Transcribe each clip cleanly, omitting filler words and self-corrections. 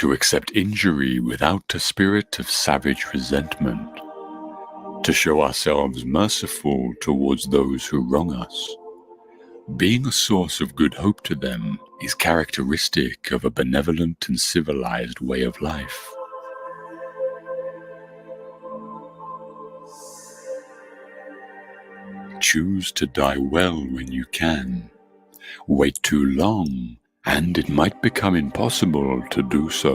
to accept injury without a spirit of savage resentment, to show ourselves merciful towards those who wrong us. Being a source of good hope to them is characteristic of a benevolent and civilized way of life. Choose to die well when you can. Wait too long, and it might become impossible to do so.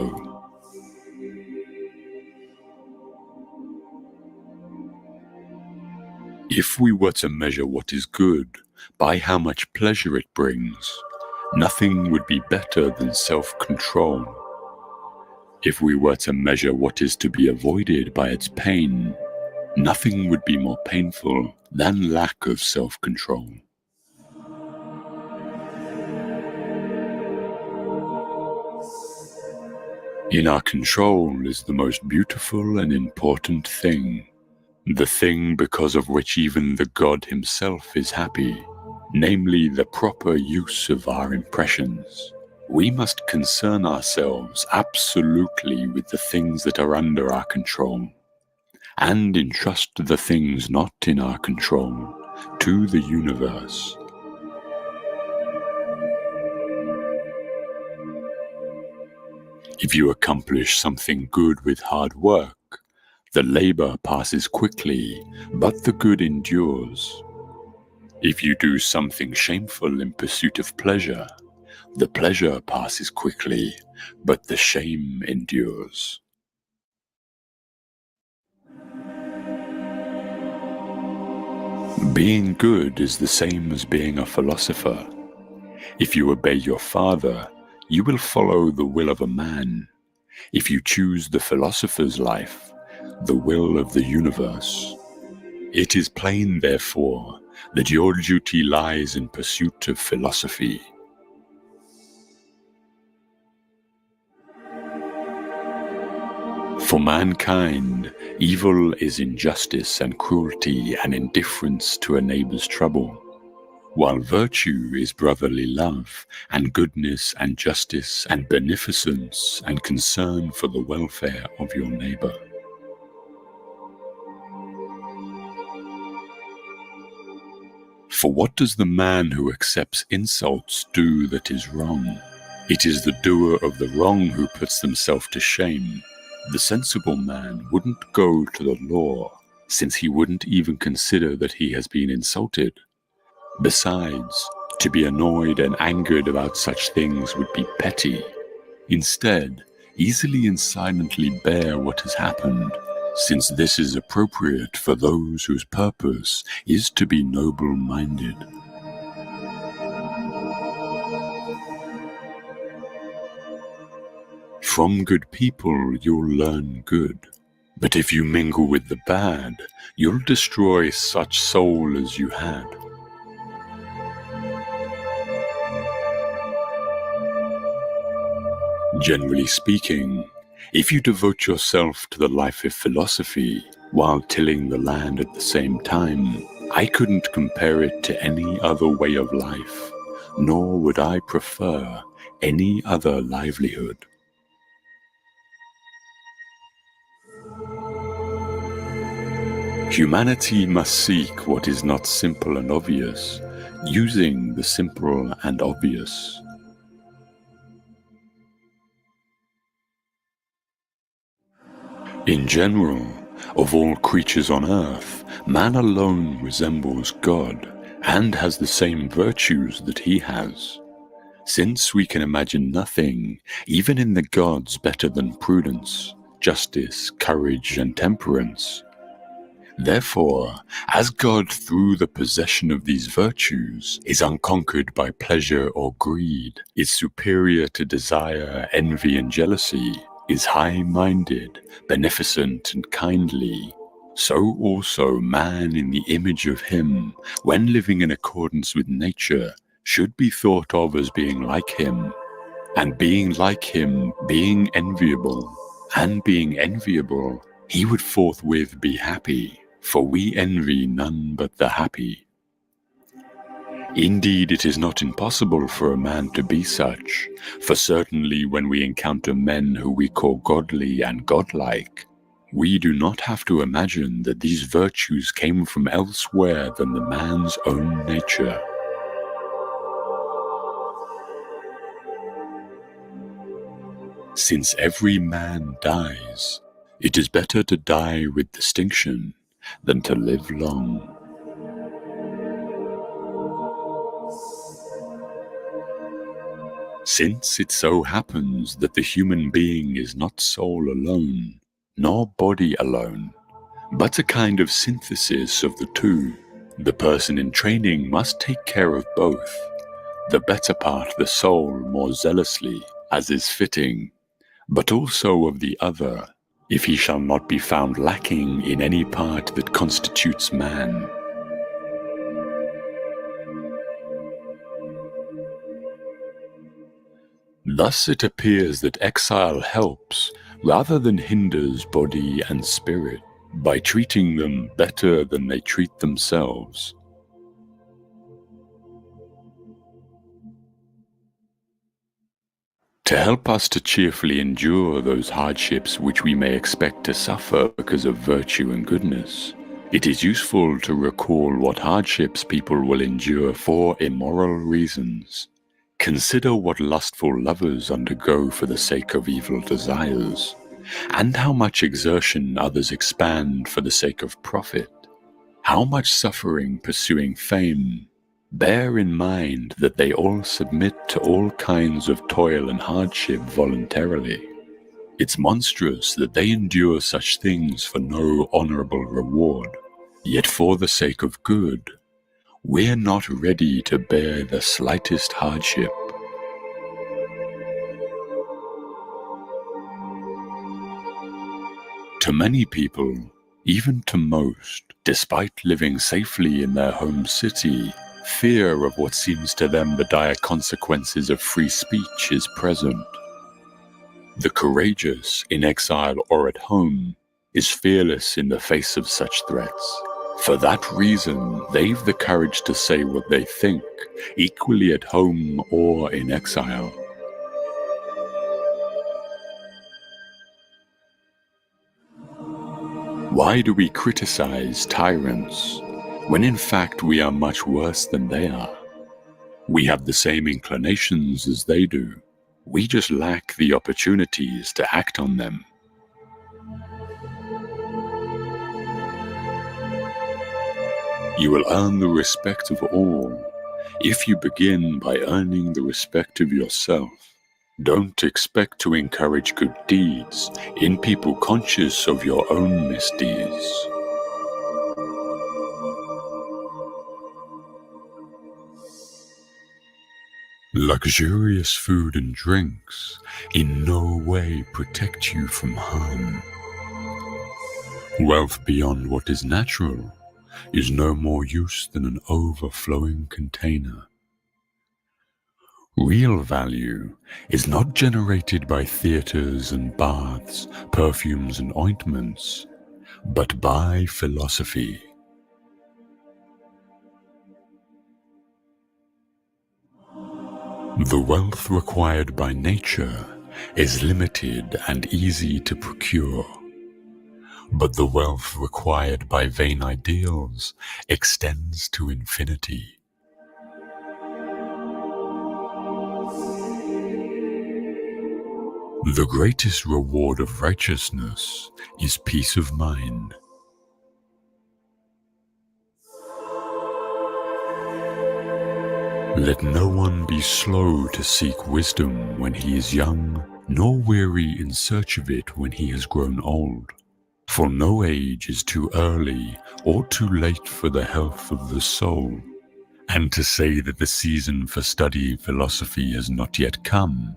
If we were to measure what is good by how much pleasure it brings, nothing would be better than self-control. If we were to measure what is to be avoided by its pain, nothing would be more painful than lack of self-control. In our control is the most beautiful and important thing, the thing because of which even the God himself is happy, namely the proper use of our impressions. We must concern ourselves absolutely with the things that are under our control, and entrust the things not in our control to the universe. If you accomplish something good with hard work, the labor passes quickly, but the good endures. If you do something shameful in pursuit of pleasure, the pleasure passes quickly, but the shame endures. Being good is the same as being a philosopher. If you obey your father, you will follow the will of a man. If you choose the philosopher's life, the will of the universe. It is plain, therefore, that your duty lies in pursuit of philosophy. For mankind, evil is injustice and cruelty and indifference to a neighbor's trouble, while virtue is brotherly love and goodness and justice and beneficence and concern for the welfare of your neighbor. For what does the man who accepts insults do that is wrong? It is the doer of the wrong who puts themselves to shame. The sensible man wouldn't go to the law, since he wouldn't even consider that he has been insulted. Besides, to be annoyed and angered about such things would be petty. Instead, easily and silently bear what has happened, since this is appropriate for those whose purpose is to be noble-minded. From good people you'll learn good, but if you mingle with the bad, you'll destroy such soul as you had. Generally speaking, if you devote yourself to the life of philosophy while tilling the land at the same time, I couldn't compare it to any other way of life, nor would I prefer any other livelihood. Humanity must seek what is not simple and obvious, using the simple and obvious. In general, of all creatures on earth, man alone resembles God and has the same virtues that he has. Since we can imagine nothing, even in the gods, better than prudence, justice, courage, and temperance. Therefore, as God through the possession of these virtues is unconquered by pleasure or greed, is superior to desire, envy, and jealousy, is high-minded, beneficent, and kindly, so also man in the image of him, when living in accordance with nature, should be thought of as being like him, and being like him, being enviable, and being enviable, he would forthwith be happy, for we envy none but the happy. Indeed, it is not impossible for a man to be such, for certainly when we encounter men who we call godly and godlike, we do not have to imagine that these virtues came from elsewhere than the man's own nature. Since every man dies, it is better to die with distinction than to live long. Since it so happens that the human being is not soul alone, nor body alone, but a kind of synthesis of the two, the person in training must take care of both, the better part the soul more zealously, as is fitting, but also of the other, if he shall not be found lacking in any part that constitutes man. Thus it appears that exile helps, rather than hinders body and spirit, by treating them better than they treat themselves. To help us to cheerfully endure those hardships which we may expect to suffer because of virtue and goodness, it is useful to recall what hardships people will endure for immoral reasons. Consider what lustful lovers undergo for the sake of evil desires, and how much exertion others expand for the sake of profit, how much suffering pursuing fame. Bear in mind that they all submit to all kinds of toil and hardship voluntarily. It's monstrous that they endure such things for no honorable reward, yet for the sake of good, we're not ready to bear the slightest hardship. To many people, even to most, despite living safely in their home city, fear of what seems to them the dire consequences of free speech is present. The courageous, in exile or at home, is fearless in the face of such threats. For that reason, they've the courage to say what they think, equally at home or in exile. Why do we criticize tyrants, when in fact we are much worse than they are? We have the same inclinations as they do. We just lack the opportunities to act on them. You will earn the respect of all if you begin by earning the respect of yourself. Don't expect to encourage good deeds in people conscious of your own misdeeds. Luxurious food and drinks in no way protect you from harm. Wealth beyond what is natural is no more use than an overflowing container. Real value is not generated by theaters and baths, perfumes and ointments, but by philosophy. The wealth required by nature is limited and easy to procure, but the wealth required by vain ideals extends to infinity. The greatest reward of righteousness is peace of mind. Let no one be slow to seek wisdom when he is young, nor weary in search of it when he has grown old. For no age is too early or too late for the health of the soul. And to say that the season for studying philosophy has not yet come,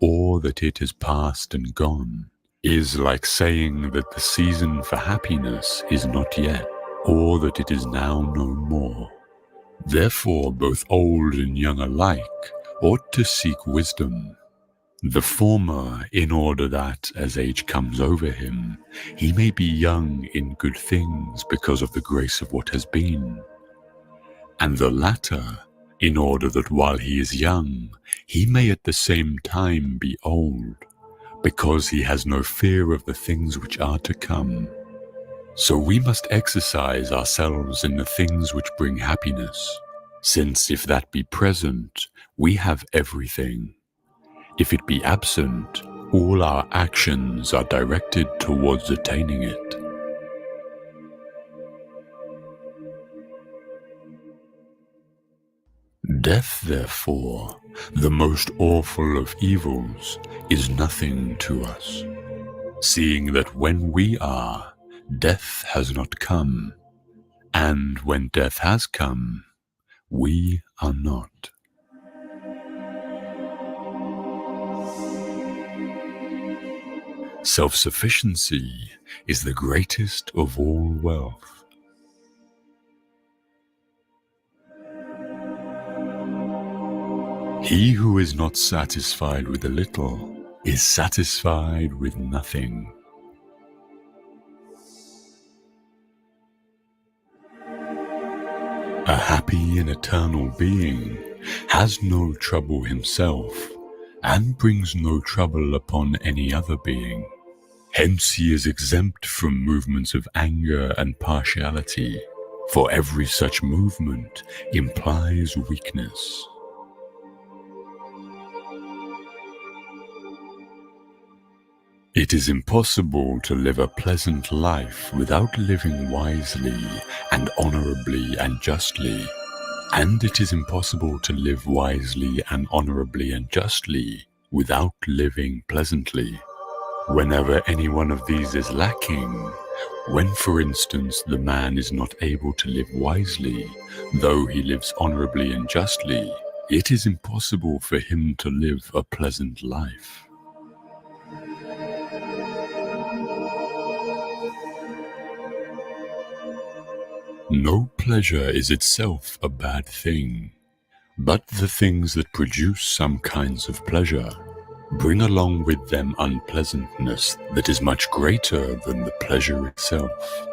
or that it is past and gone, is like saying that the season for happiness is not yet, or that it is now no more. Therefore, both old and young alike ought to seek wisdom. The former, in order that, as age comes over him, he may be young in good things because of the grace of what has been, and the latter, in order that while he is young, he may at the same time be old, because he has no fear of the things which are to come. So we must exercise ourselves in the things which bring happiness, since if that be present, we have everything. If it be absent, all our actions are directed towards attaining it. Death, therefore, the most awful of evils, is nothing to us, seeing that when we are, death has not come, and when death has come, we are not. Self-sufficiency is the greatest of all wealth. He who is not satisfied with a little is satisfied with nothing. A happy and eternal being has no trouble himself and brings no trouble upon any other being. Hence he is exempt from movements of anger and partiality, for every such movement implies weakness. It is impossible to live a pleasant life without living wisely and honorably and justly, and it is impossible to live wisely and honorably and justly without living pleasantly. Whenever any one of these is lacking, when, for instance, the man is not able to live wisely, though he lives honorably and justly, it is impossible for him to live a pleasant life. No pleasure is itself a bad thing, but the things that produce some kinds of pleasure bring along with them unpleasantness that is much greater than the pleasure itself.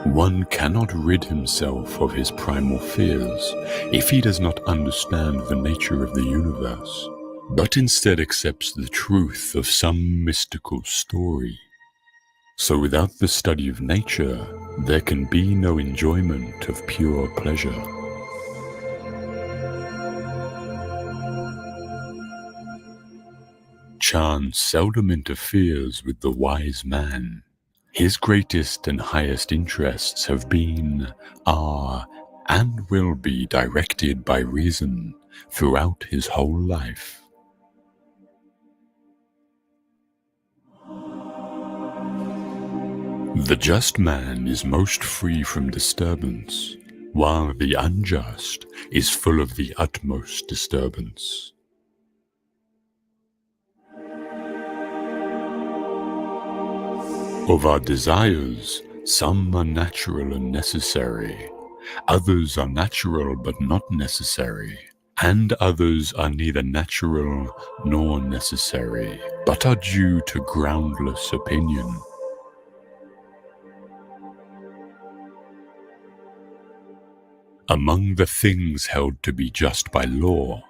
One cannot rid himself of his primal fears if he does not understand the nature of the universe, but instead accepts the truth of some mystical story. So without the study of nature, there can be no enjoyment of pure pleasure. Chance seldom interferes with the wise man. His greatest and highest interests have been, are, and will be directed by reason throughout his whole life. The just man is most free from disturbance, while the unjust is full of the utmost disturbance. Of our desires, some are natural and necessary, others are natural but not necessary, and others are neither natural nor necessary, but are due to groundless opinion. Among the things held to be just by law,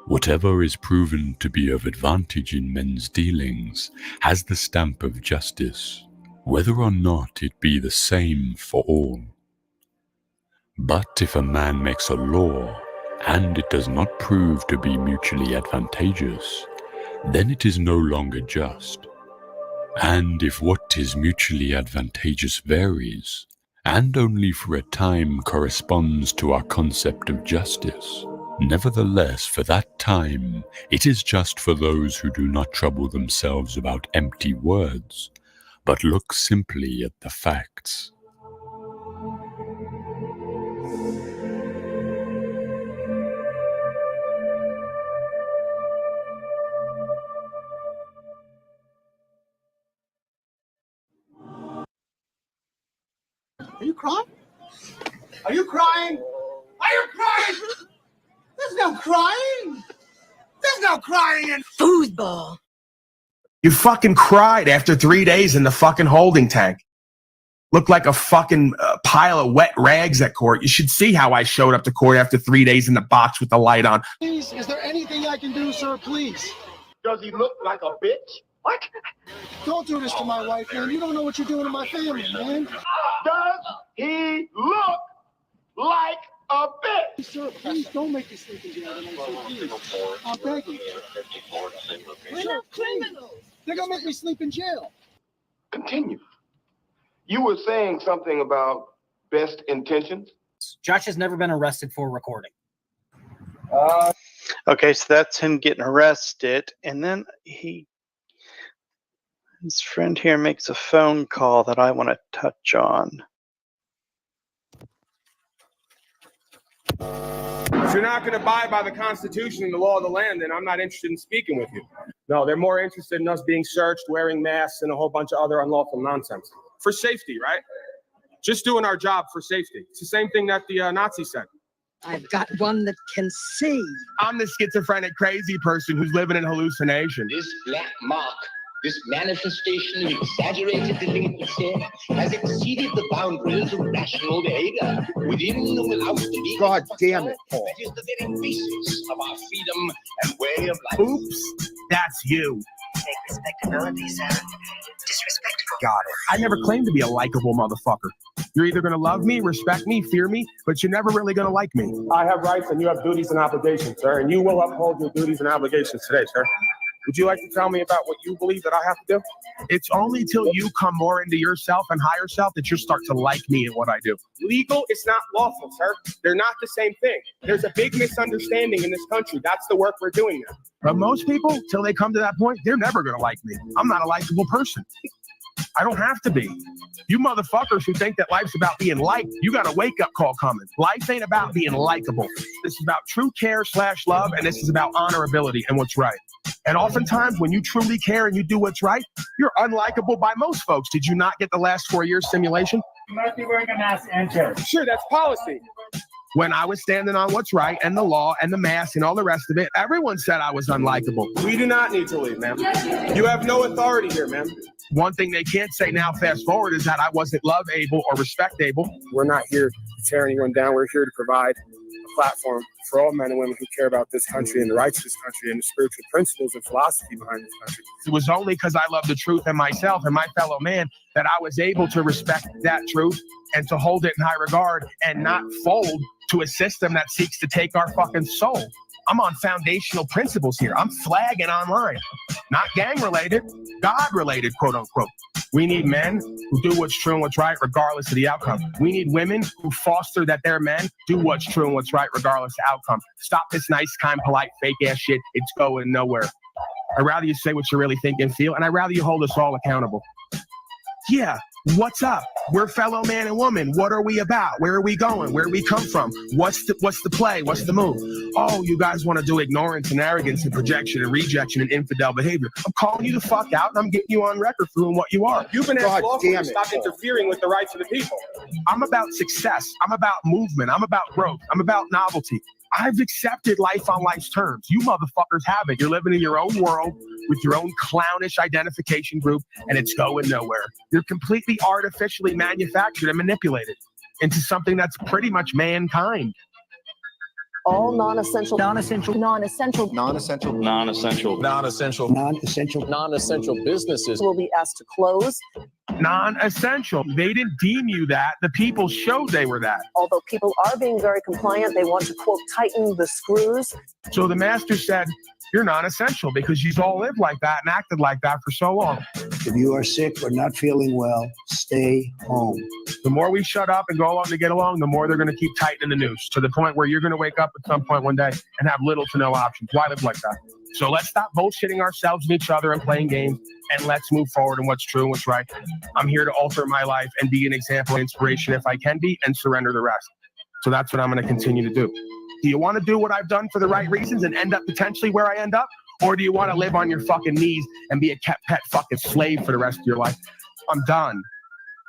whatever is proven to be of advantage in men's dealings has the stamp of justice, whether or not it be the same for all. But if a man makes a law, and it does not prove to be mutually advantageous, then it is no longer just. And if what is mutually advantageous varies, and only for a time corresponds to our concept of justice, nevertheless for that time it is just for those who do not trouble themselves about empty words, but look simply at the facts. Are you crying? Are you crying? Are you crying? There's no crying. There's no crying in foosball. You fucking cried after 3 days in the fucking holding tank. Looked like a fucking pile of wet rags at court. You should see how I showed up to court after 3 days in the box with the light on. Please, is there anything I can do, sir? Please. Does he look like a bitch? What? Don't do this to my wife, man. You don't know what you're doing to my family, man. Does he look like a bitch? Sir, please don't make me sleep in jail tonight, sir. Please. I'm begging. We're not criminals. They're gonna make me sleep in jail. Continue. You were saying something about best intentions? Josh has never been arrested for recording. Okay, so that's him getting arrested, and then his friend here makes a phone call that I want to touch on. If you're not going to abide by the Constitution and the law of the land, then I'm not interested in speaking with you. No, they're more interested in us being searched, wearing masks, and a whole bunch of other unlawful nonsense. For safety, right? Just doing our job for safety. It's the same thing that the Nazis said. I've got one that can see. I'm the schizophrenic crazy person who's living in hallucination. This black mark, this manifestation of exaggerated delinquency has exceeded the boundaries of rational behavior within and without the legal. God damn it, Paul. That is the very basis of our freedom and way of life. Oops, that's you. Take respectability, sir. Disrespectful. Got it. I never claimed to be a likable motherfucker. You're either going to love me, respect me, fear me, but you're never really going to like me. I have rights and you have duties and obligations, sir, and you will uphold your duties and obligations today, sir. Would you like to tell me about what you believe that I have to do? It's only till you come more into yourself and higher self that you start to like me and what I do. Legal is not lawful, sir. They're not the same thing. There's a big misunderstanding in this country. That's the work we're doing now. But most people, till they come to that point, they're never going to like me. I'm not a likable person. I don't have to be. You motherfuckers who think that life's about being liked, you got a wake-up call coming. Life ain't about being likable. This is about true care/love, and this is about honorability and what's right. And oftentimes, when you truly care and you do what's right, you're unlikable by most folks. Did you not get the last 4 years simulation? You must be wearing a mask and chair. Sure, that's policy. When I was standing on what's right and the law and the mask and all the rest of it, everyone said I was unlikable. We do not need to leave, ma'am. You have no authority here, ma'am. One thing they can't say now, fast forward, is that I wasn't love-able or respect-able. We're not here to tear anyone down. We're here to provide a platform for all men and women who care about this country and the rights of this country and the spiritual principles and philosophy behind this country. It was only because I love the truth and myself and my fellow man that I was able to respect that truth and to hold it in high regard and not fold to a system that seeks to take our fucking soul. I'm on foundational principles here. I'm flagging online, not gang related, God related, quote unquote. We need men who do what's true and what's right regardless of the outcome. We need women who foster that their men do what's true and what's right regardless of outcome. Stop this nice, kind, polite, fake ass shit. It's going nowhere. I'd rather you say what you really think and feel, and I'd rather you hold us all accountable. Yeah, what's up? We're fellow man and woman. What are we about? Where are we going? Where do we come from? What's the play? What's the move? Oh, you guys want to do ignorance and arrogance and projection and rejection and infidel behavior. I'm calling you the fuck out and I'm getting you on record for what you are. You've been asked lawfully to stop interfering with the rights of the people. I'm about success. I'm about movement. I'm about growth. I'm about novelty. I've accepted life on life's terms. You motherfuckers haven't. You're living in your own world with your own clownish identification group, and it's going nowhere. You're completely artificially manufactured and manipulated into something that's pretty much mankind. All non-essential businesses will be asked to close. Non-essential. They didn't deem you that. The people showed they were that. Although people are being very compliant, they want to, quote, tighten the screws. So the master said, you're non-essential because you've all lived like that and acted like that for so long. If you are sick or not feeling well, stay home. The more we shut up and go along to get along, the more they're going to keep tightening the noose to the point where you're going to wake up at some point one day and have little to no options. Why live like that? So let's stop bullshitting ourselves and each other and playing games, and let's move forward in what's true and what's right. I'm here to alter my life and be an example of inspiration if I can be, and surrender the rest. So that's what I'm going to continue to do. Do you want to do what I've done for the right reasons and end up potentially where I end up? Or do you want to live on your fucking knees and be a pet fucking slave for the rest of your life? I'm done.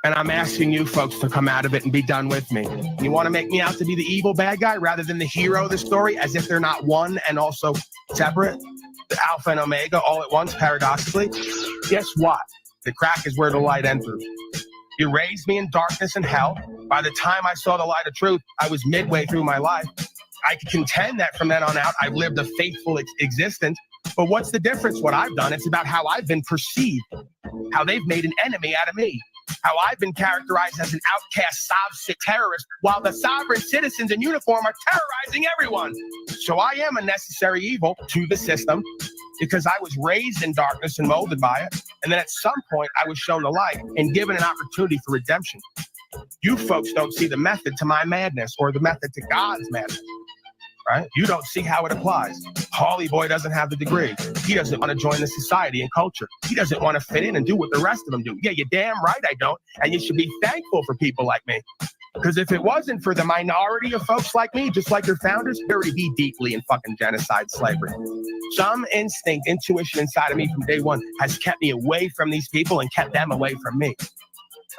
And I'm asking you folks to come out of it and be done with me. You want to make me out to be the evil bad guy rather than the hero of the story, as if they're not one and also separate? The alpha and omega all at once, paradoxically? Guess what? The crack is where the light enters. You raised me in darkness and hell. By the time I saw the light of truth, I was midway through my life. I can contend that from then on out, I've lived a faithful existence. But what's the difference? What I've done, it's about how I've been perceived, how they've made an enemy out of me, how I've been characterized as an outcast Sovset terrorist, while the sovereign citizens in uniform are terrorizing everyone. So I am a necessary evil to the system because I was raised in darkness and molded by it. And then at some point, I was shown the light and given an opportunity for redemption. You folks don't see the method to my madness or the method to God's madness. Right? You don't see how it applies. Holly Boy doesn't have the degree. He doesn't want to join the society and culture. He doesn't want to fit in and do what the rest of them do. Yeah, you're damn right I don't. And you should be thankful for people like me. Because if it wasn't for the minority of folks like me, just like your founders, there would be deeply in fucking genocide slavery. Some instinct, intuition inside of me from day one has kept me away from these people and kept them away from me.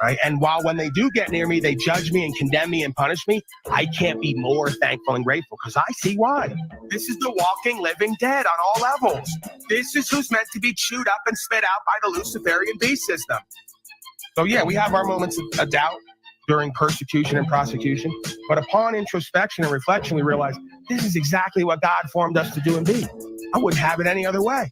Right? And while when they do get near me, they judge me and condemn me and punish me, I can't be more thankful and grateful because I see why. This is the walking, living dead on all levels. This is who's meant to be chewed up and spit out by the Luciferian beast system. So yeah, we have our moments of doubt during persecution and prosecution, but upon introspection and reflection, we realize this is exactly what God formed us to do and be. I wouldn't have it any other way.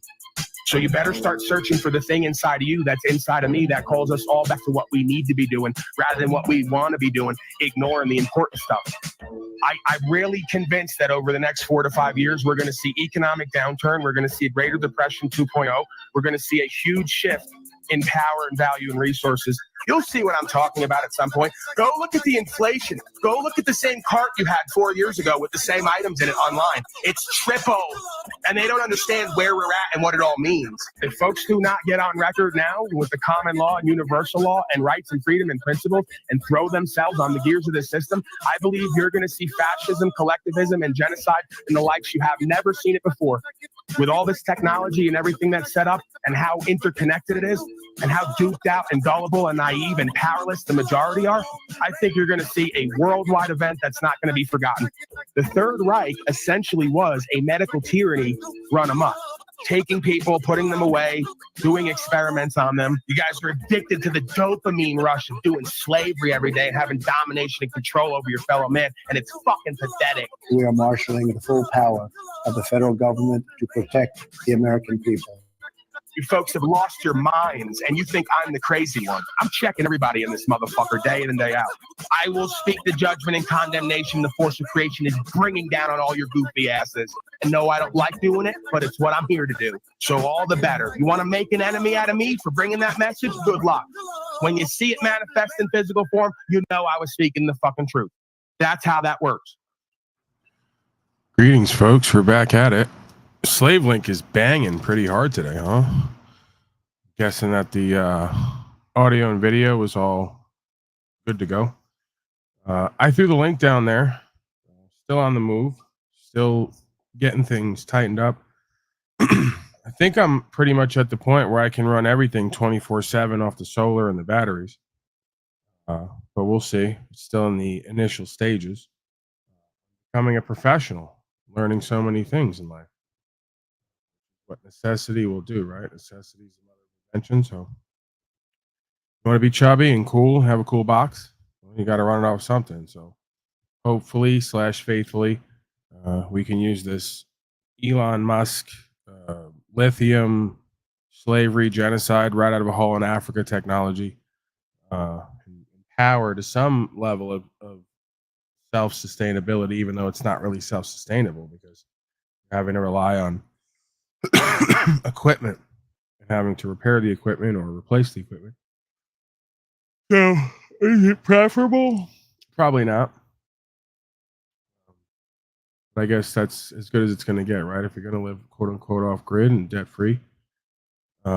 So you better start searching for the thing inside of you that's inside of me that calls us all back to what we need to be doing rather than what we want to be doing, ignoring the important stuff. I'm really convinced that over the next 4 to 5 years, we're going to see economic downturn. We're going to see a Greater Depression 2.0. We're going to see a huge shift in power and value and resources. You'll see what I'm talking about at some point. Go look at the inflation. Go look at the same cart you had 4 years ago with the same items in it online. It's triple. And they don't understand where we're at and what it all means. If folks do not get on record now with the common law and universal law and rights and freedom and principles and throw themselves on the gears of this system, I believe you're going to see fascism, collectivism, and genocide and the likes you have never seen it before. With all this technology and everything that's set up and how interconnected it is and how duped out and gullible and naive and powerless the majority are, I think you're going to see a worldwide event that's not going to be forgotten. The Third Reich essentially was a medical tyranny run amok. Taking people, putting them away, doing experiments on them. You guys are addicted to the dopamine rush of doing slavery every day and having domination and control over your fellow man, and it's fucking pathetic. We are marshaling the full power of the federal government to protect the American people. You folks have lost your minds, and you think I'm the crazy one. I'm checking everybody in this motherfucker day in and day out. I will speak the judgment and condemnation the force of creation is bringing down on all your goofy asses. And no, I don't like doing it, but it's what I'm here to do. So all the better. You want to make an enemy out of me for bringing that message? Good luck. When you see it manifest in physical form, you know I was speaking the fucking truth. That's how that works. Greetings, folks. We're back at it. SlaveLink is banging pretty hard today, huh? Guessing that the audio and video was all good to go. I threw the link down there. Still on the move. Still getting things tightened up. I think I'm pretty much at the point where I can run everything 24/7 off the solar and the batteries. But we'll see. It's still in the initial stages. Becoming a professional. Learning so many things in life. What necessity will do, right? Necessity is the mother of invention. So you want to be chubby and cool, have a cool box, well, you got to run it off something. So hopefully / faithfully, we can use this Elon Musk lithium slavery genocide right out of a hole in Africa technology and power to some level of self-sustainability, even though it's not really self-sustainable because you're having to rely on equipment and having to repair the equipment or replace the equipment. So, is it preferable? Probably not. But I guess that's as good as it's going to get, right? If you're going to live quote unquote off grid and debt free, you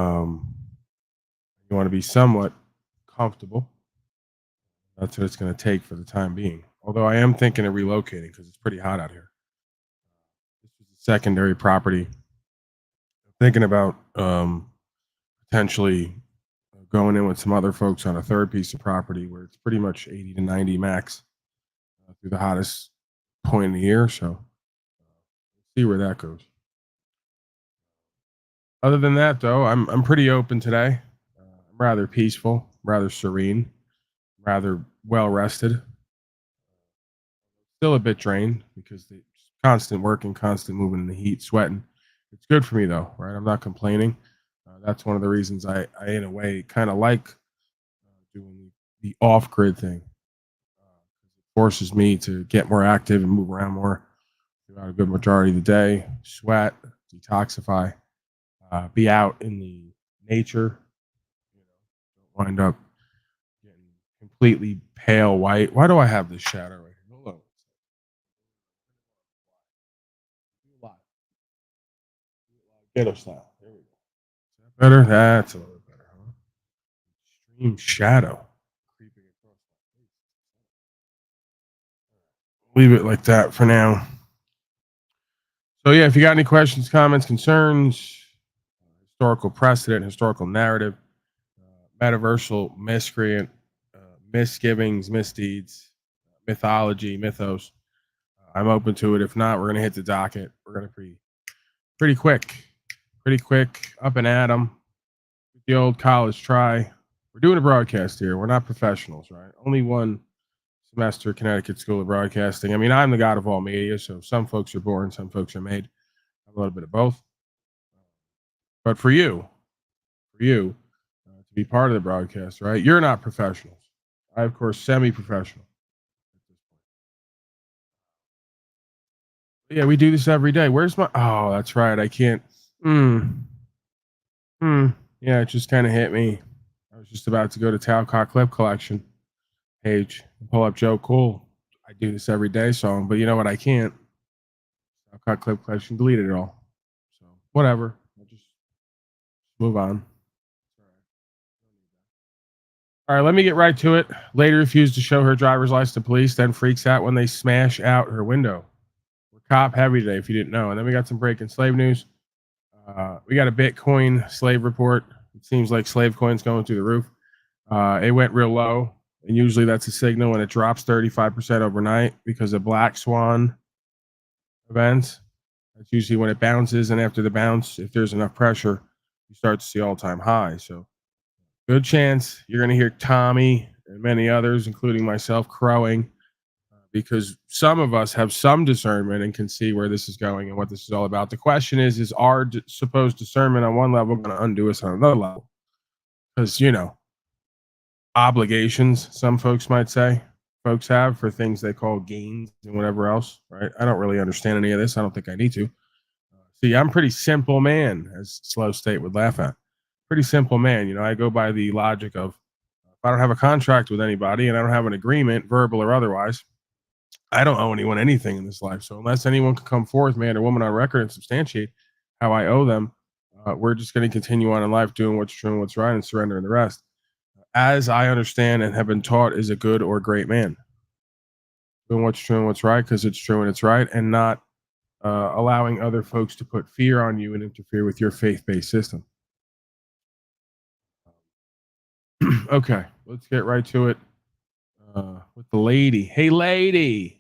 want to be somewhat comfortable. That's what it's going to take for the time being. Although I am thinking of relocating because it's pretty hot out here. This is a secondary property. Thinking about potentially going in with some other folks on a third piece of property where it's pretty much 80 to 90 max through the hottest point in the year. So we'll see where that goes. Other than that, though, I'm pretty open today. I'm rather peaceful, rather serene. rather well rested. Still a bit drained because the constant working, constant moving in the heat, sweating. It's good for me though, right? I'm not complaining. That's one of the reasons I in a way, kind of like doing the off-grid thing. It forces me to get more active and move around more throughout a good majority of the day, sweat, detoxify, be out in the nature, wind up getting completely pale white. Why do I have this shadow right here? Hold on. Ghetto style. There we go. Is that better? That's a little bit better, huh? Extreme shadow creeping across my face. Leave it like that for now. So yeah, if you got any questions, comments, concerns, historical precedent, historical narrative, metaversal miscreant, misgivings, misdeeds, mythology, mythos, I'm open to it. If not, we're going to hit the docket. We're going to be pretty quick, up and at 'em. The old college try. We're doing a broadcast here. We're not professionals, right? Only one semester, Connecticut School of Broadcasting. I mean, I'm the god of all media, so some folks are born, some folks are made. A little bit of both. But for you to be part of the broadcast, right? You're not professionals. I, of course, semi-professional. Yeah, we do this every day. Where's my... Oh, that's right. I can't... Yeah, it just kind of hit me. I was just about to go to Talcott Clip Collection page and pull up Joe Cool. I do this every day song, but you know what? I can't. Talcott Clip Collection deleted it all. So, whatever. I'll just move on. All right, let me get right to it. Lady refused to show her driver's license to police, then freaks out when they smash out her window. We're cop heavy today, if you didn't know. And then we got some breaking slave news. We got a Bitcoin slave report. It seems like slave coin's going through the roof. It went real low, and usually that's a signal when it drops 35% overnight because of black swan events. That's usually when it bounces, and after the bounce, if there's enough pressure, you start to see all-time high. So good chance you're going to hear Tommy and many others, including myself, crowing because some of us have some discernment and can see where this is going and what this is all about. The question is our supposed discernment on one level going to undo us on another level? Because, you know, obligations, some folks might say, folks have for things they call gains and whatever else, right? I don't really understand any of this. I don't think I need to. See, I'm pretty simple man, as Slow State would laugh at. Pretty simple man. You know, I go by the logic of if I don't have a contract with anybody and I don't have an agreement, verbal or otherwise, I don't owe anyone anything in this life. So unless anyone can come forth, man or woman, on record and substantiate how I owe them, we're just going to continue on in life doing what's true and what's right and surrendering the rest. As I understand and have been taught is a good or great man. Doing what's true and what's right because it's true and it's right, and not allowing other folks to put fear on you and interfere with your faith-based system. Okay, let's get right to it with the lady. Hey, lady.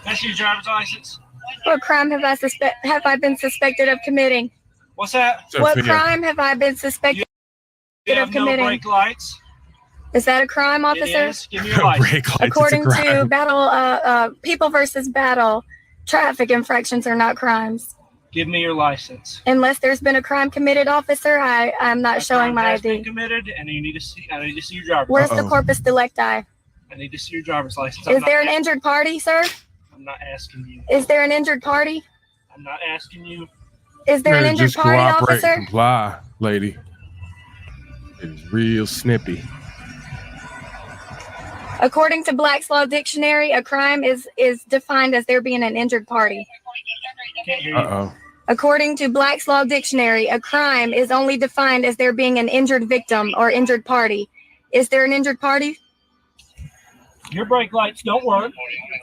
That's your driver's license. What crime have I been suspected of committing? What's that? What crime have I been suspected of committing? No brake lights. Is that a crime, officer? It is. Give me your license. According to Battle, People versus Battle, traffic infractions are not crimes. Give me your license. Unless there's been a crime committed, officer, I'm not showing my ID. Been committed, and you need to see. I need to see your driver's. Where's the corpus delicti? I need to see your driver's license. Is there an injured party, sir? I'm not asking you. Is there an injured party? I'm not asking you. Is there an injured party, officer? Comply, lady. It's real snippy. According to Black's Law Dictionary, a crime is defined as there being an injured party. Can't hear you. Uh-oh. According to Black's Law Dictionary, a crime is only defined as there being an injured victim or injured party. Is there an injured party? Your brake lights don't work.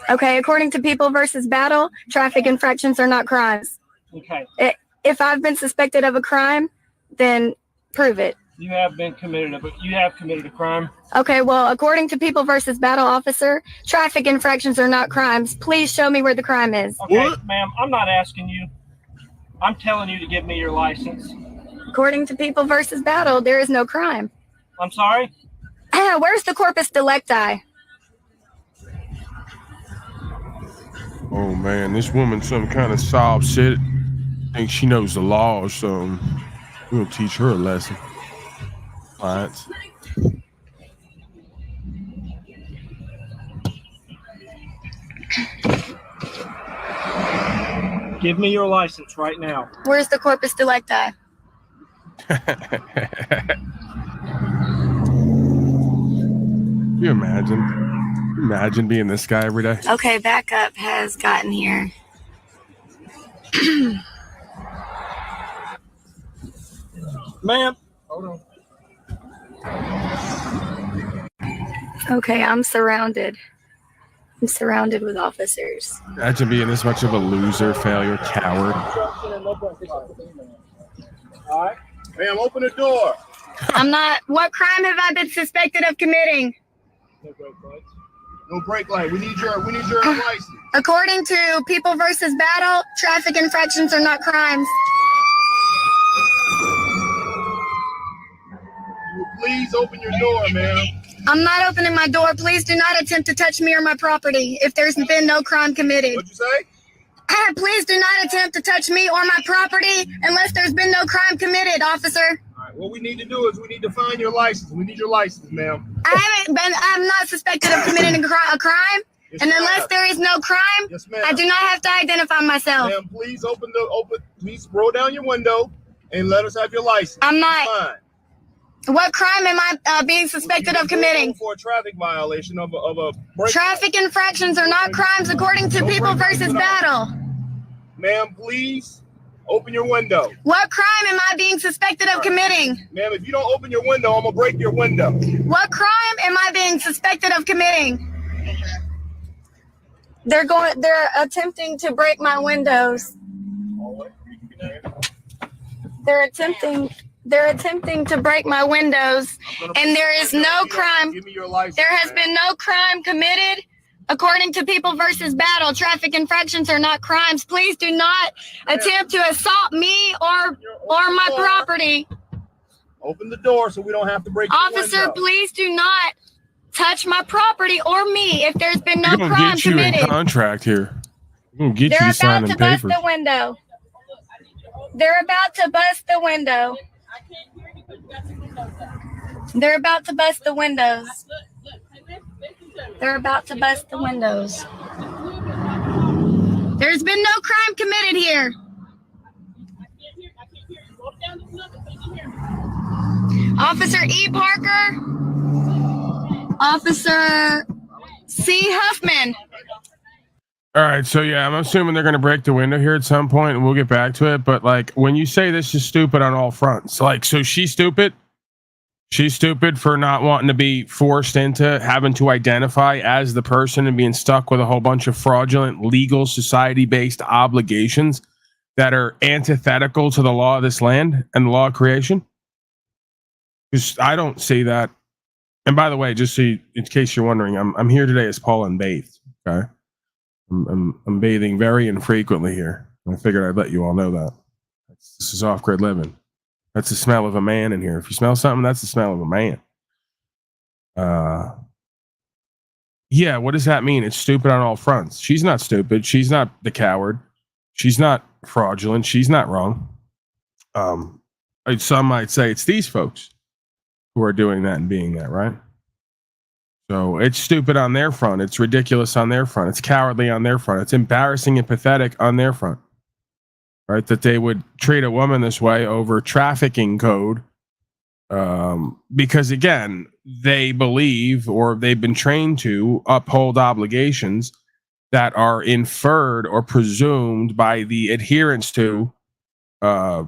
Okay, according to People versus Battle, traffic infractions are not crimes. Okay. If I've been suspected of a crime, then prove it. You have committed a crime. Okay, well, according to People versus Battle, officer, traffic infractions are not crimes. Please show me where the crime is. Okay, ma'am, I'm not asking you. I'm telling you to give me your license. According to People versus Battle, there is no crime. I'm sorry? Where's the corpus delicti? Oh man, this woman's some kind of sob shit. Thinks she knows the law or something. We'll teach her a lesson. Clients. Give me your license right now. Where's the corpus delicti? You imagine being this guy every day. Okay, backup has gotten here. Ma'am. Hold on. Okay, I'm surrounded. I'm surrounded with officers. Imagine being this much of a loser, failure, coward. All right. Ma'am, open the door. I'm not. What crime have I been suspected of committing? No brake light. We need your license. According to People versus Battle, traffic infractions are not crimes. Please open your door, ma'am. I'm not opening my door. Please do not attempt to touch me or my property if there's been no crime committed. What'd you say? Please do not attempt to touch me or my property unless there's been no crime committed, officer. All right. What we need to do is we need to find your license. We need your license, ma'am. I'm not suspected of committing a crime. Yes, and ma'am. unless there is no crime, Yes, ma'am. I do not have to identify myself. Ma'am, please please roll down your window and let us have your license. I'm not. Fine. What crime am I being suspected of committing? For a traffic violation of a break. Traffic infractions are not crimes according to People versus Battle. Ma'am, please open your window. What crime am I being suspected of committing? Ma'am, if you don't open your window, I'm gonna break your window. What crime am I being suspected of committing? They're attempting to break my windows. They're attempting to break my windows, and there is no crime. Give me your license. There has been no crime committed. According to People versus Battle, traffic infractions are not crimes. Please do not attempt to assault me or my property. Open the door so we don't have to break your Officer, window. please do not touch my property or me if there's been no We're gonna crime get you committed. in contract here. We're gonna get They're you about signing to bust papers. the window. They're about to bust the window. They're about to bust the windows. They're about to bust the windows. There's been no crime committed here. Officer E. Parker. Officer C. Huffman. All right, so yeah, I'm assuming they're gonna break the window here at some point, and we'll get back to it. But like, when you say this is stupid on all fronts, like, so she's stupid. She's stupid for not wanting to be forced into having to identify as the person and being stuck with a whole bunch of fraudulent, legal, society-based obligations that are antithetical to the law of this land and the law of creation. Because I don't see that. And by the way, just so you, in case you're wondering, I'm here today as Paul Unbathed. Okay. I'm bathing very infrequently here. I figured I'd let you all know that. This is off-grid living. That's the smell of a man in here. If you smell something, that's the smell of a man. Yeah, what does that mean? It's stupid on all fronts. She's not stupid. She's not the coward. She's not fraudulent. She's not wrong. Some might say it's these folks who are doing that and being that, right? So it's stupid on their front. It's ridiculous on their front. It's cowardly on their front. It's embarrassing and pathetic on their front. Right? That they would treat a woman this way over trafficking code. Because again, they believe, or they've been trained to uphold obligations that are inferred or presumed by the adherence to the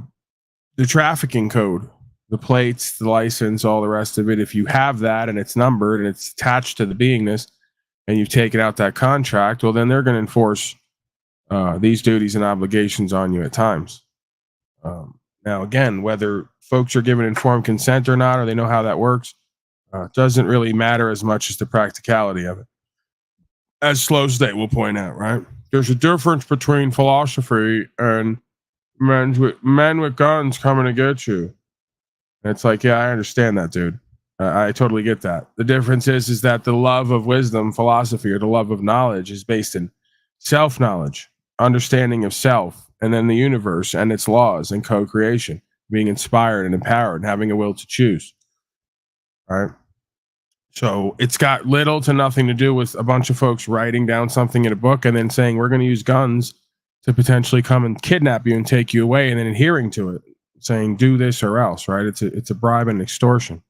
trafficking code. The plates, the license, all the rest of it. If you have that and it's numbered and it's attached to the beingness and you've taken out that contract, well, then they're going to enforce these duties and obligations on you at times. Now, again, whether folks are given informed consent or not, or they know how that works, doesn't really matter as much as the practicality of it. As Slow State will point out, right? There's a difference between philosophy and men with guns coming to get you. And it's like, yeah, I understand that, dude. I totally get that. The difference is that the love of wisdom, philosophy, or the love of knowledge is based in self-knowledge, understanding of self, and then the universe and its laws and co-creation, being inspired and empowered and having a will to choose. All right. So it's got little to nothing to do with a bunch of folks writing down something in a book and then saying, we're going to use guns to potentially come and kidnap you and take you away, and then adhering to it, saying, do this or else, right? It's a bribe and extortion.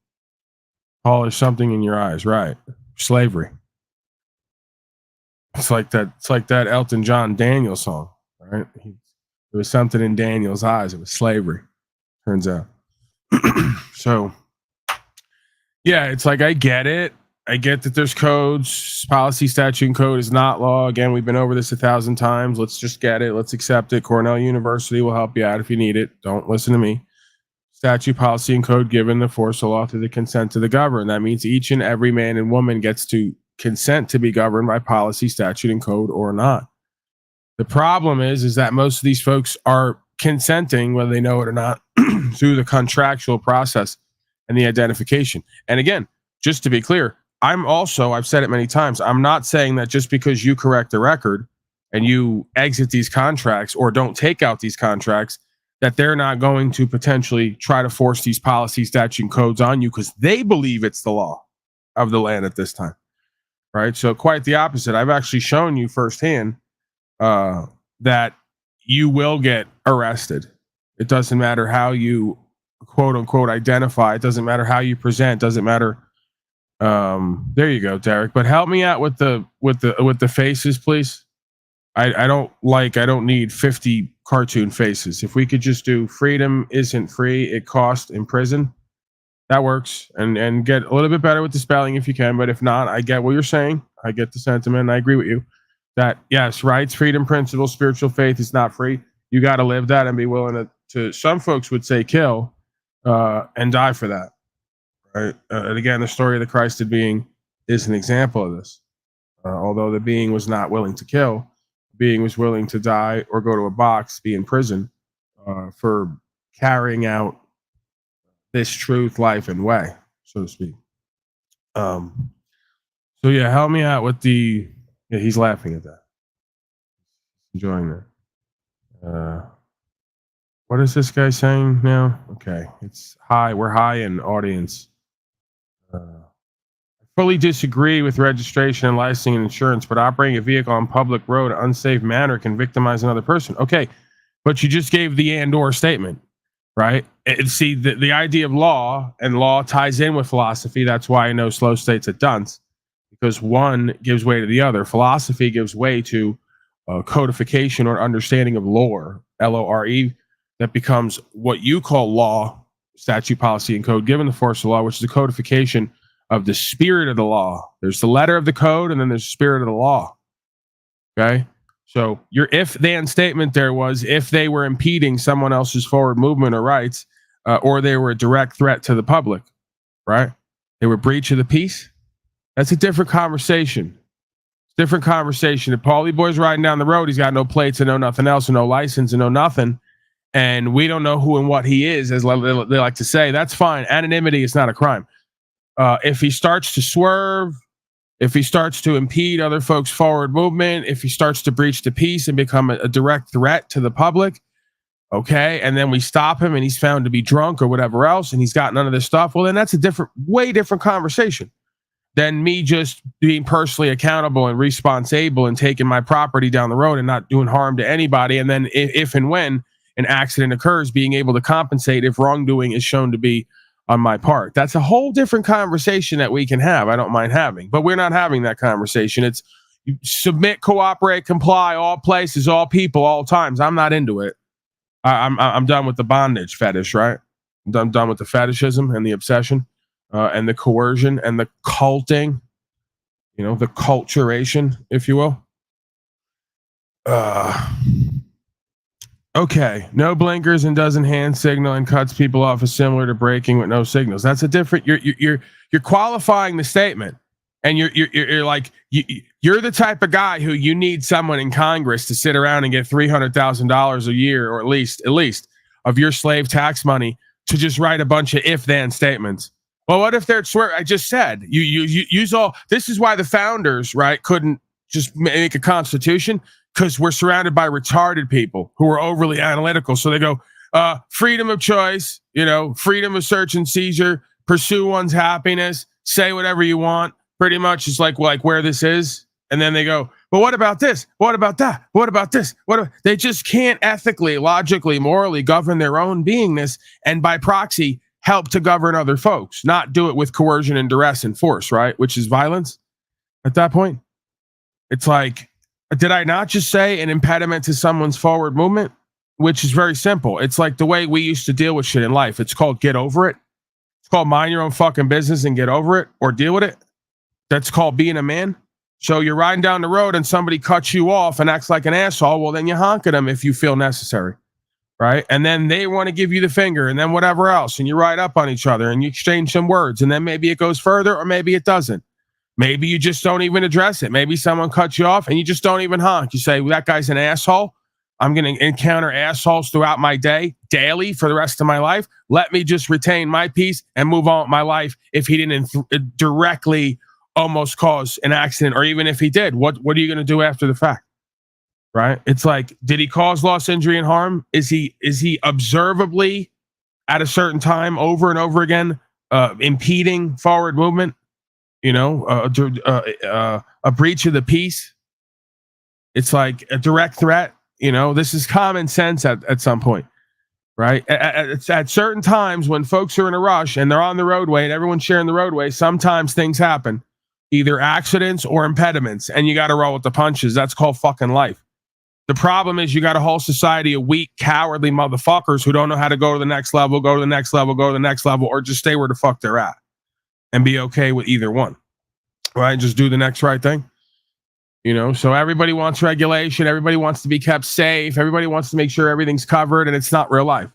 Paul, there's something in your eyes, right? Slavery. It's like that Elton John Daniel song, right? There was something in Daniel's eyes. It was slavery, turns out. So, yeah, it's like, I get it. I get that there's codes. Policy, statute, and code is not law. Again, we've been over this 1,000 times. Let's just get it. Let's accept it. Cornell University will help you out if you need it. Don't listen to me. Statute, policy, and code given the force of law through the consent of the governed. That means each and every man and woman gets to consent to be governed by policy, statute, and code or not. The problem is that most of these folks are consenting, whether they know it or not, through the contractual process and the identification. And again, just to be clear, I've said it many times, I'm not saying that just because you correct the record and you exit these contracts or don't take out these contracts, that they're not going to potentially try to force these policies, statute, and codes on you because they believe it's the law of the land at this time, right? So quite the opposite. I've actually shown you firsthand that you will get arrested. It doesn't matter how you quote unquote identify. It doesn't matter how you present. Doesn't matter. There you go, Derek. But help me out with the faces, please. I don't need 50 cartoon faces. If we could just do freedom isn't free, it costs in prison. That works. And get a little bit better with the spelling if you can. But if not, I get what you're saying. I get the sentiment. I agree with you that yes, rights, freedom, principles, spiritual faith is not free. You got to live that and be willing to some folks would say kill and die for that. Right. And again, the story of the Christed being is an example of this. Although the being was not willing to kill, the being was willing to die or go to a box, be in prison for carrying out this truth, life, and way, so to speak. So yeah, help me out with the. Yeah, he's laughing at that. Enjoying that. What is this guy saying now? Okay, it's high. We're high in audience. I fully disagree with registration and licensing and insurance, but operating a vehicle on public road in an unsafe manner can victimize another person. Okay, but you just gave the and/or statement, right? See, the idea of law and law ties in with philosophy. That's why I know slow state's a dunce, because one gives way to the other. Philosophy gives way to codification or understanding of lore, L-O-R-E, that becomes what you call law, statute, policy, and code, given the force of law, which is a codification of the spirit of the law. There's the letter of the code, and then there's the spirit of the law. Okay? So your if-then statement there was if they were impeding someone else's forward movement or rights, or they were a direct threat to the public, right? They were breach of the peace. That's a different conversation. Different conversation. If Paulie Boy's riding down the road, he's got no plates and no nothing else and no license and no nothing, and we don't know who and what he is, as they like to say, that's fine. Anonymity is not a crime. If he starts to swerve, if he starts to impede other folks' forward movement, if he starts to breach the peace and become a direct threat to the public, okay, and then we stop him and he's found to be drunk or whatever else, and he's got none of this stuff, well, then that's a way different conversation than me just being personally accountable and responsible and taking my property down the road and not doing harm to anybody. And then if and when an accident occurs, being able to compensate if wrongdoing is shown to be on my part. That's a whole different conversation that we can have. I don't mind having, but we're not having that conversation. It's submit, cooperate, comply, all places, all people, all times. I'm not into it. I'm done with the bondage fetish, right? I'm done with the fetishism and the obsession and the coercion and the culting, the culturation, if you will. Okay, no blinkers and doesn't hand signal and cuts people off is similar to braking with no signals. That's a different. You're qualifying the statement, and you're like you're the type of guy who you need someone in Congress to sit around and get $300,000 a year, or at least of your slave tax money to just write a bunch of if-then statements. Well, what if they're swear? I just said you use all. This is why the founders, right, couldn't just make a constitution, because we're surrounded by retarded people who are overly analytical. So they go, freedom of choice, freedom of search and seizure, pursue one's happiness, say whatever you want. Pretty much it's like where this is. And then they go, but what about this? What about that? What about this? They just can't ethically, logically, morally govern their own beingness, and by proxy help to govern other folks, not do it with coercion and duress and force, right? Which is violence at that point. It's like, did I not just say an impediment to someone's forward movement? Which is very simple. It's like the way we used to deal with shit in life. It's called get over it. It's called mind your own fucking business and get over it, or deal with it. That's called being a man. So you're riding down the road and somebody cuts you off and acts like an asshole. Well, then you honk at them if you feel necessary, right? And then they want to give you the finger and then whatever else. And you ride up on each other and you exchange some words. And then maybe it goes further or maybe it doesn't. Maybe you just don't even address it. Maybe someone cuts you off and you just don't even honk. You say, well, that guy's an asshole. I'm going to encounter assholes throughout my day, daily, for the rest of my life. Let me just retain my peace and move on with my life if he didn't directly almost cause an accident, or even if he did, what are you going to do after the fact, right? It's like, did he cause loss, injury, and harm? Is he observably at a certain time over and over again impeding forward movement? A breach of the peace. It's like a direct threat. This is common sense at some point, right? At certain times when folks are in a rush and they're on the roadway and everyone's sharing the roadway, sometimes things happen. Either accidents or impediments, and you got to roll with the punches. That's called fucking life. The problem is you got a whole society of weak, cowardly motherfuckers who don't know how to go to the next level, go to the next level, go to the next level, or just stay where the fuck they're at and be okay with either one, right? Just do the next right thing. So everybody wants regulation. Everybody wants to be kept safe. Everybody wants to make sure everything's covered, and it's not real life.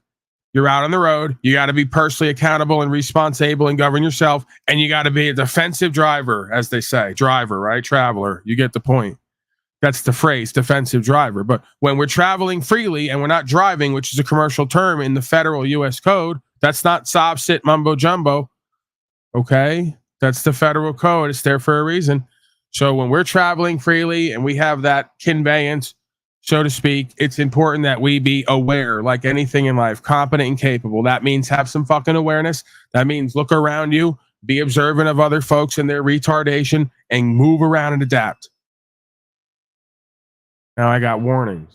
You're out on the road. You got to be personally accountable and responsible and govern yourself. And you got to be a defensive driver, as they say. Driver, right? Traveler. You get the point. That's the phrase, defensive driver. But when we're traveling freely and we're not driving, which is a commercial term in the federal U.S. code, that's not sob, sit, mumbo jumbo. Okay? That's the federal code. It's there for a reason. So when we're traveling freely and we have that conveyance, so to speak, it's important that we be aware, like anything in life, competent and capable. That means have some fucking awareness. That means look around you, be observant of other folks and their retardation, and move around and adapt. Now I got warnings.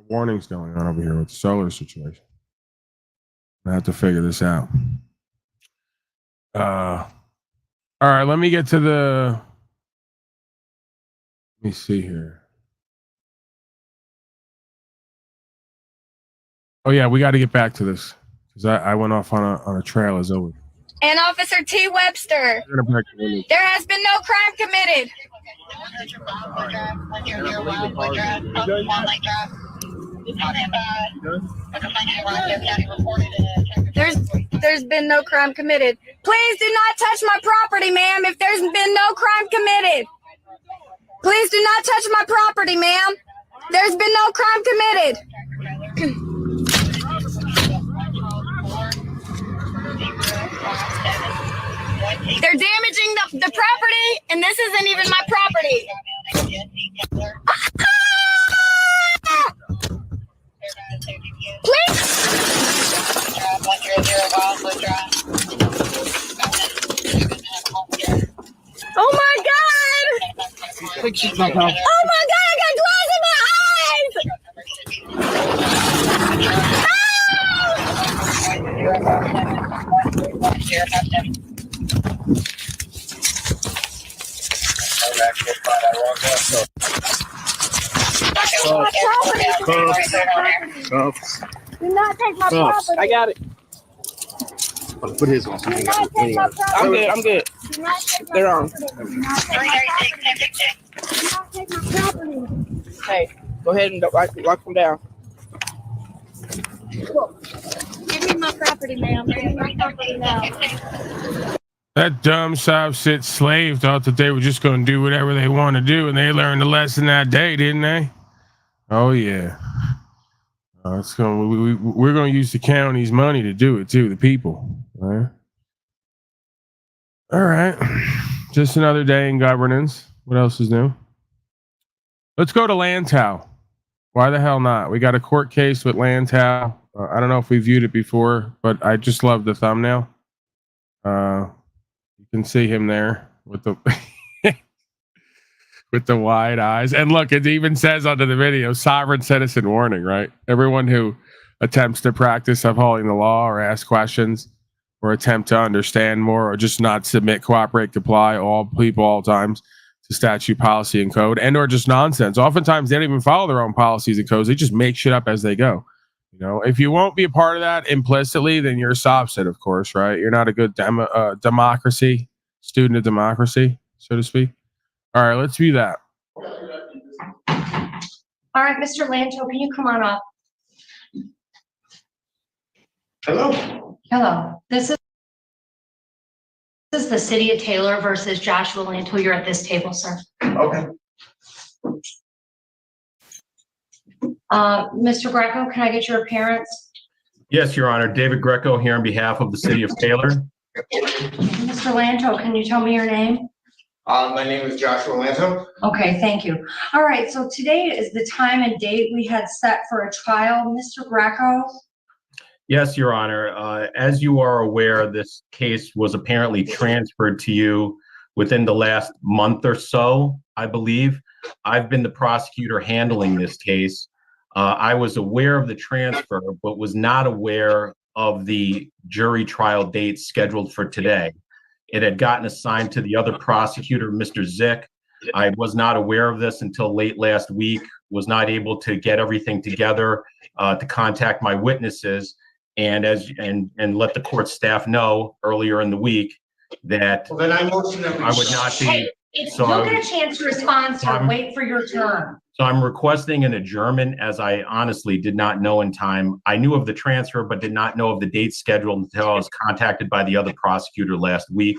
Warnings going on over here with the solar situation. I have to figure this out. All right, let me get to the... Let me see here. Oh yeah, we got to get back to this because I went off on a trail as always. And Officer T. Webster, there has been no crime committed. There's been no crime committed. Please do not touch my property, ma'am. If there's been no crime committed, please do not touch my property, ma'am. There's been no crime committed. They're damaging the property, and this isn't even my property. Please. Oh my God! Oh my God! I got glass in my eyes! Do not take my property. I got it. Put his on. I'm good. They're on. Hey, go ahead and lock them down. Give me my property, ma'am. Give me my property now. That dumb sob-sit slave thought that they were just going to do whatever they want to do, and they learned a lesson that day, didn't they? Oh, yeah. We're going to use the county's money to do it too, the people. All right. Just another day in governance. What else is new? Let's go to Lantow. Why the hell not? We got a court case with Lantow. I don't know if we viewed it before, but I just love the thumbnail. You can see him there with the with the wide eyes. And look, it even says under the video, sovereign citizen warning, right? Everyone who attempts to practice upholding the law or ask questions or attempt to understand more or just not submit, cooperate, comply, all people, all times to statute, policy, and code, and or just nonsense. Oftentimes, they don't even follow their own policies and codes. They just make shit up as they go. You know, if you won't be a part of that implicitly, then you're a SOPSID, of course, right? You're not a good democracy, student of democracy, so to speak. All right, let's view that. All right, Mr. Lanto, can you come on up? Hello. Hello. This is the City of Taylor versus Joshua Lanto. You're at this table, sir. Okay. Mr. Greco, can I get your appearance? Yes, Your Honor. David Greco here on behalf of the City of Taylor. Mr. Lanto, can you tell me your name? My name is Joshua Lanto. Okay, thank you. All right, so today is the time and date we had set for a trial. Mr. Greco? Yes, Your Honor. As you are aware, this case was apparently transferred to you within the last month or so, I believe. I've been the prosecutor handling this case. I was aware of the transfer, but was not aware of the jury trial date scheduled for today. It had gotten assigned to the other prosecutor, Mr. Zick. I was not aware of this until late last week, was not able to get everything together to contact my witnesses and let the court staff know earlier in the week that Well, then I motion that we I would not be. Hey, if you'll get a chance to respond, sir, wait for your turn. So I'm requesting an adjournment, as I honestly did not know in time. I knew of the transfer, but did not know of the date scheduled until I was contacted by the other prosecutor last week.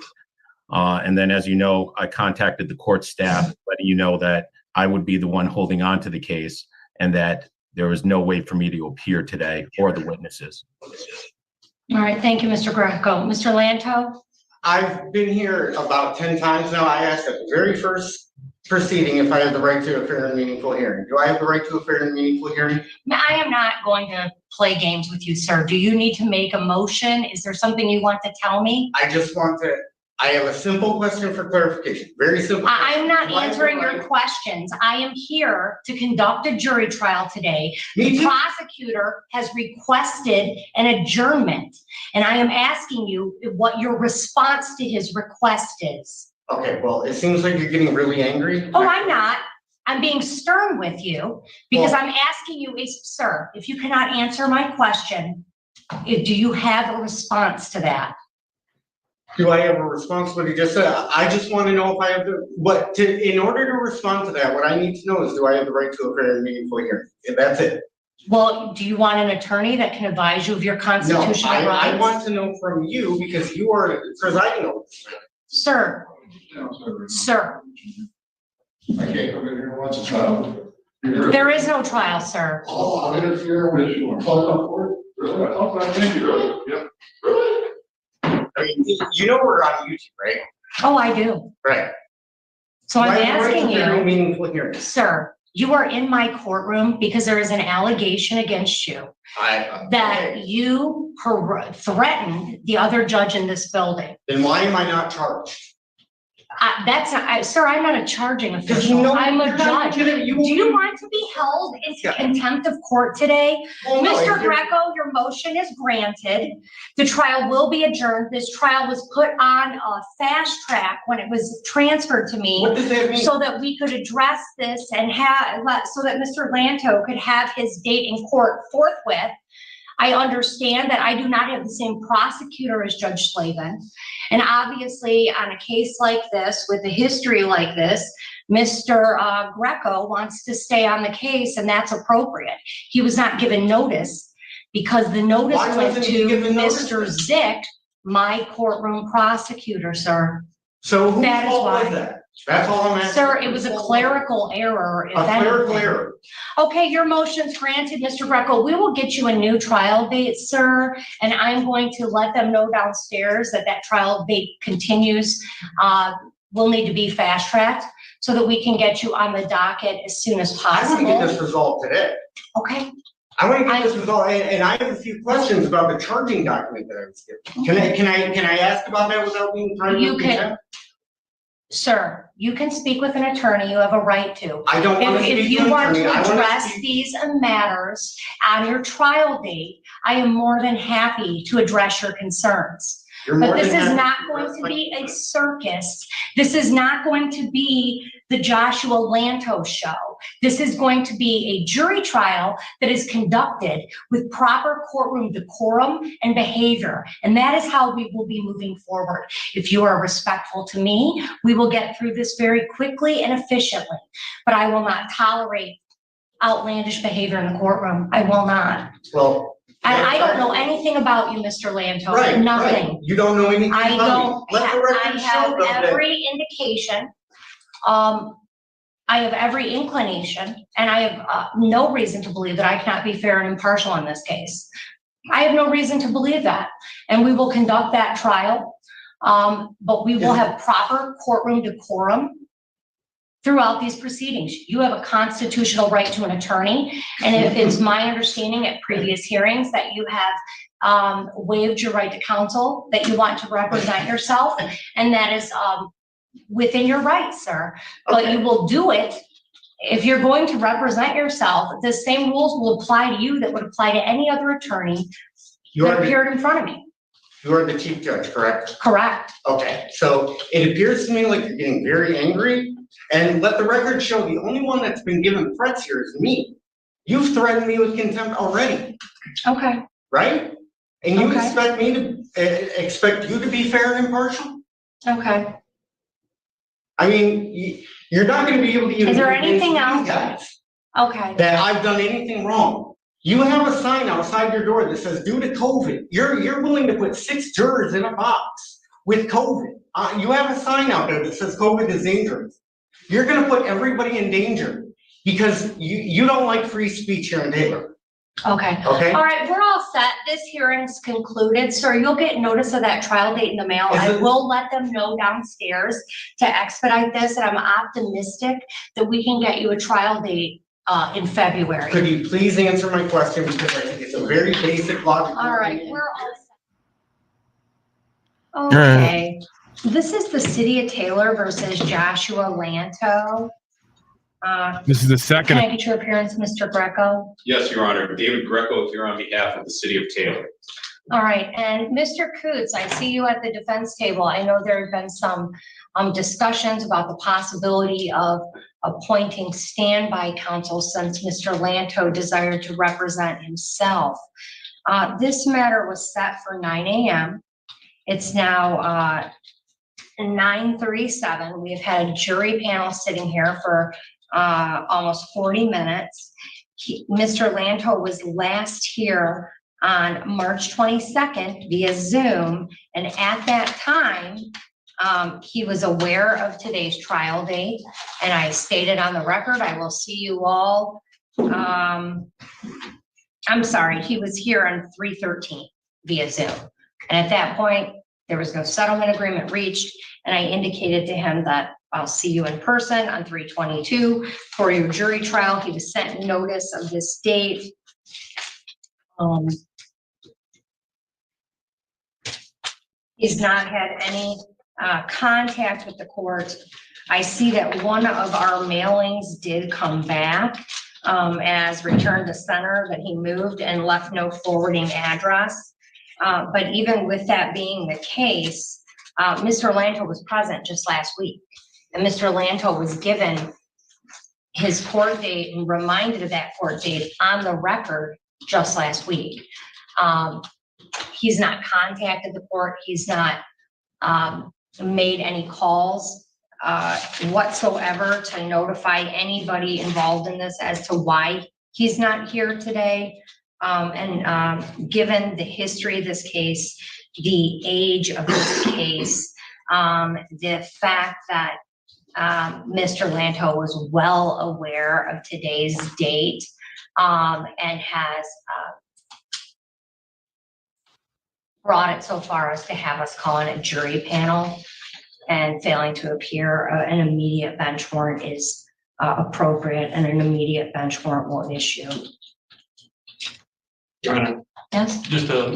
And then, as you know, I contacted the court staff, letting you know that I would be the one holding on to the case and that there was no way for me to appear today or the witnesses. All right, thank you, Mr. Greco. Mr. Lanto? I've been here about 10 times now. I asked at the very first proceeding if I have the right to a fair and meaningful hearing. Do I have the right to a fair and meaningful hearing? I am not going to play games with you, sir. Do you need to make a motion? Is there something you want to tell me? I have a simple question for clarification. Very simple. I'm not answering your questions. I am here to conduct a jury trial today. The prosecutor has requested an adjournment, and I am asking you what your response to his request is. Okay, well, it seems like you're getting really angry. Oh, I'm not. I'm being stern with you because I'm asking you, sir, if you cannot answer my question, do you have a response to that? Do I have a response to what he just said? I just want to know if I have in order to respond to that, what I need to know is, do I have the right to a fair and meaningful hearing? That's it. Well, do you want an attorney that can advise you of your constitutional rights? I want to know from you because I know. Sir. I can't come in here and watch a trial. There is no trial, sir. Oh, I'm interfering with you. Really? Yep. Really? I mean, you know we're on YouTube, right? Oh, I do. Right. So I'm asking you, sir, you are in my courtroom because there is an allegation against you that you threatened the other judge in this building. Then why am I not charged? Sir, I'm not a charging official. I'm a judge. Do you want to be held into contempt of court today? Well, Mr. Greco, your motion is granted. The trial will be adjourned. This trial was put on a fast track when it was transferred to me. What does that mean? So that we could address this and so that Mr. Lanto could have his date in court forthwith. I understand that I do not have the same prosecutor as Judge Slavin. And obviously on a case like this, with a history like this, Mr. Greco wants to stay on the case, and that's appropriate. He was not given notice because the notice went to Mr. Zick, my courtroom prosecutor, sir. So whose fault was that? That's all I'm asking. Sir, it was a clerical error. If A clerical anything. error. Okay, your motion's granted, Mr. Greco. We will get you a new trial date, sir, and I'm going to let them know downstairs that that trial date continues. Will need to be fast tracked so that we can get you on the docket as soon as I want to possible. get this resolved today. Okay. I want to get this resolved, and I have a few questions about the charging document that I was given. Can I ask about that without being time? You can, sir, you can speak with an attorney. You have a right to. I don't want to speak If to you an want attorney. to I want to address speak- these matters on your trial date, I am more than happy to address your concerns. You're more But this than is happy not to going address to my be a circus. This is not going to be the Joshua Lantos show. This is going to be a jury trial that is conducted with proper courtroom decorum and behavior. And that is how we will be moving forward. If you are respectful to me, we will get through this very quickly and efficiently. But I will not tolerate outlandish behavior in the courtroom. I will not. Well. And I don't know anything about you, Mr. Lantos, Right, nothing. right. You don't know anything I about don't, me. Let the record I show have though that. every indication, I have every inclination, and I have no reason to believe that I cannot be fair and impartial in this case. I have no reason to believe that, and we will conduct that trial, but we will have proper courtroom decorum throughout these proceedings. You have a constitutional right to an attorney, and it's my understanding at previous hearings that you have waived your right to counsel, that you want to represent yourself, and that is within your rights, sir. But you will do it if you're going to represent yourself. The same rules will apply to you that would apply to any other attorney that appeared in front of me. You are the chief judge, correct? Correct. Okay, so it appears to me like you're getting very angry, and let the record show the only one that's been given threats here is me. You've threatened me with contempt already. Okay. Right? And you Okay. expect me to, expect you to be fair and impartial? Okay. I mean, you're not gonna be able to even. Is there convince anything these else? guys Okay. that I've done anything wrong. You have a sign outside your door that says, due to COVID, you're willing to put 6 jurors in a box with COVID. You have a sign out there that says COVID is dangerous. You're gonna put everybody in danger because you don't like free speech here in Taylor. Okay. Okay. All right, we're all set. This hearing's concluded. Sir, you'll get notice of that trial date in the mail. Is I it- will let them know downstairs to expedite this, and I'm optimistic that we can get you a trial date in February. Could you please answer my question because I think it's a very basic logical. All right, we're all All set. right. Okay. This is the City of Taylor versus Joshua Lanto. This is the Can second. I get your appearance, Mr. Greco? Yes, Your Honor. David Greco here on behalf of the City of Taylor. All right, and Mr. Coots, I see you at the defense table. I know there have been some discussions about the possibility of appointing standby counsel since Mr. Lanto desired to represent himself. This matter was set for 9 a.m. It's now 9:37. We've had a jury panel sitting here for almost 40 minutes. Mr. Lanto was last here on March 22nd via Zoom, and at that time, he was aware of today's trial date, and I stated on the record, I will see you all. I'm sorry, he was here on 3/13 via Zoom. And at that point, there was no settlement agreement reached, and I indicated to him that I'll see you in person on 3/22 for your jury trial. He was sent notice of this date. He's not had any contact with the court. I see that one of our mailings did come back as returned to center, that he moved and left no forwarding address. But even with that being the case, Mr. Lanto was present just last week, and Mr. Lanto was given his court date and reminded of that court date on the record just last week. He's not contacted the court. He's not made any calls whatsoever to notify anybody involved in this as to why he's not here today. Given the history of this case, the age of this case, the fact that Mr. Lanto was well aware of today's date and has brought it so far as to have us call in a jury panel, and failing to appear, an immediate bench warrant is appropriate, and an immediate bench warrant will issue. Your Honor, Yes. just a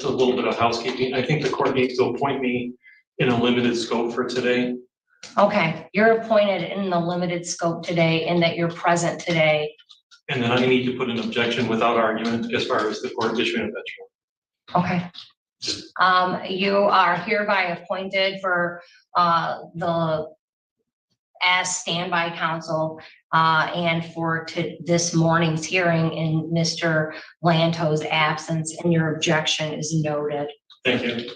little bit of housekeeping. I think the court needs to appoint me in a limited scope for today. Okay, you're appointed in the limited scope today, and that you're present today. And then I need to put an objection without argument as far as the court issuing a bench warrant. Okay. You are hereby appointed for as standby counsel and for this morning's hearing in Mr. Lanto's absence, and your objection is noted. Thank you.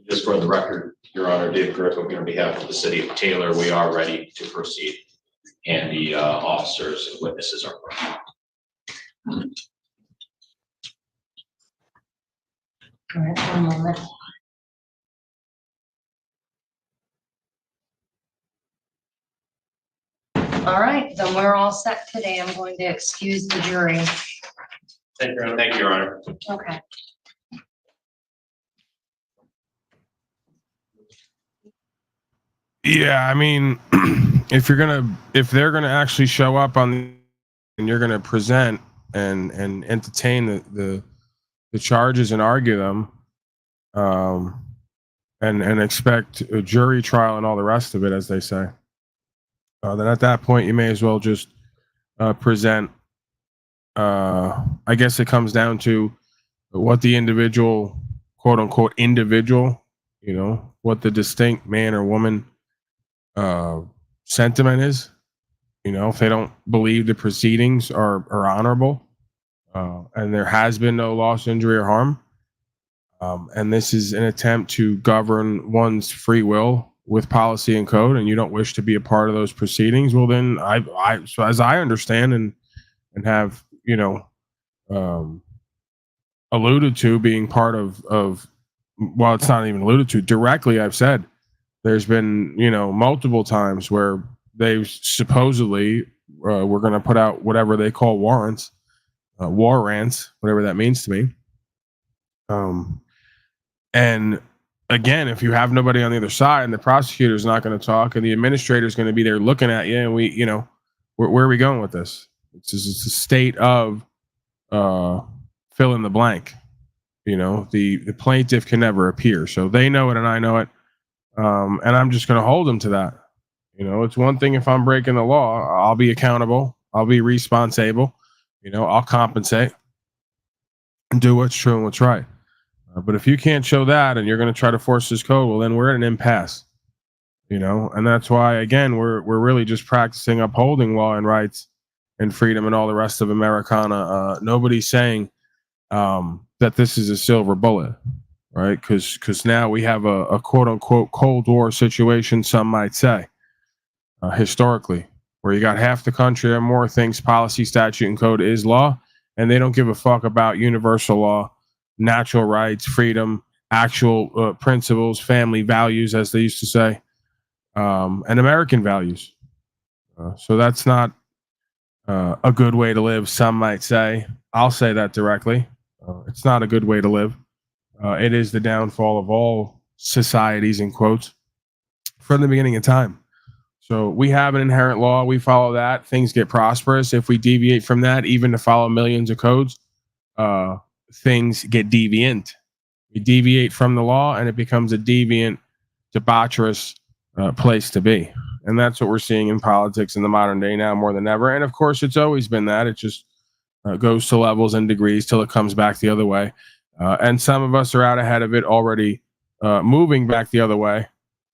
Just for the record, Your Honor, Dave Greco here on behalf of the city of Taylor. We are ready to proceed, and the officers and witnesses are ready. All right, one moment. All right, then we're all set today. I'm going to excuse the jury. Thank you, Your Honor. Thank you, Your Honor. Okay. Yeah, I mean, if they're gonna actually show up and you're gonna present and entertain the charges and argue them, and expect a jury trial and all the rest of it, as they say, then at that point you may as well just present. I guess it comes down to what the individual, quote unquote, individual, what the distinct man or woman sentiment is. If they don't believe the proceedings are honorable, and there has been no loss, injury, or harm, and this is an attempt to govern one's free will with policy and code, and you don't wish to be a part of those proceedings, well then so as I understand and have alluded to being part of well, it's not even alluded to directly, I've said there's been multiple times where they supposedly were going to put out whatever they call warrants, war rants, whatever that means to me. And again, if you have nobody on the other side and the prosecutor is not going to talk and the administrator is going to be there looking at you, and where are we going with this? It's a state of fill in the blank. The plaintiff can never appear, so they know it and I know it, and I'm just going to hold them to that. It's one thing if I'm breaking the law, I'll be accountable, I'll be responsible, I'll compensate and do what's true and what's right. But if you can't show that and you're going to try to force this code, well, then we're at an impasse. And that's why, again, we're really just practicing upholding law and rights and freedom and all the rest of Americana. Nobody's saying that this is a silver bullet, right? Because now we have a quote unquote Cold War situation, some might say, historically, where you got half the country or more thinks policy, statute, and code is law, and they don't give a fuck about universal law, natural rights, freedom, actual principles, family values, as they used to say, and American values. So that's not a good way to live, some might say. I'll say that directly. It's not a good way to live. It is the downfall of all societies, in quotes, from the beginning of time. So we have an inherent law. We follow that. Things get prosperous. If we deviate from that, even to follow millions of codes, things get deviant. We deviate from the law and it becomes a deviant, debaucherous place to be. And that's what we're seeing in politics in the modern day now more than ever. And of course, it's always been that. It just goes to levels and degrees till it comes back the other way. And some of us are out ahead of it already, moving back the other way,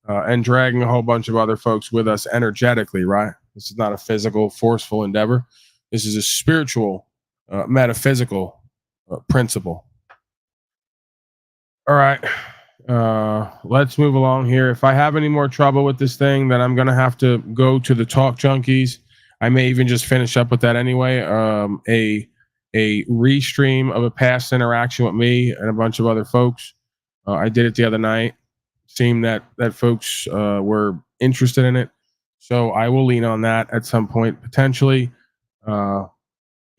and dragging a whole bunch of other folks with us energetically, right? This is not a physical, forceful endeavor. This is a spiritual, metaphysical principle. All right. Let's move along here. If I have any more trouble with this thing, then I'm going to have to go to the Talk Junkies. I may even just finish up with that anyway. A restream of a past interaction with me and a bunch of other folks I did it the other night. Seemed that folks were interested in it, so I will lean on that at some point potentially,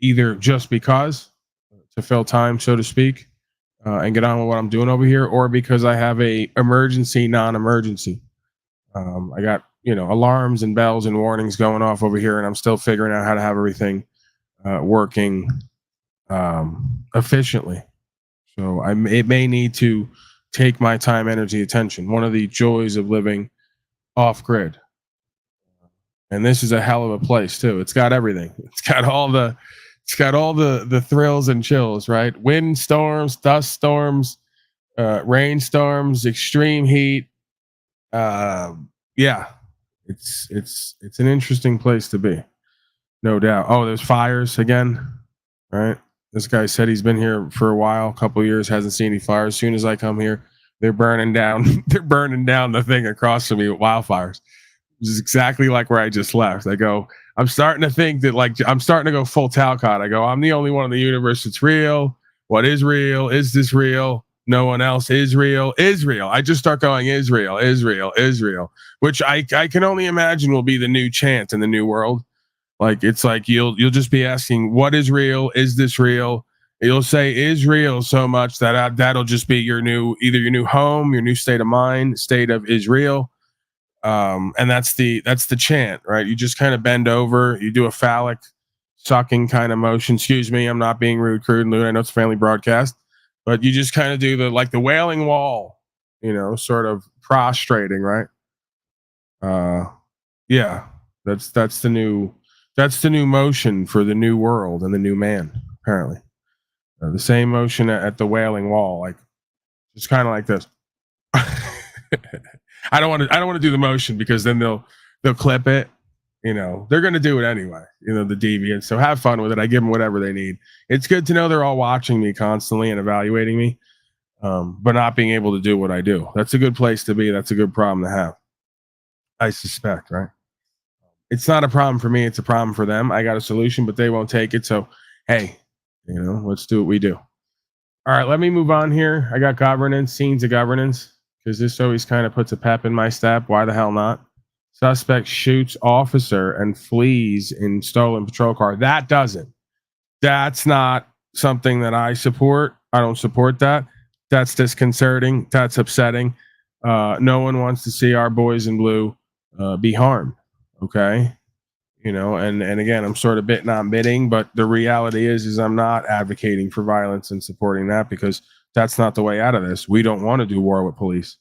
either just because to fill time, so to speak, and get on with what I'm doing over here, or because I have a emergency non-emergency. I got alarms and bells and warnings going off over here, and I'm still figuring out how to have everything working efficiently. So it may need to take my time, energy, attention. One of the joys of living off grid, and this is a hell of a place too. It's got everything. It's got all the thrills and chills, right? Wind storms, dust storms, rainstorms, extreme heat. Yeah, it's an interesting place to be, no doubt. Oh, there's fires again, right? This guy said he's been here for a while, a couple of years, hasn't seen any fires. As soon as I come here, they're burning down. They're burning down the thing across from me with wildfires. Which is exactly like where I just left. I go, I'm starting to think that I'm starting to go full Talcott. I go, I'm the only one in the universe that's real. What is real? Is this real? No one else is real. Israel. I just start going Israel, Israel, Israel, which I can only imagine will be the new chant in the new world. Like it's like you'll just be asking, what is real? Is this real? You'll say Israel so much that that'll just be either your new home, your new state of mind, state of Israel. And that's the chant, right? You just kind of bend over, you do a phallic sucking kind of motion. Excuse me, I'm not being rude, crude, and lewd. I know it's a family broadcast, but you just kind of do the wailing wall, sort of prostrating, right? Yeah, that's the new motion for the new world and the new man. Apparently, the same motion at the wailing wall, like just kind of like this. I don't want to do the motion because then they'll clip it. They're going to do it anyway. The deviants. So have fun with it. I give them whatever they need. It's good to know they're all watching me constantly and evaluating me, but not being able to do what I do. That's a good place to be. That's a good problem to have. I suspect, right? It's not a problem for me. It's a problem for them. I got a solution, but they won't take it. So, hey, let's do what we do. All right, let me move on here. I got governance, scenes of governance, because this always kind of puts a pep in my step. Why the hell not? Suspect shoots officer and flees in stolen patrol car. That's not something that I support. I don't support that. That's disconcerting. That's upsetting. No one wants to see our boys in blue be harmed. Okay. And again, I'm sort of bit not bidding, but the reality is I'm not advocating for violence and supporting that, because that's not the way out of this. We don't want to do war with police.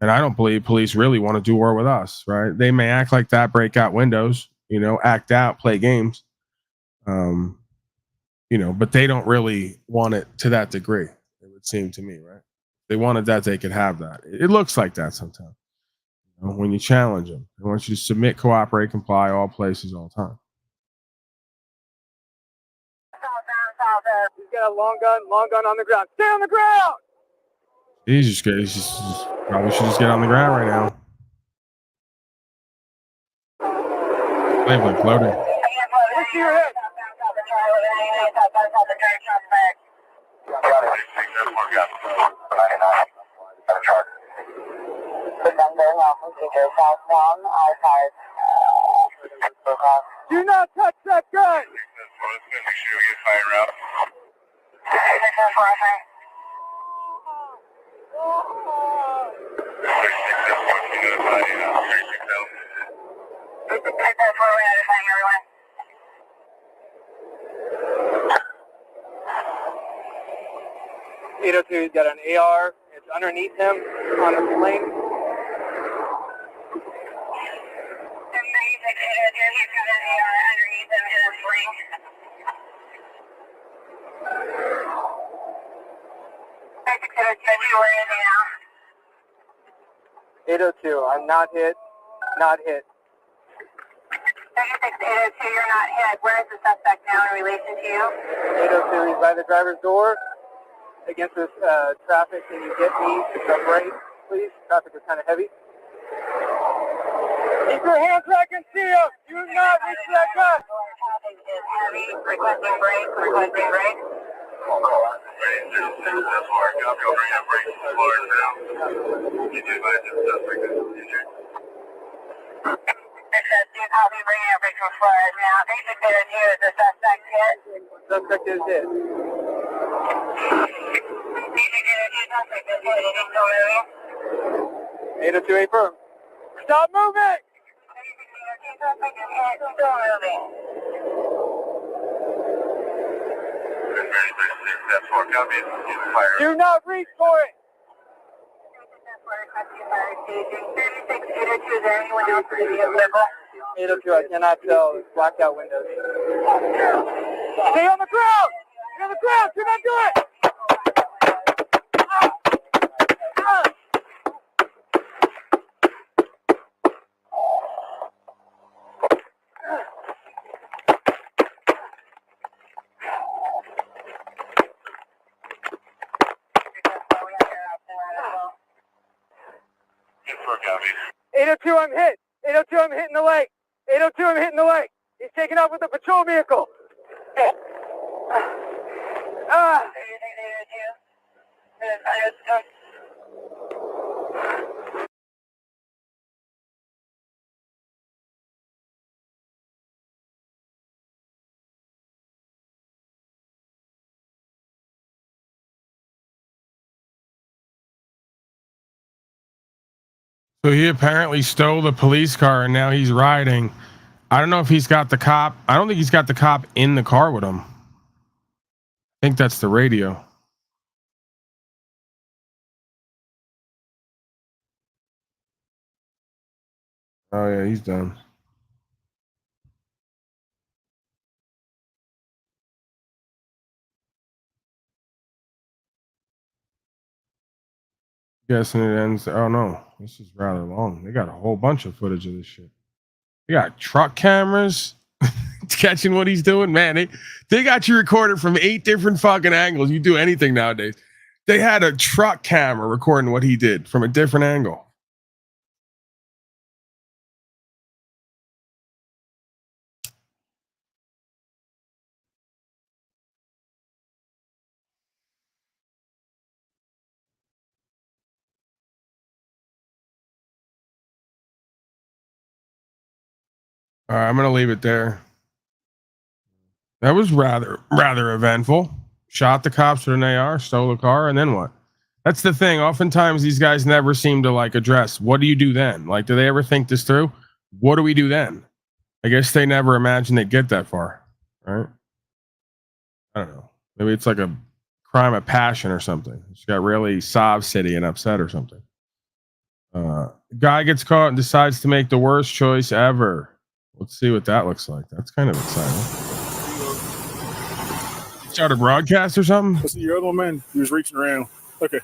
And I don't believe police really want to do war with us, right? They may act like that, break out windows, act out, play games, but they don't really want it to that degree, it would seem to me, right? If they wanted that, they could have that. It looks like that sometimes. When you challenge them, they want you to submit, cooperate, comply, all places, all time. He's got a long gun on the ground. Stay on the ground! He's just probably should just get on the ground right now. Slaveland floating. Look to your head. Do not touch that gun! He's got an AR. It's underneath him on the plane. He's got an AR underneath him in a sling. 802, I'm not hit. Not hit. 802, you're not hit. Where is the suspect now in relation to you? 802, he's by the driver's door. Against this traffic, can you get me the brake, please? Traffic is kind of heavy. Keep your hands where I can see them. Do not reach that gun. Traffic is heavy. Requesting brake. Suspect is dead. 802 firm. Stop moving! Do not reach for it! 802, I cannot tell. It's blacked out windows. Stay on the ground! Stay on the ground! Do not do it! Copy. 802, I'm hit. 802, I'm hitting the leg. 802, I'm hitting the leg. He's taking off with the patrol vehicle. So he apparently stole the police car and now he's riding. I don't know if he's got the cop. I don't think he's got the cop in the car with him. I think that's the radio. Oh yeah, he's done. Guessing it ends. Oh no, this is rather long. They got a whole bunch of footage of this shit. They got truck cameras catching what he's doing. Man, they got you recorded from 8 different fucking angles. You do anything nowadays. They had a truck camera recording what he did from a different angle. All right, I'm gonna leave it there. That was rather eventful. Shot the cops with an AR, stole the car, and then what? That's the thing. Oftentimes these guys never seem to like address what do you do then? Like, do they ever think this through? What do we do then? I guess they never imagined they'd get that far, right? I don't know. Maybe it's like a crime of passion or something. She got really sob city and upset or something. Guy gets caught and decides to make the worst choice ever. Let's see what that looks like. That's kind of exciting. Start a broadcast or something? I see your other one, man. He was reaching around. Okay.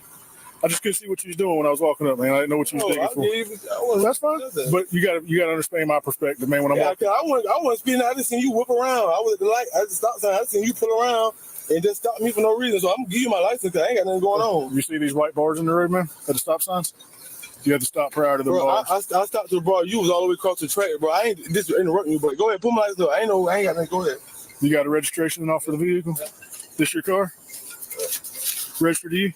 I just couldn't see what you was doing when I was walking up, man. I didn't know what you was digging for. That's fine. But you gotta understand my perspective, man. When I'm walking. I wasn't speeding. I just seen you whip around. I was at the light. I just stopped sign. I just seen you pull around and just stop me for no reason. So I'm gonna give you my license because I ain't got nothing going on. You see these white bars in the road, man? At the stop signs? You have to stop prior to the bars. I stopped to the bar. You was all the way across the track, bro. I ain't this interrupting you, but go ahead, pull my license up. I ain't got nothing. Go ahead. You got a registration off for the vehicle? This your car? Registered to you?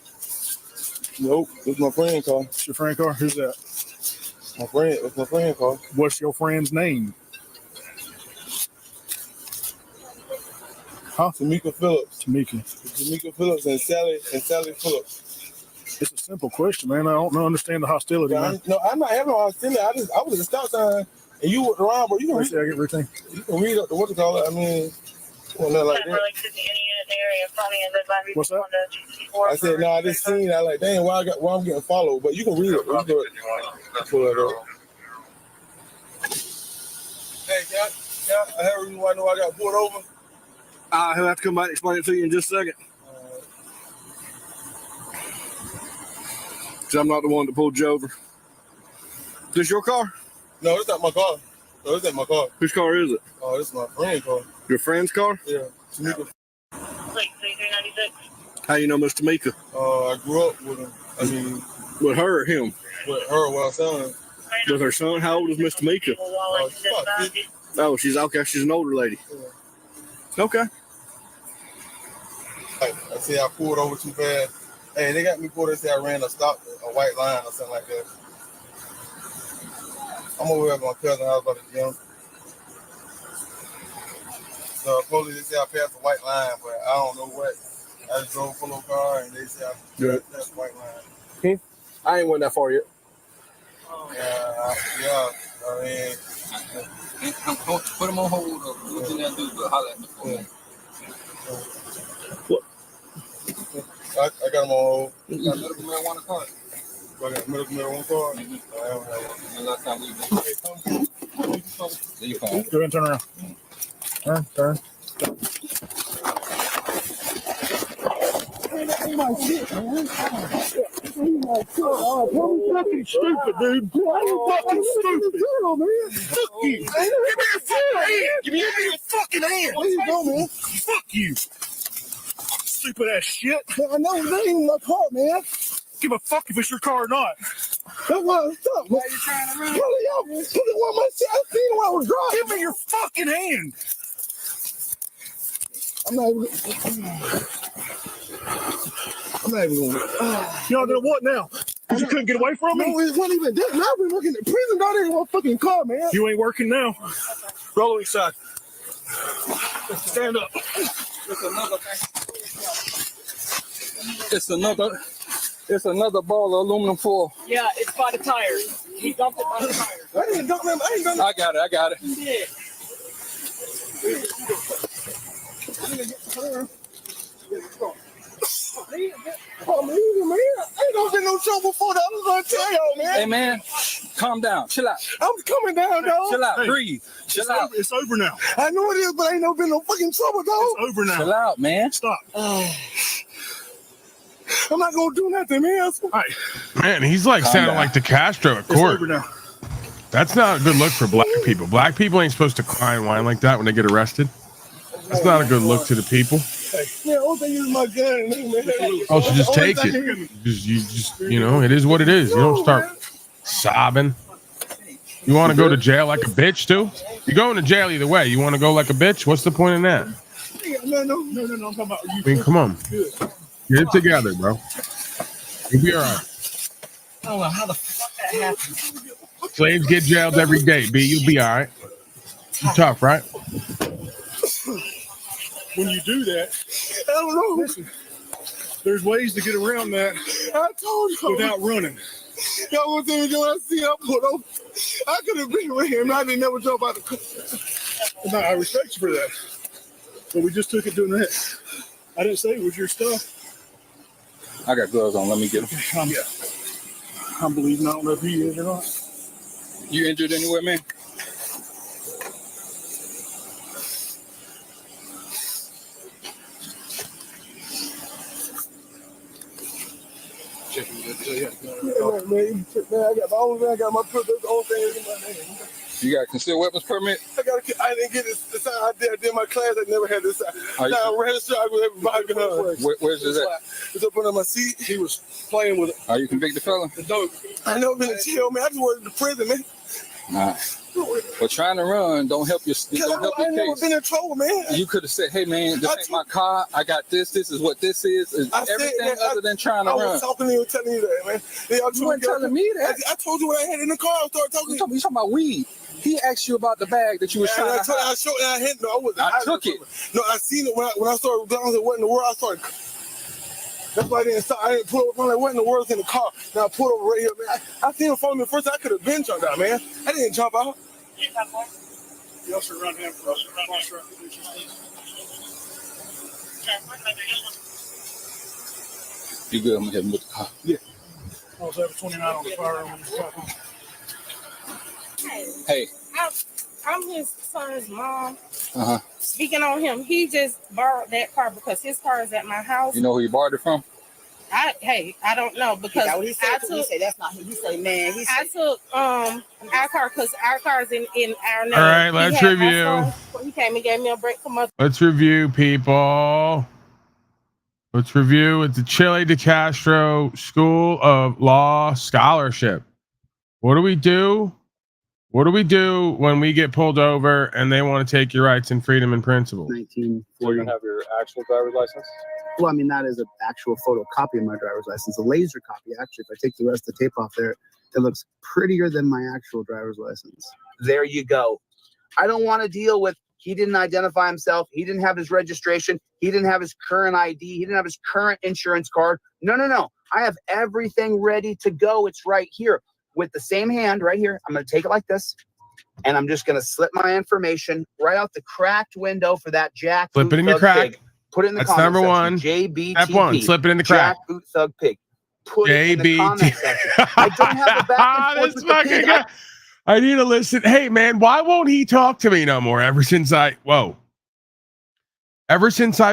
Nope, it's my friend's car. It's your friend's car? Who's that? My friend. It's my friend's car. What's your friend's name? Huh? Tamika Phillips. Tamika Phillips and Sally Phillips. It's a simple question, man. I don't understand the hostility. Man. I'm not having no hostility. I was at the stop sign and you went around, but you can read. I get routine. You can read up the what to call it. I mean, well, not like that. What's that? I said, no, I just seen. I like, dang, why I'm getting followed? But you can read it. You can pull it up. Hey, can I have you? I know I got pulled over. He'll have to come back and explain it to you in just a second. Because I'm not the one that pulled you over. Is this your car? No, it's not my car. No, it's not my car. Whose car is it? Oh, this is my friend's car. Your friend's car? Yeah. Tamika. How you know Miss Tamika? I grew up with him. I mean, with her or him? With her, with our son. With her son? How old is Miss Tamika? She's She's okay. She's an older lady. Yeah. Okay. I see I pulled over too fast. Hey, they got me pulled. They say I ran a white line or something like that. I'm over here at my cousin's house by the gym. So police, they say I passed the white line, but I don't know what. I just drove a full of car and they say I passed the white line. I ain't went that far yet. Yeah. I mean, put him on hold. What you gonna do? But holler at me for me. I got him on hold. You got medical marijuana card? I got medical marijuana card? I don't have one. Last time we there you go. Go ahead and turn around. Turn. My shit, man. Oh, fucking stupid, dude. Fucking stupid, man. Fuck you. Give me your fucking hand. Where you go, man? Fuck you. Stupid ass shit. I know that ain't my car, man. Give a fuck if it's your car or not. That's what I'm talking. Why you trying to run? Put it my shit. I seen it while I was driving. Give me your fucking hand. I'm not even gonna. Y'all gonna what now? Because you couldn't get away from me? No, it wasn't even that. Now I've been working in prison. Dog, ain't one fucking car, man. You ain't working now. Roll inside. Stand up. It's another ball of aluminum foil. Yeah, it's by the tires. He dumped it by the tires. I didn't dump them. I ain't done I got it. He did. Oh, man, I ain't gonna get no trouble for that. I was gonna tell y'all, man. Hey, man, calm down. Chill out. I'm coming down, dog. Chill out. Hey, Breathe. Chill out. It's over now. I know it is, but ain't no been no fucking trouble, dog. It's over now. Chill out, man. Stop. I'm not gonna do nothing, man. All right. Man, he's like sounding like the Castro at court. It's over now. That's not a good look for black people. Black people ain't supposed to cry and whine like that when they get arrested. That's not a good look to the people. Yeah, all they use my gun, man. Oh, so just take it. You know, it is what it is. You don't start sobbing. You want to go to jail like a bitch too? You're going to jail either way. You want to go like a bitch? What's the point in that? No. I'm talking about you. I mean, come on. Get it together, bro. You'll be all right. I don't know how the fuck that happened. Slaves get jailed every day, B. You'll be all right. You're tough, right? When you do that, I don't know. Listen, there's ways to get around that. I told you. Without running. Y'all want to do I see I put over. I could have been with him. I didn't never jump out the car. No, I respect you for that. But we just took it doing that. I didn't say it was your stuff. I got gloves on. Let me get them. I'm believing. I don't know if he is or not. You injured anywhere, man? I got my put the whole thing in my name. You got a concealed weapons permit? I didn't get this. The time I did my class. I never had this. Now I'm registered with everybody. Where's this at? It's up under my seat. He was playing with it. Are you convicted felon? I never been in jail, man. I just worked in the prison, man. Nah. But trying to run don't help your case. I never been in trouble, man. You could have said, "Hey, man, this ain't my car. I got this. This is what this is." Everything other than trying to run. I was talking to you, telling you that, man. You weren't telling me that. I told you what I had in the car. I started talking. You talking about weed? He asked you about the bag that you was trying to hide. I showed. I had no. I took it. No, I seen it when I started. I was like, "What in the world?" I started. That's why I didn't stop. I didn't pull over. I'm like, "What in the world's in the car?" Now I pulled over right here, man. I seen him following me first. I could have been jumped out, man. I didn't jump out. Y'all should run him for us. You good? I'm gonna hit him with the car. Yeah. I was having 29 on the firearm. Hey. I'm his son's mom. Uh-huh. Speaking on him, he just borrowed that car because his car is at my house. You know who you borrowed it from? I don't know because He said that's not him. He say, man. I took our car because our car is in our name. All right, let's review. He came and gave me a break from us. Let's review, people. Let's review at the Chile de Castro School of Law Scholarship. What do we do? What do we do when we get pulled over and they want to take your rights and freedom and principle? 1940. So you have your actual driver's license? Well, I mean, not as an actual photocopy of my driver's license, a laser copy. Actually, if I take the rest of the tape off there, it looks prettier than my actual driver's license. There you go. I don't want to deal with he didn't identify himself. He didn't have his registration. He didn't have his current ID. He didn't have his current insurance card. No. I have everything ready to go. It's right here with the same hand right here. I'm going to take it like this. And I'm just going to slip my information right out the cracked window for that Jack. Slip it in your crack. Pig. Put it in the That's comment number section. one. JBTP. Step one. Slip it in the crack. Jack Boot Thug Pig. Put it in the comment section. I don't have the back and forth with the pig. I need to listen. Hey, man, why won't he talk to me no more? Ever since I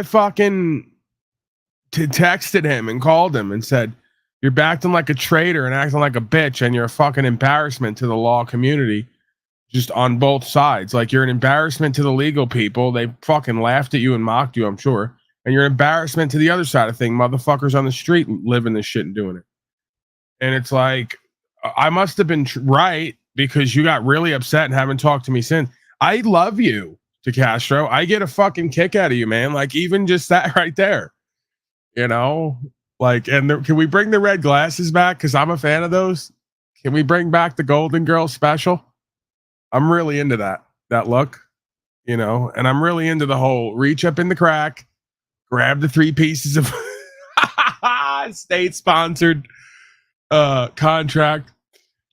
fucking texted him and called him and said, you're acting like a traitor and acting like a bitch and you're a fucking embarrassment to the law community, just on both sides. Like, you're an embarrassment to the legal people. They fucking laughed at you and mocked you, I'm sure. And you're an embarrassment to the other side of things, motherfuckers on the street living this shit and doing it. And it's like, I must have been right, because you got really upset and haven't talked to me since. I love you, DeCastro. I get a fucking kick out of you, man. Like, even just that right there, you know, like, and can we bring the red glasses back? Cause I'm a fan of those. Can we bring back the Golden Girl special? I'm really into that look, you know, and I'm really into the whole reach up in the crack, grab the 3 pieces of state sponsored contract,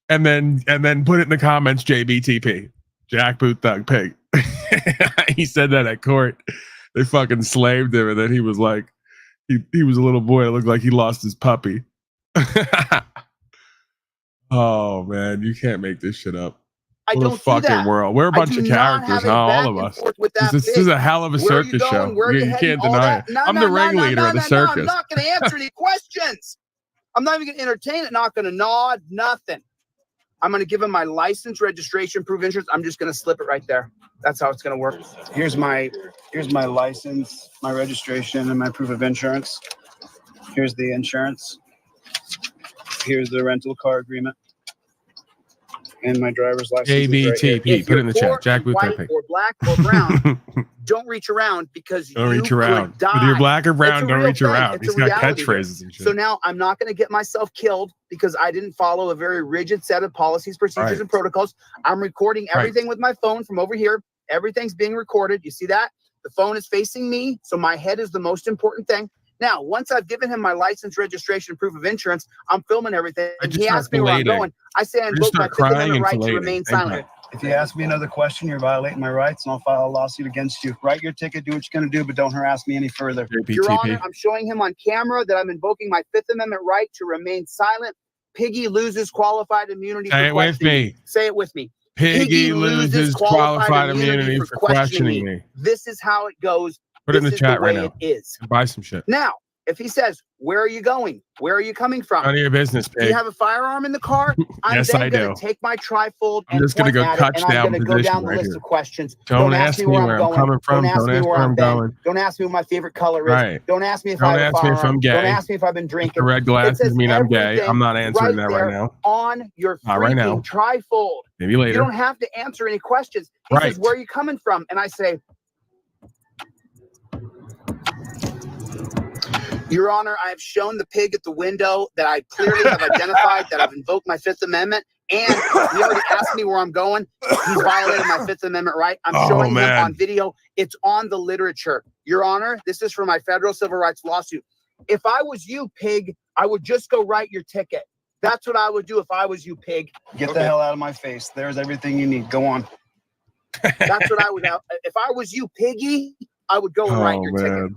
and then put it in the comments, JBTP, Jack Boot Thug Pig. He said that at court. They fucking slaved him, and then he was like, he was a little boy that looked like he lost his puppy. Oh man, you can't make this shit up. I What a don't fucking do that. world. We're a bunch of characters, huh? All of us. This is a hell of a circus show. You can't deny it. I'm the ringleader of the circus. I'm not going to answer any questions. I'm not even going to entertain it. Not going to nod. Nothing. I'm going to give him my license, registration, proof of insurance. I'm just going to slip it right there. That's how it's going to work. Here's my license, my registration, and my proof of insurance. Here's the insurance. Here's the rental car agreement. And my driver's license. JBTP. Put it in the chat. Jack Boot Thug White Pig. or black or brown. Don't reach around, because Don't you reach around. could die. Whether you're black or brown, It's a don't real reach thing. around. It's He's a got reality here. catchphrases and shit. So now I'm not going to get myself killed because I didn't follow a very rigid set of policies, procedures, Right. and protocols. I'm recording everything with my phone from over here. Everything's being recorded. You see that? The phone is facing me, so my head is the most important thing. Now, once I've given him my license, registration, proof of insurance, I'm filming everything. I just He start asked me where I'm collating. going. I say I I just invoke my start Fifth crying Amendment and right to collating. remain Same silent. If you ask me another question, you're violating my rights, and I'll file a lawsuit against you. Write your ticket, do what you're going to do, but don't harass me any further. Your Honor, I'm showing him on camera that I'm invoking my Fifth Amendment right to remain silent. Piggy loses qualified immunity. Say it with questioning me. Say it with me. Piggy loses qualified immunity for questioning me. This is how it goes. Put it in the This is chat way right now. It is. Buy some shit. Now, if he says, where are you going? Where are you coming from? None of your business, Do you pig. have a firearm in the car? I'm Yes, then I going do. to take my trifold I'm and just gonna point go at it, and touchdown I'm going to go position down the right list here. of questions. Don't ask me where I'm coming from. Don't ask Don't me ask where where I'm I'm going. going. Don't ask me what my favorite color is. Right. Don't ask me if Don't I have a ask me if firearm. I'm gay. Don't ask me if I've been drinking. The red It glasses says mean I'm gay. everything I'm not answering that right there now. On your Not right now. freaking trifold. Maybe You later. don't have to answer any questions. He Right. says, where are you coming from? And I say, Your Honor, I have shown the pig at the window that I clearly have identified that I've invoked my Fifth Amendment, and he already asked me where I'm going. He's violated my Fifth Amendment right. I'm showing him man. on video. It's on the literature. Your Honor, this is for my federal civil rights lawsuit. If I was you, pig, I would just go write your ticket. That's what I would do if I was you, pig. Get the hell out of my face. There's everything you need. Go on. That's what I would have. If I was you, piggy, I would go and write your ticket.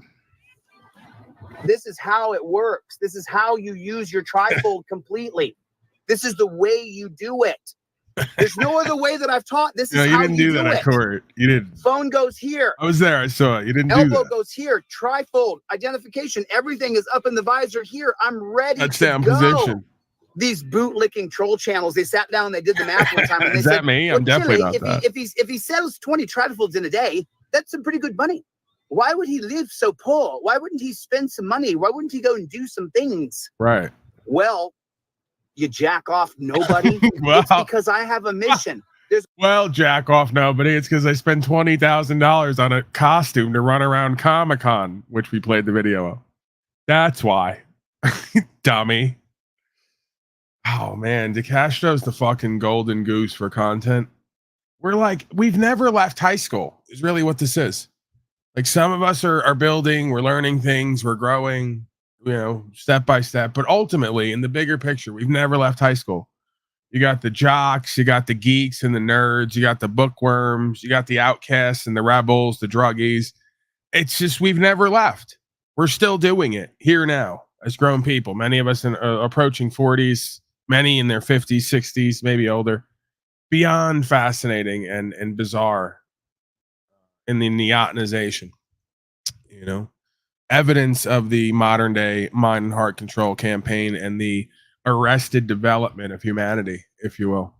This is how it works. This is how you use your trifold completely. This is the way you do it. There's no other way that I've taught. This is No, you how didn't you do that it. at court. You didn't. Phone goes here. I was there. I saw it. You didn't do Elbow that. goes here. Trifold, identification. Everything is up in the visor here. I'm ready Touchdown to go. position. These bootlicking troll channels, they sat down and they did the math one time. And they Is that said, me? well, I'm definitely Chili, not that. if he sells 20 trifolds in a day, that's some pretty good money. Why would he live so poor? Why wouldn't he spend some money? Why wouldn't he go and do some things? Right. Well, you jack off nobody. Well. It's because I have a mission. There's Well, jack off nobody. It's because I spent $20,000 on a costume to run around Comic-Con, which we played the video of. That's why. Dummy. Oh man, DeCastro's the fucking golden goose for content. We're like, we've never left high school, is really what this is. Like, some of us are building, we're learning things, we're growing, step by step. But ultimately, in the bigger picture, we've never left high school. You got the jocks, you got the geeks and the nerds, you got the bookworms, you got the outcasts and the rebels, the druggies. It's just, we've never left. We're still doing it here now as grown people. Many of us approaching 40s, many in their 50s, 60s, maybe older. Beyond fascinating and bizarre in the neotenization, evidence of the modern day mind and heart control campaign and the arrested development of humanity, if you will.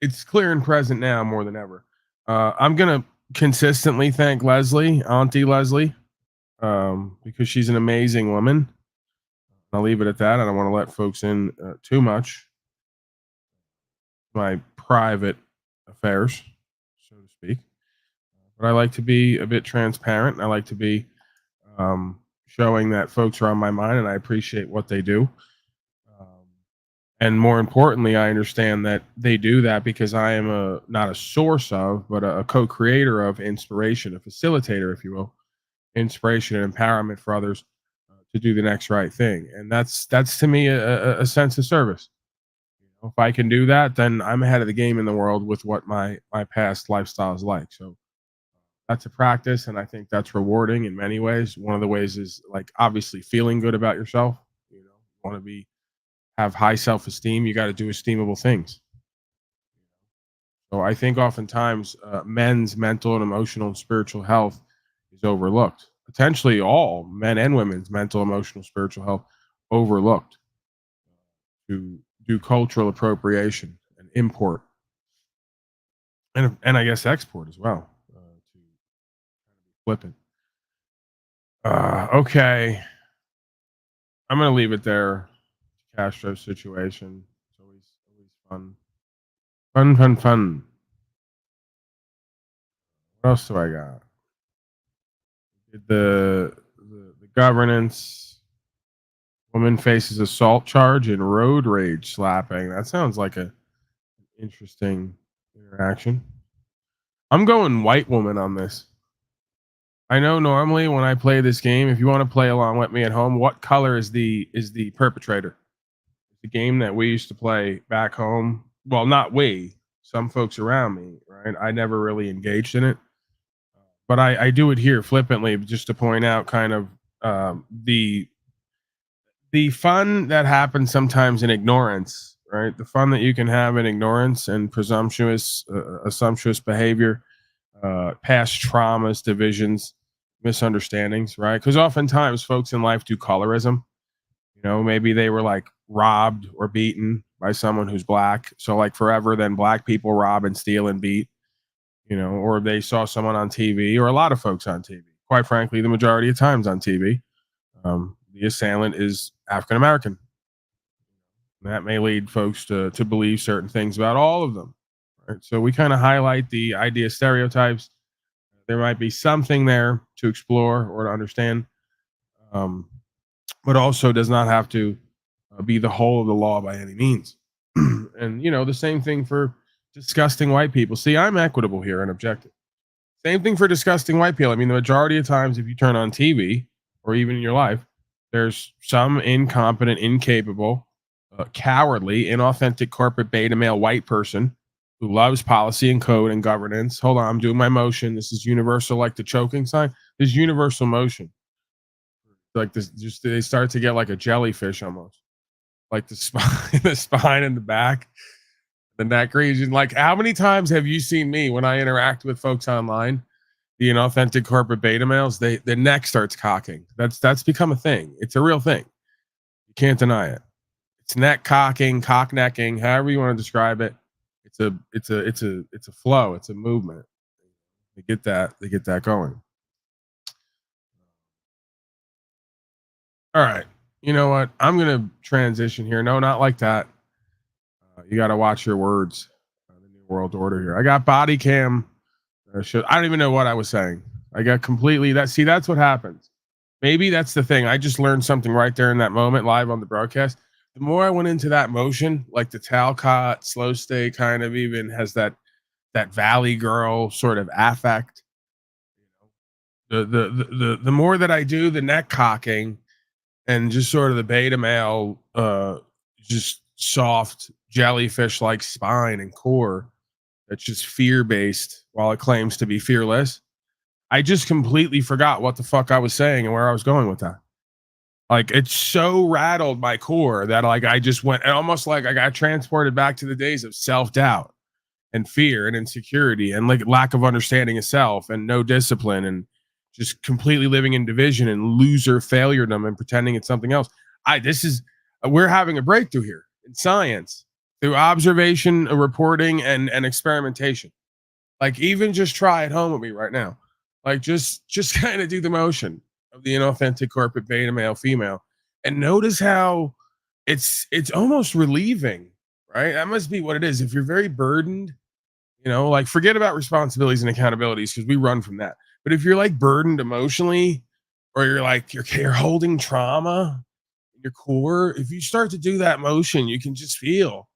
It's clear and present now more than ever. I'm going to consistently thank Leslie, Auntie Leslie, because she's an amazing woman. I'll leave it at that. I don't want to let folks in too much. My private affairs, so to speak. But I like to be a bit transparent. I like to be showing that folks are on my mind and I appreciate what they do. And more importantly, I understand that they do that because I am not a source of, but a co-creator of inspiration, a facilitator, if you will, inspiration and empowerment for others to do the next right thing. And that's to me a sense of service. If I can do that, then I'm ahead of the game in the world with what my past lifestyle is like. So that's a practice, and I think that's rewarding in many ways. One of the ways is, like, obviously feeling good about yourself. You want to have high self-esteem. You got to do esteemable things. So I think oftentimes men's mental and emotional and spiritual health is overlooked. Potentially all men and women's mental, emotional, spiritual health overlooked to do cultural appropriation and import, and I guess export as well, to flip it. Okay, I'm gonna leave it there. Castro situation. It's always fun. What else do I got? The governance. Woman faces assault charge and road rage slapping. That sounds like an interesting interaction. I'm going white woman on this. I know normally when I play this game, if you want to play along with me at home, what color is the perpetrator? The game that we used to play back home. Well, not we, some folks around me, right? I never really engaged in it. But I do it here flippantly just to point out kind of the fun that happens sometimes in ignorance, right? The fun that you can have in ignorance and presumptuous, assumptuous behavior, past traumas, divisions, misunderstandings, right? Because oftentimes folks in life do colorism. Maybe they were like robbed or beaten by someone who's black. So like forever, then black people rob and steal and beat, or they saw someone on TV, or a lot of folks on TV. Quite frankly, the majority of times on TV, the assailant is African American. That may lead folks to believe certain things about all of them. Right? So we kind of highlight the idea of stereotypes. There might be something there to explore or to understand, but also does not have to be the whole of the law by any means. And the same thing for disgusting white people. See, I'm equitable here and objective. Same thing for disgusting white people. I mean, the majority of times, if you turn on TV or even in your life, there's some incompetent, incapable, cowardly, inauthentic corporate beta male white person who loves policy and code and governance. Hold on, I'm doing my motion. This is universal, like the choking sign. This universal motion. Like this, just they start to get like a jellyfish almost. Like the spine and the back, the neck region. Like, how many times have you seen me when I interact with folks online? The inauthentic corporate beta males, the neck starts cocking. That's become a thing. It's a real thing. You can't deny it. It's neck cocking, cock necking, however you want to describe it. It's a flow. It's a movement. They get that going. All right. You know what? I'm gonna transition here. No, not like that. You got to watch your words. The new world order here. I got body cam. I don't even know what I was saying. I got completely that's what happens. Maybe that's the thing. I just learned something right there in that moment, live on the broadcast. The more I went into that motion, like the Talcott slow stay kind of even has that Valley Girl sort of affect. The more that I do the neck cocking and just sort of the beta male, just soft jellyfish like spine and core that's just fear based while it claims to be fearless. I just completely forgot what the fuck I was saying and where I was going with that. Like, it's so rattled my core that like I just went almost like I got transported back to the days of self-doubt and fear and insecurity and like lack of understanding of self and no discipline and just completely living in division and loser failuredom and pretending it's something else. We're having a breakthrough here in science through observation, reporting, and experimentation. Like, even just try at home with me right now. Like, just kind of do the motion of the inauthentic corporate beta male female and notice how it's almost relieving, right? That must be what it is. If you're very burdened, like forget about responsibilities and accountabilities because we run from that. But if you're like burdened emotionally or you're like, you're holding trauma in your core, if you start to do that motion, you can just feel,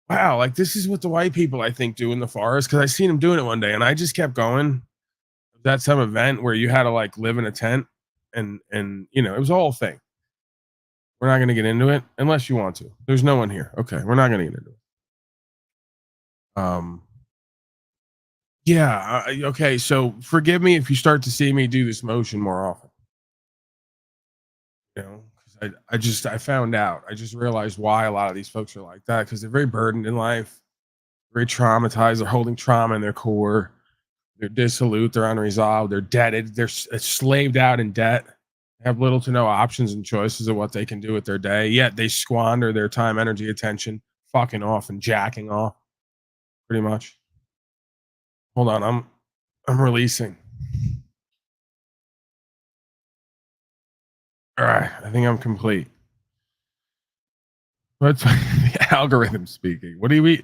wow, like this is what the white people I think do in the forest. Cause I seen them doing it one day and I just kept going. That's some event where you had to like live in a tent and it was a whole thing. We're not going to get into it unless you want to. There's no one here. Okay. We're not going to get into it. Yeah. Okay. So forgive me if you start to see me do this motion more often. Because I found out. I just realized why a lot of these folks are like that because they're very burdened in life, very traumatized. They're holding trauma in their core. They're dissolute. They're unresolved. They're debted. They're slaved out in debt. They have little to no options and choices of what they can do with their day. Yet they squander their time, energy, attention, fucking off and jacking off. Pretty much. Hold on. I'm releasing. All right. I think I'm complete. What's the algorithm speaking? What do you mean?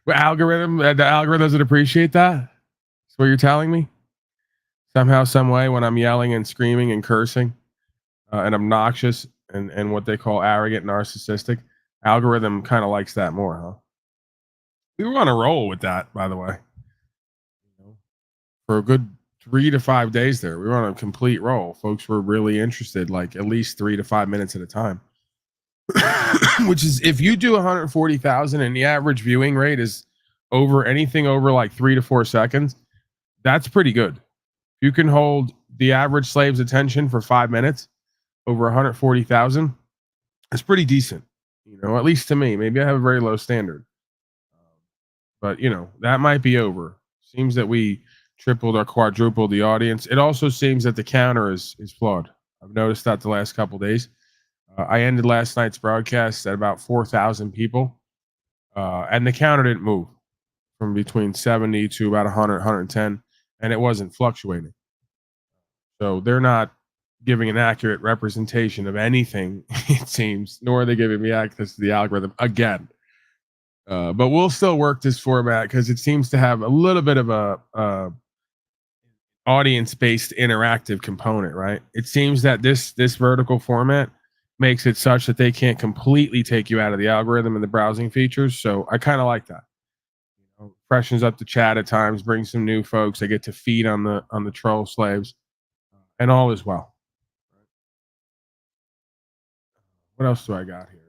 Algorithm? The algorithm doesn't appreciate that? That's what you're telling me? Somehow, some way, when I'm yelling and screaming and cursing and obnoxious and what they call arrogant, narcissistic, algorithm kind of likes that more, huh? We were on a roll with that, by the way. For a good 3 to 5 days there, we were on a complete roll. Folks were really interested, like at least 3 to 5 minutes at a time. Which is, if you do 140,000 and the average viewing rate is anything over like 3 to 4 seconds, that's pretty good. You can hold the average slave's attention for 5 minutes over 140,000. It's pretty decent, at least to me. Maybe I have a very low standard, but that might be over. Seems that we tripled or quadrupled the audience. It also seems that the counter is flawed. I've noticed that the last couple of days. I ended last night's broadcast at about 4,000 people, and the counter didn't move from between 70 to about 100, 110. And it wasn't fluctuating. So they're not giving an accurate representation of anything, it seems, nor are they giving me access to the algorithm again. But we'll still work this format because it seems to have a little bit of a audience-based interactive component, right? It seems that this vertical format makes it such that they can't completely take you out of the algorithm and the browsing features. So I kind of like that. Freshens up the chat at times, brings some new folks. They get to feed on the troll slaves, and all is well. What else do I got here?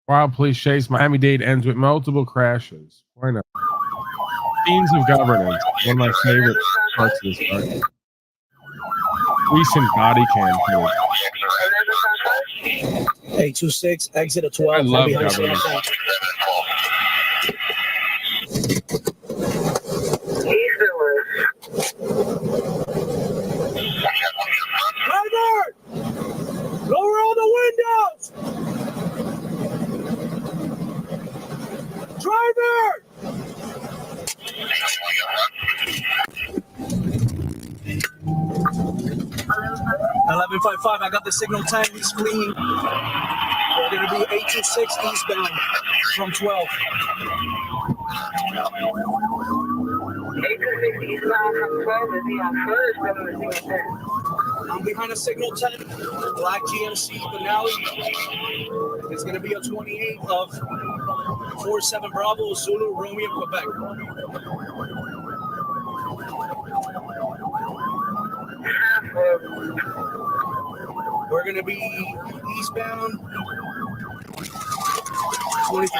Wild police chase. Miami-Dade ends with multiple crashes. Why not? Scenes of governance. One of my favorite parts of this part. Recent body cam footage. 826, exit at 12. I love governance. Driver! Lower all the windows! Driver! 1155, I got the signal time screen. We're going to be 826 eastbound from 12. 826 eastbound from 12 is on first, I'm behind a signal 10, black GMC Benelli. It's going to be a 28 of 47 Bravo Zulu Romeo Quebec. We're going to be eastbound 23.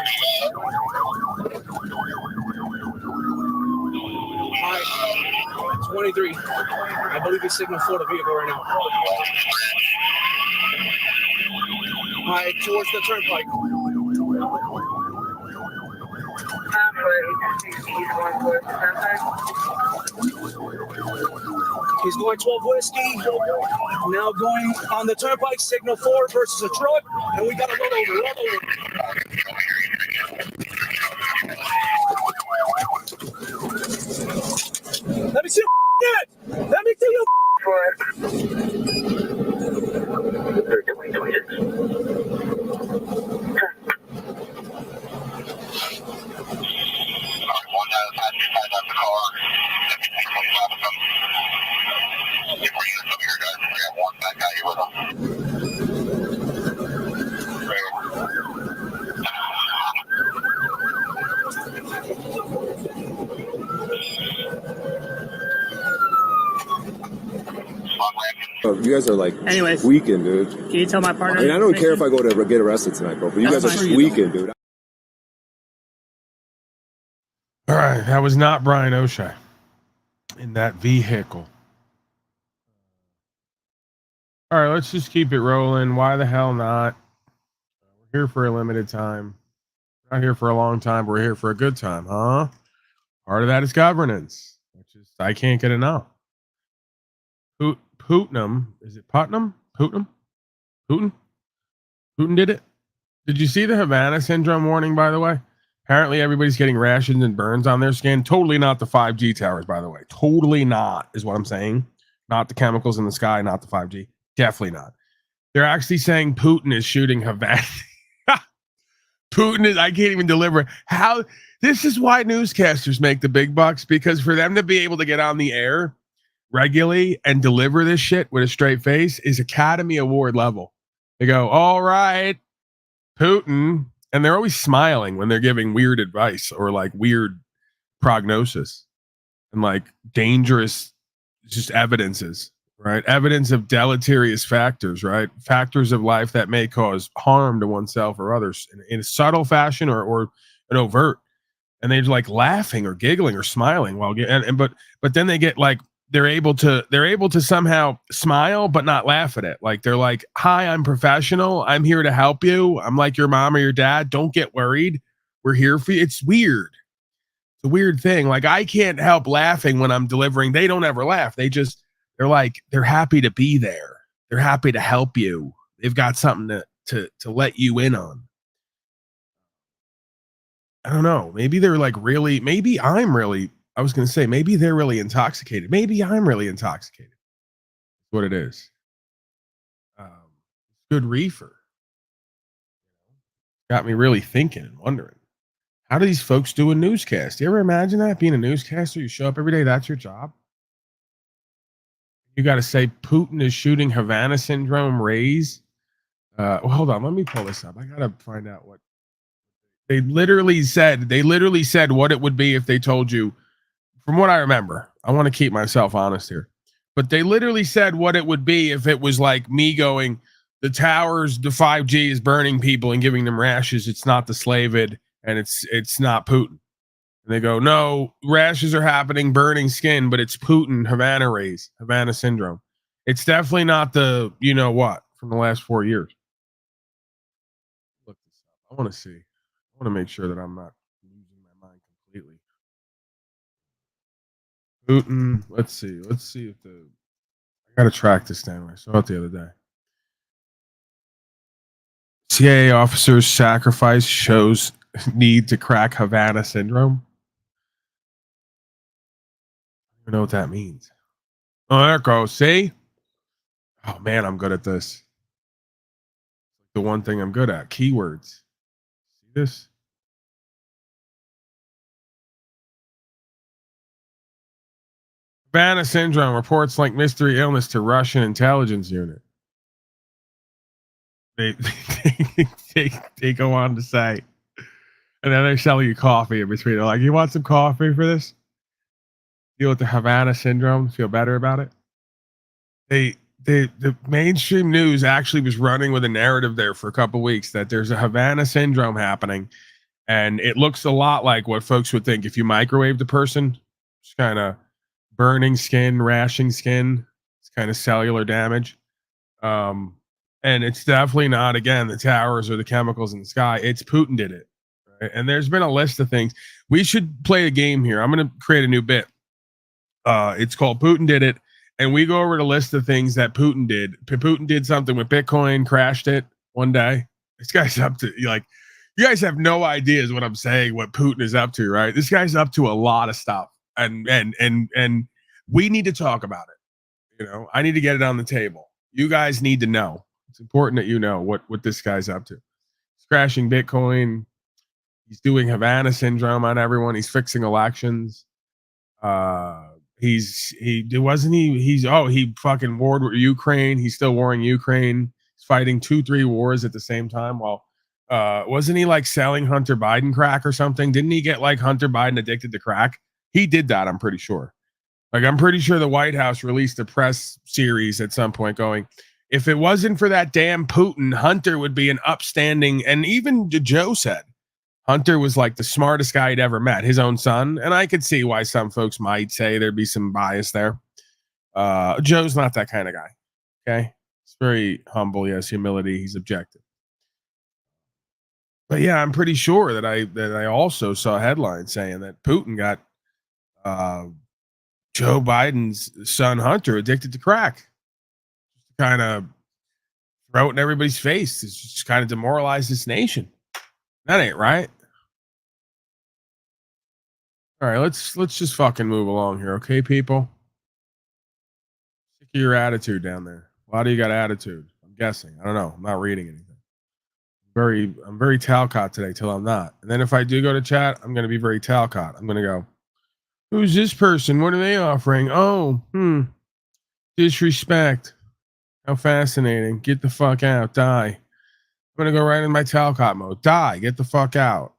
All right, 23. I believe it's signal for the vehicle right now. All right, towards the turnpike. He's going 12 whiskey. Now going on the turnpike, signal 4 versus a truck, and we got to roll over. Let me see your it. Let me see your You guys are like tweaking, dude. Can you tell my partner? I mean, I don't care if I go to get arrested tonight, bro, but you guys are tweaking, dude. All right, that was not Brian O'Shea in that vehicle. All right, let's just keep it rolling. Why the hell not? We're here for a limited time. We're not here for a long time. We're here for a good time, huh? Part of that is governance, which is I can't get enough. Putnam, is it Putnam? Putin did it. Did you see the Havana syndrome warning, by the way? Apparently everybody's getting rashes and burns on their skin. Totally not the 5G towers, by the way. Totally not is what I'm saying. Not the chemicals in the sky, not the 5G. Definitely not. They're actually saying Putin is shooting Havana. Putin is, I can't even deliver. How? This is why newscasters make the big bucks, because for them to be able to get on the air regularly and deliver this shit with a straight face is Academy Award level. They go, all right, Putin. And they're always smiling when they're giving weird advice or like weird prognosis and like dangerous just evidences, right? Evidence of deleterious factors, right? Factors of life that may cause harm to oneself or others in a subtle fashion or an overt. And they're like laughing or giggling or smiling while but then they get like, they're able to somehow smile but not laugh at it. Like they're like, hi, I'm professional. I'm here to help you. I'm like your mom or your dad. Don't get worried. We're here for you. It's weird. It's a weird thing. Like I can't help laughing when I'm delivering. They don't ever laugh. They're happy to be there. They're happy to help you. They've got something to let you in on. I don't know. Maybe they're like really, I was going to say, maybe they're really intoxicated. Maybe I'm really intoxicated. That's what it is. Good reefer. Got me really thinking and wondering. How do these folks do a newscast? You ever imagine that? Being a newscaster, you show up every day, that's your job? You got to say Putin is shooting Havana syndrome rays. Well, hold on. Let me pull this up. I got to find out what. They literally said what it would be if they told you. From what I remember, I want to keep myself honest here, but they literally said what it would be if it was like me going, the towers, the 5G is burning people and giving them rashes. It's not the Slavid and it's not Putin. And they go, no, rashes are happening, burning skin, but it's Putin, Havana rays, Havana syndrome. It's definitely not the, you know what, from the last 4 years. Look this up. I want to see. I want to make sure that I'm not losing my mind completely. Putin, let's see if I gotta track this down. I saw it the other day. CIA officers sacrifice shows need to crack Havana syndrome. I don't know what that means. Oh, there it goes. See? Oh man, I'm good at this. The one thing I'm good at. Keywords. See this? Havana syndrome reports link mystery illness to Russian intelligence unit. They go on to say, and then they sell you coffee in between. They're like, you want some coffee for this? Deal with the Havana syndrome, feel better about it. The mainstream news actually was running with a narrative there for a couple weeks that there's a Havana syndrome happening, and it looks a lot like what folks would think if you microwave the person. Just kind of burning skin, rashing skin. It's kind of cellular damage. And it's definitely not, again, the towers or the chemicals in the sky. It's Putin did it. Right? And there's been a list of things. We should play a game here. I'm going to create a new bit. It's called Putin Did It. And we go over the list of things that Putin did. Putin did something with Bitcoin, crashed it one day. This guy's up to, like, you guys have no idea is what I'm saying, what Putin is up to, right? This guy's up to a lot of stuff. And we need to talk about it. You know, I need to get it on the table. You guys need to know. It's important that you know what this guy's up to. He's crashing Bitcoin. He's doing Havana syndrome on everyone. He's fixing elections. He fucking warred with Ukraine. He's still warring Ukraine. He's fighting 2-3 wars at the same time. Well, wasn't he like selling Hunter Biden crack or something? Didn't he get like Hunter Biden addicted to crack? He did that, I'm pretty sure. Like, I'm pretty sure the White House released a press series at some point going, if it wasn't for that damn Putin, Hunter would be an upstanding, and even Joe said Hunter was like the smartest guy he'd ever met, his own son. And I could see why some folks might say there'd be some bias there. Joe's not that kind of guy. Okay. He's very humble. He has humility. He's objective. But yeah, I'm pretty sure that I also saw a headline saying that Putin got Joe Biden's son Hunter addicted to crack. Kind of throw it in everybody's face. It's just kind of demoralize this nation. That ain't right. All right, let's just fucking move along here, okay, people? Sick of your attitude down there. A lot of you got attitude. I'm guessing. I don't know. I'm not reading anything. I'm very Talcott today till I'm not. And then if I do go to chat, I'm going to be very Talcott. I'm going to go, who's this person? What are they offering? Oh, disrespect. How fascinating. Get the fuck out. Die. I'm going to go right in my Talcott mode. Die. Get the fuck out.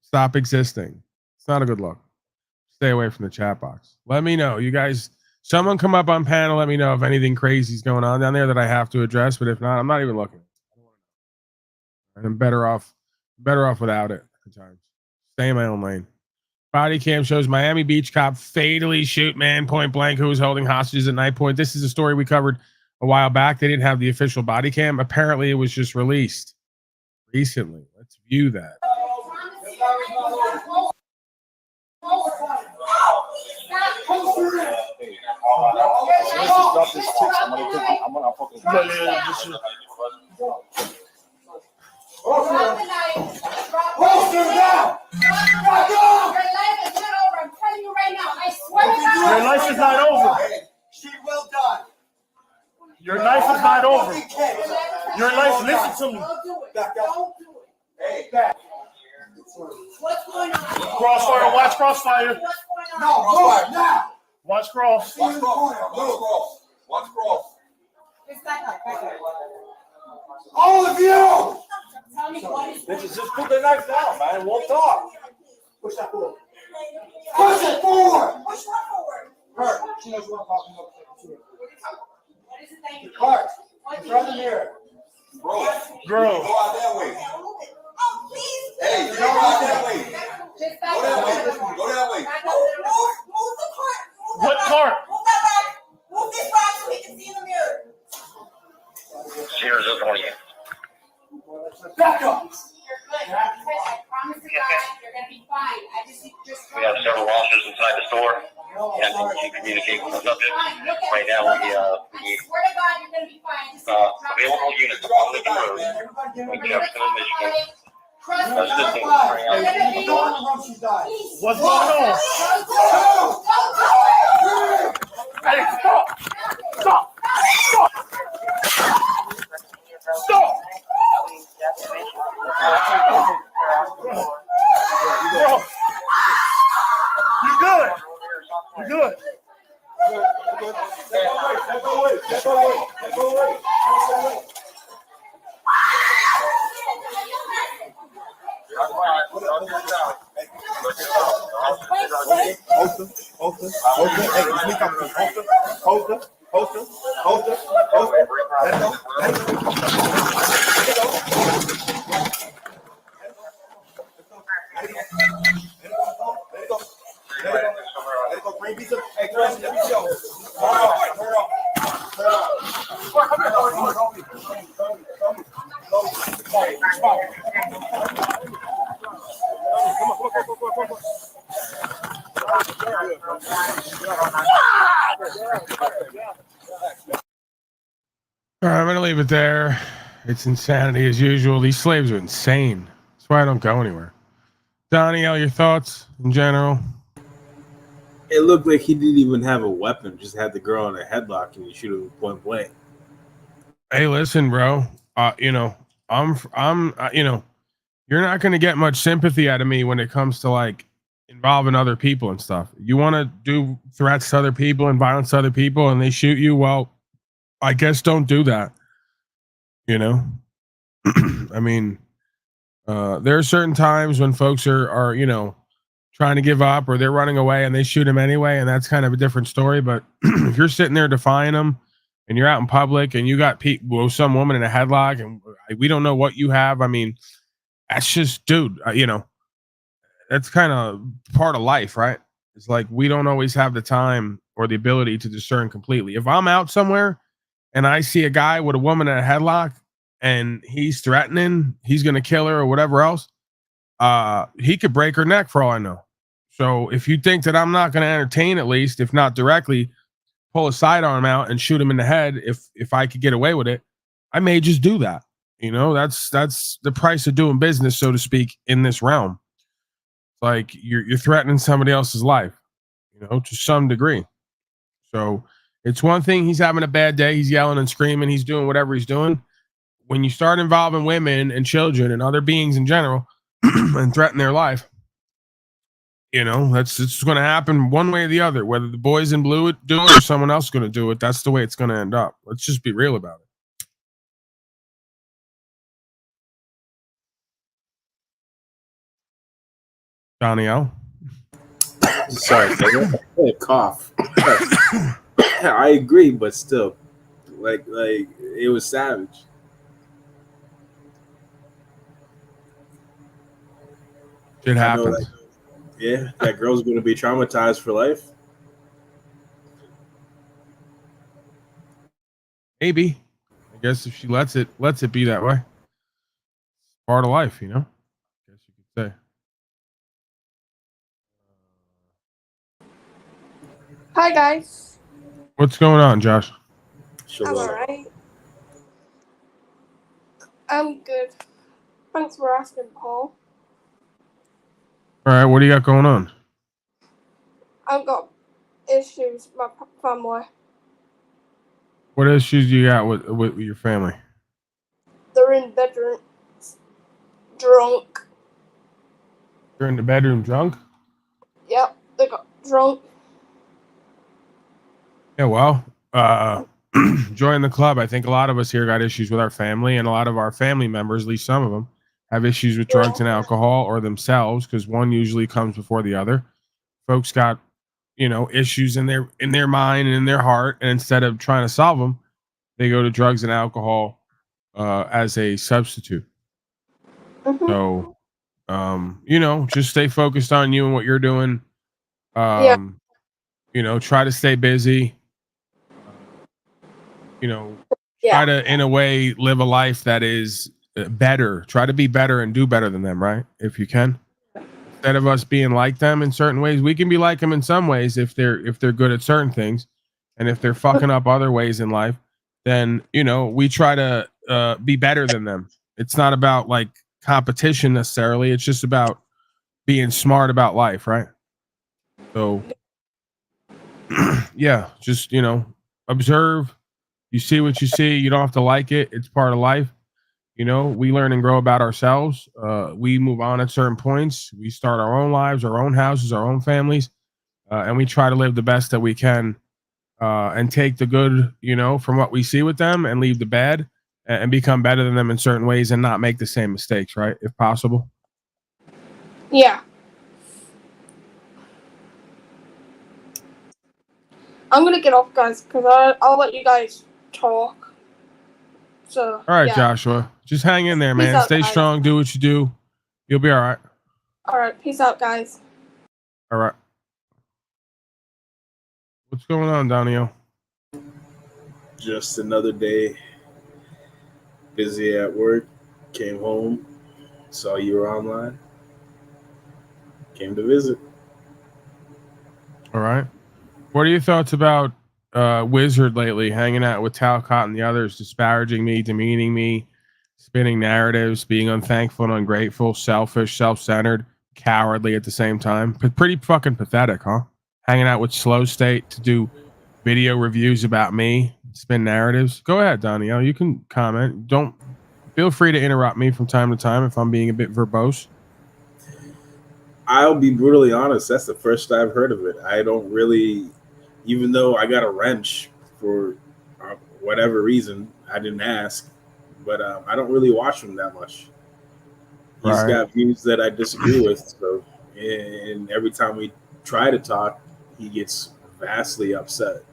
Stop existing. It's not a good look. Stay away from the chat box. Let me know. You guys, someone come up on panel. Let me know if anything crazy is going on down there that I have to address. But if not, I'm not even looking. And I'm better off without it at times. Stay in my own lane. Body cam shows Miami Beach cop fatally shoot man point blank who was holding hostages at night point. This is a story we covered a while back. They didn't have the official body cam. Apparently it was just released recently. Let's view that. Your life is not over. She will die. Your life is not over. Your life, listen to me. Don't do it. Hey, back. What's going on? Crossfire, watch crossfire. No, now. Watch cross. Watch cross. Watch cross. All of you! Bitches, just put the knife down, man. We'll talk. Push that forward. Push it forward! Push what forward? Her. She knows what I'm talking about. What is it that you do? Cart. It's right in here. Girl. Go out that way. Oh, please. Hey, go out that way. Go that way. Go that way. Move the cart. What cart? Move that back. Move this back so we can see in the mirror. Cheers, good morning. Back up. We have several officers inside the store, and you communicate with the subject. Right now, we available units on the road in Jefferson, Michigan. What's going on? Hey, stop! Stop! Stop! Stop! Bro, you good? You good? Holster. Hey, it's me coming. Holster. Let go. Hey, Chris, let me show. Turn off. All right, I'm going to leave it there. It's insanity as usual. These slaves are insane. That's why I don't go anywhere. Danielle, your thoughts in general? It looked like he didn't even have a weapon, just had the girl in a headlock and he shoot her point blank. Hey, listen, bro. You know, you know, you're not going to get much sympathy out of me when it comes to like involving other people and stuff. You want to do threats to other people and violence to other people and they shoot you, well, I guess don't do that. You know, I mean, there are certain times when folks are, you know, trying to give up or they're running away and they shoot him anyway. And that's kind of a different story. But if you're sitting there defying them and you're out in public and you got some woman in a headlock and we don't know what you have. I mean, that's just, dude, you know, that's kind of part of life, right? It's like, we don't always have the time or the ability to discern completely. If I'm out somewhere and I see a guy with a woman in a headlock and he's threatening, he's going to kill her or whatever else, he could break her neck for all I know. So if you think that I'm not going to entertain, at least, if not directly, pull a sidearm out and shoot him in the head, if I could get away with it, I may just do that. You know, that's the price of doing business, so to speak, in this realm. Like you're threatening somebody else's life, you know, to some degree. So it's one thing he's having a bad day, he's yelling and screaming, he's doing whatever he's doing. When you start involving women and children and other beings in general and threaten their life, you know, it's going to happen one way or the other. Whether the boys in blue do it or someone else is going to do it, that's the way it's going to end up. Let's just be real about it. Danielle? Sorry, I had a cough. I agree, but still, like it was savage. It happens. Like, yeah, that girl's going to be traumatized for life. Maybe. I guess if she lets it be that way. Part of life, you know? I guess you could say. Hi, guys. What's going on, Josh? I'm alright. I'm good. Thanks for asking, Paul. All right, what do you got going on? I've got issues with my family. What issues do you got with your family? They're in bedroom drunk. You're in the bedroom drunk? Yep, they got drunk. Yeah, well, join the club. I think a lot of us here got issues with our family, and a lot of our family members, at least some of them, have issues with drugs and alcohol or themselves, because one usually comes before the other. Folks got, you know, issues in their mind and in their heart, and instead of trying to solve them, they go to drugs and alcohol as a substitute. Mm-hmm. So, you know, just stay focused on you and what you're doing. You know, try to stay busy. You know, try to, in a way, live a life that is better. Try to be better and do better than them, right? If you can. Instead of us being like them in certain ways, we can be like them in some ways if they're good at certain things, and if they're fucking up other ways in life, then, you know, we try to be better than them. It's not about like competition necessarily. It's just about being smart about life, right? So, yeah, just, you know, observe. You see what you see. You don't have to like it. It's part of life. You know, we learn and grow about ourselves. We move on at certain points. We start our own lives, our own houses, our own families, and we try to live the best that we can, and take the good, you know, from what we see with them, and leave the bad, and become better than them in certain ways, and not make the same mistakes, right? If possible. Yeah. I'm gonna get off, guys, because I'll let you guys talk. So. All right, yeah. Joshua. Just hang in there, Peace man. out, Stay guys. strong. Do what you do. You'll be all right. All right. Peace out, guys. All right. What's going on, Donio? Just another day. Busy at work. Came home. Saw you were online. Came to visit. All right. What are your thoughts about Wizard lately, hanging out with Talcott and the others, disparaging me, demeaning me, spinning narratives, being unthankful and ungrateful, selfish, self-centered, cowardly at the same time? Pretty fucking pathetic, huh? Hanging out with Slow State to do video reviews about me, spin narratives. Go ahead, Donnie. You can comment. Don't feel free to interrupt me from time to time if I'm being a bit verbose. I'll be brutally honest. That's the first I've heard of it. I don't really, even though I got a wrench for whatever reason, I didn't ask, but I don't really watch him that much. He's Right. got views that I disagree with. So, and every time we try to talk, he gets vastly upset.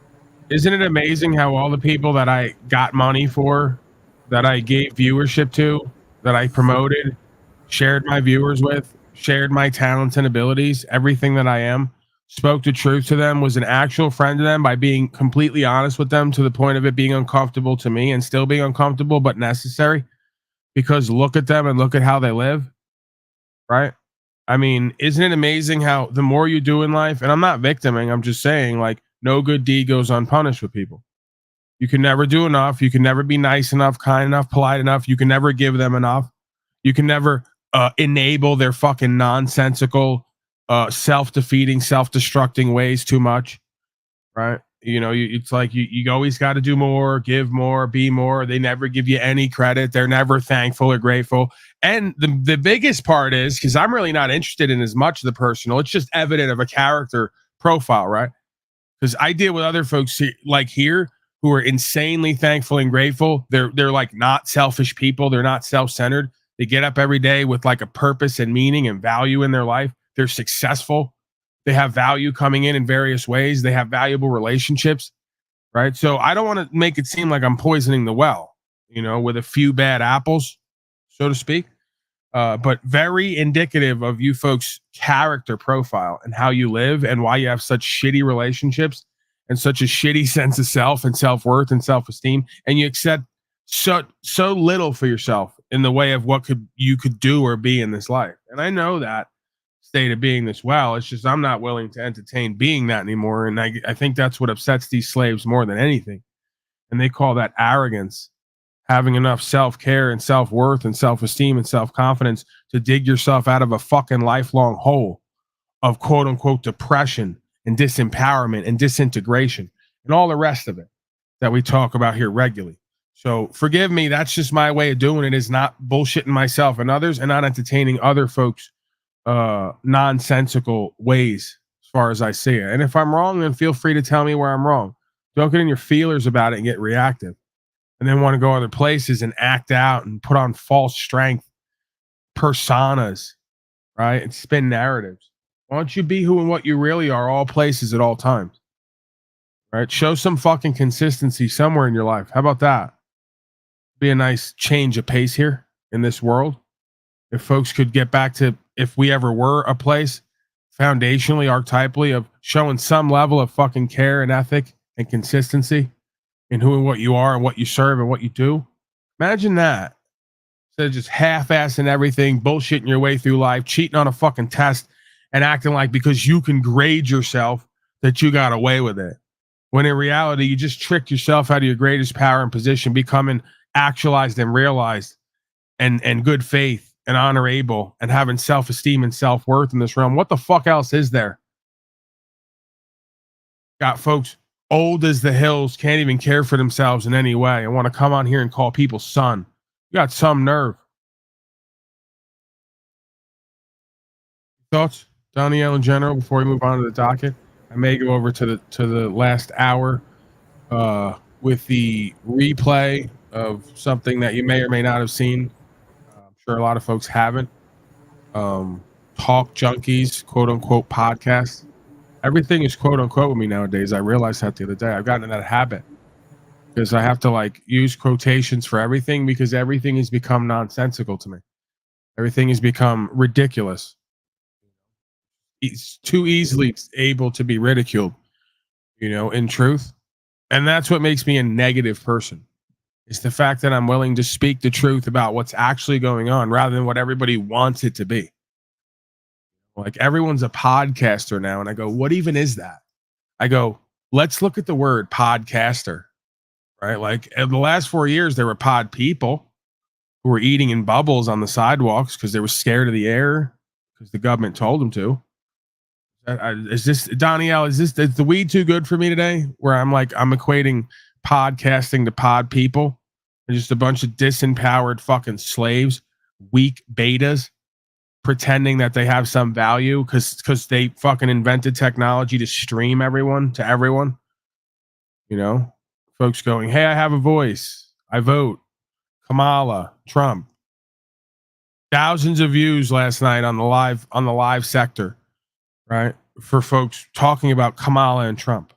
Isn't it amazing how all the people that I got money for, that I gave viewership to, that I promoted, shared my viewers with, shared my talents and abilities, everything that I am, spoke the truth to them, was an actual friend to them by being completely honest with them to the point of it being uncomfortable to me and still being uncomfortable, but necessary, because look at them and look at how they live, right? I mean, isn't it amazing how the more you do in life, and I'm not victiming, I'm just saying, like, no good deed goes unpunished with people. You can never do enough. You can never be nice enough, kind enough, polite enough. You can never give them enough. You can never enable their fucking nonsensical, self-defeating, self-destructing ways too much, right? You know, it's like you always got to do more, give more, be more. They never give you any credit. They're never thankful or grateful. And the biggest part is, because I'm really not interested in as much of the personal, it's just evident of a character profile, right? Because I deal with other folks like here who are insanely thankful and grateful. They're like not selfish people. They're not self-centered. They get up every day with like a purpose and meaning and value in their life. They're successful. They have value coming in various ways. They have valuable relationships, right? So I don't want to make it seem like I'm poisoning the well, you know, with a few bad apples, so to speak. But very indicative of you folks' character profile and how you live and why you have such shitty relationships and such a shitty sense of self and self-worth and self-esteem. And you accept so little for yourself in the way of what you could do or be in this life. And I know that state of being this well. It's just I'm not willing to entertain being that anymore. And I think that's what upsets these slaves more than anything. And they call that arrogance. Having enough self-care and self-worth and self-esteem and self-confidence to dig yourself out of a fucking lifelong hole of quote-unquote depression and disempowerment and disintegration and all the rest of it that we talk about here regularly. So forgive me, that's just my way of doing it, is not bullshitting myself and others and not entertaining other folks' nonsensical ways as far as I see it. And if I'm wrong, then feel free to tell me where I'm wrong. Don't get in your feelers about it and get reactive. And then want to go other places and act out and put on false strength personas, right? And spin narratives. Why don't you be who and what you really are, all places at all times, right? Show some fucking consistency somewhere in your life. How about that? Be a nice change of pace here in this world. If folks could get back to, if we ever were a place foundationally, archetypally of showing some level of fucking care and ethic and consistency in who and what you are and what you serve and what you do. Imagine that. Instead of just half-assing everything, bullshitting your way through life, cheating on a fucking test and acting like because you can grade yourself that you got away with it. When in reality, you just tricked yourself out of your greatest power and position, becoming actualized and realized and good faith and honorable and having self-esteem and self-worth in this realm. What the fuck else is there? Got folks old as the hills, can't even care for themselves in any way, and want to come on here and call people son. You got some nerve. Thoughts, Danielle, in general, before we move on to the docket? I may go over to the last hour with the replay of something that you may or may not have seen. I'm sure a lot of folks haven't. Talk Junkies, quote unquote, podcast. Everything is quote unquote with me nowadays. I realized that the other day. I've gotten in that habit because I have to like use quotations for everything because everything has become nonsensical to me. Everything has become ridiculous. It's too easily able to be ridiculed, in truth. And that's what makes me a negative person. It's the fact that I'm willing to speak the truth about what's actually going on rather than what everybody wants it to be. Like everyone's a podcaster now. And I go, what even is that? I go, let's look at the word podcaster, right? Like in the last 4 years, there were pod people who were eating in bubbles on the sidewalks because they were scared of the air because the government told them to. Is this, Danielle, is the weed too good for me today? Where I'm equating podcasting to pod people and just a bunch of disempowered fucking slaves, weak betas, pretending that they have some value because they fucking invented technology to stream everyone to everyone. Folks going, hey, I have a voice. I vote. Kamala, Trump. Thousands of views last night on the live sector, right? For folks talking about Kamala and Trump.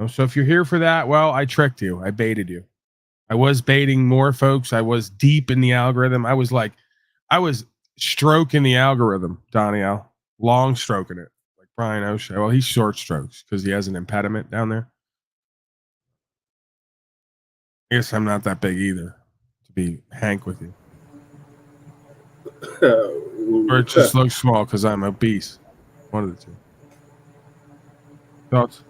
So if you're here for that, well, I tricked you. I baited you. I was baiting more folks. I was deep in the algorithm. I was stroking the algorithm, Danielle. Long stroking it. Like Brian O'Shea. Well, he short strokes because he has an impediment down there. I guess I'm not that big either to be Hank with you. Or it just looks small because I'm obese. One of the two. Thoughts?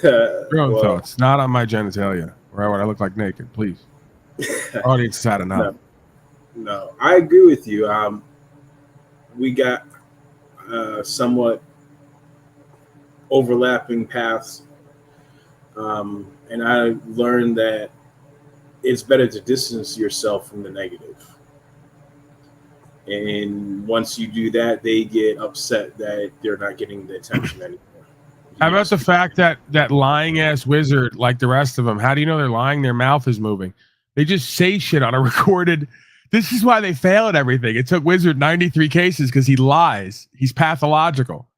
Your own thoughts. Not on my genitalia. Right when I look like naked, please. Audience has had enough. No, I agree with you. We got somewhat overlapping paths. And I learned that it's better to distance yourself from the negative. And once you do that, they get upset that they're not getting the attention anymore. How about the fact that lying ass wizard, like the rest of them, how do you know they're lying? Their mouth is moving. They just say shit on a recorded. This is why they fail at everything. It took Wizard 93 cases because he lies. He's pathological.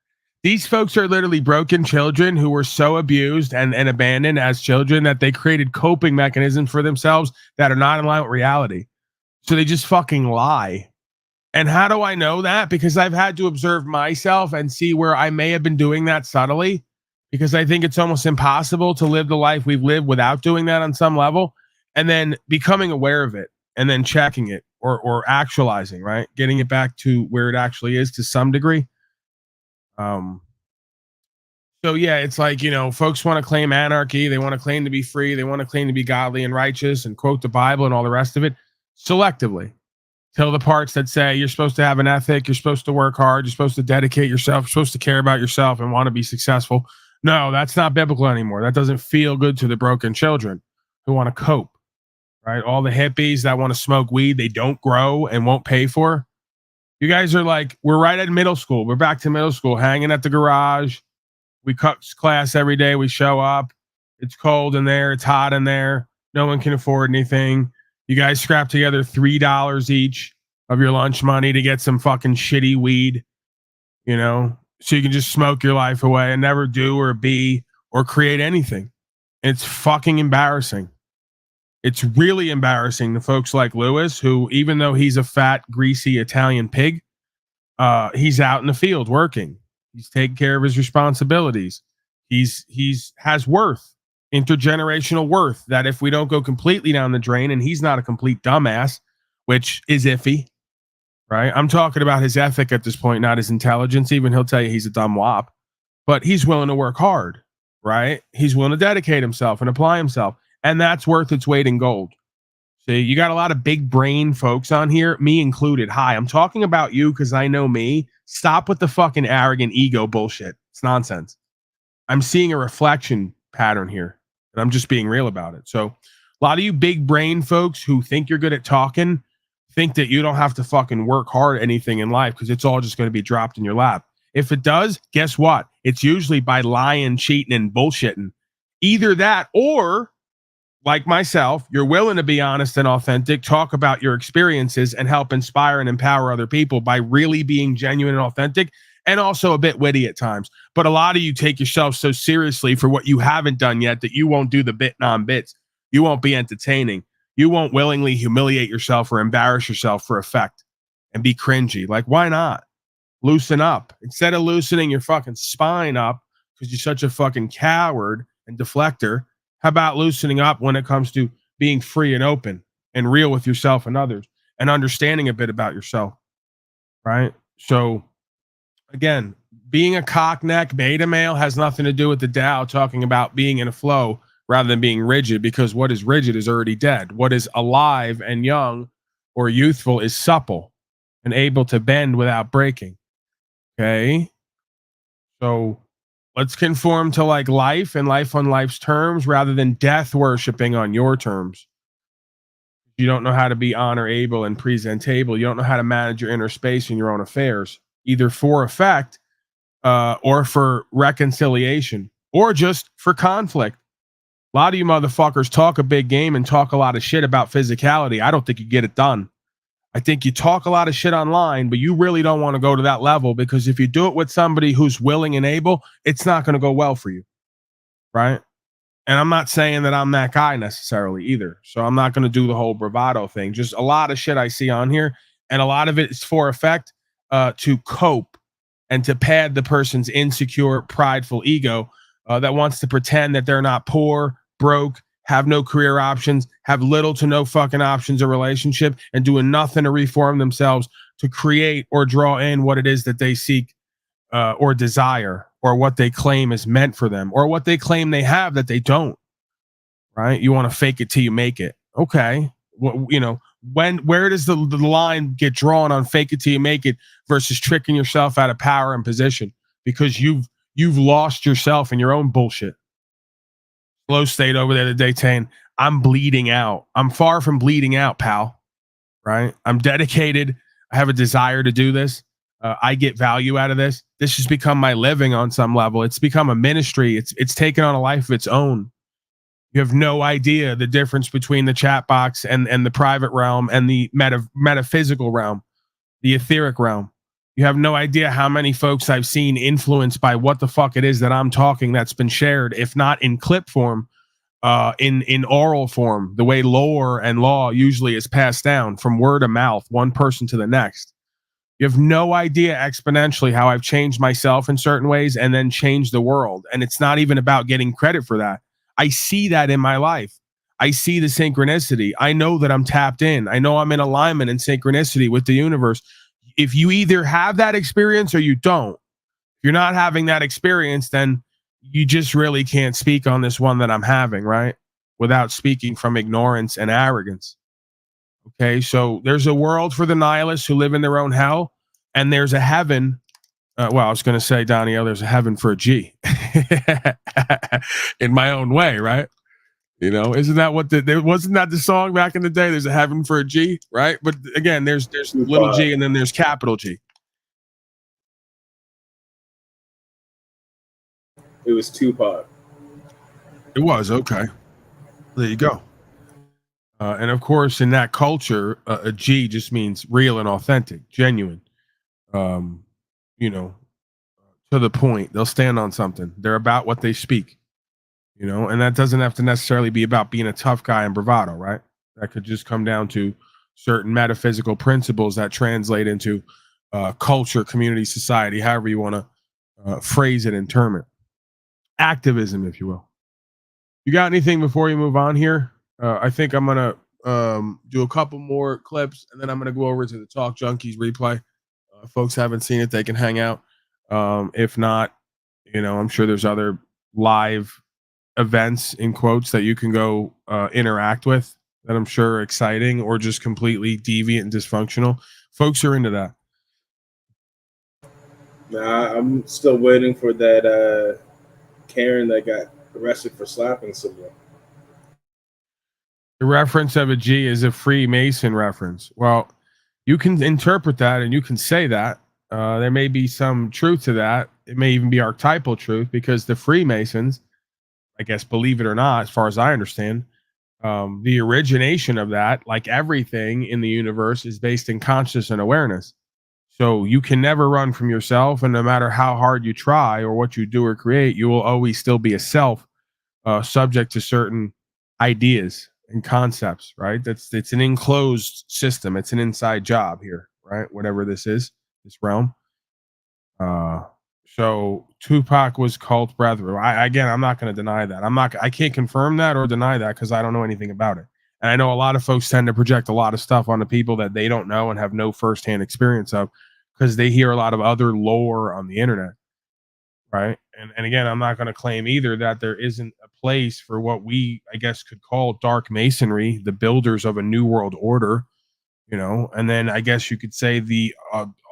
These folks are literally broken children who were so abused and abandoned as children that they created coping mechanisms for themselves that are not in line with reality. So they just fucking lie. And how do I know that? Because I've had to observe myself and see where I may have been doing that subtly, because I think it's almost impossible to live the life we've lived without doing that on some level, and then becoming aware of it and then checking it or actualizing, right? Getting it back to where it actually is to some degree. So yeah, it's like, folks want to claim anarchy. They want to claim to be free. They want to claim to be godly and righteous and quote the Bible and all the rest of it selectively. Till the parts that say you're supposed to have an ethic, you're supposed to work hard, you're supposed to dedicate yourself, you're supposed to care about yourself and want to be successful. No, that's not biblical anymore. That doesn't feel good to the broken children who want to cope, right? All the hippies that want to smoke weed, they don't grow and won't pay for. You guys are like, we're right at middle school. We're back to middle school, hanging at the garage. We cut class every day. We show up. It's cold in there. It's hot in there. No one can afford anything. You guys scrap together $3 each of your lunch money to get some fucking shitty weed, so you can just smoke your life away and never do or be or create anything. It's fucking embarrassing. It's really embarrassing to folks like Lewis, who, even though he's a fat, greasy Italian pig, he's out in the field working. He's taking care of his responsibilities. He's has worth. Intergenerational worth that if we don't go completely down the drain, and he's not a complete dumbass, which is iffy, right? I'm talking about his ethic at this point, not his intelligence. Even he'll tell you he's a dumb wop, but he's willing to work hard, right? He's willing to dedicate himself and apply himself, and that's worth its weight in gold. See, you got a lot of big brain folks on here, me included. Hi, I'm talking about you because I know me. Stop with the fucking arrogant ego bullshit. It's nonsense. I'm seeing a reflection pattern here. And I'm just being real about it. So a lot of you big brain folks who think you're good at talking think that you don't have to fucking work hard at anything in life because it's all just going to be dropped in your lap. If it does, guess what? It's usually by lying, cheating, and bullshitting. Either that or, like myself, you're willing to be honest and authentic, talk about your experiences, and help inspire and empower other people by really being genuine and authentic and also a bit witty at times. But a lot of you take yourself so seriously for what you haven't done yet that you won't do the bit non-bits. You won't be entertaining. You won't willingly humiliate yourself or embarrass yourself for effect and be cringy. Like, why not? Loosen up. Instead of loosening your fucking spine up because you're such a fucking coward and deflector, how about loosening up when it comes to being free and open and real with yourself and others and understanding a bit about yourself, right? So, again, being a cockneck beta male has nothing to do with the Tao talking about being in a flow rather than being rigid, because what is rigid is already dead. What is alive and young or youthful is supple and able to bend without breaking. Okay? So let's conform to like life and life on life's terms rather than death worshiping on your terms. You don't know how to be honor able and presentable. You don't know how to manage your inner space and your own affairs, either for effect or for reconciliation or just for conflict. A lot of you motherfuckers talk a big game and talk a lot of shit about physicality. I don't think you get it done. I think you talk a lot of shit online, but you really don't want to go to that level, because if you do it with somebody who's willing and able, it's not going to go well for you. Right? And I'm not saying that I'm that guy necessarily either. So I'm not going to do the whole bravado thing. Just a lot of shit I see on here, and a lot of it is for effect to cope and to pad the person's insecure, prideful ego that wants to pretend that they're not poor, broke, have no career options, have little to no fucking options or relationship, and doing nothing to reform themselves to create or draw in what it is that they seek or desire, or what they claim is meant for them, or what they claim they have that they don't. Right? You want to fake it till you make it. Okay. Well, you know, where does the line get drawn on fake it till you make it versus tricking yourself out of power and position because you've lost yourself in your own bullshit? Flow State over there today saying, I'm bleeding out. I'm far from bleeding out, pal. Right? I'm dedicated. I have a desire to do this. I get value out of this. This has become my living on some level. It's become a ministry. It's taken on a life of its own. You have no idea the difference between the chat box and the private realm and the metaphysical realm, the etheric realm. You have no idea how many folks I've seen influenced by what the fuck it is that I'm talking that's been shared, if not in clip form, in oral form, the way lore and law usually is passed down from word of mouth, one person to the next. You have no idea exponentially how I've changed myself in certain ways and then changed the world. And it's not even about getting credit for that. I see that in my life. I see the synchronicity. I know that I'm tapped in. I know I'm in alignment and synchronicity with the universe. If you either have that experience or you don't, if you're not having that experience, then you just really can't speak on this one that I'm having, right? Without speaking from ignorance and arrogance. Okay, so there's a world for the nihilists who live in their own hell, and there's a heaven. Well, I was going to say, Donnie, there's a heaven for a G in my own way, right? You know, isn't that what wasn't that the song back in the day? There's a heaven for a G, right? But again, there's little G and then there's capital G. It was Tupac. It was, okay. There you go. And of course, in that culture, a G just means real and authentic, genuine. You know, to the point. They'll stand on something. They're about what they speak. You know, and that doesn't have to necessarily be about being a tough guy and bravado, right? That could just come down to certain metaphysical principles that translate into culture, community, society, however you want to phrase it and term it. Activism, if you will. You got anything before you move on here? I think I'm going to do a couple more clips, and then I'm going to go over to the Talk Junkies replay. Folks haven't seen it, they can hang out. If not, you know, I'm sure there's other live events in quotes that you can go interact with that I'm sure are exciting or just completely deviant and dysfunctional. Folks are into that. Nah, I'm still waiting for that Karen that got arrested for slapping someone. The reference of a G is a Freemason reference. Well, you can interpret that and you can say that. There may be some truth to that. It may even be archetypal truth, because the Freemasons, I guess, believe it or not, as far as I understand, the origination of that, like everything in the universe, is based in consciousness and awareness. So you can never run from yourself, and no matter how hard you try or what you do or create, you will always still be a self, subject to certain ideas and concepts, right? It's an enclosed system. It's an inside job here, right? Whatever this is, this realm. So Tupac was cult brethren. I'm not going to deny that. I can't confirm that or deny that because I don't know anything about it. And I know a lot of folks tend to project a lot of stuff onto people that they don't know and have no firsthand experience of because they hear a lot of other lore on the internet, right? And again, I'm not going to claim either that there isn't a place for what we, I guess, could call dark masonry, the builders of a new world order, you know. And then I guess you could say the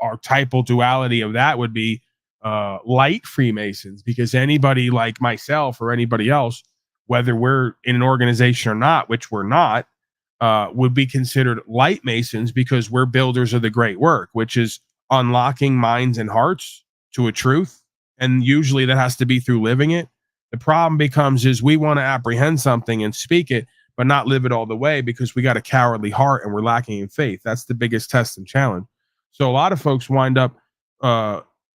archetypal duality of that would be light Freemasons, because anybody like myself or anybody else, whether we're in an organization or not, which we're not, would be considered light Masons because we're builders of the great work, which is unlocking minds and hearts to a truth. And usually that has to be through living it. The problem becomes is we want to apprehend something and speak it, but not live it all the way because we got a cowardly heart and we're lacking in faith. That's the biggest test and challenge. So a lot of folks wind up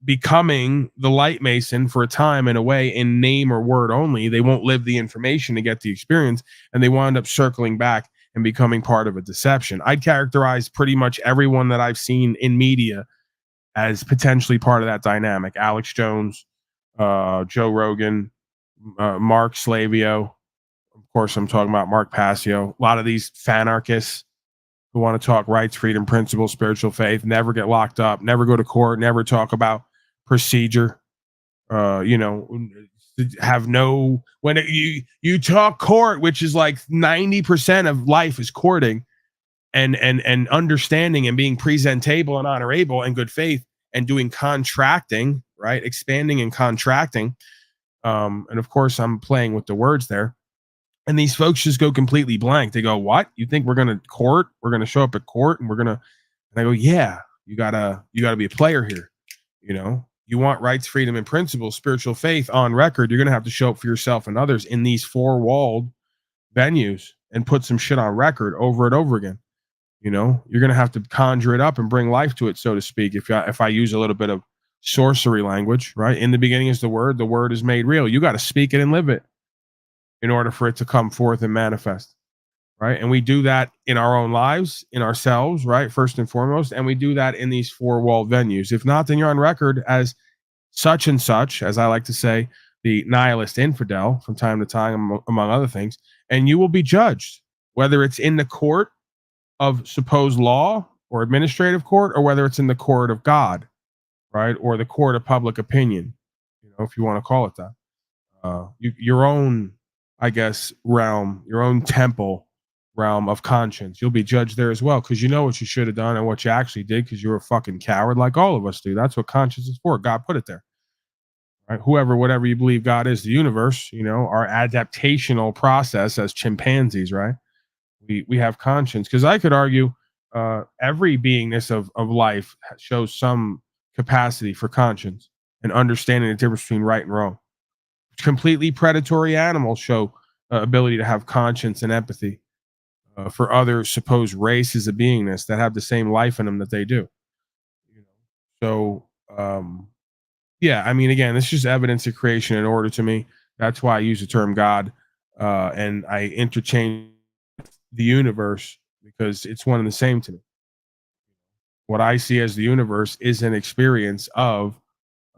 becoming the light Mason for a time, in a way, in name or word only. They won't live the information to get the experience, and they wind up circling back and becoming part of a deception. I'd characterize pretty much everyone that I've seen in media as potentially part of that dynamic. Alex Jones, Joe Rogan, Mark Slavio. Of course, I'm talking about Mark Passio. A lot of these fanarchists who want to talk rights, freedom, principles, spiritual faith, never get locked up, never go to court, never talk about procedure. Have no, when you talk court, which is like 90% of life is courting and understanding and being presentable and honorable and good faith and doing contracting, right? Expanding and contracting. And of course I'm playing with the words there. And these folks just go completely blank. They go, what? You think we're going to court? We're going to show up at court and we're going to, and I go, yeah, you gotta be a player here. You know, you want rights, freedom, and principles, spiritual faith on record. You're going to have to show up for yourself and others in these four-walled venues and put some shit on record over and over again. You know, you're going to have to conjure it up and bring life to it, so to speak. If I use a little bit of sorcery language, right? In the beginning is the word is made real. You got to speak it and live it in order for it to come forth and manifest, right? And we do that in our own lives, in ourselves, right? First and foremost. And we do that in these four-walled venues. If not, then you're on record as such and such, as I like to say, the nihilist infidel from time to time, among other things, and you will be judged, whether it's in the court of supposed law or administrative court, or whether it's in the court of God, right? Or the court of public opinion, you know, if you want to call it that. Your own, I guess, realm, your own temple realm of conscience. You'll be judged there as well, because you know what you should have done and what you actually did, because you're a fucking coward like all of us do. That's what conscience is for. God put it there. Right? Whatever you believe God is, the universe, you know, our adaptational process as chimpanzees, right? We have conscience, because I could argue every beingness of life shows some capacity for conscience and understanding the difference between right and wrong. Completely predatory animals show ability to have conscience and empathy for other supposed races of beingness that have the same life in them that they do. You know? So, yeah, I mean, again, it's just evidence of creation in order to me. That's why I use the term God, and I interchange the universe, because it's one and the same to me. What I see as the universe is an experience of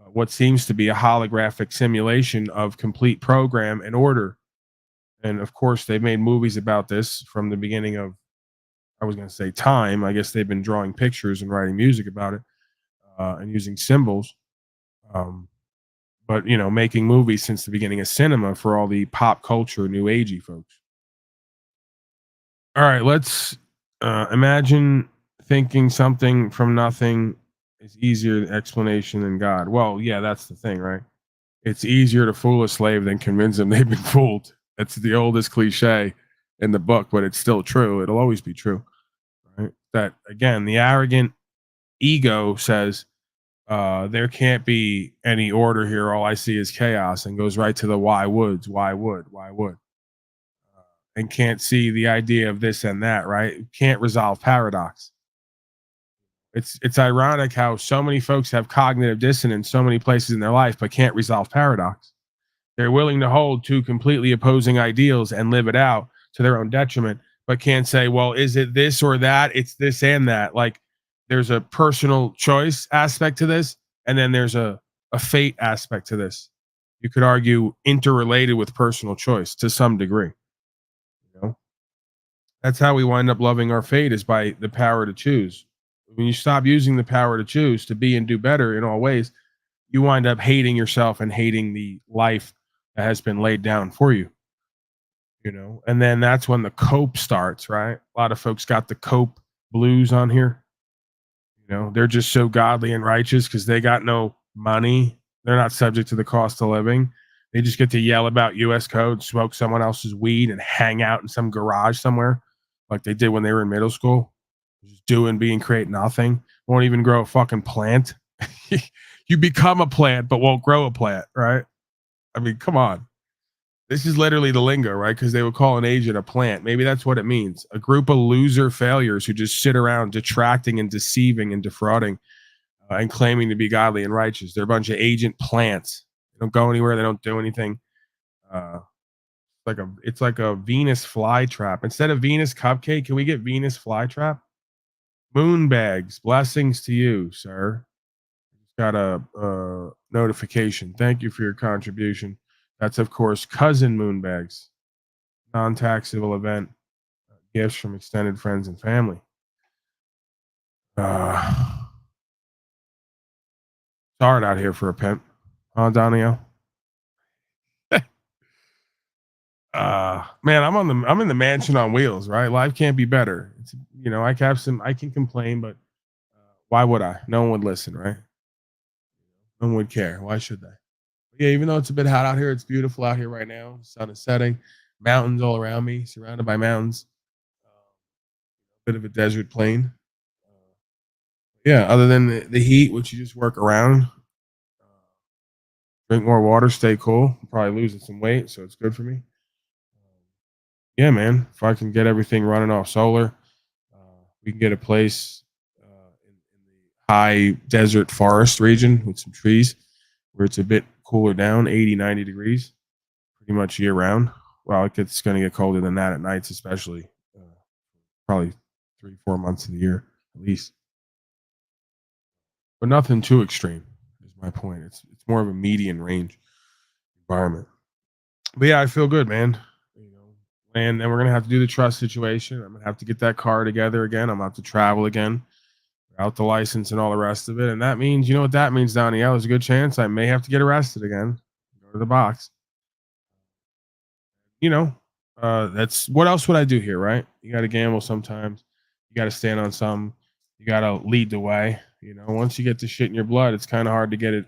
what seems to be a holographic simulation of complete program and order. And of course, they've made movies about this from the beginning of, I was going to say time. I guess they've been drawing pictures and writing music about it and using symbols. But, you know, making movies since the beginning of cinema for all the pop culture, new agey folks. All right, let's imagine thinking something from nothing is easier explanation than God. Well, yeah, that's the thing, right? It's easier to fool a slave than convince them they've been fooled. That's the oldest cliche in the book, but it's still true. It'll always be true, right? That, again, the arrogant ego says there can't be any order here. All I see is chaos, and goes right to the why would, and can't see the idea of this and that, right? Can't resolve paradox. It's ironic how so many folks have cognitive dissonance so many places in their life, but can't resolve paradox. They're willing to hold two completely opposing ideals and live it out to their own detriment, but can't say, well, is it this or that? It's this and that. Like there's a personal choice aspect to this, and then there's a fate aspect to this. You could argue interrelated with personal choice to some degree. You know, that's how we wind up loving our fate, is by the power to choose. When you stop using the power to choose to be and do better in all ways, you wind up hating yourself and hating the life that has been laid down for you. You know, and then that's when the cope starts, right? A lot of folks got the cope blues on here. You know, they're just so godly and righteous because they got no money. They're not subject to the cost of living. They just get to yell about U.S. code, smoke someone else's weed, and hang out in some garage somewhere like they did when they were in middle school. Just being, create nothing. Won't even grow a fucking plant. You become a plant, but won't grow a plant, right? I mean, come on. This is literally the lingo, right? Because they would call an agent a plant. Maybe that's what it means. A group of loser failures who just sit around detracting and deceiving and defrauding and claiming to be godly and righteous. They're a bunch of agent plants. They don't go anywhere. They don't do anything. It's like a Venus flytrap. Instead of Venus cupcake, can we get Venus flytrap? Moonbags, blessings to you, sir. Got a notification. Thank you for your contribution. That's, of course, Cousin Moonbags. Non-taxable event. Gifts from extended friends and family. It's hard out here for a pimp. Huh, Daniel? Man, I'm in the mansion on wheels, right? Life can't be better. It's, you know, I can complain, but why would I? No one would listen, right? No one would care. Why should they? But yeah, even though it's a bit hot out here, it's beautiful out here right now. The sun is setting, mountains all around me, surrounded by mountains. Bit of a desert plain. Yeah, other than the heat, which you just work around. Drink more water, stay cool. I'm probably losing some weight, so it's good for me. Yeah, man. If I can get everything running off solar, we can get a place in the high desert forest region with some trees where it's a bit cooler down, 80, 90 degrees, pretty much year round. Well, it's going to get colder than that at nights, especially probably 3-4 months of the year at least. But nothing too extreme is my point. It's more of a median range environment. But yeah, I feel good, man. You know, and then we're gonna have to do the trust situation. I'm gonna have to get that car together again. I'm gonna have to travel again, out the license and all the rest of it. And that means, you know what that means, Danielle? There's a good chance I may have to get arrested again. Go to the box. You know, that's what else would I do here, right? You got to gamble sometimes. You got to stand on some. You got to lead the way. You know, once you get the shit in your blood, it's kind of harder to get it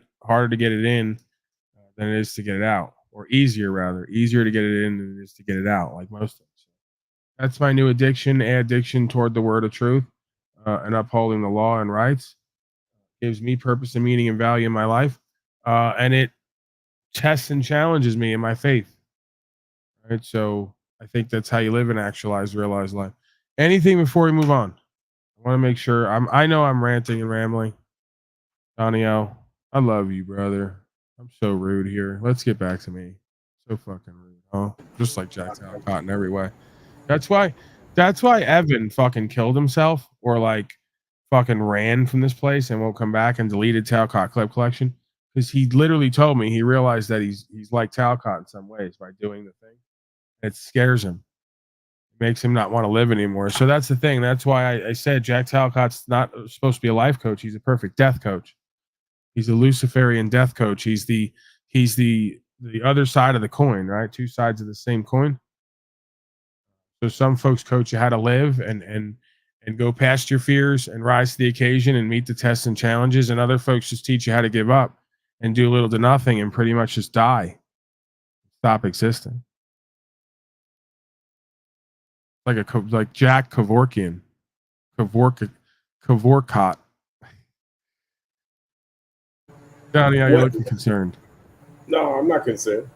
in than it is to get it out, or easier to get it in than it is to get it out, like most things. That's my new addiction toward the word of truth and upholding the law and rights. Gives me purpose and meaning and value in my life, and it tests and challenges me in my faith. Right, so I think that's how you live an actualized, realized life. Anything before we move on? I want to make sure I know I'm ranting and rambling. Danielle, I love you, brother. I'm so rude here. Let's get back to me. So fucking rude, huh? Just like Jack Talcott in every way. That's why Evan fucking killed himself, or like fucking ran from this place and won't come back and deleted Talcott clip collection. Because he literally told me he realized that he's like Talcott in some ways by doing the thing. It scares him. Makes him not want to live anymore. So that's the thing. That's why I said Jack Talcott's not supposed to be a life coach. He's a perfect death coach. He's a Luciferian death coach. He's the other side of the coin, right? Two sides of the same coin. So some folks coach you how to live and go past your fears and rise to the occasion and meet the tests and challenges. And other folks just teach you how to give up and do little to nothing and pretty much just die. Stop existing. Like Jack Kevorkian. Kevorkot. Donnie, you're looking concerned. No, I'm not concerned.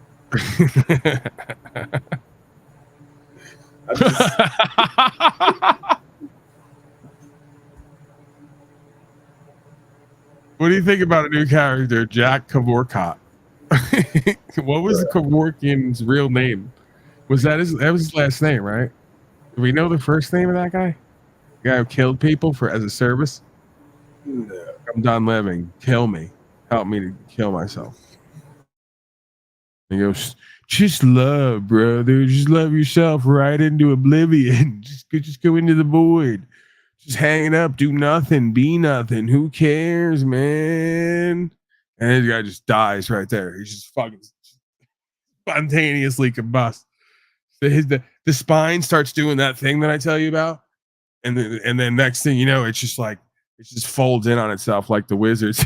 What do you think about a new character, Jack Kevorkian? What was Kevorkian's real name? That was his last name, right? Do we know the first name of that guy? The guy who killed people as a service? No. I'm done living. Kill me. Help me to kill myself. He goes, just love, brother. Just love yourself right into oblivion. Just go into the void. Just hanging up, do nothing, be nothing. Who cares, man? And the guy just dies right there. He's just fucking spontaneously combust. The spine starts doing that thing that I tell you about, and then next thing you know, it's just folds in on itself like the wizards.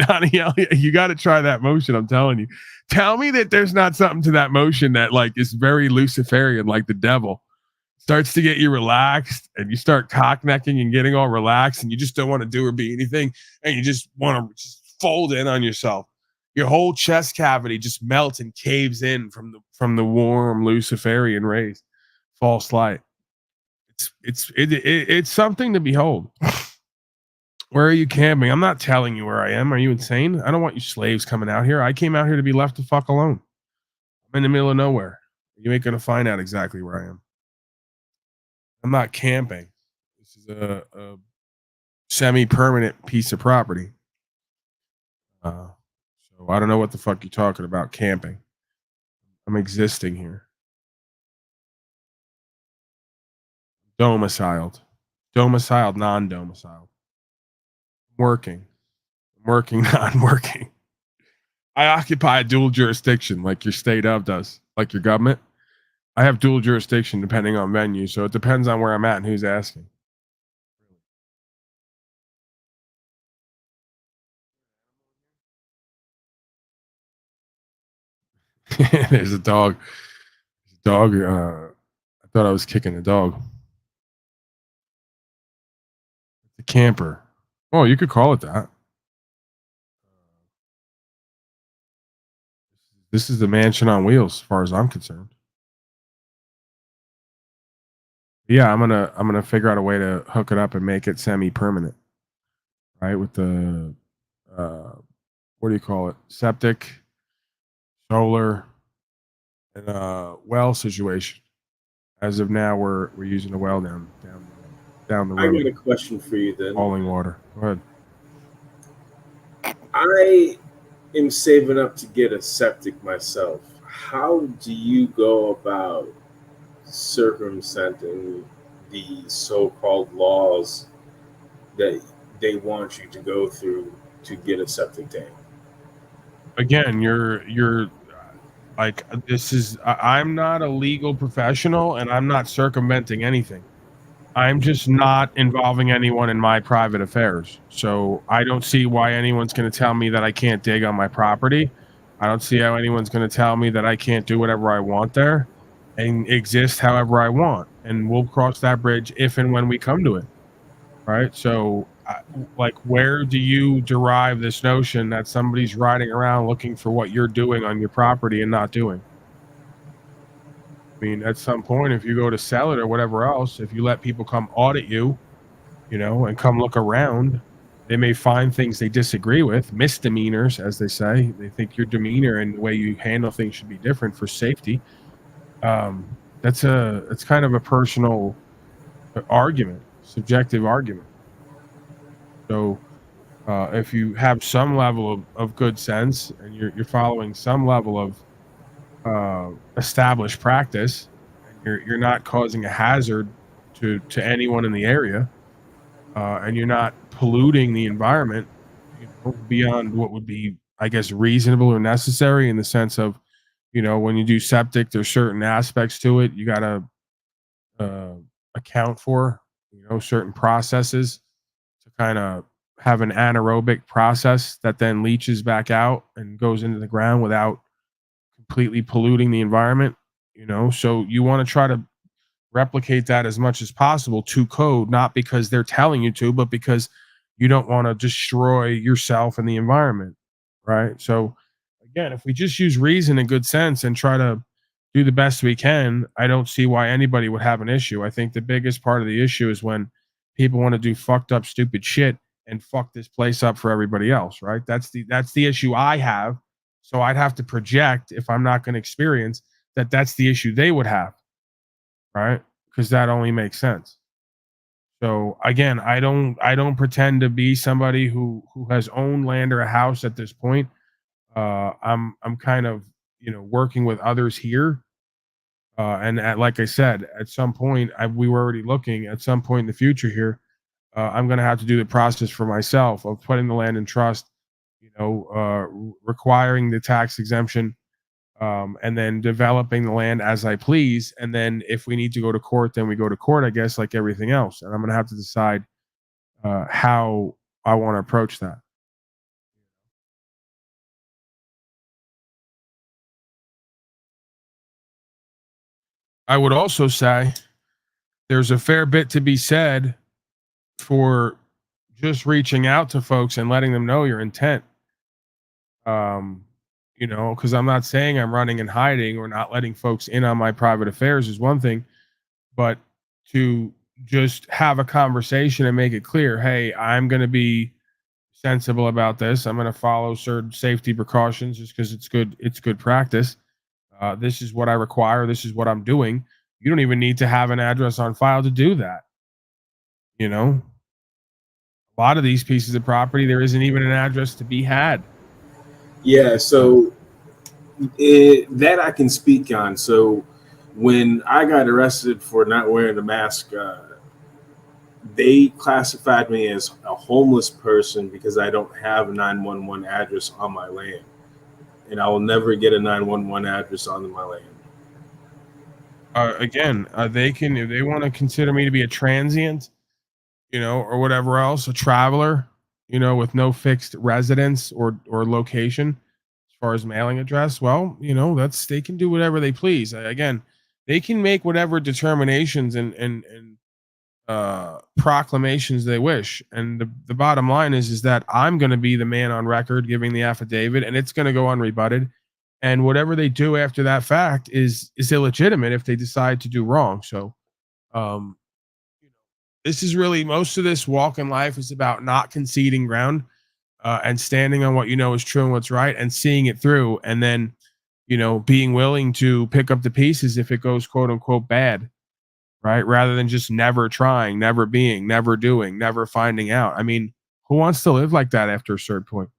Donnie Elliott, you got to try that motion. I'm telling you. Tell me that there's not something to that motion that like is very Luciferian, like the devil. Starts to get you relaxed, and you start cock-necking and getting all relaxed, and you just don't want to do or be anything, and you just want to just fold in on yourself. Your whole chest cavity just melts and caves in from the warm Luciferian rays. False light. It's something to behold. Where are you camping? I'm not telling you where I am. Are you insane? I don't want you slaves coming out here. I came out here to be left the fuck alone. I'm in the middle of nowhere. You ain't gonna find out exactly where I am. I'm not camping. This is a semi-permanent piece of property. So I don't know what the fuck you're talking about camping. I'm existing here. Domiciled, non-domiciled. Working, non-working. I occupy a dual jurisdiction like your state of does, like your government. I have dual jurisdiction depending on venue, so it depends on where I'm at and who's asking. There's a dog. I thought I was kicking a dog. The camper. Oh, you could call it that. This is the mansion on wheels, as far as I'm concerned. Yeah, I'm gonna figure out a way to hook it up and make it semi-permanent, right? With the what do you call it? Septic, solar, and well situation. As of now, we're using a well down the road. I got a question for you then. Hauling water. Go ahead. I am saving up to get a septic myself. How do you go about circumventing the so-called laws that they want you to go through to get a septic tank? Again, you're like, this is, I'm not a legal professional and I'm not circumventing anything. I'm just not involving anyone in my private affairs. So I don't see why anyone's going to tell me that I can't dig on my property. I don't see how anyone's going to tell me that I can't do whatever I want there and exist however I want. And we'll cross that bridge if and when we come to it. Right? So, like, where do you derive this notion that somebody's riding around looking for what you're doing on your property and not doing? I mean, at some point, if you go to sell it or whatever else, if you let people come audit you, and come look around, they may find things they disagree with, misdemeanors, as they say. They think your demeanor and the way you handle things should be different for safety. That's kind of a personal argument, subjective argument. So if you have some level of good sense and you're following some level of established practice, and you're not causing a hazard to anyone in the area, and you're not polluting the environment beyond what would be, I guess, reasonable or necessary, in the sense of, when you do septic, there's certain aspects to it you got to account for, certain processes to kind of have an anaerobic process that then leaches back out and goes into the ground without completely polluting the environment. So you want to try to replicate that as much as possible to code, not because they're telling you to, but because you don't want to destroy yourself and the environment, right? So again, if we just use reason and good sense and try to do the best we can, I don't see why anybody would have an issue. I think the biggest part of the issue is when people want to do fucked up, stupid shit and fuck this place up for everybody else, right? That's the issue I have. So I'd have to project, if I'm not going to experience, that that's the issue they would have, right? Because that only makes sense. So again, I don't pretend to be somebody who has owned land or a house at this point. I'm kind of, working with others here. Like I said, at some point, we were already looking at some point in the future here. I'm going to have to do the process for myself of putting the land in trust, requiring the tax exemption, and then developing the land as I please. And then if we need to go to court, then we go to court, I guess, like everything else. And I'm going to have to decide how I want to approach that. I would also say there's a fair bit to be said for just reaching out to folks and letting them know your intent. Because I'm not saying I'm running and hiding or not letting folks in on my private affairs is one thing, but to just have a conversation and make it clear, hey, I'm going to be sensible about this. I'm going to follow certain safety precautions just because it's good practice. This is what I require. This is what I'm doing. You don't even need to have an address on file to do that. A lot of these pieces of property, there isn't even an address to be had. Yeah, so that I can speak on. So when I got arrested for not wearing a mask, they classified me as a homeless person because I don't have a 911 address on my land. And I will never get a 911 address on my land. They can, if they want to consider me to be a transient, or whatever else, a traveler, with no fixed residence or location as far as mailing address. Well, they can do whatever they please. Again, they can make whatever determinations and proclamations they wish. And the bottom line is that I'm going to be the man on record giving the affidavit, and it's going to go unrebutted. And whatever they do after that fact is illegitimate if they decide to do wrong. So, this is really, most of this walk in life is about not conceding ground and standing on what is true and what's right and seeing it through. And then, being willing to pick up the pieces if it goes quote unquote bad. Right? Rather than just never trying, never being, never doing, never finding out. I mean, who wants to live like that after a certain point?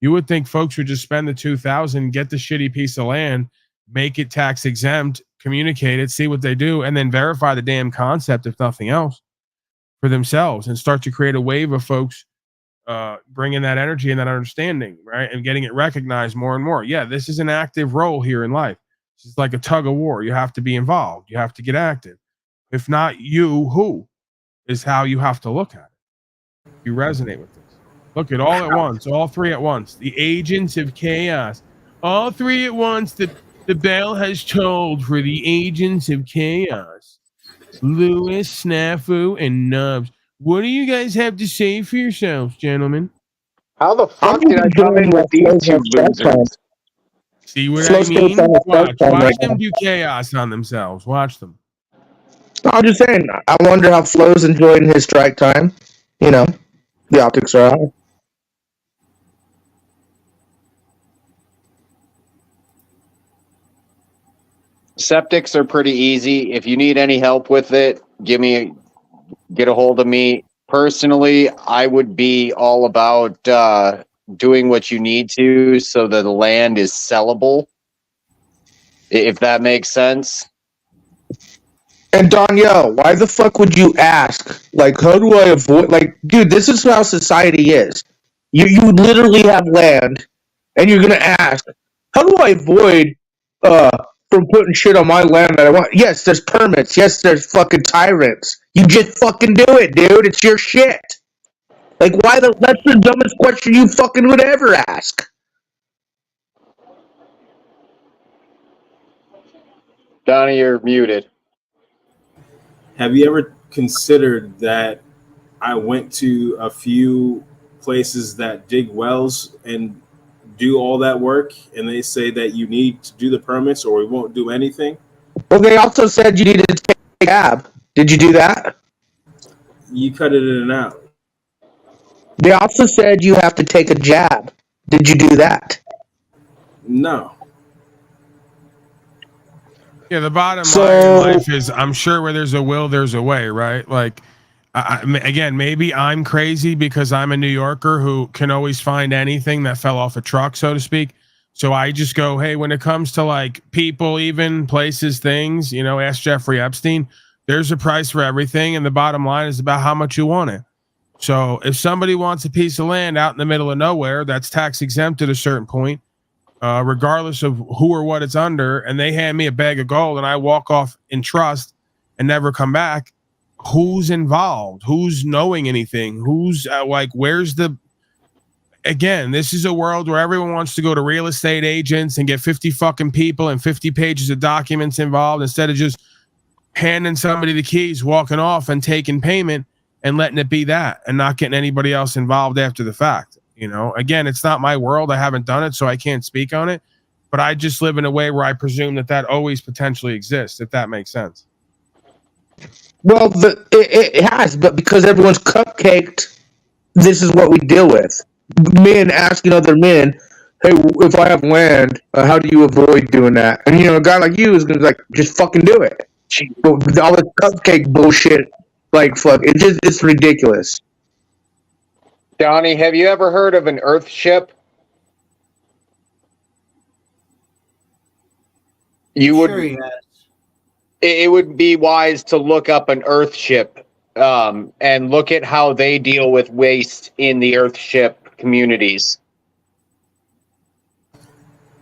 You would think folks would just spend the $2,000, get the shitty piece of land, make it tax exempt, communicate it, see what they do, and then verify the damn concept, if nothing else, for themselves, and start to create a wave of folks bringing that energy and that understanding, right? And getting it recognized more and more. Yeah, this is an active role here in life. This is like a tug of war. You have to be involved. You have to get active. If not you, who is how you have to look at it. You resonate with this. Look at all at once, all three at once. The agents of chaos. All three at once. The bell has tolled for the agents of chaos. Lewis, Snafu, and Nubs. What do you guys have to say for yourselves, gentlemen? How the fuck did I come in with these two losers? See what I mean? Watch them do chaos on themselves. Watch them. I'm just saying, I wonder how Flo's enjoying his strike time. The optics are high. Septics are pretty easy. If you need any help with it, get a hold of me. Personally, I would be all about doing what you need to so that the land is sellable, if that makes sense. And Danielle, why the fuck would you ask? Like, how do I avoid? Like, dude, this is how society is. You literally have land, and you're gonna ask, how do I avoid from putting shit on my land that I want? Yes, there's permits. Yes, there's fucking tyrants. You just fucking do it, dude. It's your shit. Like, why that's the dumbest question you fucking would ever ask. Donnie, you're muted. Have you ever considered that I went to a few places that dig wells and do all that work, and they say that you need to do the permits or we won't do anything? Well, they also said you needed to take a cab. Did you do that? You cut it in and out. They also said you have to take a jab. Did you do that? No. Yeah, the bottom line in life is, I'm sure where there's a will, there's a way, right? Like, again, maybe I'm crazy because I'm a New Yorker who can always find anything that fell off a truck, so to speak. So I just go, hey, when it comes to like people, even places, things, you know, ask Jeffrey Epstein, there's a price for everything. And the bottom line is about how much you want it. So if somebody wants a piece of land out in the middle of nowhere that's tax exempt at a certain point, regardless of who or what it's under, and they hand me a bag of gold and I walk off in trust and never come back, who's involved? Who's knowing anything? Who's like, where's the, again, this is a world where everyone wants to go to real estate agents and get 50 fucking people and 50 pages of documents involved instead of just handing somebody the keys, walking off and taking payment and letting it be that and not getting anybody else involved after the fact. You know, again, it's not my world. I haven't done it, so I can't speak on it. But I just live in a way where I presume that always potentially exists, if that makes sense. Well, it has, but because everyone's cupcaked, this is what we deal with. Men asking other men, hey, if I have land, how do you avoid doing that? And, you know, a guy like you is going to, like, just fucking do it. All this cupcake bullshit, like, fuck, it's ridiculous. Donnie, have you ever heard of an Earth ship? You would. Sure he has. It would be wise to look up an Earth ship and look at how they deal with waste in the Earth ship communities.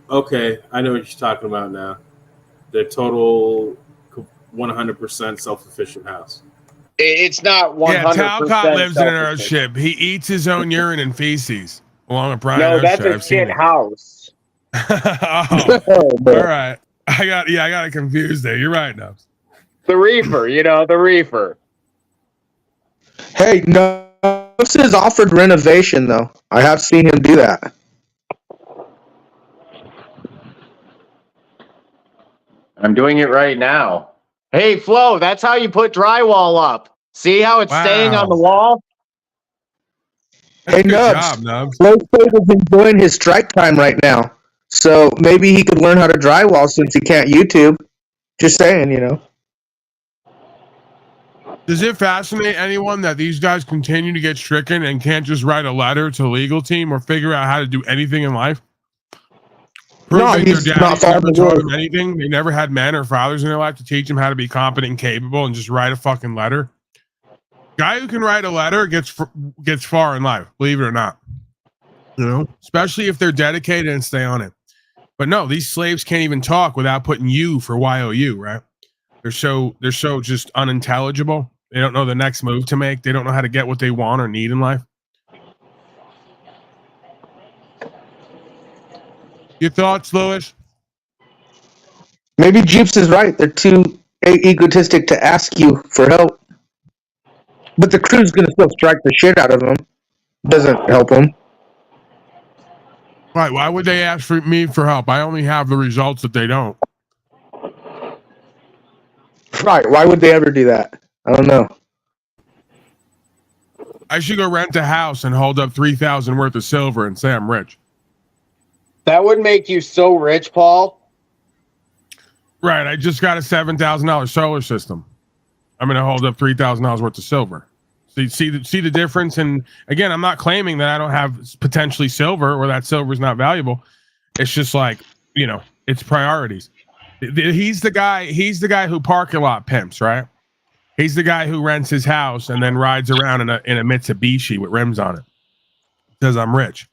Okay, I know what you're talking about now. The total 100% self-sufficient house. It's not 100%. Yeah, Talcott lives in an Earth ship. He eats his own urine and feces along with Brian. No, Earth that's a shit house. Oh, all right. I got it confused there. You're right, Nubs. The reefer, the reefer. Hey, Nubs has offered renovation, though. I have seen him do that. I'm doing it right now. Hey, Flo, that's how you put drywall up. See how it's staying on the wall? Hey, Nubs. Flo is enjoying his strike time right now. So maybe he could learn how to drywall since he can't YouTube. Just saying, you know. Does it fascinate anyone that these guys continue to get stricken and can't just write a letter to the legal team or figure out how to do anything in life? Proving he's their not daddies never following the taught rules. them anything. They never had men or fathers in their life to teach them how to be competent and capable and just write a fucking letter. Guy who can write a letter gets far in life, believe it or not. You know, especially if they're dedicated and stay on it. But no, these slaves can't even talk without putting U for YOU, right? They're so just unintelligible. They don't know the next move to make. They don't know how to get what they want or need in life. Your thoughts, Lewis? Maybe Jeeps is right. They're too egotistic to ask you for help. But the crew's going to still strike the shit out of them. Doesn't help them. Right. Why would they ask me for help? I only have the results that they don't. Right. Why would they ever do that? I don't know. I should go rent a house and hold up 3,000 worth of silver and say I'm rich. That would make you so rich, Paul. Right. I just got a $7,000 solar system. I'm going to hold up $3,000 worth of silver. See the difference. And again, I'm not claiming that I don't have potentially silver or that silver is not valuable. It's just like, you know, it's priorities. He's the guy who parking lot pimps, right? He's the guy who rents his house and then rides around in a Mitsubishi with rims on it. Says I'm rich.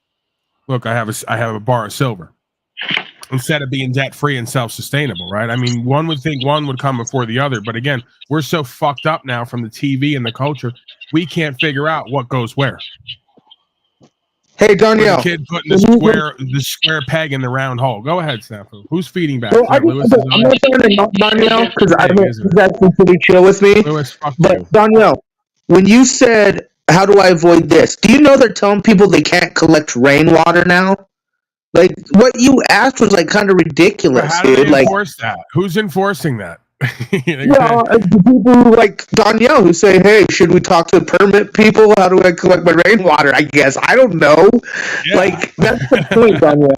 Look, I have a bar of silver. Instead of being debt free and self-sustainable, right? I mean, one would think one would come before the other, but again, we're so fucked up now from the TV and the culture, we can't figure out what goes where. Hey, Danielle. The kid putting the square peg in the round hole. Go ahead, Snafu. Who's feeding back? Well, I'm not going to knock Danielle because I know he's actually pretty chill with me. Lewis, but Danielle, when you said, how do I avoid this? Do you know they're telling people they can't collect rainwater now? Like, what you asked was, like, kind of ridiculous, how do dude. they Like, enforce that? Who's enforcing that? Yeah, the people who like Danielle who say, "Hey, should we talk to permit people? How do I collect my rainwater?" I guess I don't know. Yeah. Like that's the point, Danielle.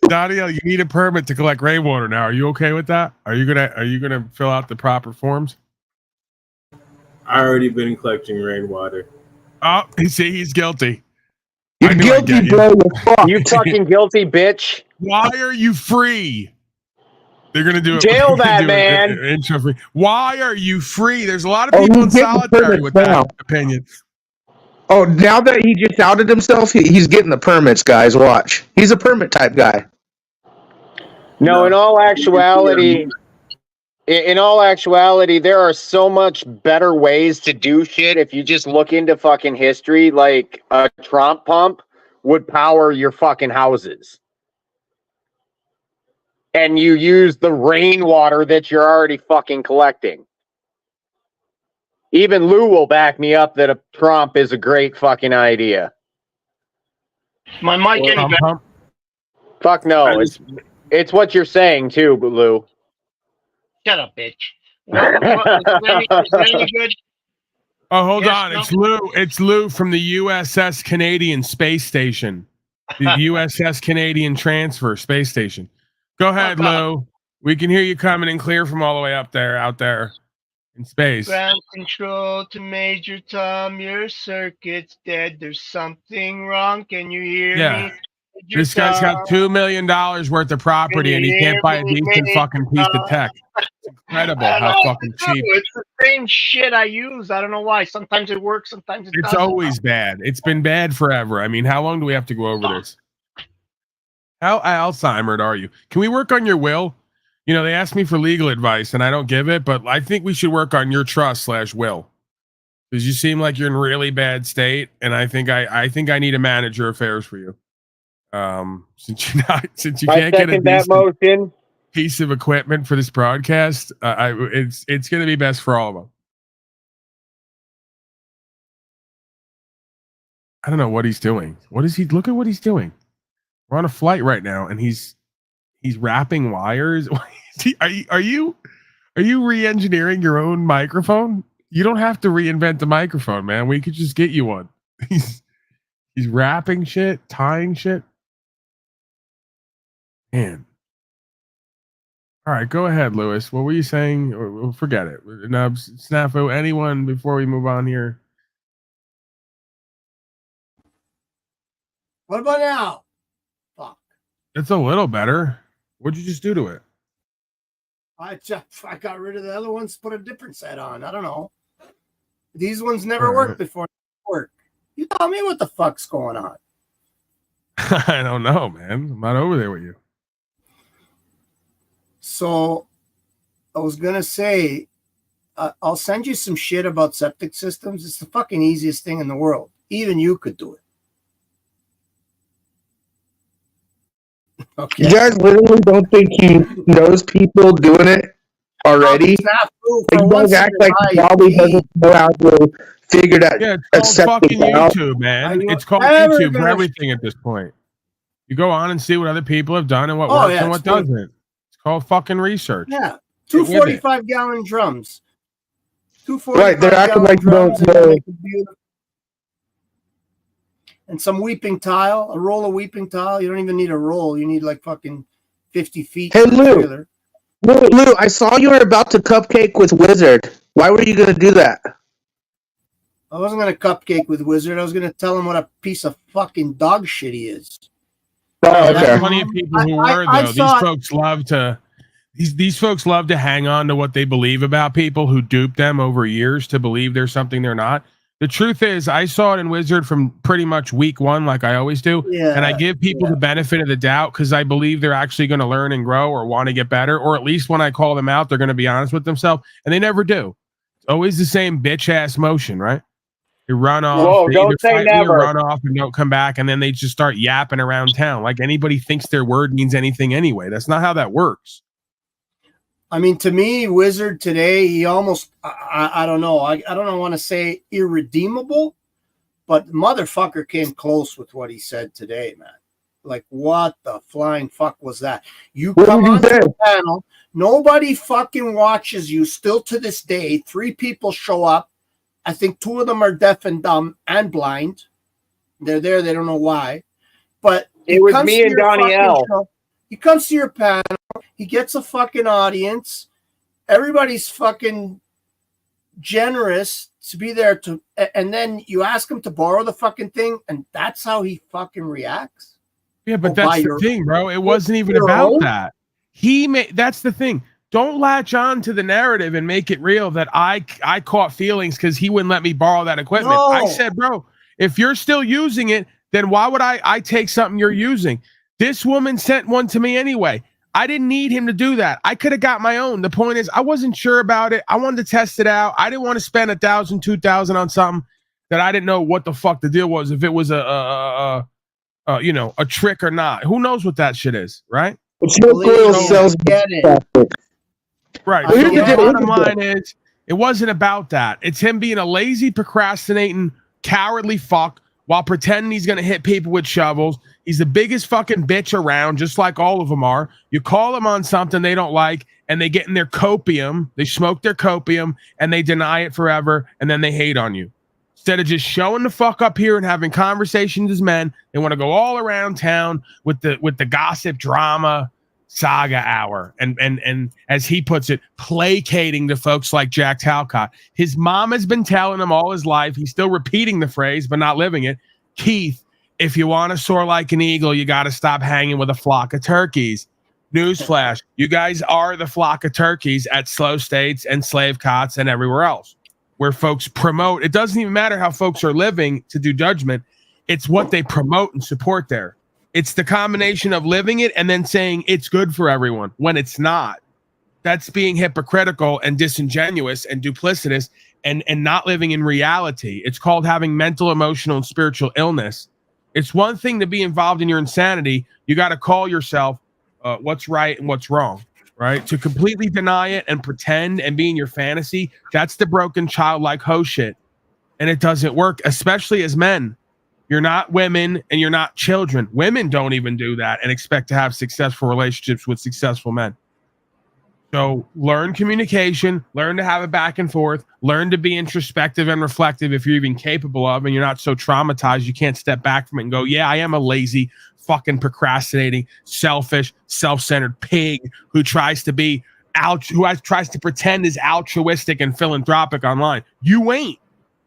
Danielle, you need a permit to collect rainwater now. Are you okay with that? Are you gonna fill out the proper forms? I already been collecting rainwater. Oh, you see, he's guilty. You're guilty, bro. You're fucked. You fucking guilty bitch. Why are you free? They're gonna do it. Jail they're gonna that do man. an intro free. Why are you free? There's a lot of people in he's getting the solitary permits with now. that opinion. Oh, now that he just outed himself, he's getting the permits, guys. Watch. He's a permit type guy. No, in all actuality, there are so much better ways to do shit. If you just look into fucking history, like a Trump pump would power your fucking houses. And you use the rainwater that you're already fucking collecting. Even Lou will back me up that a Trump is a great fucking idea. My mic any better? Fuck no. It's what you're saying too, Lou. Shut up, bitch. Is that any good? Oh, hold Yes, on. no? It's Lou. It's Lou from the USS Canadian Space Station. The USS Canadian Transfer Space Station. Go ahead, Lou. We can hear you coming in clear from all the way out there in space. Ground control to Major Tom. Your circuit's dead. There's something wrong. Can you hear Yeah. me? This guy's got $2 million worth of property and he can't buy a decent fucking piece of tech. It's incredible how fucking cheap. It's the same shit I use. I don't know why. Sometimes it works. Sometimes it It's doesn't. always bad. It's been bad forever. I mean, how long do we have to go over this? How Alzheimer'd are you? Can we work on your will? You know, they asked me for legal advice and I don't give it, but I think we should work on your trust/will. Because you seem like you're in really bad state, and I think I need to manage your affairs for you. Since you can't get a decent piece of equipment for this broadcast, it's going to be best for all of them. I don't know what he's doing. What is he? Look at what he's doing. We're on a flight right now, and he's wrapping wires. Are you re-engineering your own microphone? You don't have to reinvent the microphone, man. We could just get you one. He's wrapping shit, tying shit. Man. All right, go ahead, Lewis. What were you saying? Or forget it. Nubs, Snafu, anyone before we move on here? What about now? Fuck. It's a little better. What'd you just do to it? I got rid of the other ones, put a different set on. I don't know. These ones never worked before. Work. You tell me what the fuck's going on. I don't know, man. I'm not over there with you. So I was going to say, I'll send you some shit about septic systems. It's the fucking easiest thing in the world. Even you could do it. Okay. You guys literally don't think he knows people doing it already? You guys act like he probably doesn't know how to figure out. Yeah, it's called fucking YouTube, man. It's called YouTube for everything at this point. You go on and see what other people have done and what works and what doesn't. It's called fucking research. Yeah, 245-gallon drums. 245 right, they're acting like no. And some weeping tile, a roll of weeping tile. You don't even need a roll. You need like fucking 50 feet. Hey, Lou, I saw you were about to cupcake with Wizard. Why were you going to do that? I wasn't going to cupcake with Wizard. I was going to tell him what a piece of fucking dog shit he is. Oh, okay. There's plenty of people who were, though. These folks love to... These folks love to hang on to what they believe about people who dupe them over years to believe there's something they're not. The truth is, I saw it in Wizard from pretty much week one, like I always do. Yeah, and I give people the benefit of the doubt because I believe they're actually going to learn and grow or want to get better. Or at least when I call them out, they're going to be honest with themselves. And they never do. It's always the same bitch-ass motion, right? They run off. Whoa, they don't say never. run off and don't come back. And then they just start yapping around town. Like anybody thinks their word means anything anyway. That's not how that works. I mean, to me, Wizard today, he almost, I don't know. I don't want to say irredeemable, but motherfucker came close with what he said today, man. Like, what the flying fuck was that? You What come did you on say? the panel, nobody fucking watches you still to this day. 3 people show up. I think 2 of them are deaf and dumb and blind. They're there, they don't know why. But It was me and Donnie L. He comes to your panel, he gets a fucking audience. Everybody's fucking generous to be there to, and then you ask him to borrow the fucking thing, and that's how he fucking reacts. Yeah, but Oh, that's by the your- thing, bro. It wasn't even your about own? that. That's the thing. Don't latch on to the narrative and make it real that I caught feelings because he wouldn't let me borrow that equipment. No. I said, bro, if you're still using it, then why would I take something you're using? This woman sent one to me anyway. I didn't need him to do that. I could have got my own. The point is, I wasn't sure about it. I wanted to test it out. I didn't want to spend $1,000, $2,000 on something that I didn't know what the fuck the deal was. If it was a trick or not. Who knows what that shit is, right? Smoke oil sells plastic. Right. Well, So here's the the deal. bottom line is, it wasn't about that. It's him being a lazy, procrastinating, cowardly fuck while pretending he's going to hit people with shovels. He's the biggest fucking bitch around, just like all of them are. You call them on something they don't like, and they get in their copium. They smoke their copium, and they deny it forever, and then they hate on you. Instead of just showing the fuck up here and having conversations as men, they want to go all around town with the gossip drama saga hour. And as he puts it, placating to folks like Jack Talcott. His mom has been telling him all his life. He's still repeating the phrase, but not living it. Keith, if you want to soar like an eagle, you got to stop hanging with a flock of turkeys. Newsflash, you guys are the flock of turkeys at slow states and slave cots and everywhere else where folks promote. It doesn't even matter how folks are living to do judgment. It's what they promote and support there. It's the combination of living it and then saying it's good for everyone when it's not. That's being hypocritical and disingenuous and duplicitous and not living in reality. It's called having mental, emotional, and spiritual illness. It's one thing to be involved in your insanity. You got to call yourself what's right and what's wrong, right? To completely deny it and pretend and be in your fantasy, that's the broken childlike hoe shit. And it doesn't work, especially as men. You're not women and you're not children. Women don't even do that and expect to have successful relationships with successful men. So learn communication, learn to have a back and forth, learn to be introspective and reflective if you're even capable of, and you're not so traumatized you can't step back from it and go, yeah, I am a lazy, fucking procrastinating, selfish, self-centered pig who tries to be tries to pretend is altruistic and philanthropic online. You ain't.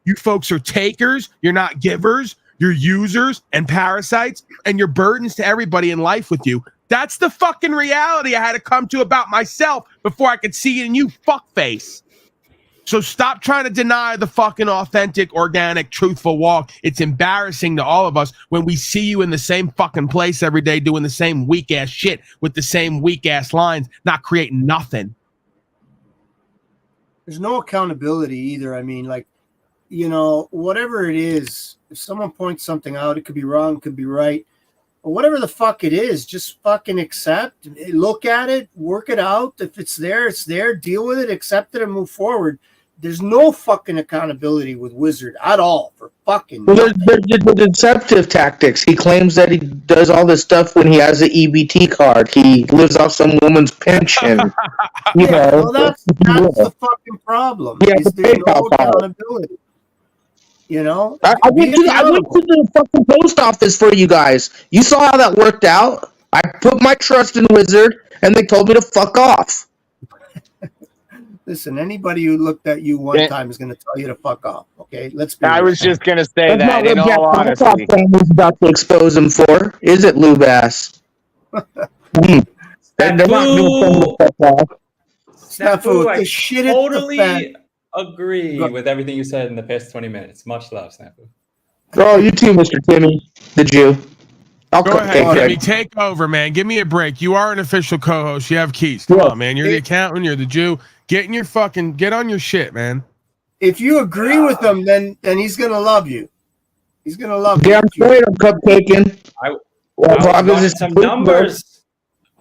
You folks are takers, you're not givers, you're users and parasites, and you're burdens to everybody in life with you. That's the fucking reality I had to come to about myself before I could see it in you, fuckface. So stop trying to deny the fucking authentic, organic, truthful walk. It's embarrassing to all of us when we see you in the same fucking place every day doing the same weak-ass shit with the same weak-ass lines, not creating nothing. There's no accountability either. I mean, like, you know, whatever it is, if someone points something out, it could be wrong, it could be right. But whatever the fuck it is, just fucking accept, look at it, work it out. If it's there, it's there. Deal with it, accept it, and move forward. There's no fucking accountability with Wizard at all for fucking. Well, there's the deceptive tactics. He claims that he does all this stuff when he has an EBT card. He lives off some woman's pension. Well, that's the fucking problem. Yeah, Is there's no accountability. You know, I went to the fucking post office for you guys. You saw how that worked out. I put my trust in Wizard, and they told me to fuck off. Listen, anybody who looked at you one time is going to tell you to fuck off. Okay, let's be. I was just going to say That's that not in what all Jack honesty. Hancock family's about to expose him for, is it, lube ass? They're not going to fuck off. Snafu, I the shit at the totally fan. agree with everything you said in the past 20 minutes. Much love, Snafu. Oh, you too, Mr. Timmy, the Jew. I'll Go ahead, Timmy. Take over, man. Give me a break. You are an official co-host. You have keys. Come on, man. You're the accountant. You're the Jew. Get on your shit, man. If you agree with him, then he's gonna love you. He's gonna love you. Yeah, I'm straight on cupcaking. I was running some numbers.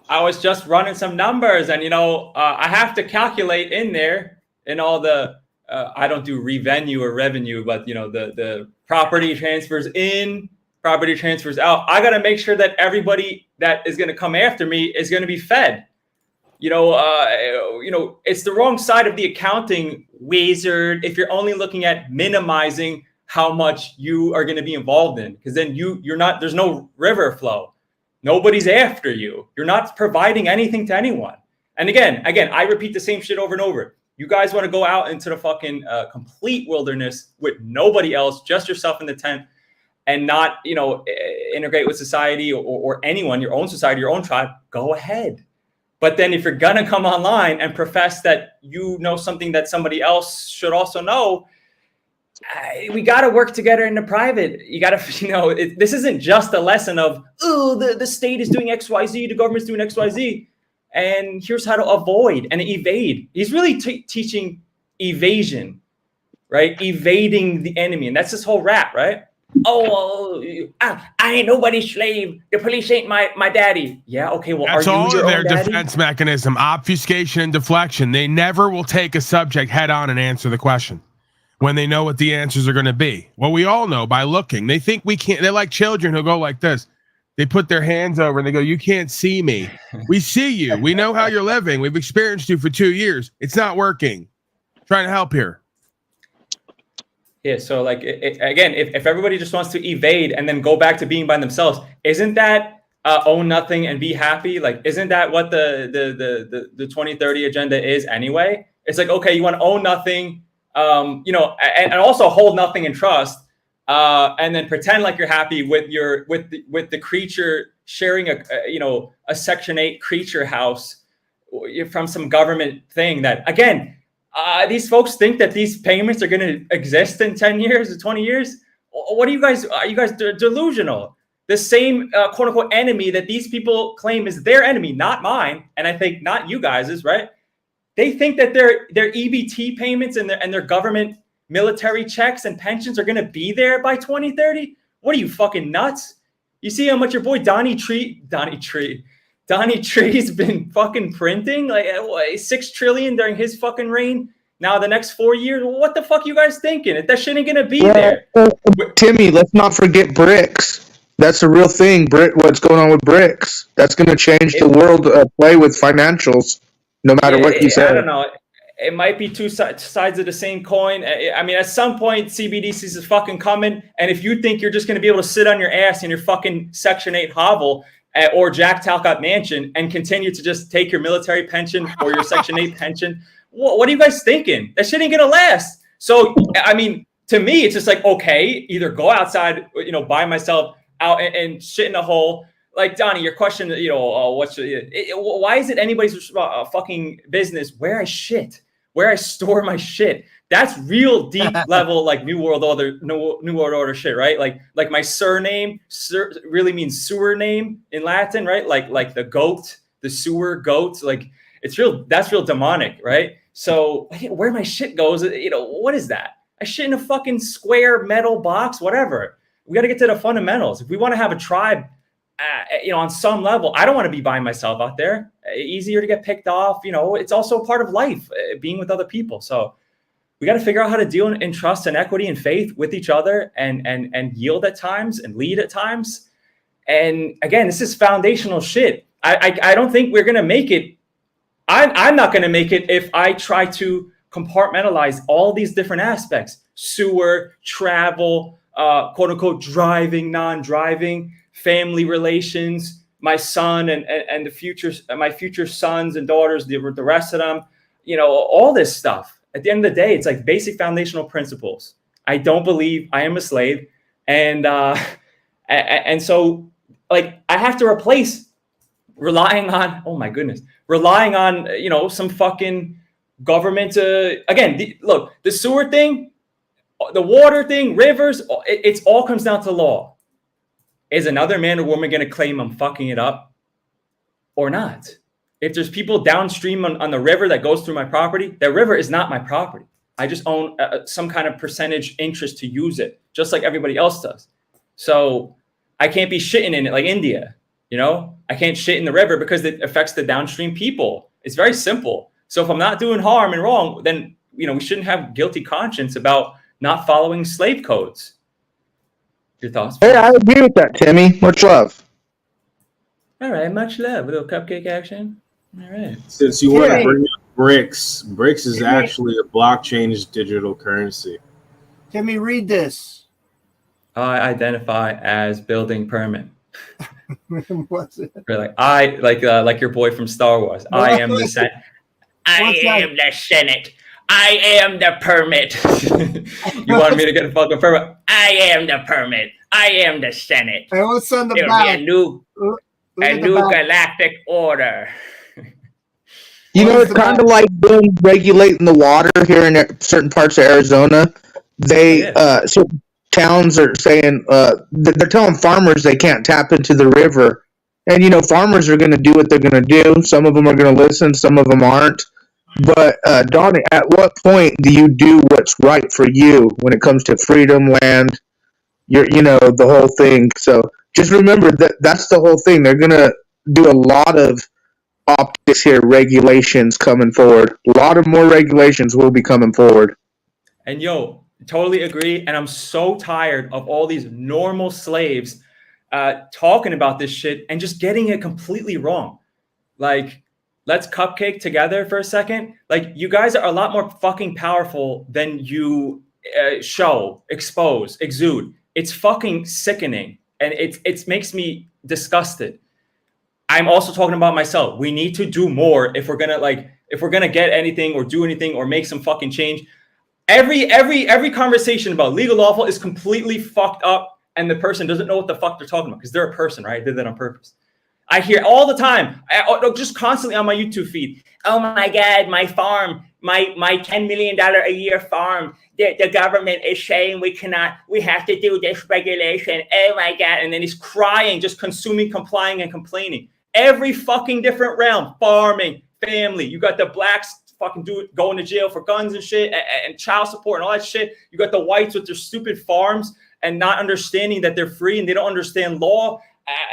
I was just running some numbers, and I have to calculate in there in all the. I don't do revenue or revenue, but the property transfers in, property transfers out, I got to make sure that everybody that is going to come after me is going to be fed. You know, it's the wrong side of the accounting wizard if you're only looking at minimizing how much you are going to be involved in, because then you're not, there's no river flow. Nobody's after you. You're not providing anything to anyone. And again, I repeat the same shit over and over. You guys want to go out into the fucking complete wilderness with nobody else, just yourself in the tent, and not, you know, integrate with society or anyone, your own society, your own tribe, go ahead. But then if you're going to come online and profess that you know something that somebody else should also know, we got to work together in the private. You got to, you know, this isn't just a lesson of, oh, the state is doing XYZ, the government's doing XYZ, and here's how to avoid and evade. He's really teaching evasion, right? Evading the enemy. And that's this whole rap, right? Oh, I ain't nobody's slave. The police ain't my daddy. Yeah, okay, well, that's are you all your of their own daddy? defense mechanism, obfuscation and deflection. They never will take a subject head on and answer the question when they know what the answers are going to be. Well, we all know by looking. They think we can't. They're like children who go like this. They put their hands over and they go, you can't see me. We see you. We know how you're living. We've experienced you for 2 years. It's not working. Trying to help here. Yeah, so like again, if everybody just wants to evade and then go back to being by themselves, isn't that own nothing and be happy? Like, isn't that what the 2030 agenda is anyway? It's like, okay, you want to own nothing, you know, and also hold nothing in trust, and then pretend like you're happy with the creature sharing a Section 8 creature house from some government thing that, again, these folks think that these payments are going to exist in 10 years or 20 years. What are you guys delusional? The same quote unquote enemy that these people claim is their enemy, not mine. And I think not you guys is right. They think that their EBT payments and their government military checks and pensions are going to be there by 2030. What are you, fucking nuts? You see how much your boy Donnie Tree's been fucking printing like 6 trillion during his fucking reign. Now the next 4 years, what the fuck you guys thinking? That shit ain't gonna be there. Timmy, let's not forget BRICS. That's a real thing. What's going on with BRICS? That's going to change the world play with financials. No matter what you say. I don't know. It might be two sides of the same coin. I mean, at some point, CBDCs is fucking coming. And if you think you're just going to be able to sit on your ass in your fucking Section 8 hovel or Jack Talcott mansion and continue to just take your military pension or your Section 8 pension, what are you guys thinking? That shit ain't going to last. So, I mean, to me, it's just like, okay, either go outside, by myself out and shit in a hole. Like, Donnie, your question, why is it anybody's fucking business where I shit, where I store my shit? That's real deep level, like New World Order shit, right? Like my surname really means sewer name in Latin, right? Like the goat, the sewer goat, like that's real demonic, right? So where my shit goes, what is that? I shit in a fucking square metal box, whatever. We got to get to the fundamentals. If we want to have a tribe, on some level, I don't want to be by myself out there. Easier to get picked off. It's also part of life, being with other people. So we got to figure out how to deal in trust and equity and faith with each other and yield at times and lead at times. And again, this is foundational shit. I don't think we're going to make it. I'm not going to make it if I try to compartmentalize all these different aspects: sewer, travel, quote unquote, driving, non-driving, family relations, my son and the future, my future sons and daughters, the rest of them, all this stuff. At the end of the day, it's like basic foundational principles. I don't believe I am a slave. And so like I have to replace relying on some fucking government. Again, the sewer thing, the water thing, rivers, it all comes down to law. Is another man or woman going to claim I'm fucking it up or not? If there's people downstream on the river that goes through my property, that river is not my property. I just own some kind of percentage interest to use it, just like everybody else does. So I can't be shitting in it like India. I can't shit in the river because it affects the downstream people. It's very simple. So if I'm not doing harm and wrong, then, we shouldn't have guilty conscience about not following slave codes. Your thoughts? Hey, I agree with that, Timmy. Much love. All right, much love. A little cupcake action. All right. Since you want Yeah. to bring up BRICS, BRICS is actually a blockchain's digital currency. Timmy, read this. I identify as building permit. What's it? Or like your boy from Star Wars. I am the Senate. I What's that? am the Senate. I am the permit. You want me to get a fucking permit? I am the permit. I am the Senate. Hey, what's on the There'll back? be a new at the back. galactic order. You know, it's kind of like them regulating the water here in certain parts of Arizona. They, certain towns are saying, they're telling farmers they can't tap into the river. And, you know, farmers are going to do what they're going to do. Some of them are going to listen, some of them aren't. But, Donnie, at what point do you do what's right for you when it comes to freedom, land, you know, the whole thing? So just remember that's the whole thing. They're going to do a lot of optics here, regulations coming forward. A lot of more regulations will be coming forward. And yo, totally agree. And I'm so tired of all these normal slaves talking about this shit and just getting it completely wrong. Like, let's cupcake together for a second. Like, you guys are a lot more fucking powerful than you show, expose, exude. It's fucking sickening. And it makes me disgusted. I'm also talking about myself. We need to do more if we're gonna get anything or do anything or make some fucking change. Every conversation about legal lawful is completely fucked up, and the person doesn't know what the fuck they're talking about because they're a person, right? I did that on purpose. I hear all the time, just constantly on my YouTube feed. Oh my God, my farm, my $10 million a year farm. The government is saying we have to do this regulation. Oh my God. And then he's crying, just consuming, complying, and complaining. Every fucking different realm, farming, family. You got the blacks fucking going to jail for guns and shit and child support and all that shit. You got the whites with their stupid farms and not understanding that they're free and they don't understand law.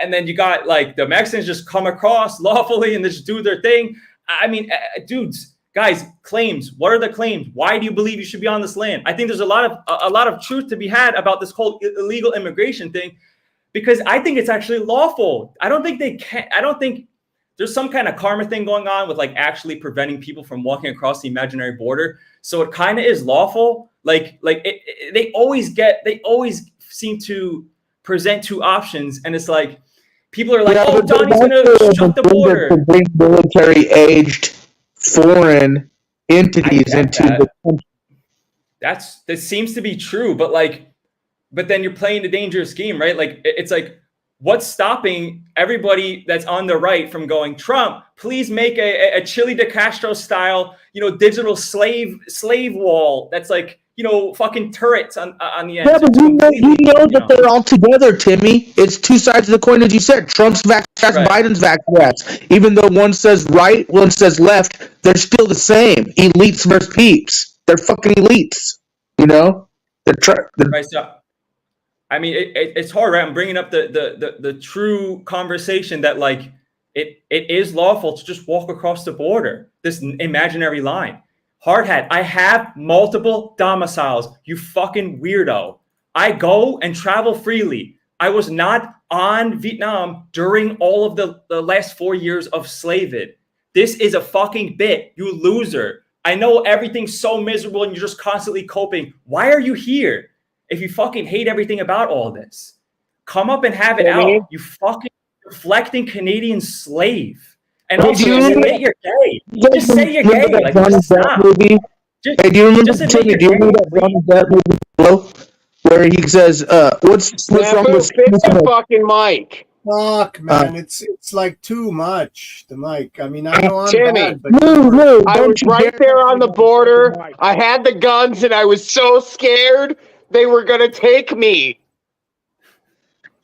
And then you got like the Mexicans just come across lawfully and they just do their thing. I mean, dudes, guys, claims. What are the claims? Why do you believe you should be on this land? I think there's a lot of truth to be had about this whole illegal immigration thing, because I think it's actually lawful. I don't think there's some kind of karma thing going on with like actually preventing people from walking across the imaginary border. So it kind of is lawful. They always seem to present two options, and it's like people are like, "Oh, Donnie's gonna shut the border." To bring military-aged foreign entities into the country. That seems to be true, but then you're playing a dangerous game, right? Like it's like, what's stopping everybody that's on the right from going, Trump, please make a Chile de Castro style, digital slave wall that's like, fucking turrets on the end. Yeah, but you know that they're all together, Timmy. It's two sides of the coin, as you said. Trump's vax ass, right. Biden's vax ass. Even though one says right, one says left, they're still the same. Elites versus peeps. They're fucking elites. Right, so, I mean, it's hard, right? I'm bringing up the true conversation that like it is lawful to just walk across the border, this imaginary line. Hard hat. I have multiple domiciles, you fucking weirdo. I go and travel freely. I was not on Vietnam during all of the last 4 years of slavery. This is a fucking bit, you loser. I know everything's so miserable and you're just constantly coping. Why are you here if you fucking hate everything about all this? Come up and have it out, you fucking reflecting Canadian slave. And also, just say you're gay. Just say you're gay. Like, just stop. Movie? Hey, do you remember, Timmy, do you remember that Johnny Depp movie, Blow? Where he says, what's wrong with... Fix the fucking mic. Fuck, man, it's like too much, the mic. I mean, I know I'm Timmy, bad, but... I was right there on the border. I had the guns, and I was so scared they were going to take me.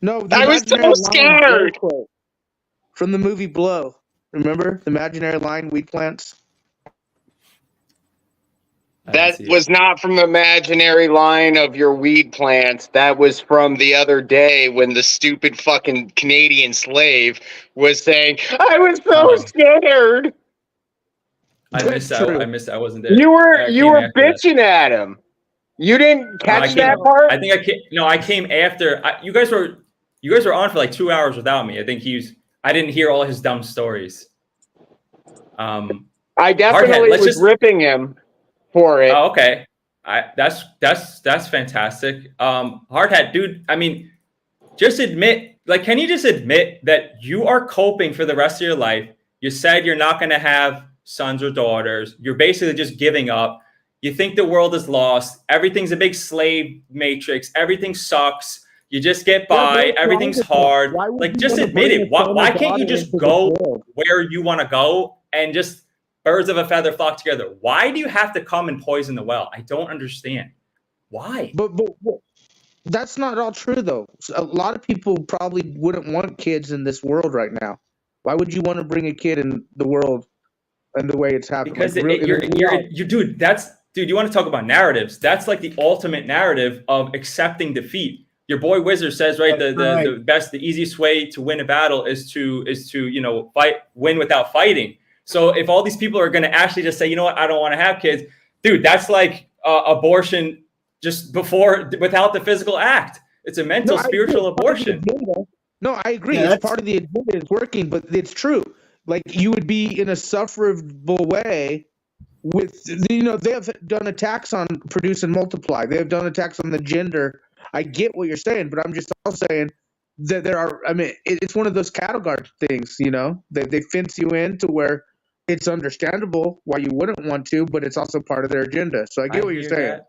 No, I was so scared. From the movie Blow. Remember the imaginary line, weed plants? That was not from the imaginary line of your weed plants. That was from the other day when the stupid fucking Canadian slave was saying, I was so scared. I missed out. I wasn't there. You were bitching at him. You didn't catch that part? I think I came. No, I came after. You guys were on for like 2 hours without me. I think I didn't hear all his dumb stories. I definitely was ripping him for it. Oh, okay. That's fantastic. Hardhat, dude. I mean, just admit. Like, can you just admit that you are coping for the rest of your life? You said you're not going to have sons or daughters. You're basically just giving up. You think the world is lost. Everything's a big slave matrix. Everything sucks. You just get by. Everything's hard. Like, just admit it. Why can't you just go where you want to go and just birds of a feather flock together? Why do you have to come and poison the well? I don't understand. Why? But that's not all true, though. A lot of people probably wouldn't want kids in this world right now. Why would you want to bring a kid in the world and the way it's happening? Because dude, you want to talk about narratives? That's like the ultimate narrative of accepting defeat. Your boy Wizard says, right, the easiest way to win a battle is to win without fighting. So if all these people are going to actually just say, you know what, I don't want to have kids, dude, that's like abortion just without the physical act. It's a mental, spiritual abortion. No, I agree. Yeah, it's part of the agenda. It's working, but it's true. Like, you would be in a sufferable way with, they have done attacks on Produce and Multiply. They have done attacks on the gender. I get what you're saying, but I'm just also saying that it's one of those cattle guard things, that they fence you in to where it's understandable why you wouldn't want to, but it's also part of their agenda. So I get what you're saying.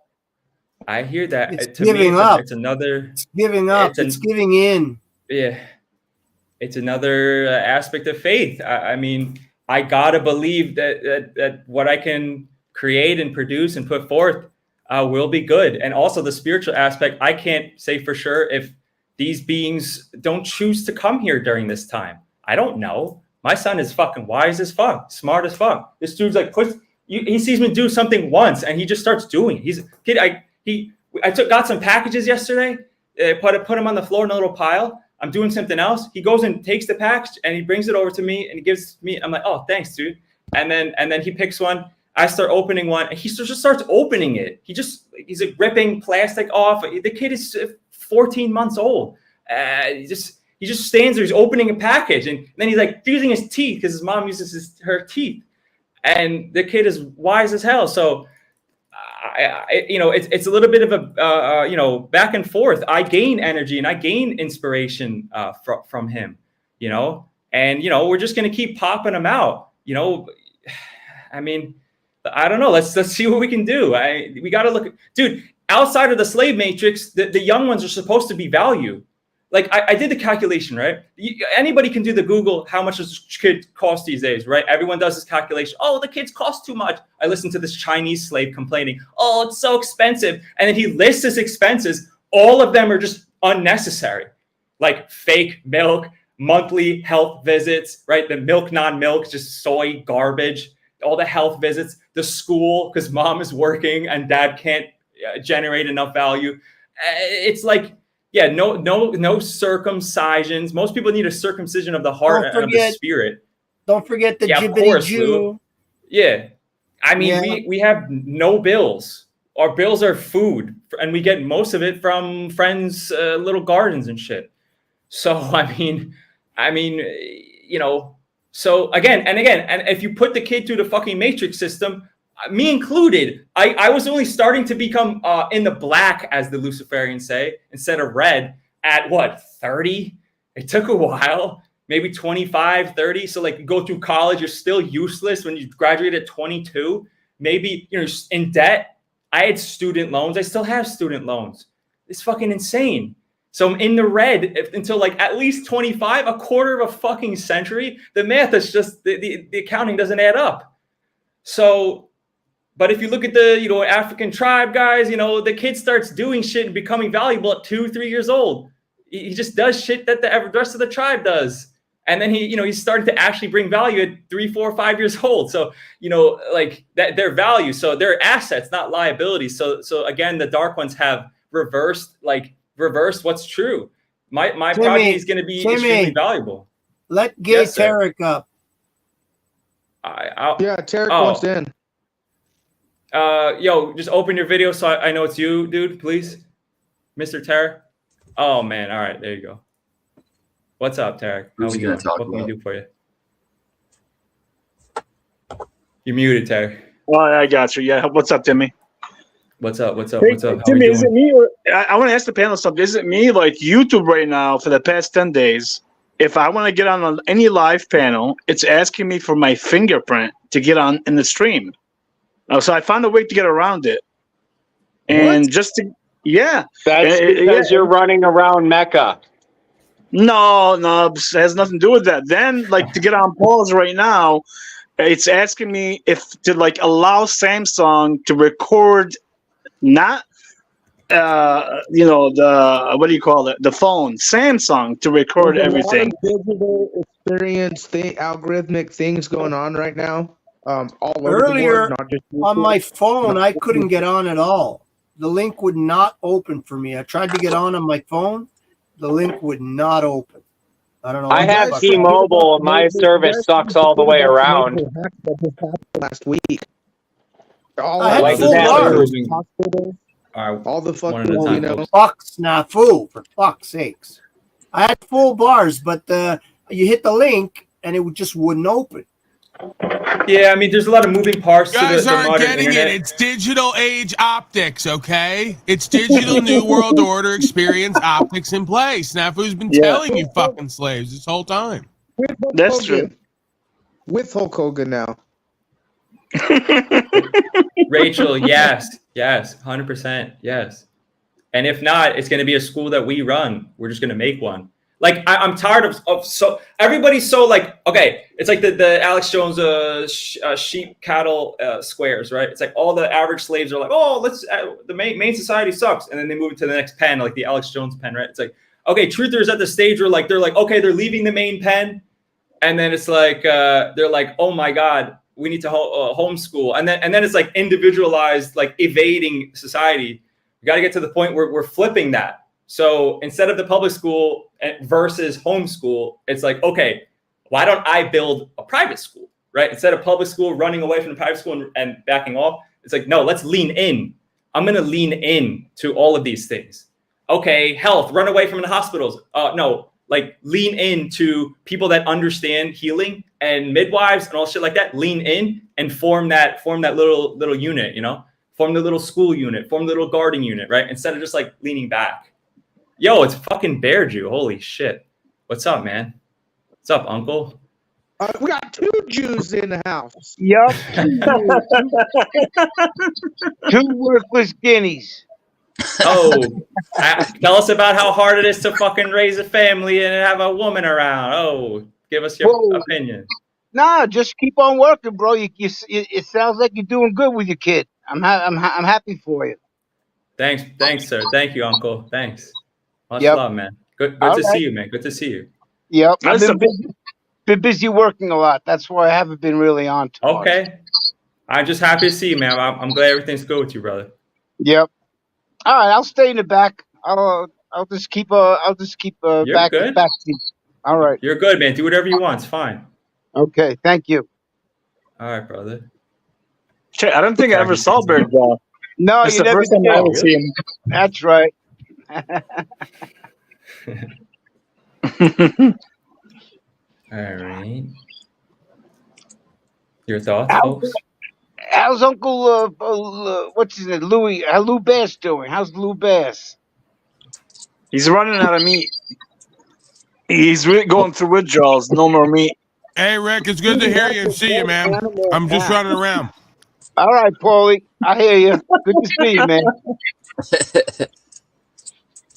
I hear that. It's giving up. It's another. It's giving up. It's giving in. Yeah, it's another aspect of faith. I mean, I gotta believe that what I can create and produce and put forth will be good. And also the spiritual aspect, I can't say for sure if these beings don't choose to come here during this time. I don't know. My son is fucking wise as fuck, smart as fuck. This dude's like he sees me do something once and he just starts doing it. He's a kid. I got some packages yesterday. Put them on the floor in a little pile. I'm doing something else. He goes and takes the package and he brings it over to me and he gives me. I'm like, oh, thanks, dude. And then he picks one. I start opening one and he just starts opening it. He's like ripping plastic off. The kid is 14 months old. He just stands there. He's opening a package and then he's like using his teeth because his mom uses her teeth. And the kid is wise as hell. So, it's a little bit of a back and forth. I gain energy and I gain inspiration from him, and we're just gonna keep popping them out. I mean, I don't know. Let's see what we can do. We got to look, dude. Outside of the slave matrix, the young ones are supposed to be value. Like I did the calculation, right? Anybody can do the Google, how much does a kid cost these days, right? Everyone does this calculation. Oh, the kids cost too much. I listened to this Chinese slave complaining, oh, it's so expensive. And then he lists his expenses. All of them are just unnecessary. Like fake milk, monthly health visits, right? The milk, non-milk, just soy garbage, all the health visits, the school, because mom is working and dad can't generate enough value. It's like, yeah, no circumcisions. Most people need a circumcision of the heart and of the spirit. Don't forget the Jibbity Jew. Lou. Yeah. I mean, we have no bills. Our bills are food, and we get most of it from friends' little gardens and shit. So, I mean, so again, and if you put the kid through the fucking matrix system, me included, I was only starting to become in the black, as the Luciferians say, instead of red at what, 30? It took a while, maybe 25, 30. So like you go through college, you're still useless when you graduate at 22. Maybe you're in debt. I had student loans. I still have student loans. It's fucking insane. So I'm in the red until like at least 25, a quarter of a fucking century. The math is just, the accounting doesn't add up. So, but if you look at the, African tribe guys, the kid starts doing shit and becoming valuable at 2-3 years old. He just does shit that the rest of the tribe does. And then he's starting to actually bring value at 3, 4, 5 years old. So, like that, their value. So they're assets, not liabilities. So again, the dark ones have reversed what's true. My progeny is going to be extremely valuable. Let Gay Tarek up. Yeah, Tarek wants in. Yo, just open your video so I know it's you, dude, please. Mr. Tarek. Oh man, all right, there you go. What's up, Tarek? How we doing? What can we do for you? You're muted, Tarek. Well, I got you. Yeah. What's up, Timmy? What's up? What's up? Hey, What's up? How Timmy, we is it doing? me or I want to ask the panel something? Is it me, like YouTube right now for the past 10 days? If I want to get on any live panel, it's asking me for my fingerprint to get on in the stream. So I found a way to get around it. And just to, yeah. That's because you're running around Mecca. No, it has nothing to do with that. Then, like, to get on pause right now, it's asking me if to like allow Samsung to record, not the what do you call it, the phone, Samsung to record There's a everything. lot of digital experience algorithmic things going on right now. All over Earlier the board, not just on my phone, I couldn't get on at all. The link would not open for me. I tried to get on my phone. The link would not open. I don't know. I have T-Mobile, and my service sucks all the way around. Last week. I had full bars. All the fucking, Fuck snafu, for fuck's sakes. I had full bars, but you hit the link and it just wouldn't open. Yeah, I mean, there's a lot of moving parts Guys to the aren't modern getting internet. it. It's digital age optics, okay? It's digital new world order experience optics in play. Snafu's been telling you fucking slaves this whole time. That's true. With Hulk Hogan now. Rachel, yes, 100%, yes. And if not, it's going to be a school that we run. We're just going to make one. Like I'm tired of so everybody's so like, okay, it's like the Alex Jones sheep cattle squares, right? It's like all the average slaves are like, oh, let's the main society sucks, and then they move it to the next pen, like the Alex Jones pen, right? It's like, okay, truthers at the stage where like they're like, okay, they're leaving the main pen, and then it's like they're like, oh my god, we need to homeschool, and then it's like individualized, like evading society. We got to get to the point where we're flipping that. So instead of the public school versus homeschool, it's like, okay, why don't I build a private school, right? Instead of public school running away from the private school and backing off, it's like, no, let's lean in. I'm going to lean in to all of these things. Okay, health, run away from the hospitals. No, like lean into people that understand healing and midwives and all shit like that. Lean in and form that little unit, you know? Form the little school unit, form the little guarding unit, right? Instead of just like leaning back. Yo, it's fucking Bear Jew. Holy shit. What's up, man? What's up, uncle? We got 2 Jews in the house. Yup. 2 worthless guineas. Oh, tell us about how hard it is to fucking raise a family and have a woman around. Oh, give us your opinion. Nah, just keep on working, bro. It sounds like you're doing good with your kid. I'm happy for you. Thanks, sir. Thank you, uncle. Thanks. Much Yep. love, man. Good All to right. see you, man. Good to see you. Yep. I've been busy working a lot. That's why I haven't been really on too much. Okay. I'm just happy to see you, man. I'm glad everything's good with you, brother. Yep. All right, I'll stay in the back. I'll just keep You're back good. back seat. All right. You're good, man. Do whatever you want. It's fine. Okay. Thank you. All right, brother. I don't think I ever saw Bear Jew. No, That's you the never first time I ever did. see him. That's right. All right. Your thoughts, folks? How's Uncle what's his name? Louis? How Lou Bass doing? How's Lou Bass? He's running out of meat. He's going through withdrawals. No more meat. Hey, Rick, it's good to hear you and see you, man. I'm just running around. All right, Paulie. I hear you. Good to see you, man.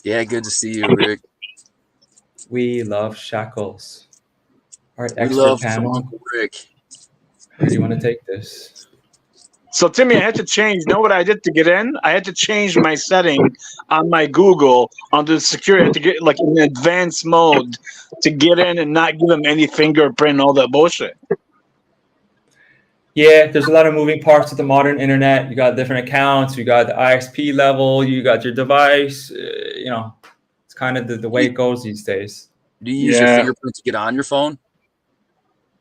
Yeah, good to see you, Rick. We love shackles. All right, We expert love panel. Uncle Rick. Where do you want to take this? So, Timmy, I had to change. You know what I did to get in? I had to change my setting on my Google on the security. I had to get like in advanced mode to get in and not give them any fingerprint and all that bullshit. Yeah, there's a lot of moving parts of the modern internet. You got different accounts. You got the ISP level. You got your device. You know, it's kind of the way it goes these days. Do you use your fingerprint to get on your phone?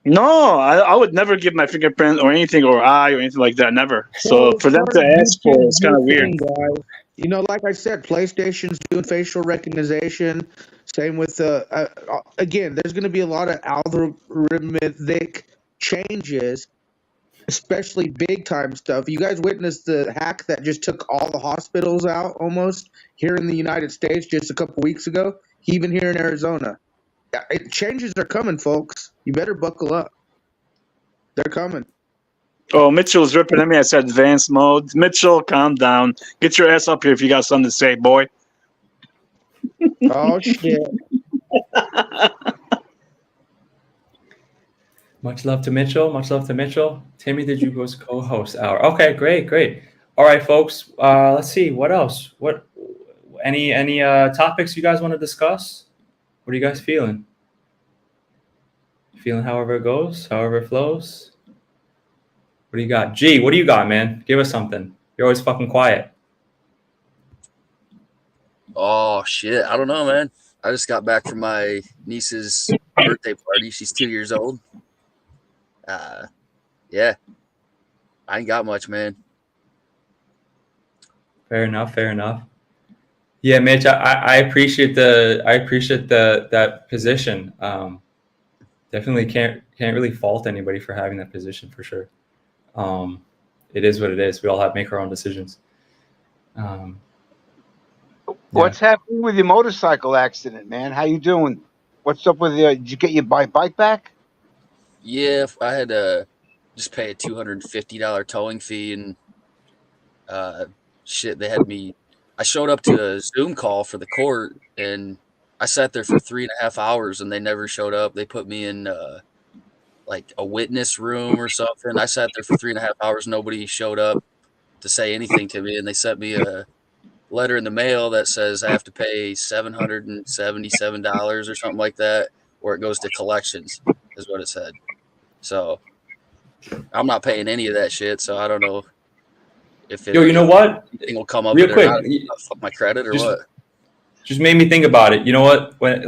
No, I would never give my fingerprint or anything or eye or anything like that. Never. So for them to ask for it's kind of weird. Guys. You know, like I said, PlayStation's doing facial recognition. Same with again, there's going to be a lot of algorithmic changes, especially big time stuff. You guys witnessed the hack that just took all the hospitals out almost here in the United States just a couple weeks ago, even here in Arizona. Changes are coming, folks. You better buckle up. They're coming. Oh, Mitchell's ripping at me. I said advanced mode. Mitchell, calm down. Get your ass up here if you got something to say, boy. Oh, shit. Much love to Mitchell. Much love to Mitchell. Timmy the Jugo's co-host hour. Okay, great. All right, folks. Let's see. What else? Any topics you guys want to discuss? What are you guys feeling? Feeling however it goes, however it flows. What do you got? G, what do you got, man? Give us something. You're always fucking quiet. Oh shit, I don't know, man. I just got back from my niece's birthday party. She's 2 years old. Yeah, I ain't got much, man. Fair enough. Yeah, Mitch, I appreciate that position. Definitely can't really fault anybody for having that position for sure. It is what it is. We all make our own decisions. What's happening with your motorcycle accident, man? How you doing? What's up with did you get your bike back? Yeah, I had to just pay a $250 towing fee and shit. They had me. I showed up to a Zoom call for the court and I sat there for 3.5 hours and they never showed up. They put me in like a witness room or something. I sat there for 3.5 hours. Nobody showed up to say anything to me, and they sent me a letter in the mail that says I have to pay $777 or something like that, or it goes to collections, is what it said. So I'm not paying any of that shit. So I don't know if you know what? Anything will come up real quick. Fuck my credit or what? Just made me think about it. You know what? When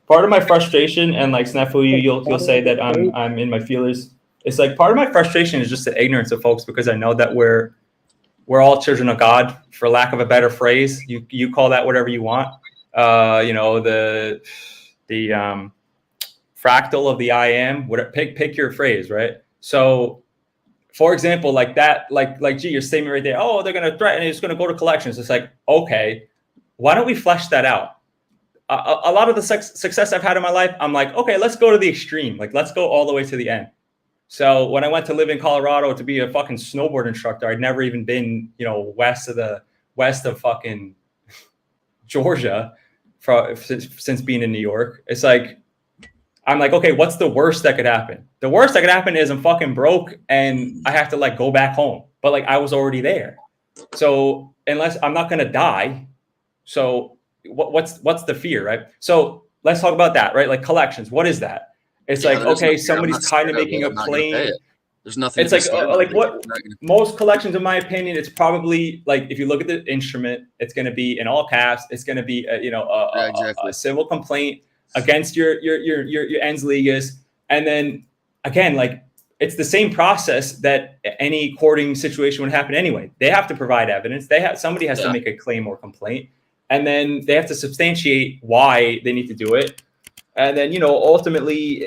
part of my frustration, and like Snafu, you'll say that I'm in my feelers. It's like part of my frustration is just the ignorance of folks, because I know that we're all children of God, for lack of a better phrase. You call that whatever you want. You know, the fractal of the I am. Pick your phrase, right? So, for example, like that, like gee, your statement right there. Oh, they're gonna threaten. It's gonna go to collections. It's like, okay, why don't we flesh that out? A lot of the success I've had in my life, I'm like, okay, let's go to the extreme. Like, let's go all the way to the end. So when I went to live in Colorado to be a fucking snowboard instructor, I'd never even been, west of fucking Georgia since being in New York. It's like, I'm like, okay, what's the worst that could happen? The worst that could happen is I'm fucking broke and I have to like go back home. But like, I was already there. So unless I'm not going to die. So what's the fear, right? So let's talk about that, right? Like collections. What is that? It's like, okay, somebody's kind of making a claim. There's nothing. It's like what most collections, in my opinion, it's probably like, if you look at the instrument, it's going to be in all caps. It's going to be a civil complaint against your ens legis. And then again, like it's the same process that any courting situation would happen anyway. They have to provide evidence. Somebody has to make a claim or complaint. And then they have to substantiate why they need to do it. And then, ultimately,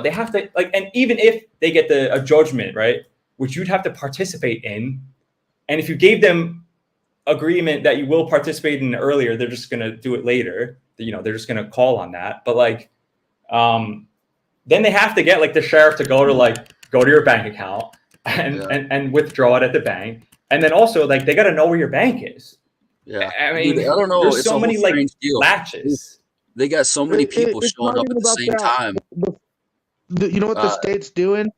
they have to and even if they get a judgment, right, which you'd have to participate in. And if you gave them agreement that you will participate in earlier, they're just going to do it later. They're just going to call on that. But then they have to get the sheriff to go to your bank account and withdraw it at the bank. And then also they got to know where your bank is. Yeah, I mean, dude, I don't know. There's it's so many latches. They got so many people showing up at the same time. You know what the state's doing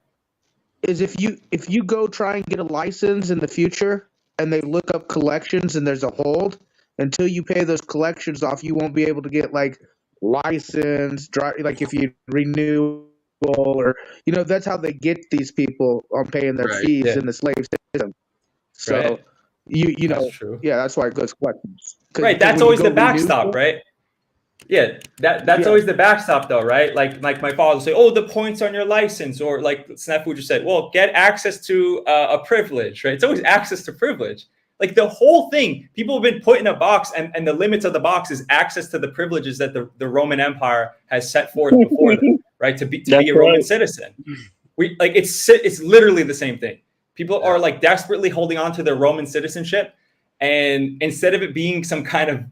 is if you go try and get a license in the future and they look up collections and there's a hold, until you pay those collections off, you won't be able to get license, if you renew, or that's how they get these people on paying their fees in the slave system. So. Right. That's true. Yeah, that's why it goes collections. Right, that's always the backstop, right? Yeah, that's always the backstop, though, right? Like my father will say, "Oh, the points on your license," or like Snafu just said, "Well, get access to a privilege," right? It's always access to privilege. Like the whole thing, people have been put in a box, and the limits of the box is access to the privileges that the Roman Empire has set forth before them, right? To be a Roman citizen. It's literally the same thing. People are like desperately holding on to their Roman citizenship, and instead of it being some kind of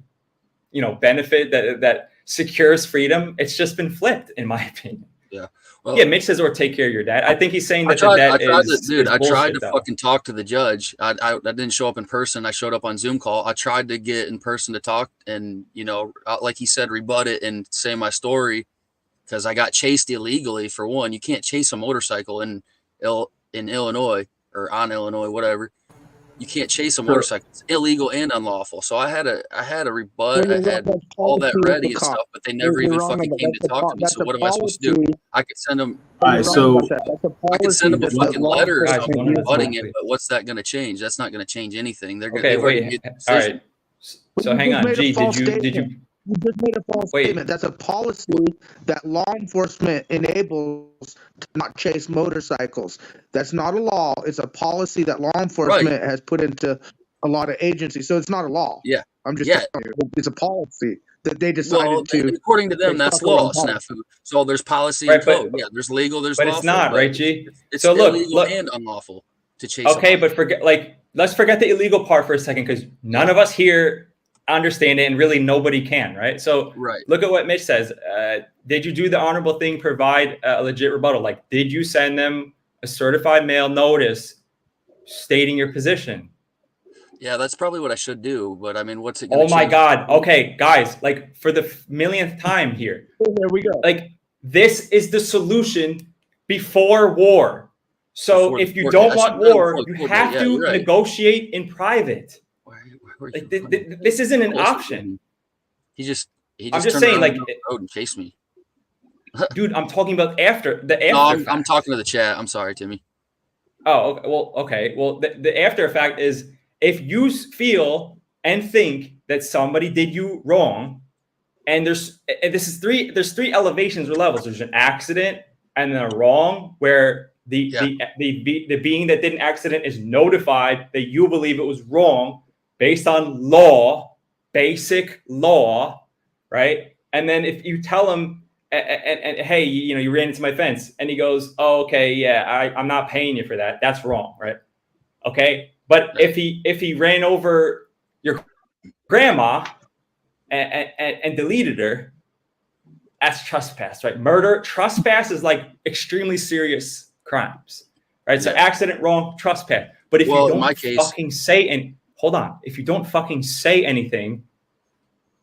benefit that secures freedom, it's just been flipped, in my opinion. Yeah. Well, yeah, Mitch says, or take care of your dad. I think he's saying that I bullshit, tried to though. fucking talk to the judge. I didn't show up in person. I showed up on Zoom call. I tried to get in person to talk and, like he said, rebut it and say my story, because I got chased illegally. For one, you can't chase a motorcycle in Illinois or on Illinois, whatever. You can't chase a motorcycle. It's illegal and unlawful. So I had a rebut. I had all that ready and stuff, but they never even fucking came to talk to me. So what am I supposed to do? I could send them. All right, so I could send them a fucking letter or something rebutting it, but what's that going to change? That's not going to change anything. They're Okay, going wait. All right. So hang on, G. Did you? You just made a false statement. That's a policy that law enforcement enables to not chase motorcycles. That's not a law. It's a policy that law enforcement has put into a lot of agencies. So it's not a law. Yeah. I'm just telling you, it's a policy that they decided to. According to them, that's law, Snafu. So there's policy and code. Yeah, there's legal, there's but lawful. It's not, right, G? It's so illegal look, and unlawful to chase. Okay, but let's forget the illegal part for a second, because none of us here understand it, and really nobody can, right? So look at what Mitch says. Did you do the honorable thing, provide a legit rebuttal? Like, did you send them a certified mail notice stating your position? Yeah, that's probably what I should do. But I mean, what's it? Oh my God. Okay, guys, like for the millionth time here. There we go. Like, this is the solution before war. So if you don't want war, you have to negotiate in private. Like, this isn't an option. He just I'm just saying, like, road and chase me. Dude, I'm talking about after the after. No, I'm talking to the chat. I'm sorry, Timmy. Oh, okay. Well, the after effect is if you feel and think that somebody did you wrong, and there's three elevations or levels. There's an accident and then a wrong, where the being that did an accident is notified that you believe it was wrong based on law, basic law, right? And then if you tell him, and hey, you ran into my fence, and he goes, "Oh, okay, yeah, I'm not paying you for that. That's wrong, right?" Okay, but if he ran over your grandma and deleted her, that's trespass, right? Murder, trespass is like extremely serious crimes, right? So accident, wrong, trespass. But if you don't fucking say and hold on, if you don't fucking say anything,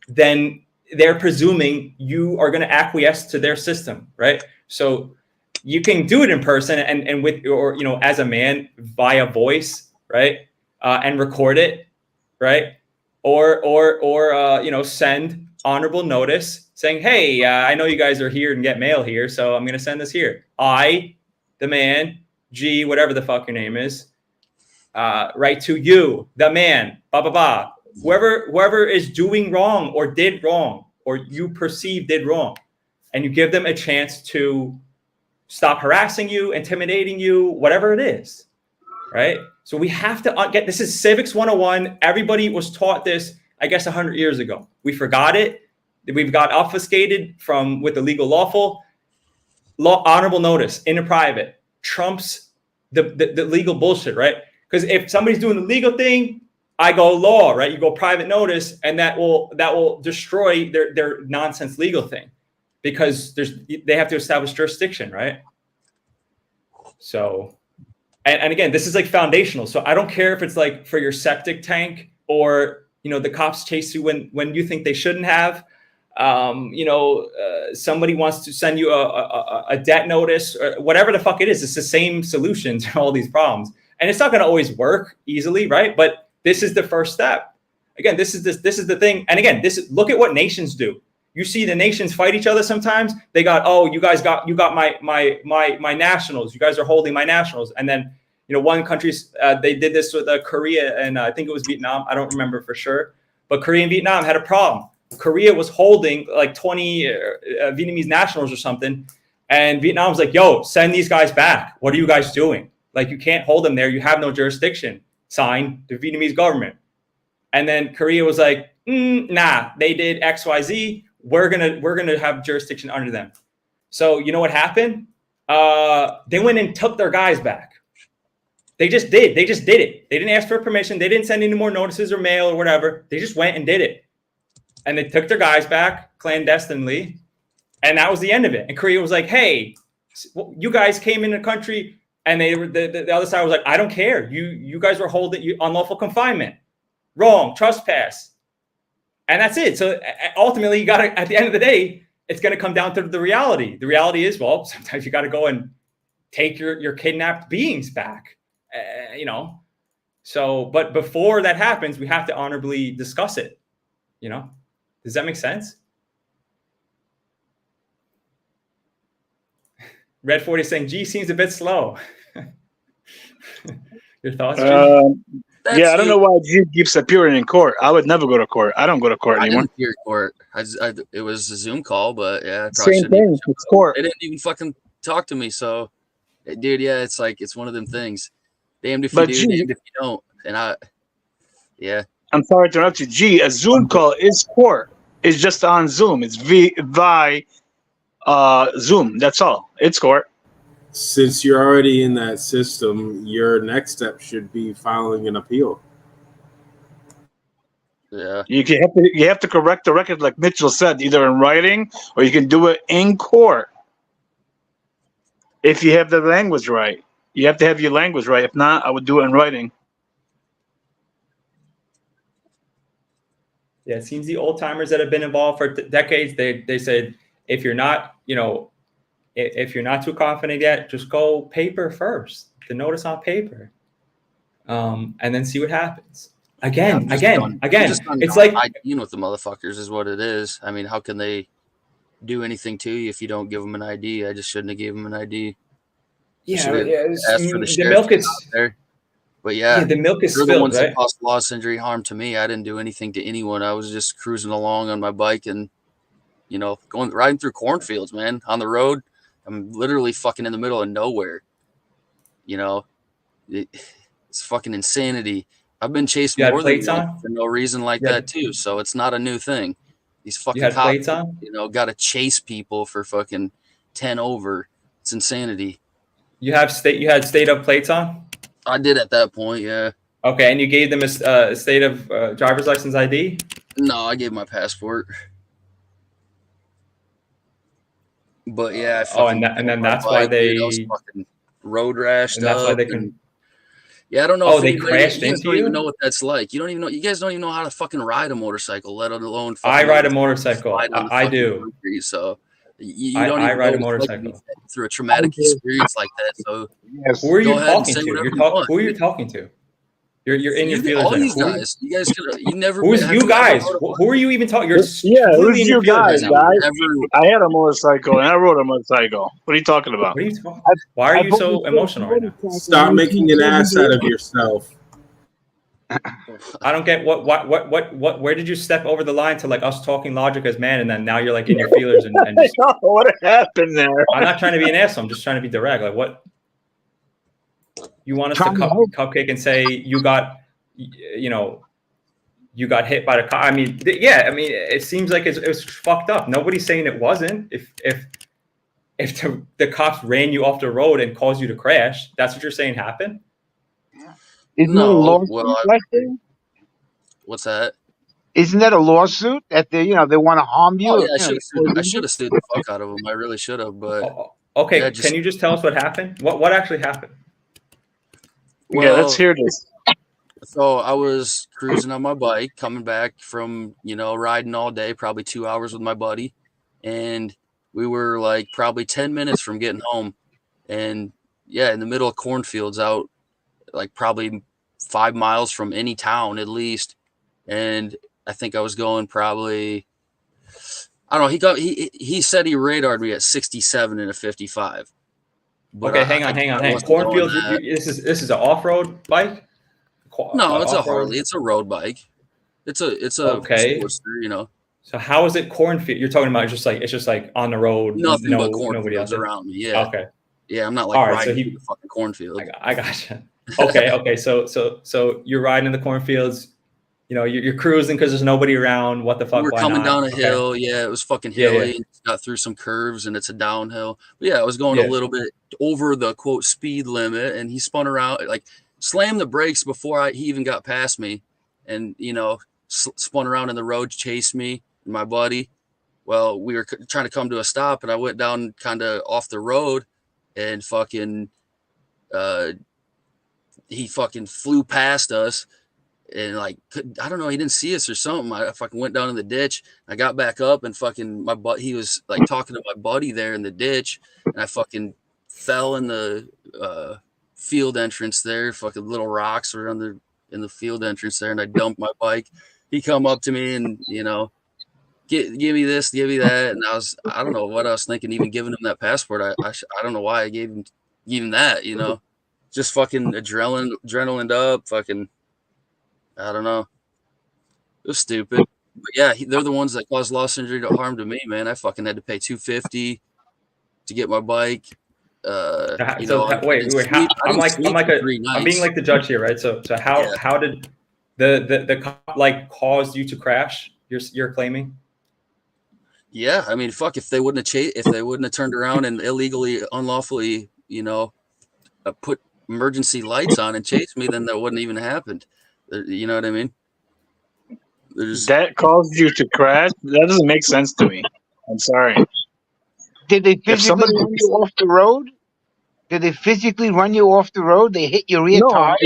then they're presuming you are going to acquiesce to their system, right? So you can do it in person and with, or as a man via voice, right? And record it, right? Or send honorable notice saying, "Hey, I know you guys are here and get mail here, so I'm going to send this here. I, the man, G, whatever the fuck your name is, write to you, the man, blah blah blah." Whoever is doing wrong or did wrong or you perceive did wrong, and you give them a chance to stop harassing you, intimidating you, whatever it is, right? So we have to get this is civics 101. Everybody was taught this, I guess, 100 years ago. We forgot it. We've got obfuscated with the legal lawful. Honorable notice in a private trumps the legal bullshit, right? Because if somebody's doing the legal thing, I go law, right? You go private notice, and that will destroy their nonsense legal thing, because they have to establish jurisdiction, right? So, and again, this is like foundational. So I don't care if it's like for your septic tank, or the cops chase you when you think they shouldn't have. Somebody wants to send you a debt notice, or whatever the fuck it is. It's the same solution to all these problems, and it's not going to always work easily, right? But this is the first step. Again, this is the thing. And again, look at what nations do. You see the nations fight each other sometimes. They got, "Oh, you got my nationals. You guys are holding my nationals." And then, one country's they did this with Korea and I think it was Vietnam. I don't remember for sure, but Korea and Vietnam had a problem. Korea was holding like 20 Vietnamese nationals or something. And Vietnam was like, yo, send these guys back. What are you guys doing? Like, you can't hold them there. You have no jurisdiction. Sign the Vietnamese government. And then Korea was like, nah, they did XYZ. We're gonna have jurisdiction under them. So you know what happened? They went and took their guys back. They just did. They just did it. They didn't ask for permission. They didn't send any more notices or mail or whatever. They just went and did it. And they took their guys back clandestinely. And that was the end of it. And Korea was like, hey, you guys came in the country. And they were the other side was like, I don't care. You guys were holding you unlawful confinement. Wrong. Trespass. And that's it. So ultimately, you got to, at the end of the day, it's going to come down to the reality. The reality is, well, sometimes you got to go and take your kidnapped beings back, you know. So, but before that happens, we have to honorably discuss it, you know. Does that make sense? Red 40 saying, G seems a bit slow. Your thoughts, G? Yeah, I don't know why G keeps appearing in court. I would never go to court. I don't go to court I anymore. didn't hear court. It was a Zoom call, but yeah, I probably Same shouldn't thing. even show It's up. court. They didn't even fucking talk to me. So, dude, yeah, it's like it's one of them things. Damned if you But do, G, damned if you don't. And yeah. I'm sorry to interrupt you. G, a Zoom call is court. It's just on Zoom. It's via Zoom. That's all. It's court. Since you're already in that system, your next step should be filing an appeal. Yeah. You have to correct the record, like Mitchell said, either in writing or you can do it in court. If you have the language right, you have to have your language right. If not, I would do it in writing. Yeah, it seems the old timers that have been involved for decades, they said, if you're not, you know, if you're not too confident yet, just go paper first, the notice on paper, and then see what happens. Again. It's like IDing with the motherfuckers is what it is. I mean, how can they do anything to you if you don't give them an ID? I just shouldn't have gave them an ID. Yeah, Asked for the milk is there. But yeah, the milk is they're the spilled, ones right? that caused loss, injury, harm to me. I didn't do anything to anyone. I was just cruising along on my bike and, you know, riding through cornfields, man, on the road. I'm literally fucking in the middle of nowhere. You know, it's fucking insanity. I've been chased You had more than plates once on? for no reason like You had- that too. So it's not a new thing. These fucking had cops, plates on? you know, got to chase people for fucking 10 over. It's insanity. You had state of plates on? I did at that point, yeah. Okay, and you gave them a state of driver's license ID? No, I gave my passport. But yeah, I and then that's why they fucking road rashed and that's why up they and- can. Yeah, I don't know. Oh, if they anybody- crashed you guys into don't even you? know what that's like. You don't even know. You guys don't even know how to fucking ride a motorcycle, let alone. I fucking ride a motorcycle. slide on the I fucking do. concrete, so you I don't even ride a know what it's like to motorcycle. be through a traumatic experience like that. So Who are you go ahead and talking say to? whatever You're you want. who are you talking to? You're in your feelings. All right now. these Who are you- guys, you guys could. You never. Who's have you ever guys? rode a Who are you even talking? You're Yeah, completely who's in your you feelings guys, right now. guys? I had a motorcycle and I rode a motorcycle. What are you talking about? What are you talking? Why are you so emotional right now? Stop making an ass out of yourself. I don't get what where did you step over the line to like us talking logic as man, and then now you're like in your feelers and just, What happened there? I'm not trying to be an asshole. I'm just trying to be direct. Like what you want us to cupcake and say you got, you know, you got hit by the car. I mean, yeah. I mean, it seems like it was fucked up. Nobody's saying it wasn't. If the cops ran you off the road and caused you to crash, that's what you're saying happened. Isn't it a lawsuit like that? What's that? Isn't that a lawsuit that they want to harm you? Oh, yeah, You know, I should have sued the fuck out of them. I really should have. But Okay, yeah, can you just tell us what happened? What actually happened? Yeah, let's hear this. So I was cruising on my bike, coming back from, you know, riding all day, probably 2 hours with my buddy. And we were like probably 10 minutes from getting home. And yeah, in the middle of cornfields out, like probably 5 miles from any town at least. And I think I was going probably, I don't know. He said he radared me at 67 and a 55. But Okay, hang on. Cornfield. This is an off-road bike. No, it's a Off-road? Harley. It's a road bike. It's a Okay. Sportster, you know. So how is it cornfield? You're talking about it's just like on the road. Nothing but nobody else cornfields around me. Yeah. Okay. Yeah, I'm not like All right, riding so through the fucking cornfield. I gotcha. Okay. So you're riding in the cornfields. You know, you're cruising because there's nobody around. What the fuck? We're why coming not? down a Okay. hill. Yeah, it was fucking Yeah, hilly. yeah. And got through some curves, and it's a downhill. But yeah, I was going Yeah. a little bit over the quote speed limit, and he spun around, like slammed the brakes before he even got past me, and you know, spun around in the road, chased me and my buddy. Well, we were trying to come to a stop, and I went down kind of off the road, and fucking, he fucking flew past us. And like, I don't know, he didn't see us or something. I fucking went down in the ditch. I got back up and fucking he was like talking to my buddy there in the ditch, and I fucking fell in the field entrance there. Fucking little rocks were in the field entrance there, and I dumped my bike. He come up to me and, you know, give me this, give me that, and I don't know what I was thinking, even giving him that passport. I don't know why I gave him that, you know, just fucking adrenaline up, fucking. I don't know. It was stupid. But yeah, they're the ones that caused loss, injury, to harm to me, man. I fucking had to pay $250 to get my bike. You know, wait. I'm being like the judge here, right? So how did the cop like caused you to crash? You're claiming? Yeah, I mean, fuck, if they wouldn't have turned around and illegally, unlawfully, you know, put emergency lights on and chased me, then that wouldn't even happened. You know what I mean? That caused you to crash? That doesn't make sense to me. I'm sorry. Did they physically run you off the road? Did they physically run you off the road? They hit your rear tire?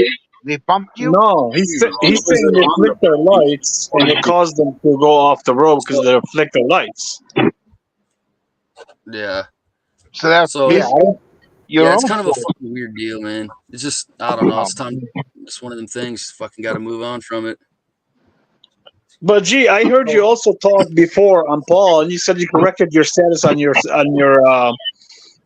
They bumped you? No, he's saying they flicked their lights and it caused them to go off the road because of their flicker lights. Yeah. So that's it's kind of a fucking weird deal, man. It's just, I don't know. It's time. It's one of them things. Fucking got to move on from it. But gee, I heard you also talk before on Paul, and you said you corrected your status on your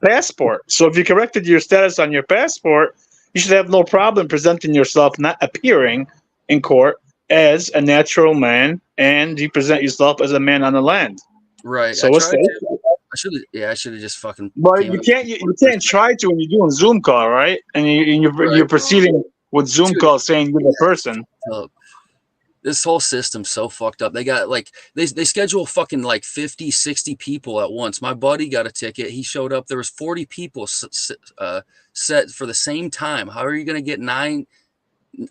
passport. So if you corrected your status on your passport, you should have no problem presenting yourself, not appearing in court as a natural man, and you present yourself as a man on the land. Right. So I should have just fucking. But you can't try to when you're doing Zoom call, right? And you're proceeding with Zoom call saying you're the person. This whole system's so fucked up. They got like they schedule fucking like 50, 60 people at once. My buddy got a ticket. He showed up. There was 40 people set for the same time. How are you gonna get 9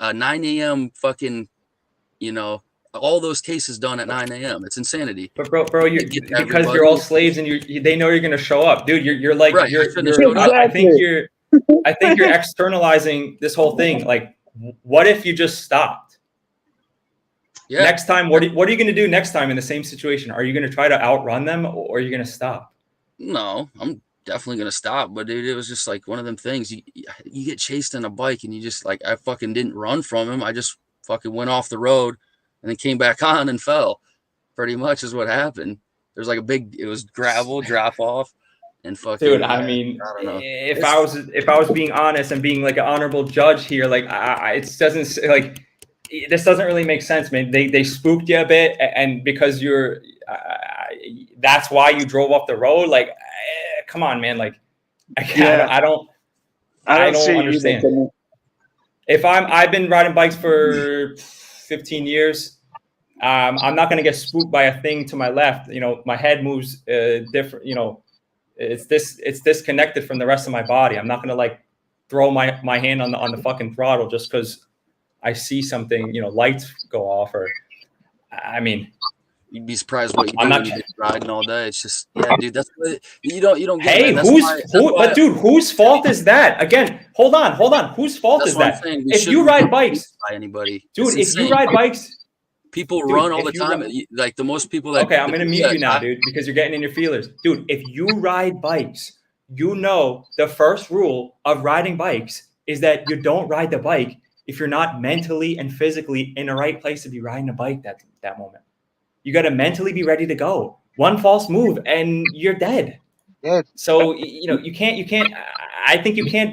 a.m. fucking, you know, all those cases done at 9 a.m. It's insanity. But bro, because you're all slaves and they know you're gonna show up, dude. You're like right. I think you're externalizing this whole thing. Like, what if you just stopped? Yeah. Next time, what are you going to do next time in the same situation? Are you going to try to outrun them, or are you going to stop? No, I'm definitely going to stop. But dude, it was just like one of them things. You get chased on a bike, and you just like, I fucking didn't run from him. I just fucking went off the road and then came back on and fell. Pretty much is what happened. There's like it was gravel drop off. And fucking, dude, I mean, I don't know. If I was being honest and being like an honorable judge here, like it doesn't like. This doesn't really make sense, man. They spooked you a bit, and because you're, that's why you drove off the road. Like, come on, man. Like, I don't understand. If I've been riding bikes for 15 years. I'm not gonna get spooked by a thing to my left. You know, my head moves different. You know, it's disconnected from the rest of my body. I'm not gonna like throw my hand on the fucking throttle just because I see something, you know, lights go off, or I mean, you'd be surprised what you do when you've been riding all day. It's just, yeah, dude, that's what you don't get. Hey, whose fault is that? Again, hold on. Whose fault is that? If you ride bikes, by anybody, dude, if you ride bikes, people run all the time. Like the most people that. Okay, I'm gonna mute you now, dude, because you're getting in your feelers, dude. If you ride bikes, you know the first rule of riding bikes is that you don't ride the bike if you're not mentally and physically in the right place to be riding a bike that moment. You got to mentally be ready to go. One false move and you're dead. So, you know, you can't, I think you can't,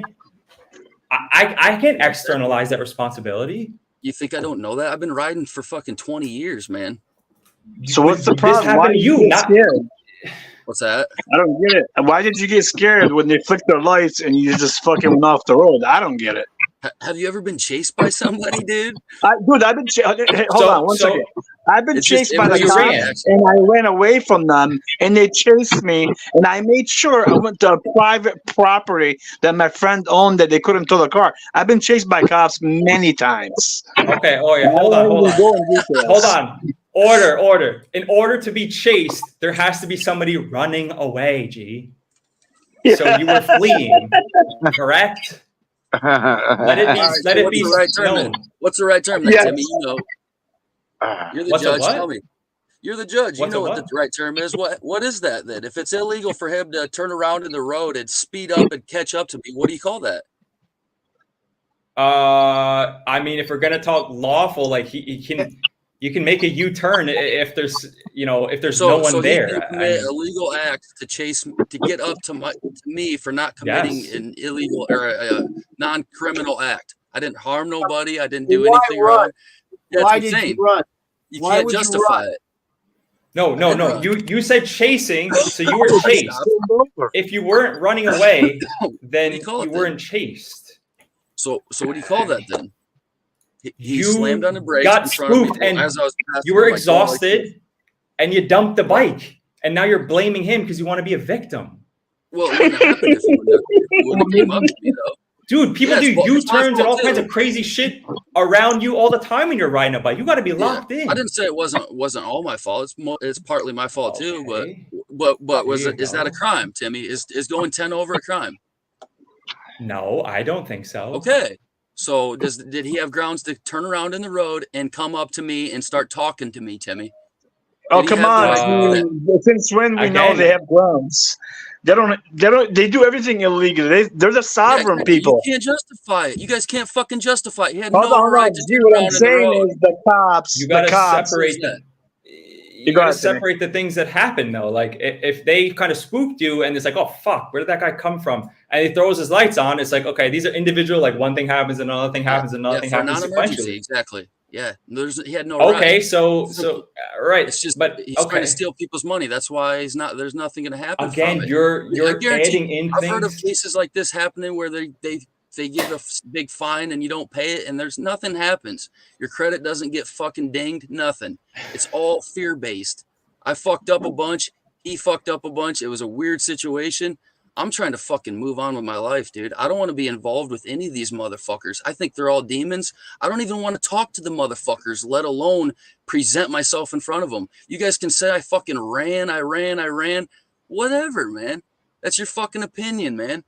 I can't externalize that responsibility. You think I don't know that? I've been riding for fucking 20 years, man. So what's the This problem? Why happened to did you, get not scared? What's that? I don't get it. Why did you get scared when they flicked their lights and you just fucking went off the road? I don't get it. Have you ever been chased by somebody, dude? Dude, I've been. Hey, hold on one second. I've been It's just- chased by the it was cops, reaction. and I ran away from them, and they chased me, and I made sure I went to a private property that my friend owned that they couldn't tow the car. I've been chased by cops many times. Okay. Oh yeah. I Hold don't on. Hold even go in on. details. Hold on. Order. In order to be chased, there has to be somebody running away. G. So you were fleeing, correct? Let it be. All right, Let so it what's be the right term known. then? What's the right term then, Yes. Timmy? You know. You're the What's a judge. what? Tell me. You're the judge. You What's a know what what? the right term is. What is that then? If it's illegal for him to turn around in the road and speed up and catch up to me, what do you call that? I mean, if we're gonna talk lawful, like he can, you can make a U-turn if there's, if there's no one so there. he can I commit mean, a legal act to get up to me for not committing Yes. an illegal or a non-criminal act. I didn't harm nobody. I didn't do Why anything run? wrong. Yeah, Why it's did you insane. run? You Why can't would you justify run? it. no. run. You said chasing, so you were chased. If you weren't running away, then you call you it then? weren't chased. So what do you call that then? He You slammed on the brakes got in front of me spooked and as I was passing you were on my phone like exhausted, this. and you dumped the bike, and now you're blaming him because you want to be a victim. Well, it wouldn't have happened if he wouldn't have came up to me though. Dude, people Yeah, do it's my U-turns and all fault, kinds too. of crazy shit around you all the time when you're riding a bike. You got to be locked in. I didn't say it wasn't all my fault. It's partly my fault too. But was There it you is that a go. crime, Timmy? Is going 10 over a crime? No, I don't think so. Okay. So did he have grounds to turn around in the road and come up to me and start talking to me, Timmy? Oh, Did he come have the on. right to do that? Since when we know they have grounds? They do everything illegally. They're the sovereign Exactly. people. You can't justify it. You guys can't fucking justify it. He had Hold no on, right to G, turn what I'm around in the saying road. is the cops. You got to separate Yeah. the. You got to separate the things that happen, though. Like if they kind of spooked you, and it's like, oh fuck, where did that guy come from? And he throws his lights on. It's like, okay, these are individual. Like one thing happens, another thing happens, another thing for a happens non-emergency, sequentially. exactly. Yeah, he had no right. Okay, so right, It's just but he's trying okay. to steal people's money. That's why he's not. There's nothing going to happen Again, from it. you're I guarantee. adding in I've heard of things. cases like this happening where they give a big fine and you don't pay it, and there's nothing happens. Your credit doesn't get fucking dinged. Nothing. It's all fear based. I fucked up a bunch. He fucked up a bunch. It was a weird situation. I'm trying to fucking move on with my life, dude. I don't want to be involved with any of these motherfuckers. I think they're all demons. I don't even want to talk to the motherfuckers, let alone present myself in front of them. You guys can say I fucking ran. Whatever, man. That's your fucking opinion, man.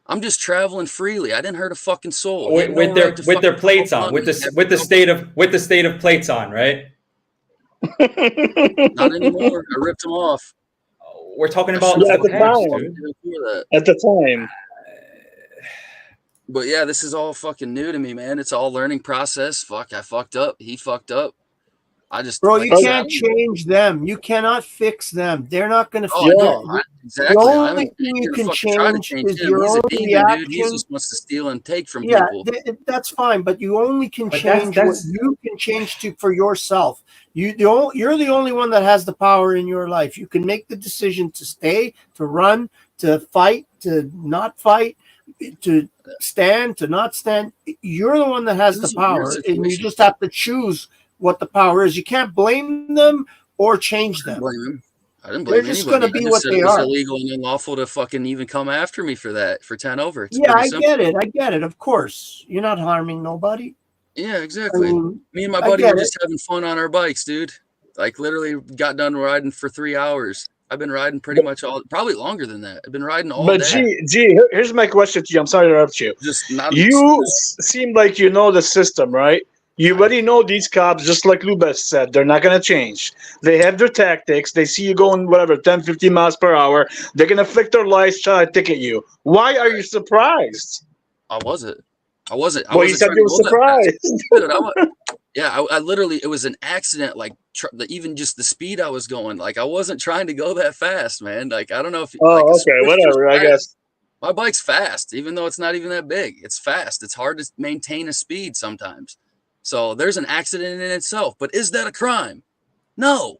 I'm just traveling freely. I didn't hurt a fucking soul. He had no With their right to with their fucking plates talk on, on with me. the state of plates on, right? Not anymore. I ripped them off. We're talking I about should've at the fucking time. did before that. At the time. But yeah, this is all fucking new to me, man. It's all learning process. Fuck, I fucked up. He fucked up. I just, Bro, like you I said, can't change them. You cannot fix them. They're not going to Oh, fix I it. know. Exactly. The I only haven't thing you here to can fucking try to change change is him. your He's own a demon, dude. He reaction. just wants to steal and take from Yeah, people. that's fine, but you only can But change what you can change to for yourself. You're the only one that has the power in your life. You can make the decision to stay, to run, to fight, to not fight, to stand, to not stand. You're the one that has the This is a weird power, and you situation. just have to choose what the power is. You can't blame them or change I didn't them. blame him. I didn't They're blame just anybody. going to I be just what said they it was are. illegal and unlawful to fucking even come after me for that, for 10 over. It's Yeah, pretty I simple. get it. Of course, you're not harming nobody. Yeah, I exactly. mean, Me and my I buddy get were it. just having fun on our bikes, dude. Like literally got done riding for 3 hours. I've been riding pretty much probably longer than that. I've been riding all But day. here's my question to you. I'm sorry to interrupt you. Just not an You excuse. seem like you know the system, right? You already know these cops, just like Lubez said, they're not going to change. They have their tactics. They see you going, 10, 15 miles per hour. They're going to flick their lights, try to ticket you. Why are you surprised? I wasn't. I wasn't Well, you said trying you to were go that fast. surprised. Dude, I literally, it was an accident. Like even just the speed I was going, like I wasn't trying to go that fast, man. Like I don't know if like, Oh, a okay, Swift was whatever, I fast. guess. My bike's fast, even though it's not even that big. It's fast. It's hard to maintain a speed sometimes. So there's an accident in itself. But is that a crime? No.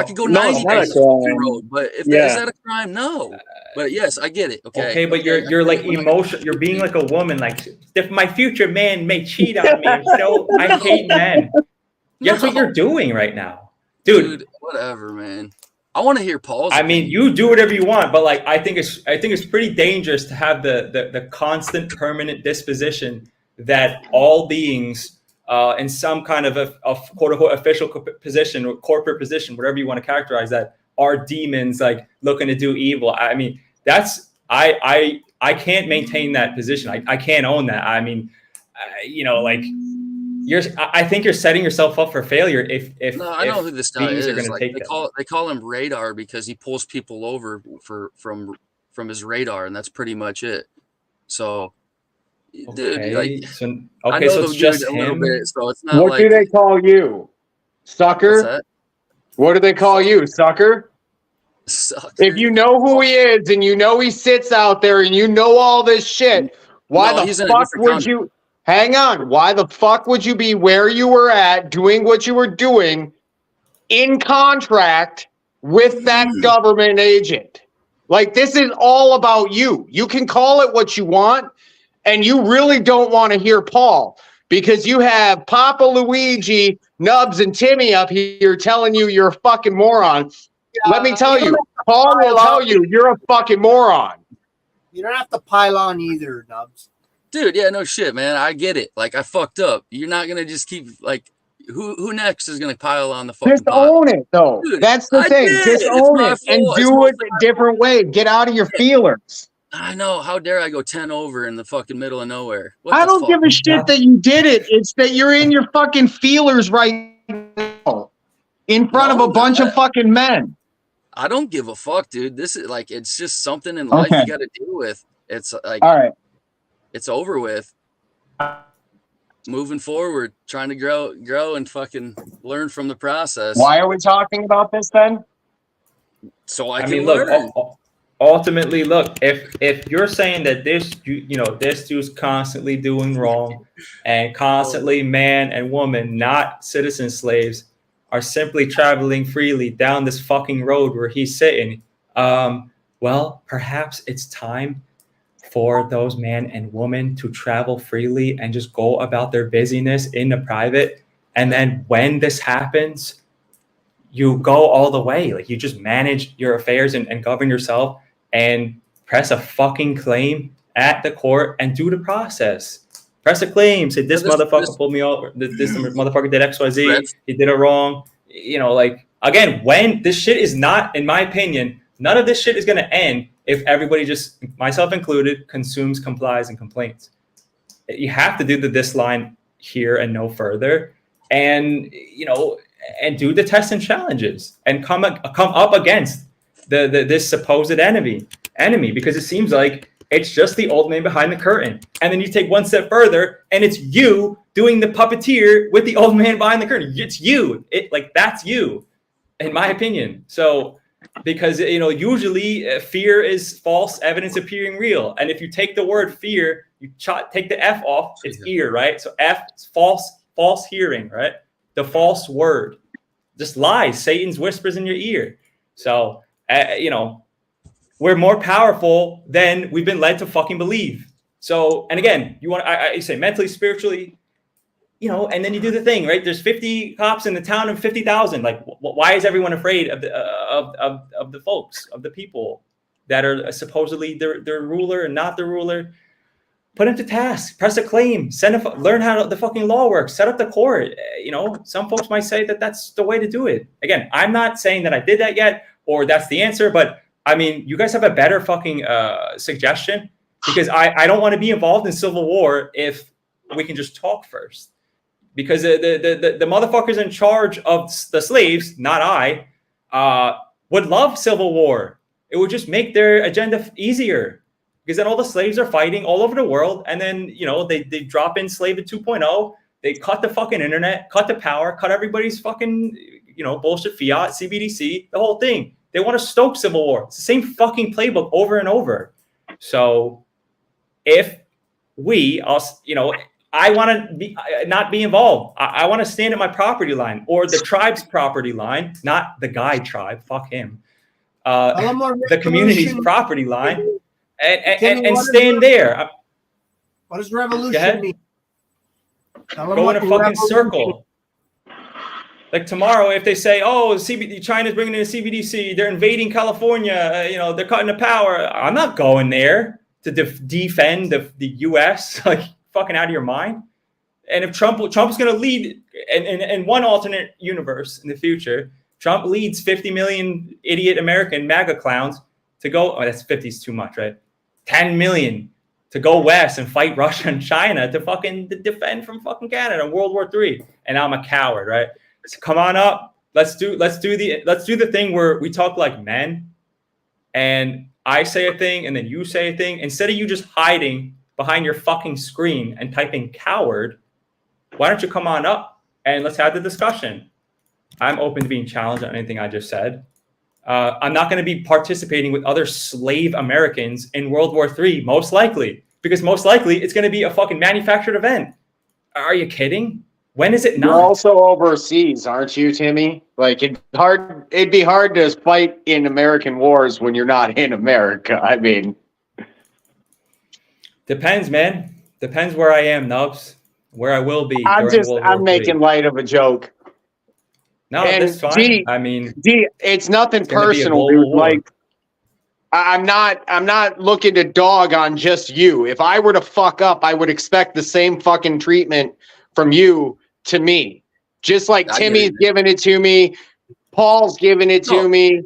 I could go No, 90 it's not a days off the crime. road, but if Yeah. is that a crime? No. But yes, I get it. Okay. Okay, but you're like emotional. You're being like a woman. Like, if my future man may cheat on me, so I hate men. That's what you're doing right now, dude. Whatever, man. I want to hear Paul's. I mean, you do whatever you want, but like, I think it's pretty dangerous to have the constant, permanent disposition that all beings in some kind of a quote unquote official position or corporate position, whatever you want to characterize that, are demons like looking to do evil. I mean, that's I can't maintain that position. I can't own that. I mean, you know, like I think you're setting yourself up for failure if no, I know who this guy beings is. are going to Like, take they call him Radar because he pulls people over from his radar, and that's pretty much it. So, dude, like, I know so it's the just dude a little him. bit, so it's not What like do they call you? Sucker? What's that? What do they call you? Sucker? If you know who he is and you know he sits out there and you know all this shit, why No, the he's in a fuck different would country. you hang on? Why the fuck would you be where you were at doing what you were doing in contract with that government agent? Like, this is all about you. You can call it what you want, and you really don't want to hear Paul because you have Papa Luigi, Nubs, and Timmy up here telling you you're a fucking moron. Let me tell you, Paul will tell you you're a fucking moron. You don't have to pile on either, Nubs. Dude, yeah, no shit, man. I get it. Like, I fucked up. You're not gonna just keep like who next is gonna pile on the fucking Just pot? own it, though. Dude, That's the I thing. did. Just It's own my it and fault. It's do my it a different way. Get out of your feelers. I know. How dare I go 10 over in the fucking middle of nowhere? What I the don't fuck? give a shit that you did it. It's that you're in your fucking feelers right now in front of a bunch of fucking men. I don't give a fuck, dude. This is like, it's just something in life Okay. you got to deal with. It's like, All right. it's over with. Moving forward, trying to grow and fucking learn from the process. Why are we talking about this then? So I I can mean, look. learn. Ultimately, look. If you're saying that this dude's constantly doing wrong, and constantly man and woman, not citizen slaves, are simply traveling freely down this fucking road where he's sitting, well, perhaps it's time for those man and woman to travel freely and just go about their busyness in the private. And then when this happens, you go all the way. Like, you just manage your affairs and govern yourself and press a fucking claim at the court and do the process. Press a claim. Say, this motherfucker pulled me over. This motherfucker did XYZ. He did it wrong. You know, like, again, when this shit is not, in my opinion, none of this shit is going to end if everybody, just myself included, consumes, complies, and complains. You have to do this line here and no further, and and do the tests and challenges, and come up against this supposed enemy, because it seems like it's just the old man behind the curtain. And then you take one step further, and it's you doing the puppeteer with the old man behind the curtain. It's you. That's you, in my opinion. So, because usually fear is false evidence appearing real, and if you take the word fear, you take the F off, it's ear, right? So F is false hearing, right? The false word, just lies, Satan's whispers in your ear. So we're more powerful than we've been led to fucking believe. So, and again, I say mentally, spiritually, and then you do the thing, right? There's 50 cops in the town of 50,000. Like, why is everyone afraid of the folks, of the people that are supposedly their ruler and not the ruler? Put him to task, press a claim, learn how the fucking law works, set up the court. Some folks might say that that's the way to do it. Again, I'm not saying that I did that yet, or that's the answer, but I mean, you guys have a better fucking suggestion, because I don't want to be involved in civil war if we can just talk first. Because the motherfuckers in charge of the slaves, not I, would love civil war. It would just make their agenda easier, because then all the slaves are fighting all over the world, and then they drop in Slave 2.0. They cut the fucking internet, cut the power, cut everybody's fucking bullshit fiat, CBDC, the whole thing. They want to stoke civil war. It's the same fucking playbook over and over. So if we, I want to be not be involved. I want to stand at my property line or the tribe's property line, not the guy tribe. Fuck him. The community's property line, and stand there. What does revolution mean? Go in a fucking circle. Like tomorrow, if they say, "Oh, China's bringing in a CBDC, they're invading California, they're cutting the power," I'm not going there to defend the U.S. Like, fucking out of your mind. And if Trump's going to lead in one alternate universe in the future, Trump leads 50 million idiot American MAGA clowns to go. Oh, that's 50 is too much, right? 10 million to go west and fight Russia and China to fucking defend from fucking Canada in World War III. And I'm a coward, right? So come on up. Let's do the thing where we talk like men, and I say a thing and then you say a thing. Instead of you just hiding behind your fucking screen and typing coward, why don't you come on up and let's have the discussion? I'm open to being challenged on anything I just said. I'm not going to be participating with other slave Americans in World War III, most likely, because most likely it's going to be a fucking manufactured event. Are you kidding? When is it not? You're also overseas, aren't you, Timmy? Like, it'd be hard to fight in American wars when you're not in America. I mean, depends, man. Depends where I am, Nubs. Where I will be. I'm making light of a joke. No, that's fine. I mean, it's nothing personal, dude. Like, I'm not looking to dog on just you. If I were to fuck up, I would expect the same fucking treatment from you to me. Just like Timmy's giving it to me, Paul's giving it to me.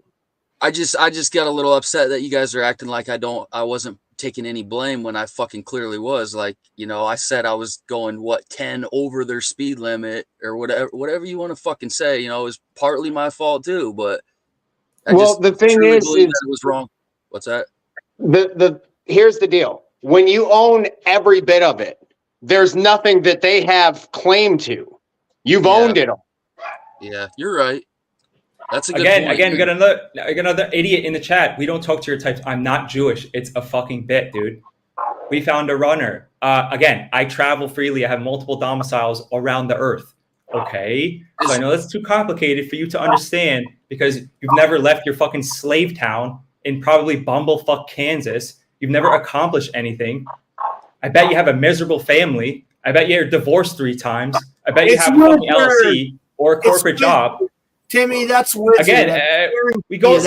I just got a little upset that you guys are acting like I wasn't taking any blame when I fucking clearly was. Like, I said I was going 10 over their speed limit or whatever you want to fucking say. It was partly my fault too, but the thing is that it was wrong. What's that? Here's the deal. When you own every bit of it, there's nothing that they have claim to. You've owned it all. Yeah, you're right. That's a good point. Again, we got another idiot in the chat. We don't talk to your types. I'm not Jewish. It's a fucking bit, dude. We found a runner. Again, I travel freely. I have multiple domiciles around the earth. Okay. So I know that's too complicated for you to understand because you've never left your fucking slave town in probably bumblefuck Kansas. You've never accomplished anything. I bet you have a miserable family. I bet you're divorced 3 times. I bet you have a fucking LLC or a corporate job. Timmy, that's weird. Again, we go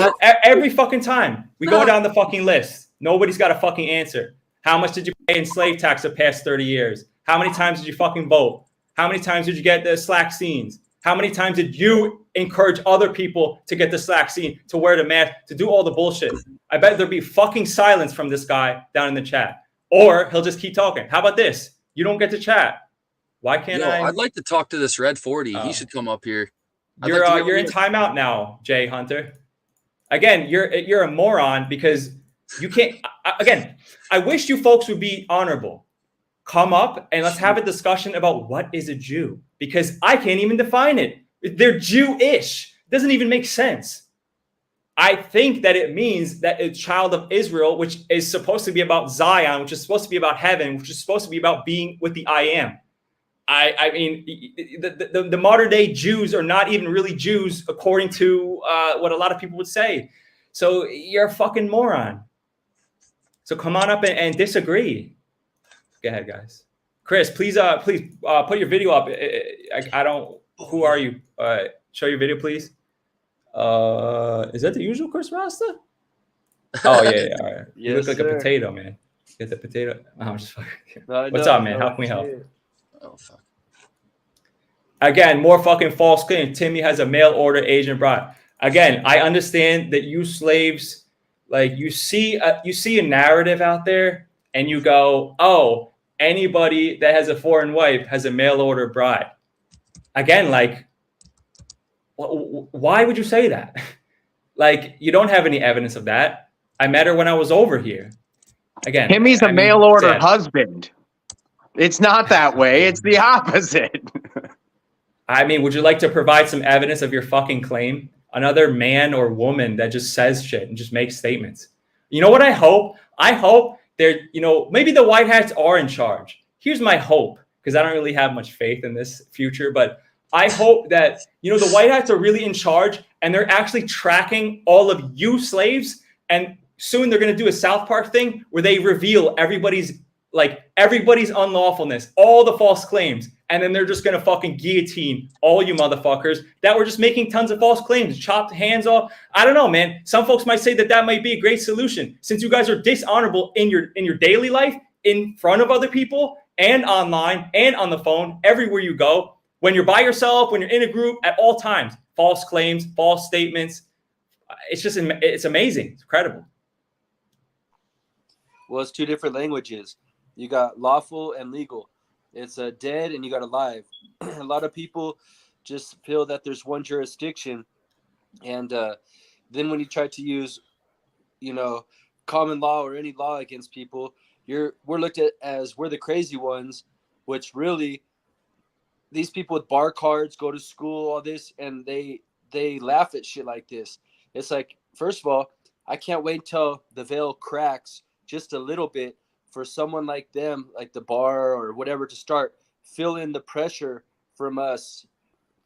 every fucking time. We go down the fucking list. Nobody's got a fucking answer. How much did you pay in slave tax the past 30 years? How many times did you fucking vote? How many times did you get the slack scenes? How many times did you encourage other people to get the slack scene, to wear the mask, to do all the bullshit? I bet there'd be fucking silence from this guy down in the chat. Or he'll just keep talking. How about this? You don't get to chat. Why can't I? I'd like to talk to this Red 40. He should come up here. You're in timeout now, Jay Hunter. Again, you're a moron because you can't. Again, I wish you folks would be honorable. Come up and let's have a discussion about what is a Jew, because I can't even define it. They're Jewish. It doesn't even make sense. I think that it means that a child of Israel, which is supposed to be about Zion, which is supposed to be about heaven, which is supposed to be about being with the I am. I mean, the modern day Jews are not even really Jews according to what a lot of people would say. So you're a fucking moron. So come on up and disagree. Go ahead, guys. Chris, please put your video up. I don't. Who are you? Show your video, please. Is that the usual Chris Rasta? Oh yeah. All right. You look like a potato, man. Get the potato. Oh, I'm just fucking. What's up, man? How can we help? Oh fuck. Again, more fucking false claim. Timmy has a mail order agent bride. Again, I understand that you slaves, like you see a narrative out there, and you go, "Oh, anybody that has a foreign wife has a mail order bride." Again, like, why would you say that? Like, you don't have any evidence of that. I met her when I was over here. Again, Timmy's a mail order husband. It's not that way. It's the opposite. I mean, would you like to provide some evidence of your fucking claim? Another man or woman that just says shit and just makes statements. You know what I hope? I hope they're, maybe the White Hats are in charge. Here's my hope. because I don't really have much faith in this future. But I hope that, you know, the white hats are really in charge and they're actually tracking all of you slaves. And soon they're going to do a South Park thing where they reveal everybody's unlawfulness, all the false claims. And then they're just going to fucking guillotine all you motherfuckers that were just making tons of false claims, chopped hands off. I don't know, man. Some folks might say that that might be a great solution since you guys are dishonorable in your daily life, in front of other people and online and on the phone, everywhere you go, when you're by yourself, when you're in a group, at all times, false claims, false statements. It's amazing. It's incredible. Well, it's two different languages. You got lawful and legal. It's a dead and you got alive. A lot of people just feel that there's one jurisdiction. And then when you try to use, you know, common law or any law against people, we're looked at as we're the crazy ones, which really these people with bar cards go to school, all this, and they laugh at shit like this. It's like, first of all, I can't wait until the veil cracks just a little bit for someone like them, like the bar or whatever, to start feeling the pressure from us.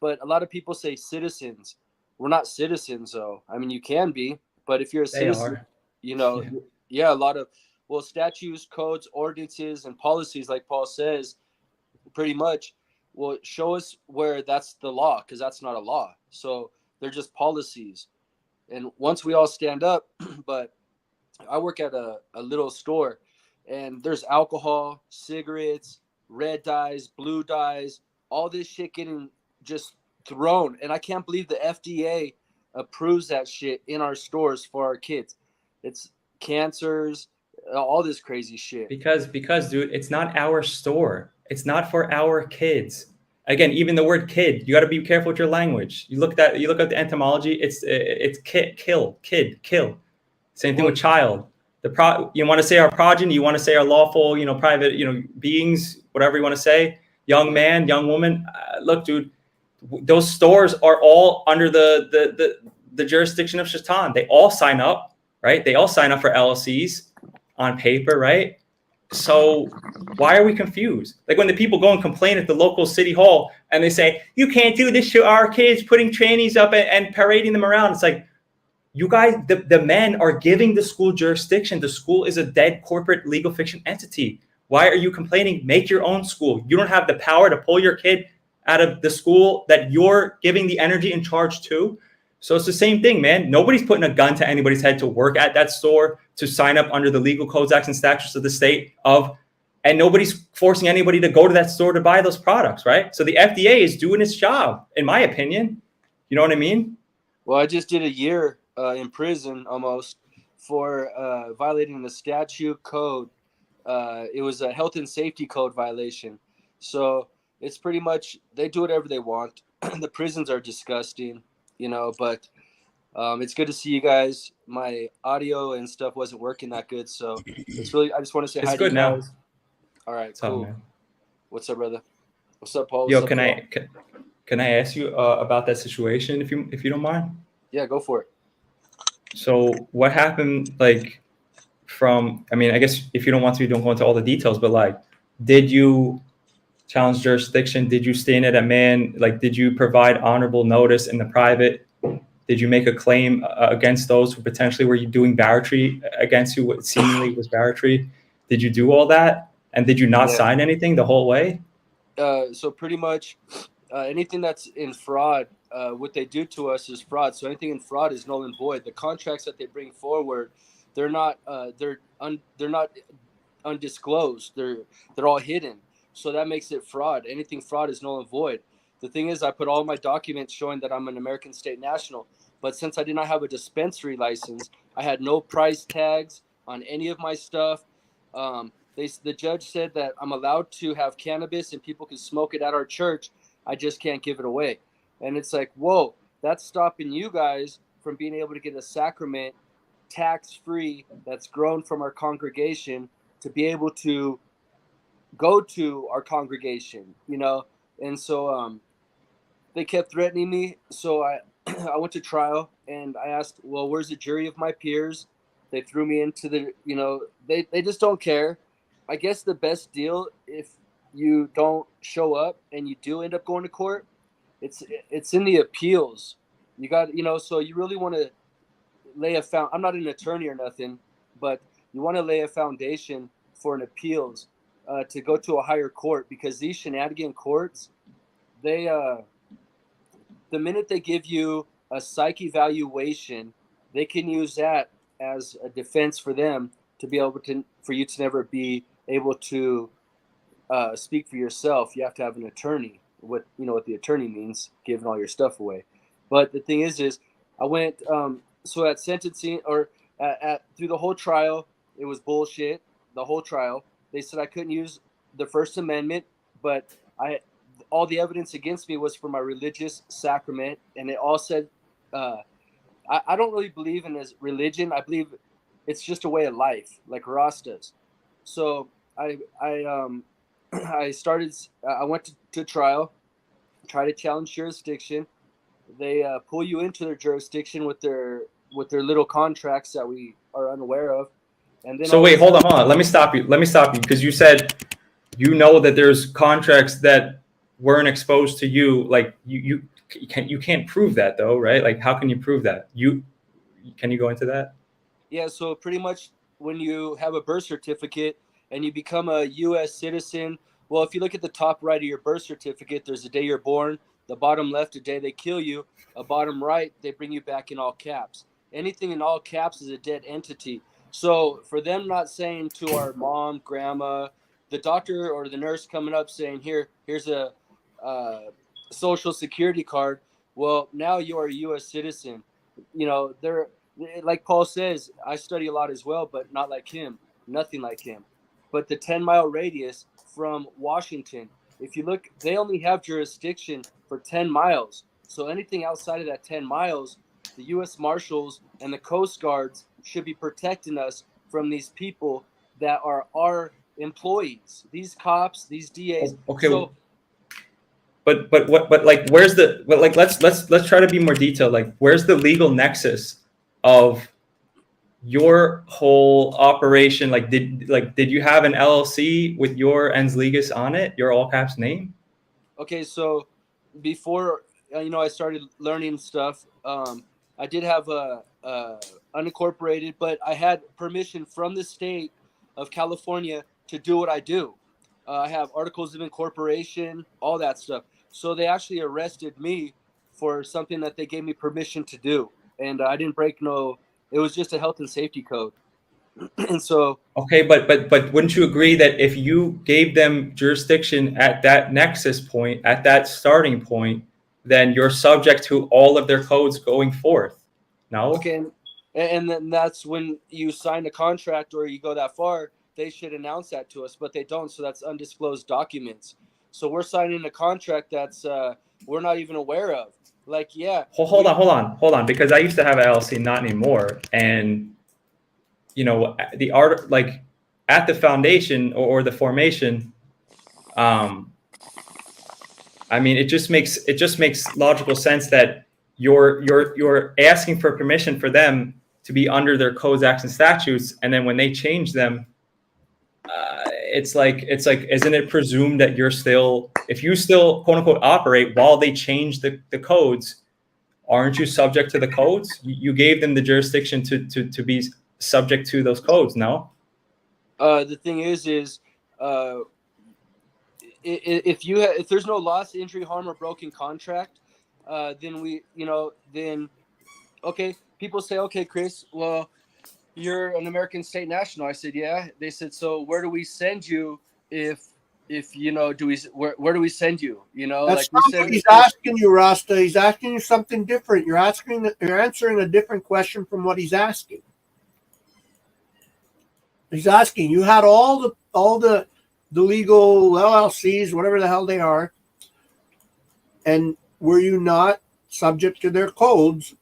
But a lot of people say citizens. We're not citizens, though. I mean, you can be, but if you're a citizen, you know, yeah, a lot of, well, statutes, codes, ordinances, and policies, like Paul says, pretty much, will show us where that's the law, because that's not a law. So they're just policies. And once we all stand up, but I work at a little store, and there's alcohol, cigarettes, red dyes, blue dyes, all this shit getting just thrown. And I can't believe the FDA approves that shit in our stores for our kids. It's cancers, all this crazy shit. Because dude, it's not our store. It's not for our kids. Again, even the word kid, you got to be careful with your language. You look at the etymology, it's kid, kill. Same thing with child. You want to say our progeny, you want to say our lawful, you know, private, you know, beings, whatever you want to say, young man, young woman. Look, dude, those stores are all under the jurisdiction of Shaitan. They all sign up, right? They all sign up for LLCs on paper, right? So why are we confused? Like when the people go and complain at the local city hall and they say, you can't do this to our kids, putting trannies up and parading them around. It's like, you guys, the men are giving the school jurisdiction. The school is a dead corporate legal fiction entity. Why are you complaining? Make your own school. You don't have the power to pull your kid out of the school that you're giving the energy in charge to. So it's the same thing, man. Nobody's putting a gun to anybody's head to work at that store, to sign up under the legal codes, acts, and statutes of the state and nobody's forcing anybody to go to that store to buy those products, right? So the FDA is doing its job, in my opinion. You know what I mean? Well, I just did a year in prison almost for violating the statute code. It was a health and safety code violation. So it's pretty much, they do whatever they want. The prisons are disgusting, you know, but it's good to see you guys. My audio and stuff wasn't working that good. So it's really, I just want to say hi to you guys. All right, cool. What's up, brother? What's up, Paul? Yo, can I ask you about that situation if you don't mind? Yeah, go for it. So what happened, like, I mean, I guess if you don't want to, you don't go into all the details, but like, did you challenge jurisdiction? Did you stay in it at man? Like, did you provide honorable notice in the private? Did you make a claim against those who potentially were you doing barratry against who seemingly was barratry? Did you do all that? And did you not sign anything the whole way? So pretty much anything that's in fraud, what they do to us is fraud. So anything in fraud is null and void. The contracts that they bring forward, they're not undisclosed. They're all hidden. So that makes it fraud. Anything fraud is null and void. The thing is, I put all my documents showing that I'm an American state national. But since I did not have a dispensary license, I had no price tags on any of my stuff. The judge said that I'm allowed to have cannabis and people can smoke it at our church. I just can't give it away. And it's like, whoa, that's stopping you guys from being able to get a sacrament tax-free that's grown from our congregation to be able to go to our congregation, you know? And so they kept threatening me. So I went to trial and I asked, well, where's the jury of my peers? They threw me into the, you know, they just don't care. I guess the best deal, if you don't show up and you do end up going to court, it's in the appeals. You got, so you really want to lay I'm not an attorney or nothing, but you want to lay a foundation for an appeals to go to a higher court, because these shenanigan courts, they the minute they give you a psych evaluation, they can use that as a defense for them to be able to, for you to never be able to speak for yourself. You have to have an attorney. What the attorney means, giving all your stuff away. But the thing is I went so at sentencing, or at through the whole trial, it was bullshit. The whole trial, they said I couldn't use the First Amendment, but all the evidence against me was for my religious sacrament, and it all said I don't really believe in this religion. I believe it's just a way of life, like Ross does. So I went to trial, try to challenge jurisdiction. They pull you into their jurisdiction with their little contracts that we are unaware of. And then so wait, hold on. Let me stop you because you said that there's contracts that weren't exposed to you. Like you can't prove that though, right? Like how can you prove that? Can you go into that? Yeah, so pretty much when you have a birth certificate and you become a U.S. citizen, well, if you look at the top right of your birth certificate, there's the day you're born. The bottom left, the day they kill you. A bottom right, they bring you back in all caps. Anything in all caps is a dead entity. So for them not saying to our mom, grandma, the doctor or the nurse coming up saying, here's a social security card. Well, now you are a U.S. citizen. They're like Paul says, I study a lot as well, but not like him, nothing like him. But the 10-mile radius from Washington, if you look, they only have jurisdiction for 10 miles. So anything outside of that 10 miles, the U.S. Marshals and the Coast Guards should be protecting us from these people that are our employees, these cops, these DAs. Okay. So, but where's let's try to be more detailed. Like, where's the legal nexus of your whole operation? Like, did you have an LLC with your ens legis on it, your all caps name? Okay, so before I started learning stuff, I did have a unincorporated, but I had permission from the state of California to do what I do. I have articles of incorporation, all that stuff. So they actually arrested me for something that they gave me permission to do, and I didn't break no. It was just a health and safety code. And so okay, but wouldn't you agree that if you gave them jurisdiction at that nexus point, at that starting point, then you're subject to all of their codes going forth? No. Okay, and then that's when you sign a contract or you go that far, they should announce that to us, but they don't. So that's undisclosed documents. So we're signing a contract that's we're not even aware of. Like, yeah. Hold on, because I used to have an LLC, not anymore, and the art, like at the foundation or the formation, I mean, it just makes logical sense that you're asking for permission for them to be under their codes, acts, and statutes, and then when they change them, it's like isn't it presumed that if you still quote unquote operate while they change the codes, aren't you subject to the codes? You gave them the jurisdiction to be subject to those codes, no? The thing is if there's no loss, injury, harm, or broken contract, then okay, people say, okay, Chris, well, you're an American state national. I said, yeah. They said, so where do we send you if where do we send you? That's not what he's asking you, Rasta. He's asking you something different. You're answering a different question from what he's asking. He's asking, you had all the legal LLCs, whatever the hell they are, and were you not subject to their codes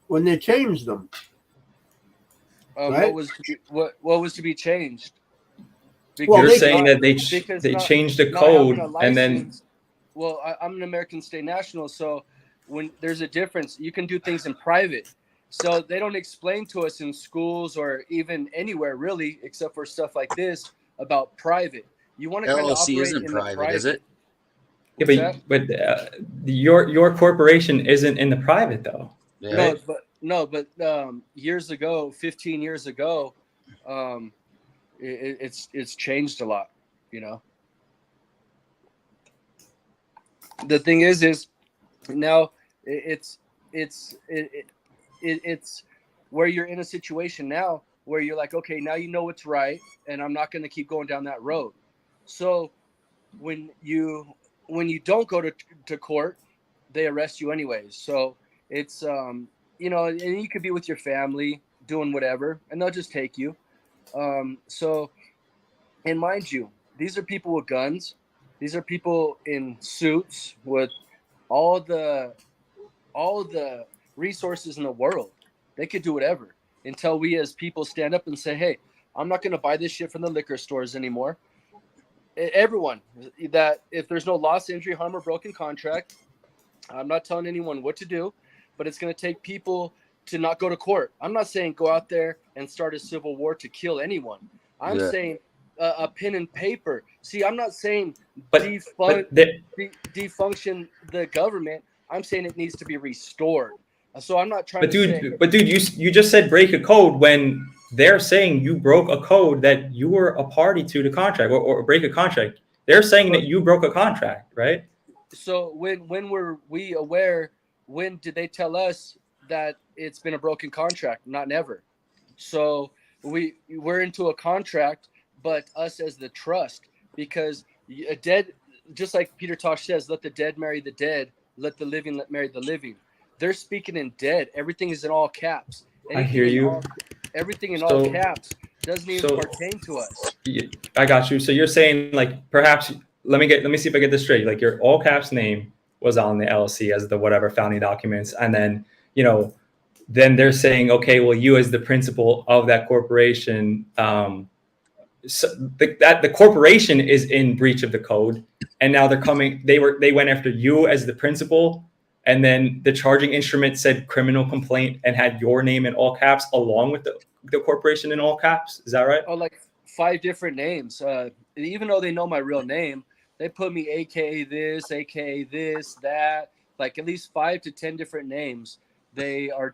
when they changed them? Right? What was to be changed? Because you're saying that they changed the code and then. Well, I'm an American state national, so when there's a difference, you can do things in private. So they don't explain to us in schools or even anywhere really, except for stuff like this about private. You want to kind of LLC operate isn't in private, the private. is it? Yeah, but your corporation isn't in the private though. But years ago, 15 years ago, it's changed a lot. You know, the thing is now it's where you're in a situation now where you're like, okay, now you know what's right, and I'm not going to keep going down that road. So when you don't go to court, they arrest you anyways. So it's you know, and you could be with your family doing whatever, and they'll just take you. So, and mind you, these are people with guns. These are people in suits with all the resources in the world. They could do whatever until we as people stand up and say, hey, I'm not going to buy this shit from the liquor stores anymore. Everyone, that if there's no loss, injury, harm, or broken contract, I'm not telling anyone what to do, but it's going to take people to not go to court. I'm not saying go out there and start a civil war to kill anyone. I'm saying a pen and paper. See, I'm not saying defunction the government. I'm saying it needs to be restored. So I'm not trying But to say. But dude, you just said break a code when they're saying you broke a code that you were a party to the contract or break a contract. They're saying that you broke a contract, right? So when were we aware? When did they tell us that it's been a broken contract? Not never. So we're into a contract, but us as the trust, because a dead, just like Peter Tosh says, let the dead marry the dead, let the living marry the living. They're speaking in dead. Everything is in all caps. I hear you. Everything in all caps doesn't even pertain to us. I got you. So you're saying like perhaps let me see if I get this straight. Like your all caps name was on the LLC as the whatever founding documents, and then then they're saying, okay, well, you as the principal of that corporation, so the corporation is in breach of the code, and now they went after you as the principal, and then the charging instrument said criminal complaint and had your name in all caps along with the corporation in all caps. Is that right? Oh, like 5 different names. Even though they know my real name, they put me AKA this, AKA this, that, like at least 5 to 10 different names. They are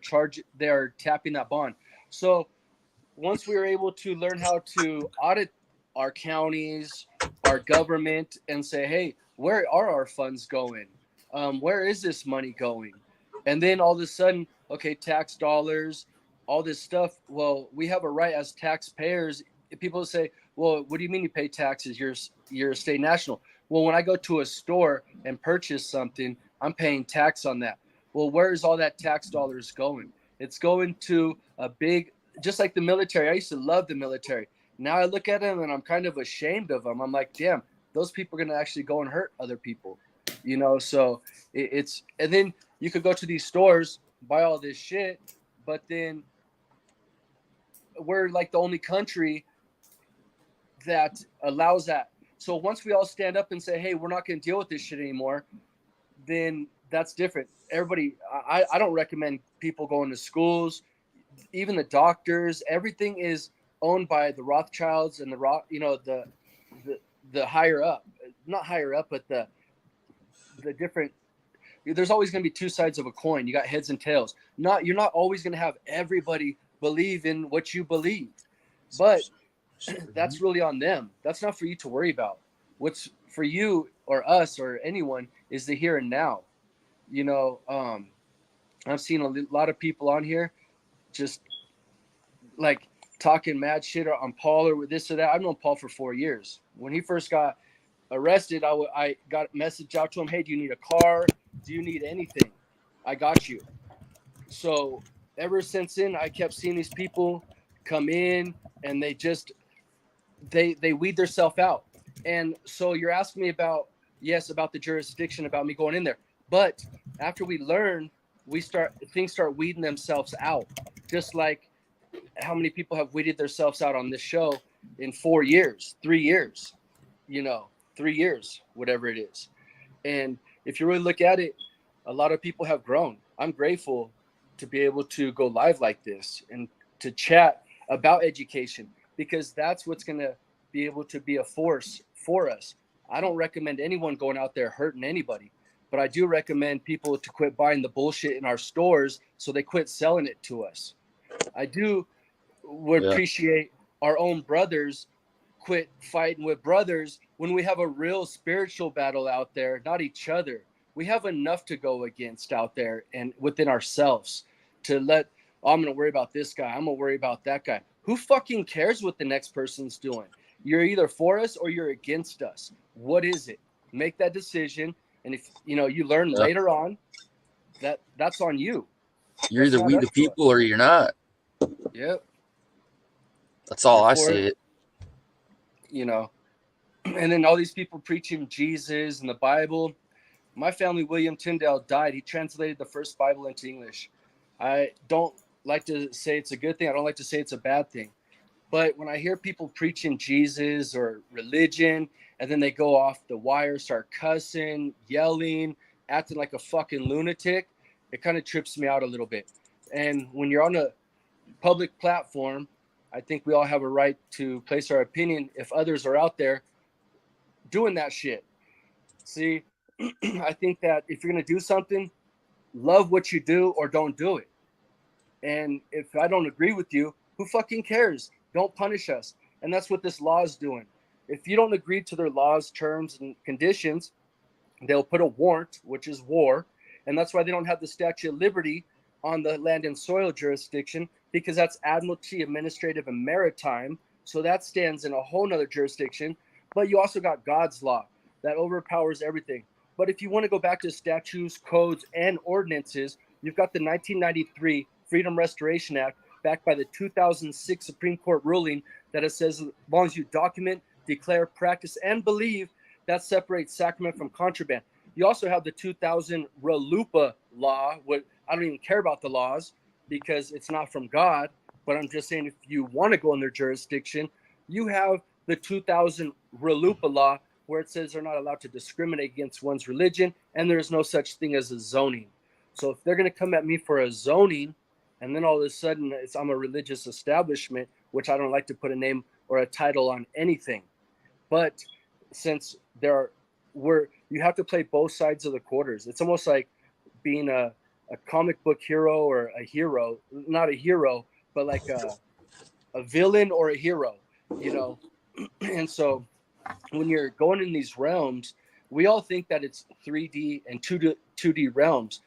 tapping that bond. So once we were able to learn how to audit our counties, our government, and say, hey, where are our funds going? Where is this money going? And then all of a sudden, okay, tax dollars, all this stuff. Well, we have a right as taxpayers. People say, well, what do you mean you pay taxes? You're a state national. Well, when I go to a store and purchase something, I'm paying tax on that. Well, where is all that tax dollars going? It's going to a big, just like the military. I used to love the military. Now I look at them and I'm kind of ashamed of them. I'm like, damn, those people are going to actually go and hurt other people, So and then you could go to these stores, buy all this shit, but then we're like the only country that allows that. So once we all stand up and say, hey, we're not going to deal with this shit anymore, then that's different. Everybody, I don't recommend people going to schools, even the doctors. Everything is owned by the Rothschilds and the higher up, not higher up, but the different. There's always going to be 2 sides of a coin. You got heads and tails. You're not always going to have everybody believe in what you believe, but that's really on them. That's not for you to worry about. What's for you or us or anyone is the here and now. I've seen a lot of people on here just like talking mad shit on Paul or this or that. I've known Paul for 4 years. When he first got arrested, I got a message out to him. Hey, do you need a car? Do you need anything? I got you. So ever since then, I kept seeing these people come in and they just, they weed themselves out. And so you're asking me about the jurisdiction, about me going in there. But after we learn, things start weeding themselves out. Just like how many people have weeded themselves out on this show in 4 years, 3 years, 3 years, whatever it is. And if you really look at it, a lot of people have grown. I'm grateful to be able to go live like this and to chat about education, because that's what's going to be able to be a force for us. I don't recommend anyone going out there hurting anybody, but I do recommend people to quit buying the bullshit in our stores so they quit selling it to us. I would appreciate our own brothers quit fighting with brothers when we have a real spiritual battle out there, not each other. We have enough to go against out there and within ourselves to let, I'm going to worry about this guy. I'm going to worry about that guy. Who fucking cares what the next person's doing? You're either for us or you're against us. What is it? Make that decision. And if you learn later on, that's on you. You're either we the people or you're not. Yep. That's all I see it. And then all these people preaching Jesus and the Bible. My family, William Tyndale, died. He translated the first Bible into English. I don't like to say it's a good thing. I don't like to say it's a bad thing. But when I hear people preaching Jesus or religion, and then they go off the wire, start cussing, yelling, acting like a fucking lunatic, it kind of trips me out a little bit. And when you're on a public platform, I think we all have a right to place our opinion if others are out there doing that shit. See, I think that if you're going to do something, love what you do or don't do it. And if I don't agree with you, who fucking cares? Don't punish us. And that's what this law is doing. If you don't agree to their laws, terms, and conditions, they'll put a warrant, which is war. And that's why they don't have the Statue of Liberty on the land and soil jurisdiction, because that's Admiralty, Administrative, and Maritime. So that stands in a whole nother jurisdiction. But you also got God's law that overpowers everything. But if you want to go back to statutes, codes, and ordinances, you've got the 1993 Freedom Restoration Act, backed by the 2006 Supreme Court ruling that it says as long as you document, declare, practice, and believe, that separates sacrament from contraband. You also have the 2000 RLUIPA law. I don't even care about the laws because it's not from God, but I'm just saying if you want to go in their jurisdiction, you have the 2000 RLUIPA law where it says they're not allowed to discriminate against one's religion, and there's no such thing as a zoning. So if they're going to come at me for a zoning, and then all of a sudden I'm a religious establishment, which I don't like to put a name or a title on anything. But since you have to play both sides of the quarters. It's almost like being a comic book hero or a hero, not a hero, but like a villain or a hero, And so when you're going in these realms, we all think that it's 3D and 2D realms.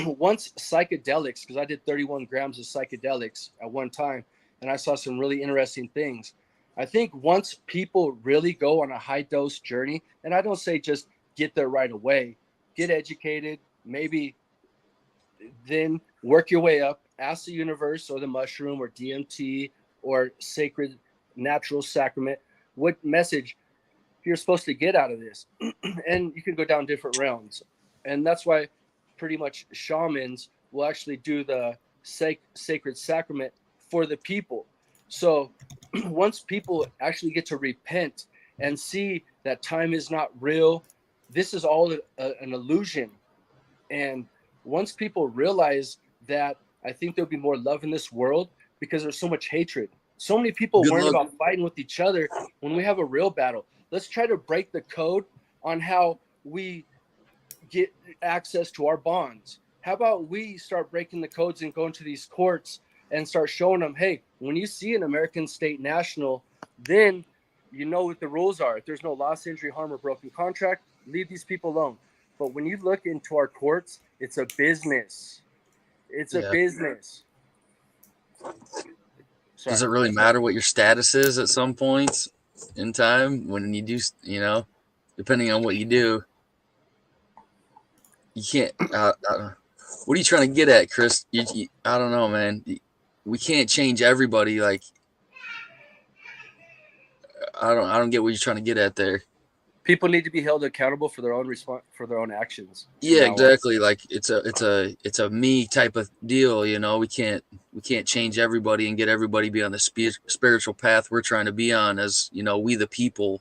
Once psychedelics, because I did 31 grams of psychedelics at one time, and I saw some really interesting things. I think once people really go on a high dose journey, and I don't say just get there right away, get educated, maybe then work your way up, ask the universe or the mushroom or DMT or sacred natural sacrament, what message you're supposed to get out of this. And you can go down different realms. And that's why pretty much shamans will actually do the sacred sacrament for the people. So once people actually get to repent and see that time is not real, this is all an illusion. And once people realize that, I think there'll be more love in this world because there's so much hatred. So many people worrying about fighting with each other when we have a real battle. Let's try to break the code on how we get access to our bonds. How about we start breaking the codes and going to these courts and start showing them, hey, when you see an American State National, then you know what the rules are. If there's no loss, injury, harm, or broken contract, leave these people alone. But when you look into our courts, it's a business. It's a business. Sorry. Does it really matter what your status is at some points in time when you do, depending on what you do? You can't. What are you trying to get at, Chris? I don't know, man. We can't change everybody. Like, I don't get what you're trying to get at there. People need to be held accountable for their own for their own actions. Yeah, exactly. Like it's a me type of deal. We can't change everybody and get everybody be on the spiritual path we're trying to be on as we the people.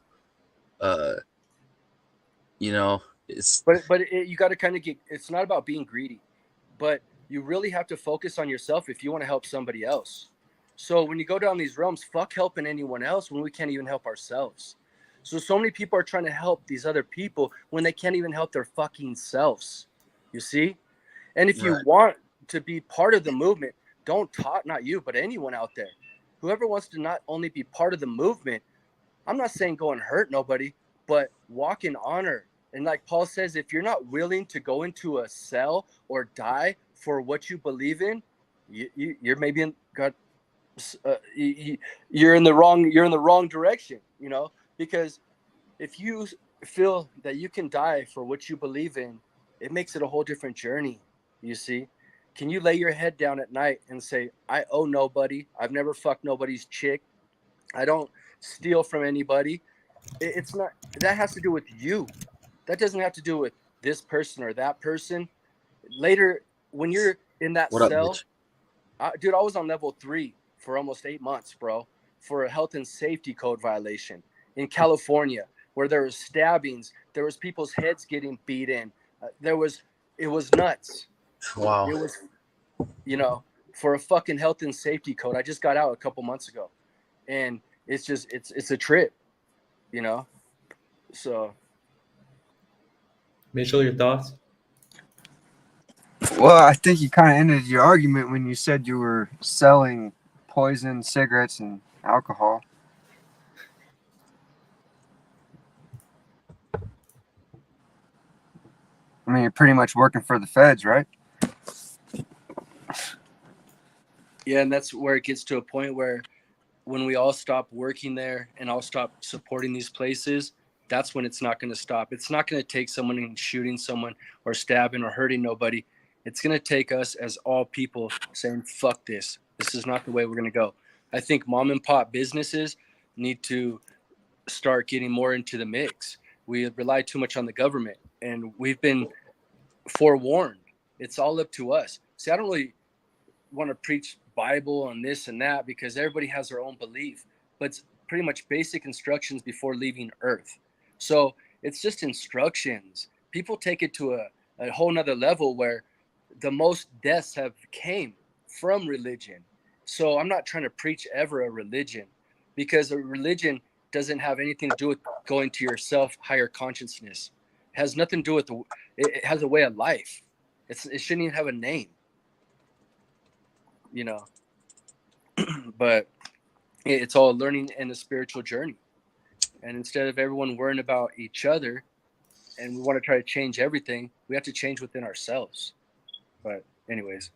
It's but you got to kind of get. It's not about being greedy, but you really have to focus on yourself if you want to help somebody else. So when you go down these realms, fuck helping anyone else when we can't even help ourselves. So many people are trying to help these other people when they can't even help their fucking selves. You see? And if you want to be part of the movement, don't talk, not you, but anyone out there. Whoever wants to not only be part of the movement, I'm not saying go and hurt nobody, but walk in honor. And like Paul says, if you're not willing to go into a cell or die for what you believe in, you're maybe you're in the wrong direction, you know, because if you feel that you can die for what you believe in, it makes it a whole different journey. You see, can you lay your head down at night and say, I owe nobody. I've never fucked nobody's chick. I don't steal from anybody. It's not, that has to do with you. That doesn't have to do with this person or that person. Later, when you're in that cell, dude, I was on level 3 for almost 8 months, bro, for a health and safety code violation in California, where there was stabbings, there was people's heads getting beat in. It was nuts. Wow. It was, you know, for a fucking health and safety code. I just got out a couple months ago, and it's just, it's a trip, you know? So. Mitchell, your thoughts? Well, I think you kind of ended your argument when you said you were selling poison, cigarettes, and alcohol. I mean, you're pretty much working for the feds, right? Yeah, and that's where it gets to a point where when we all stop working there and all stop supporting these places, that's when it's not going to stop. It's not going to take someone and shooting someone or stabbing or hurting nobody. It's going to take us as all people saying, fuck this. This is not the way we're going to go. I think mom and pop businesses need to start getting more into the mix. We rely too much on the government, and we've been forewarned. It's all up to us. See, I don't really want to preach Bible on this and that because everybody has their own belief, but it's pretty much basic instructions before leaving Earth. So it's just instructions. People take it to a whole nother level where the most deaths have came from religion. So I'm not trying to preach ever a religion, because a religion doesn't have anything to do with going to yourself higher consciousness. It has nothing to do with it has a way of life. It shouldn't even have a name, you know. But it's all learning and a spiritual journey. And instead of everyone worrying about each other and we want to try to change everything, we have to change within ourselves. But anyways.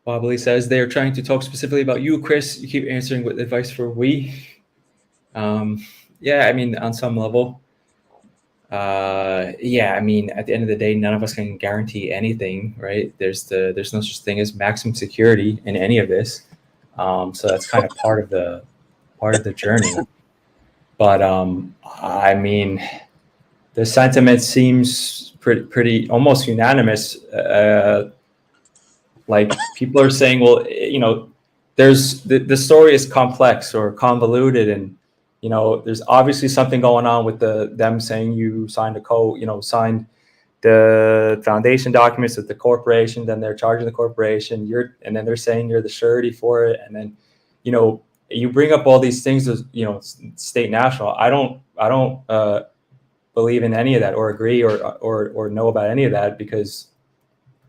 Wobbly says they're trying to talk specifically about you, Chris. You keep answering with advice for we. Yeah, I mean, on some level. Yeah, I mean, at the end of the day, none of us can guarantee anything, right? There's no such thing as maximum security in any of this. So that's kind of part of the journey. But I mean, the sentiment seems pretty almost unanimous. Like people are saying, well, you know, there's the story is complex or convoluted, and you know, there's obviously something going on with them saying you signed signed the foundation documents with the corporation, then they're charging the corporation, and then they're saying you're the surety for it, and then, you know, you bring up all these things as, you know, state national. I don't believe in any of that or agree or know about any of that because,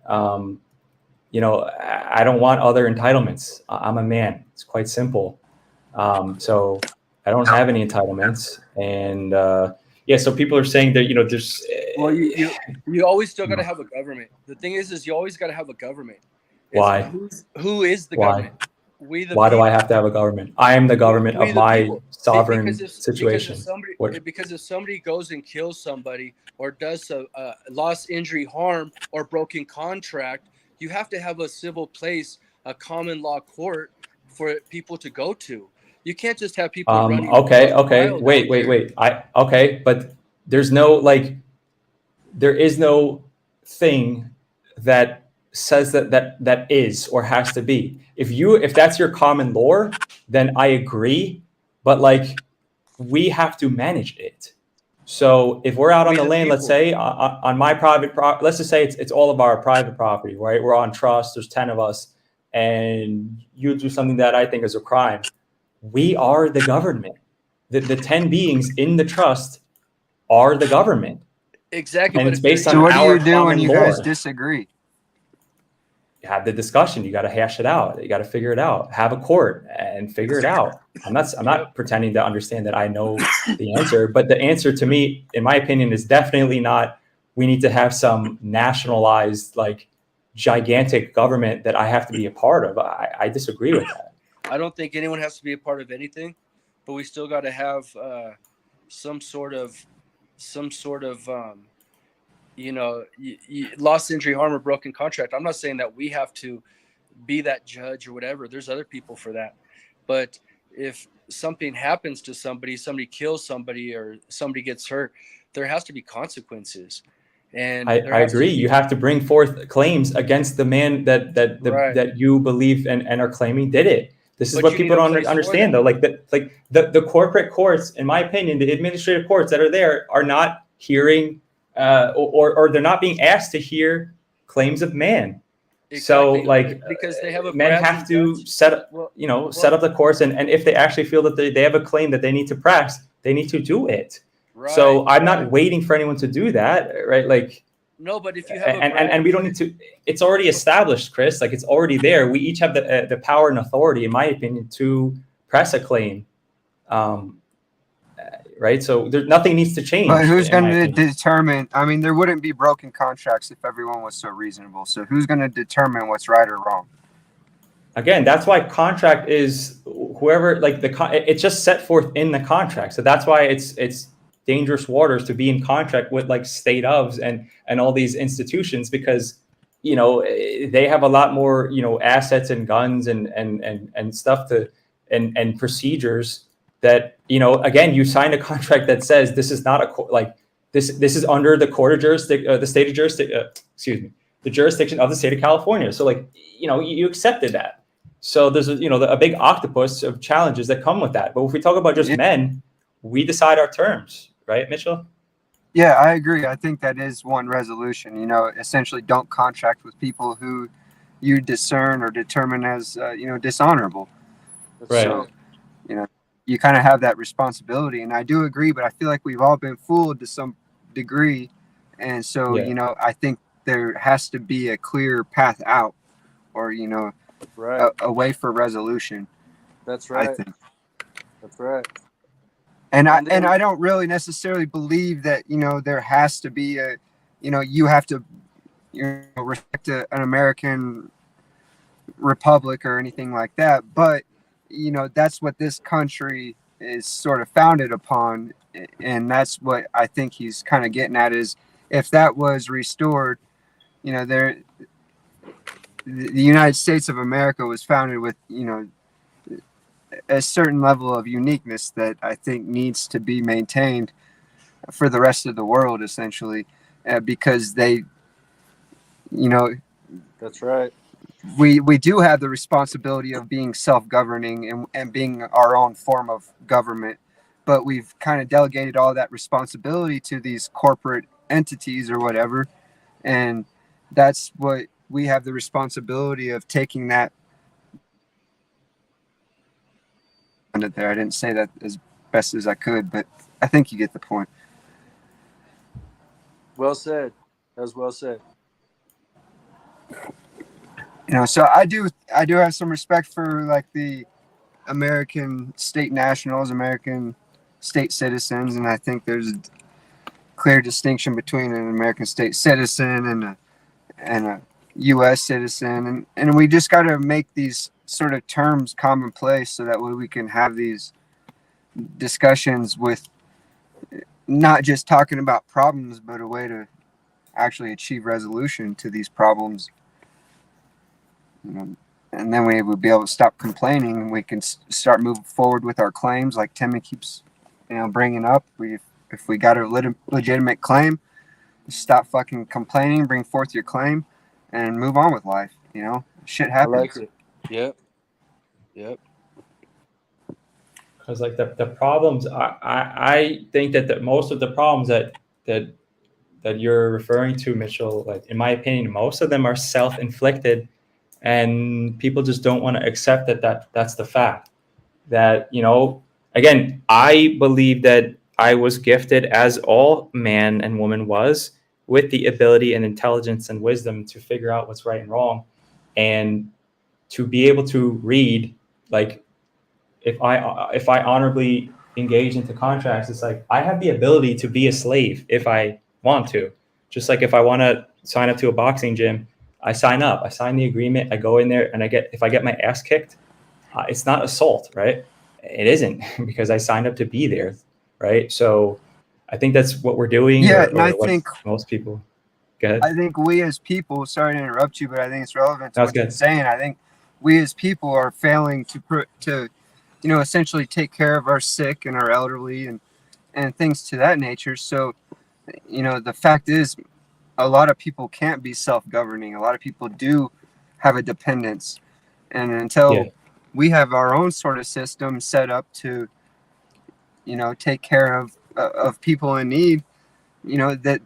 you know, I don't want other entitlements. I'm a man. It's quite simple. So I don't have any entitlements, and yeah. So people are saying that, you know, there's. Well, you always still got to have a government. The thing is you always got to have a government. Why? Who is the government? We the Why people. do I have to have a government? I am the government of my sovereign situation. Because if somebody goes and kills somebody or does a loss, injury, harm, or broken contract, you have to have a civil place, a common law court for people to go to. You can't just have people running. Okay. Wait. But there's there is no thing that says that is or has to be. If that's your common law, then I agree. But like, we have to manage it. So if we're out on the land, let's say on my private property, let's just say it's all of our private property, right? We're on trust. There's 10 of us. and you do something that I think is a crime, we are the government. The 10 beings in the trust are the government. Exactly. And but it's if based they're- on So what do our you do when common you law. guys disagree? Have the discussion. You got to hash it out. You got to figure it out. Have a court and figure it out. I'm not pretending to understand that I know the answer, but the answer to me, in my opinion, is definitely not, we need to have some nationalized, like, gigantic government that I have to be a part of. I disagree with that. I don't think anyone has to be a part of anything, but we still got to have some sort of lost injury, harm, or broken contract. I'm not saying that we have to be that judge or whatever. There's other people for that. But if something happens to somebody kills somebody, or somebody gets hurt, there has to be consequences. And I there has to agree. be- You have to bring forth claims against the man that you believe and are claiming did it. This is But what you people need a don't place for understand, that. though. The corporate courts, in my opinion, the administrative courts that are there are not hearing or they're not being asked to hear claims of man. So, like, because they have a men Bradley have to judge. set up, set up the course, and if they actually feel that they have a claim that they need to press, they need to do it. So I'm not waiting for anyone to do that, right? Like, No, but if you have and we don't need to. It's already established, Chris. Like, it's already there. We each have the power and authority, in my opinion, to press a claim. Right. So nothing needs to change. But who's in my going to opinion. determine? I mean, there wouldn't be broken contracts if everyone was so reasonable. So who's going to determine what's right or wrong? Again, that's why contract is whoever, like, it's just set forth in the contract. So that's why it's dangerous waters to be in contract with, like, state ofs and all these institutions, because they have a lot more assets and guns and stuff and procedures that again, you signed a contract that says this is not this is under the court of jurisdiction, the state of jurisdiction, the jurisdiction of the state of California. So, like, you accepted that. So there's a big octopus of challenges that come with that. But if we talk about just men, we decide our terms, right, Mitchell? Yeah, I agree. I think that is one resolution. Essentially, don't contract with people who you discern or determine as dishonorable. Right. So, you kind of have that responsibility, and I do agree. But I feel like we've all been fooled to some degree, and so I think there has to be a clear path out, or a way for resolution. That's right. I think. That's right. And I don't really necessarily believe that there has to be you have to respect an American republic or anything like that, but that's what this country is sort of founded upon, and that's what I think he's kind of getting at, is if that was restored, the United States of America was founded with a certain level of uniqueness that I think needs to be maintained for the rest of the world, essentially, because they, That's right. we do have the responsibility of being self-governing and being our own form of government, but we've kind of delegated all that responsibility to these corporate entities or whatever, and that's what we have the responsibility of taking that. There, I didn't say that as best as I could, but I think you get the point. Well said. That was well said. So I do have some respect for, like, the American state nationals, American state citizens, and I think there's a clear distinction between an American state citizen and a U.S. citizen, and we just got to make these sort of terms commonplace so that way we can have these discussions with not just talking about problems, but a way to actually achieve resolution to these problems. And then we would be able to stop complaining, and we can start moving forward with our claims, like Timmy keeps bringing up. If we got a legitimate claim, stop fucking complaining, bring forth your claim, and move on with life. Shit happens. I like it. Yep. Because, like, the problems, I think that most of the problems that you're referring to, Mitchell, like, in my opinion, most of them are self-inflicted and people just don't want to accept that that's the fact. That, you know, again, I believe that I was gifted, as all man and woman was, with the ability and intelligence and wisdom to figure out what's right and wrong, and to be able to read. Like, if I honorably engage into contracts, it's like I have the ability to be a slave if I want to. Just like if I want to sign up to a boxing gym, I sign up, I sign the agreement, I go in there, and if I get my ass kicked, it's not assault, right? It isn't, because I signed up to be there, right? So I think that's what we're doing. Yeah, or and I what think most people. Go ahead. I think we as people, sorry to interrupt you, but I think it's relevant to That's what you're good. saying. I think we as people are failing to you know, essentially take care of our sick and our elderly and things to that nature. So, you know, the fact is, a lot of people can't be self-governing. A lot of people do have a dependence, and until we have our own sort of system set up to, you know, take care of people in need, you know, that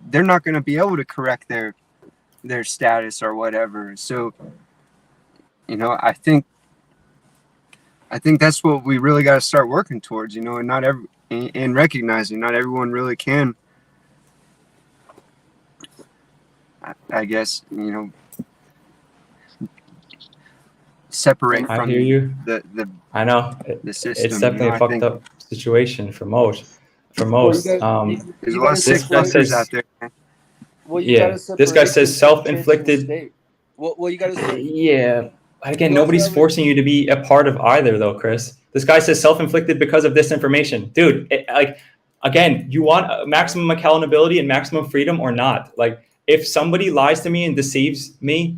they're not going to be able to correct their status or whatever. So, you know, I think that's what we really got to start working towards, you know, and recognizing not everyone really can, I guess, you know, separate from I hear you. the I know the system. it's definitely you know, a fucked up situation for most. There's a lot of sick fuckers out there. Well, you gotta this guy separate says the church and the self-inflicted. state. Well, you gotta. Yeah. Again, nobody's forcing you to be a part of either, though, Chris. This guy says self-inflicted because of disinformation. Dude, again, you want maximum accountability and maximum freedom or not? Like, if somebody lies to me and deceives me,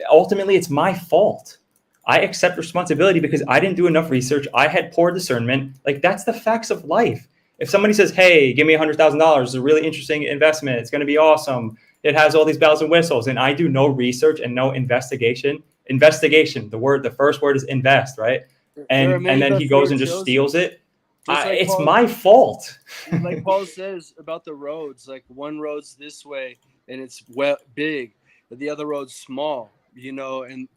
ultimately it's my fault. I accept responsibility because I didn't do enough research. I had poor discernment. Like, that's the facts of life. If somebody says, hey, give me $100,000, it's a really interesting investment, it's going to be awesome, it has all these bells and whistles, and I do no research and no investigation, the first word is invest, right? And then he goes and just steals it. Like it's Paul, my fault. Like Paul says about the roads, like one road's this way and it's big, but the other road's small, you know, and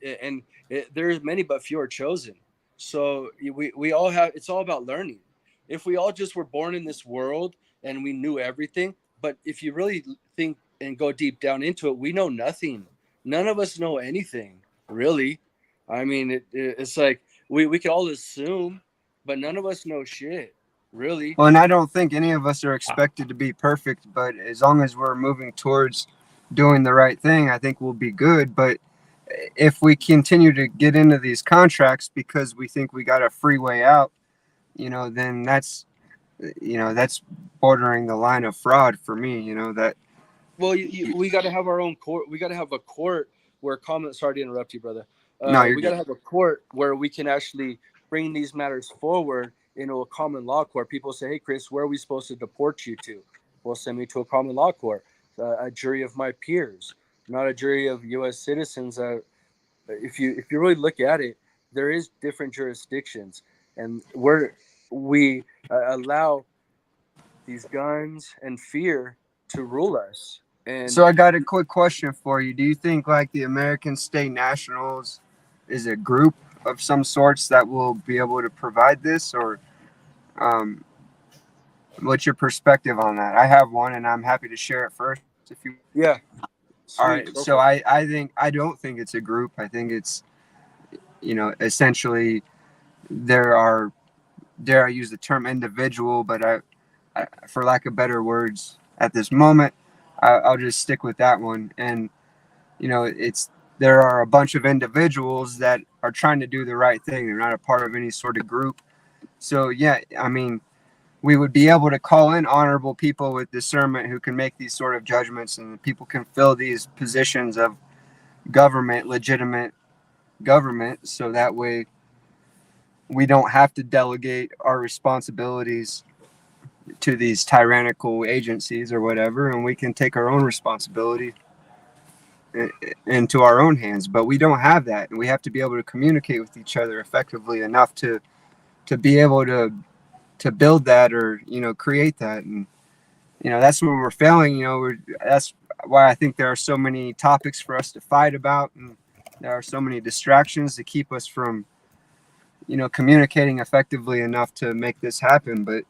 there's many but few are chosen. So we all have, it's all about learning. If we all just were born in this world and we knew everything, but if you really think and go deep down into it, we know nothing. None of us know anything, really. I mean, it's like we could all assume, but none of us know shit, really. Well, and I don't think any of us are expected to be perfect, but as long as we're moving towards doing the right thing, I think we'll be good. But if we continue to get into these contracts because we think we got a free way out, you know, then that's bordering the line of fraud for me, you know, that. Well, we got to have our own court. We got to have a court where sorry to interrupt you, brother. No, we got to have a court where we can actually bring these matters forward into a common law court. People say, hey, Chris, where are we supposed to deport you to? Well, send me to a common law court, a jury of my peers, not a jury of U.S. citizens. If you really look at it, there is different jurisdictions, and we allow these guns and fear to rule us. And so I got a quick question for you. Do you think like the American State Nationals is a group of some sorts that will be able to provide this, or what's your perspective on that? I have one and I'm happy to share it first if you. Yeah. All right. So I don't think it's a group. I think it's, you know, essentially there are, dare I use the term individual, but I for lack of better words at this moment, I'll just stick with that one. And, you know, there are a bunch of individuals that are trying to do the right thing. They're not a part of any sort of group. So, yeah, I mean, we would be able to call in honorable people with discernment who can make these sort of judgments, and people can fill these positions of government, legitimate government. So that way we don't have to delegate our responsibilities to these tyrannical agencies or whatever, and we can take our own responsibility into our own hands. But we don't have that, and we have to be able to communicate with each other effectively enough to be able to build that, or, you know, create that. And, you know, that's when we're failing. You know, that's why I think there are so many topics for us to fight about, and there are so many distractions to keep us from, communicating effectively enough to make this happen. But,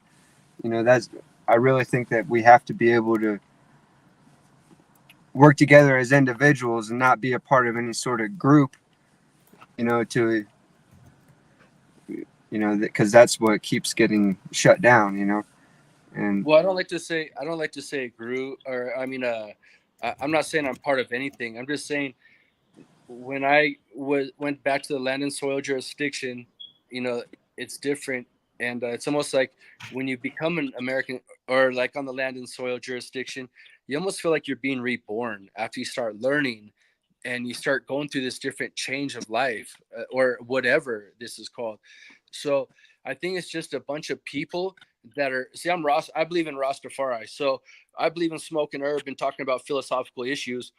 I really think that we have to be able to work together as individuals and not be a part of any sort of group, because that's what keeps getting shut down, and Well, I don't like to say group, or I'm not saying I'm part of anything. I'm just saying when I went back to the land and soil jurisdiction, it's different, and it's almost like when you become an American or like on the land and soil jurisdiction, you almost feel like you're being reborn after you start learning and you start going through this different change of life, or whatever this is called. So I think it's just a bunch of people that are, I believe in Rastafari. So I believe in smoking herb and talking about philosophical issues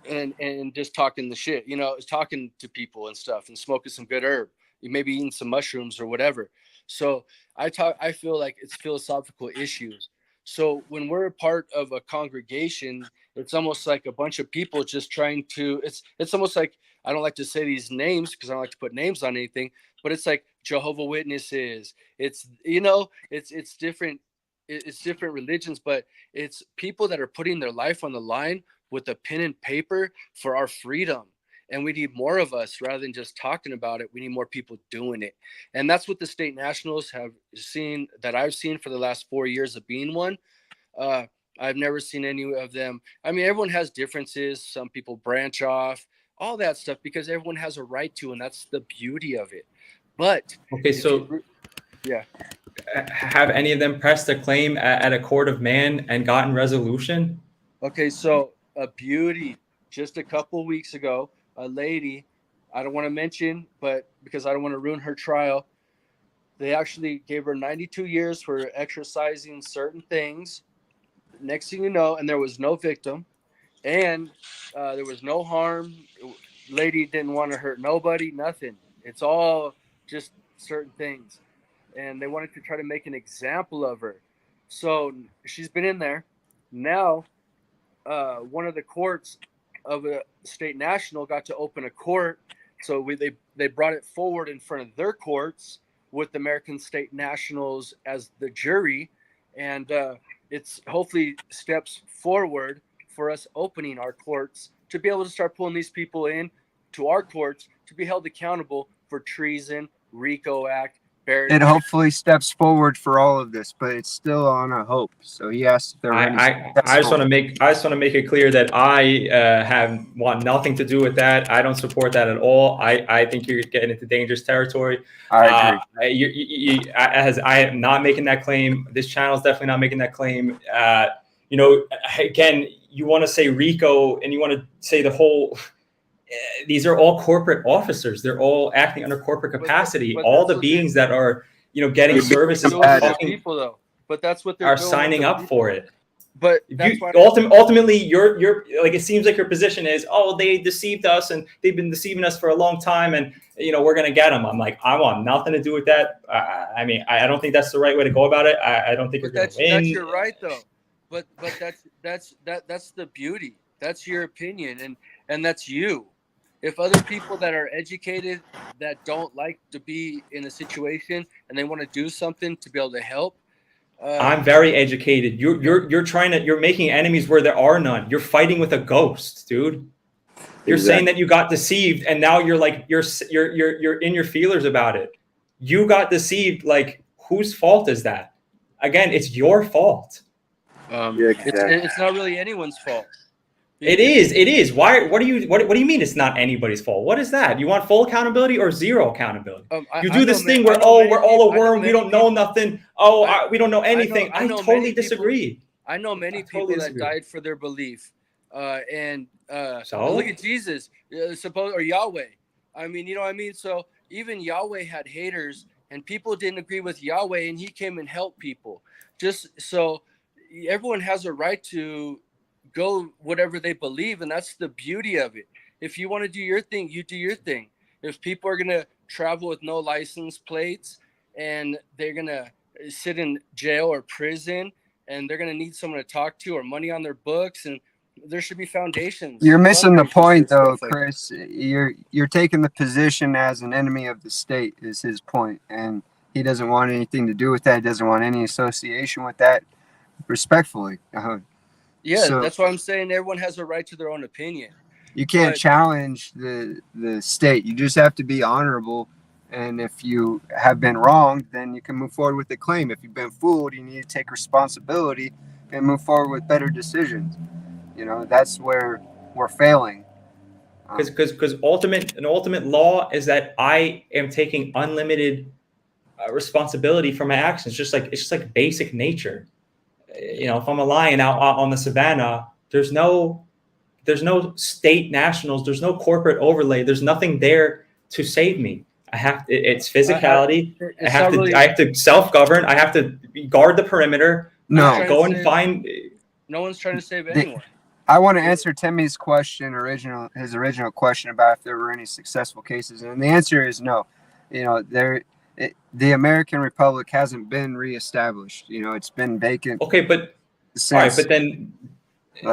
and just talking the shit, talking to people and stuff and smoking some good herb. You may be eating some mushrooms or whatever. So I feel like it's philosophical issues. So when we're a part of a congregation, it's almost like a bunch of people just trying to, it's almost like, I don't like to say these names because I don't like to put names on anything, but it's like Jehovah Witnesses. It's, it's different. It's different religions, but it's people that are putting their life on the line with a pen and paper for our freedom. And we need more of us rather than just talking about it. We need more people doing it. And that's what the State Nationals have seen, that I've seen for the last 4 years of being one. I've never seen any of them. I mean, everyone has differences. Some people branch off, all that stuff, because everyone has a right to, and that's the beauty of it. But okay, so yeah. Have any of them pressed a claim at a court of man and gotten resolution? Okay, so a beauty, just a couple weeks ago, a lady, I don't want to mention, but because I don't want to ruin her trial, they actually gave her 92 years for exercising certain things. Next thing you know, and there was no victim, and there was no harm. Lady didn't want to hurt nobody, nothing. It's all just certain things. And they wanted to try to make an example of her. So she's been in there. Now, one of the courts of a State National got to open a court. So they brought it forward in front of their courts with the American State Nationals as the jury. And it's hopefully steps forward for us opening our courts to be able to start pulling these people in to our courts to be held accountable for treason, RICO Act. It hopefully steps forward for all of this, but it's still on a hope. So he asked if there were I just want to make it clear that I want nothing to do with that. I don't support that at all. I think you're getting into dangerous territory. I agree. I am not making that claim. This channel is definitely not making that claim. Again, you want to say RICO and you want to say the whole. These are all corporate officers. They're all acting under corporate capacity. But all the beings that are, getting services people though. But that's what they're are doing signing up for it. But that's ultimately, you're like, it seems like your position is, they deceived us and they've been deceiving us for a long time, and we're gonna get them. I'm like, I want nothing to do with that. I mean, I don't think that's the right way to go about it. I don't think you're gonna win. That's your right though. But that's the beauty. That's your opinion, and that's you. If other people that are educated that don't like to be in a situation and they want to do something to be able to help. I'm very educated. You're making enemies where there are none. You're fighting with a ghost, dude. You're saying that you got deceived, and now you're like you're in your feelers about it. You got deceived. Like, whose fault is that? Again, it's your fault. It's not really anyone's fault. It is. Why? What do you mean it's not anybody's fault? What is that? You want full accountability or zero accountability? You do this thing where we're all a worm. We don't know nothing. We don't know anything. I totally disagree. I know many people that died for their belief, and look at Jesus, or Yahweh. I mean, you know what I mean. So even Yahweh had haters, and people didn't agree with Yahweh, and he came and helped people. Just so everyone has a right to go whatever they believe, and that's the beauty of it. If you want to do your thing, you do your thing. If people are going to travel with no license plates and they're going to sit in jail or prison and they're going to need someone to talk to or money on their books, and there should be foundations. You're missing the fundraisers point, for though, stuff like Chris. You're taking the position as an enemy of the state is his point, and he doesn't want anything to do with that. He doesn't want any association with that. Respectfully, Yeah, So- that's why I'm saying everyone has a right to their own opinion. you can't But- challenge the state. You just have to be honorable. And if you have been wronged, then you can move forward with the claim. If you've been fooled, you need to take responsibility and move forward with better decisions. You know, that's where we're failing. Because an ultimate law is that I am taking unlimited responsibility for my actions. It's just like basic nature. You know, if I'm a lion out on the savannah, there's no state nationals, there's no corporate overlay, there's nothing there to save me. It's physicality. I have to self-govern. I have to go perimeter. No. Go and find. No one's trying to save anyone. I want to answer Timmy's question, his original question about if there were any successful cases, and the answer is no. You know, the American Republic hasn't been reestablished. You know, it's been vacant. Okay, but since, all right, but then the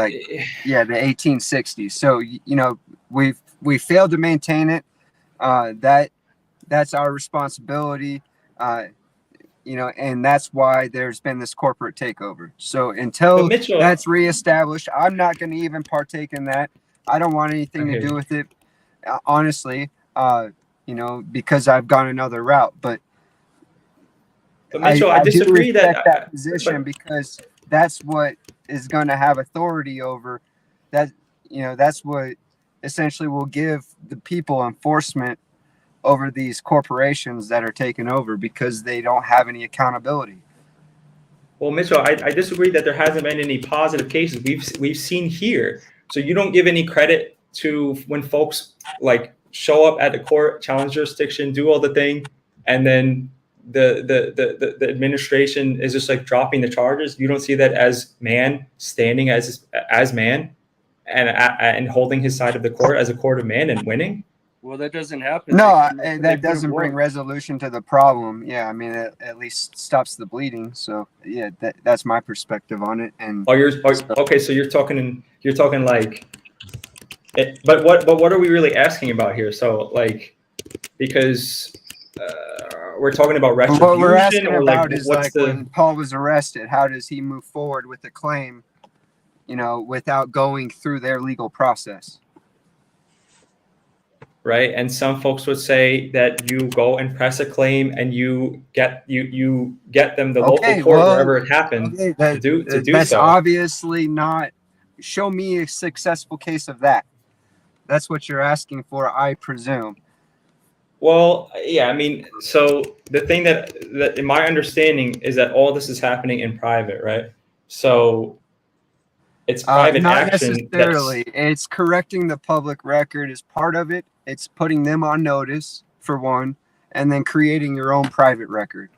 1860s. So you know, we failed to maintain it. That's our responsibility. You know, and that's why there's been this corporate takeover. So until Mitchell, that's reestablished, I'm not going to even partake in that. I don't want anything to Okay. do with it, honestly. You know, because I've gone another route. But Mitchell, I do disagree respect that position because that's what is going to have authority over that. You know, that's what essentially will give the people enforcement over these corporations that are taken over because they don't have any accountability. Well, Mitchell, I disagree that there hasn't been any positive cases. We've seen here. So you don't give any credit to when folks like show up at the court, challenge jurisdiction, do all the thing, and then the administration is just like dropping the charges. You don't see that as man standing as man and holding his side of the court as a court of man and winning. Well, that doesn't happen. No, They that could've doesn't bring won. resolution to the problem. Yeah, I mean, it at least stops the bleeding. So yeah, that's my perspective on it. And Okay, so you're talking like, but what are we really asking about here? So like, because we're talking about retribution, what we're asking or about like is what's like the when Paul was arrested, how does he move forward with the claim, you know, without going through their legal process? right? And some folks would say that you go and press a claim and you get them the local court wherever it happened to do That's so. obviously not. Show me a successful case of that. That's what you're asking for, I presume. Well, yeah, I mean, so the thing that in my understanding is that all this is happening in private, right? So it's private Not action. necessarily. It's correcting the public record is part of it. It's putting them on notice for one, and then creating your own private record.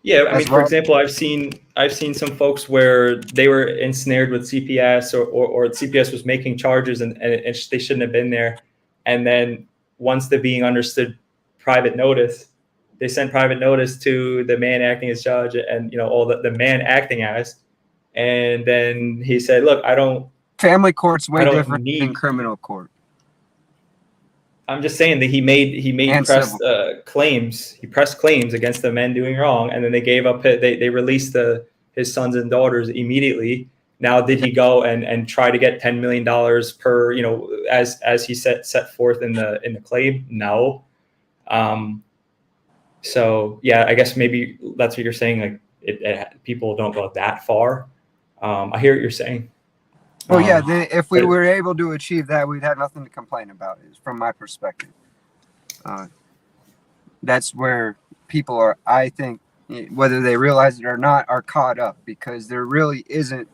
Yeah, I As mean, for well. example, I've seen some folks where they were ensnared with CPS or CPS was making charges and they shouldn't have been there. And then once they're being understood private notice, they sent private notice to the man acting as judge and, you know, all the man acting as. And then he said, look, Family court's way I don't different need- than criminal court. I'm just saying that he made And pressed claims. He pressed claims against the men doing wrong, and then they gave up. They released his sons and daughters immediately. Now, did he go and try to get $10 million per, you know, as he set forth in the claim? No. So yeah, I guess maybe that's what you're saying. Like people don't go that far. I hear what you're saying. Well, yeah, if we were able to achieve that, we'd have nothing to complain about, is from my perspective. That's where people are, I think, whether they realize it or not, are caught up because there really isn't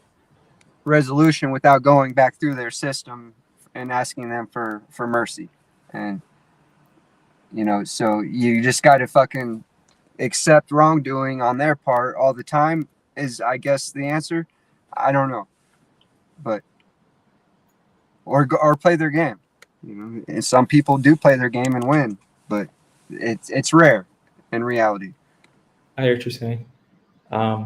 resolution without going back through their system and asking them for mercy. And, you know, so you just got to fucking accept wrongdoing on their part all the time is, I guess, the answer. I don't know. But or play their game, you know. And some people do play their game and win, but it's rare in reality. I hear what you're saying. I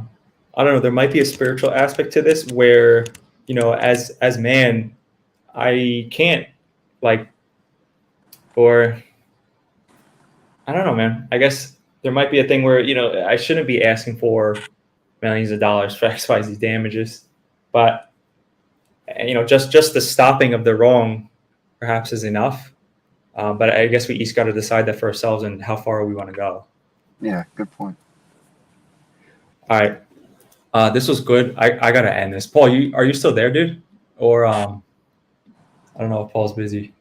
don't know. There might be a spiritual aspect to this where, you know, as man, I can't like, or I don't know, man. I guess there might be a thing where, you know, I shouldn't be asking for millions of dollars for XYZ damages, but you know, just the stopping of the wrong perhaps is enough. But I guess we each got to decide that for ourselves and how far we want to go. Yeah, good point. All right, this was good. I gotta end this. Paul, are you still there, dude? Or I don't know if Paul's busy.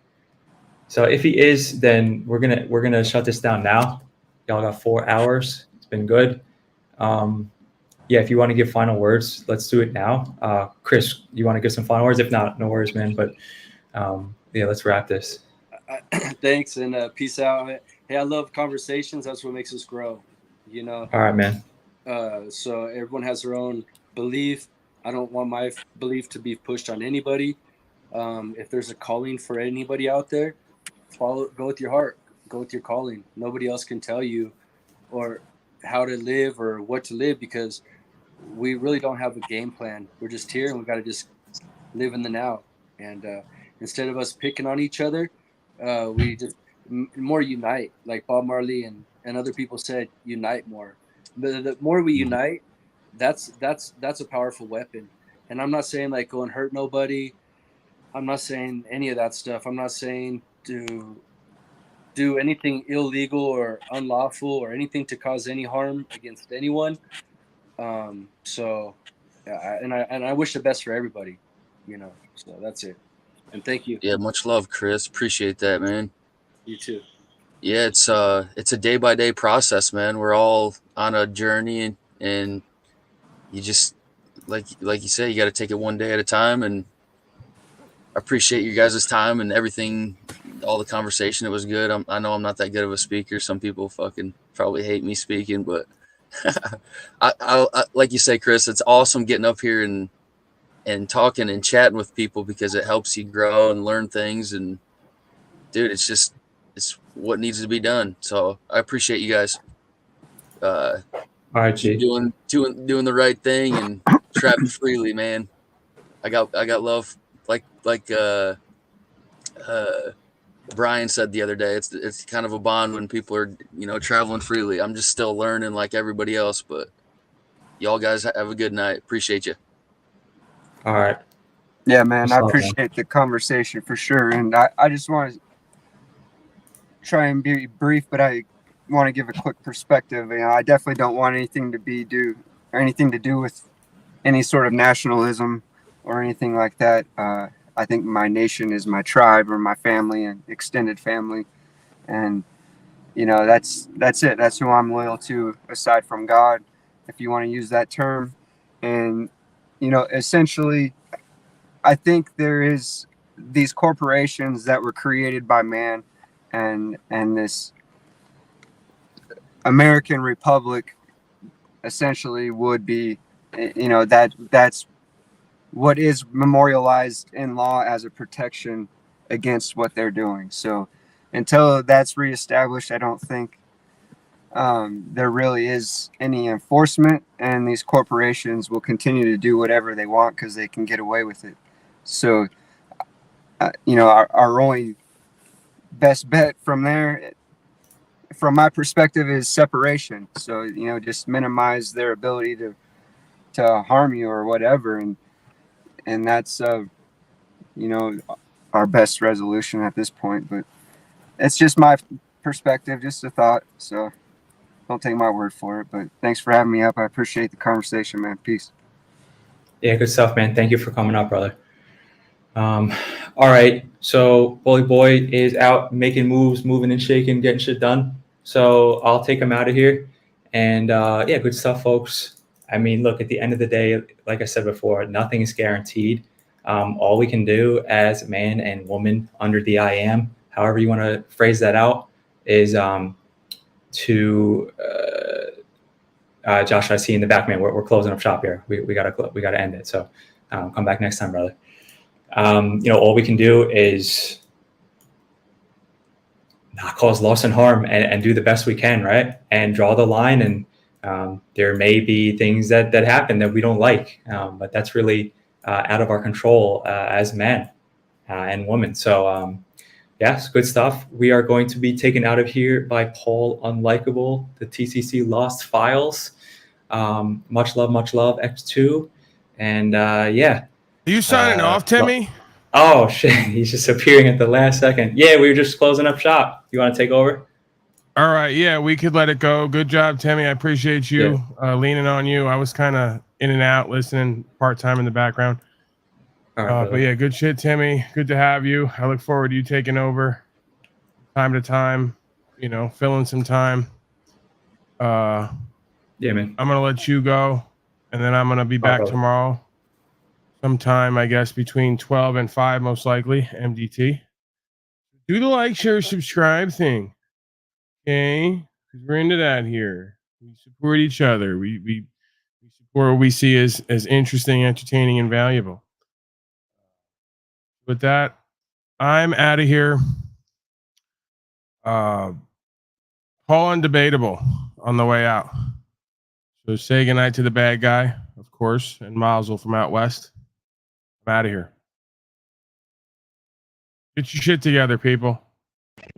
So if he is, then we're gonna shut this down now. Y'all got 4 hours. It's been good. Yeah, if you want to give final words, let's do it now. Chris, you want to give some final words? If not, no worries, man. But yeah, let's wrap this. Thanks and peace out. Hey, I love conversations. That's what makes us grow. You know. All right, man. So everyone has their own belief. I don't want my belief to be pushed on anybody. If there's a calling for anybody out there, go with your heart, go with your calling. Nobody else can tell you or how to live or what to live, because we really don't have a game plan. We're just here and we got to just live in the now. And instead of us picking on each other, we just more unite, like Bob Marley and other people said, unite more. The more we unite, that's a powerful weapon. And I'm not saying like go and hurt nobody. I'm not saying any of that stuff. I'm not saying to do anything illegal or unlawful or anything to cause any harm against anyone. So I wish the best for everybody, you know. So that's it. And thank you. Yeah, much love, Chris. Appreciate that, man. You too. Yeah, it's a day-by-day process, man. We're all on a journey, and you just like you say, you got to take it one day at a time. And I appreciate you guys' time and everything, all the conversation. It was good. I know I'm not that good of a speaker. Some people fucking probably hate me speaking, but I like you say, Chris, it's awesome getting up here and talking and chatting with people, because it helps you grow and learn things. And dude, it's what needs to be done. So I appreciate you guys. All right, G. Doing the right thing and trapping freely, man. I got love. Like Brian said the other day, it's kind of a bond when people are, you know, traveling freely. I'm just still learning like everybody else, but y'all guys have a good night. Appreciate you. All right. Yeah, man, What's I up, appreciate the conversation for sure. And I just want to try and be brief, but I want to give a quick perspective. You know, I definitely don't want anything to do with any sort of nationalism or anything like that. I think my nation is my tribe or my family and extended family. And, you know, that's it. That's who I'm loyal to aside from God, if you want to use that term. And, you know, essentially, I think there is these corporations that were created by man, and this American Republic essentially would be, you know, that's what is memorialized in law as a protection against what they're doing. So until that's reestablished, I don't think there really is any enforcement, and these corporations will continue to do whatever they want because they can get away with it. So, you know, our only best bet from there, from my perspective, is separation. So, you know, just minimize their ability to harm you or whatever. And that's, you know, our best resolution at this point. But it's just my perspective, just a thought. So don't take my word for it. But thanks for having me up. I appreciate the conversation, man. Peace. Yeah, good stuff, man. Thank you for coming up, brother. All right. So Bully Boy is out making moves, moving and shaking, getting shit done. So I'll take him out of here. And yeah, good stuff, folks. I mean, look, at the end of the day, like I said before, nothing is guaranteed. All we can do as man and woman under the I am, however you want to phrase that out, is to Josh, I see in the back, man, we're closing up shop here. We gotta end it. So come back next time, brother. You know, all we can do is not cause loss and harm and do the best we can, right? And draw the line. And there may be things that happen that we don't like, but that's really out of our control as men and women. So yes, good stuff. We are going to be taken out of here by Paul Unlikable, the TCC Lost Files. Much love, X2. And yeah. Are you signing off, Timmy? Oh, shit. He's just appearing at the last second. Yeah, we were just closing up shop. You want to take over? All right. Yeah, we could let it go. Good job, Timmy. I appreciate you leaning on you. I was kind of in and out listening part-time in the background. All right, but yeah, good shit, Timmy. Good to have you. I look forward to you taking over time to time, filling some time. Yeah, man. I'm going to let you go, and then I'm going to be back tomorrow. Sometime, I guess, between 12 and 5, most likely, MDT. Do the like, share, subscribe thing. Okay? Because we're into that here. We support each other. We support what we see as interesting, entertaining, and valuable. With that, I'm out of here. Paul Undebatable on the way out. So say goodnight to the bad guy, of course, and Mazel from out west. I'm out of here. Get your shit together, people.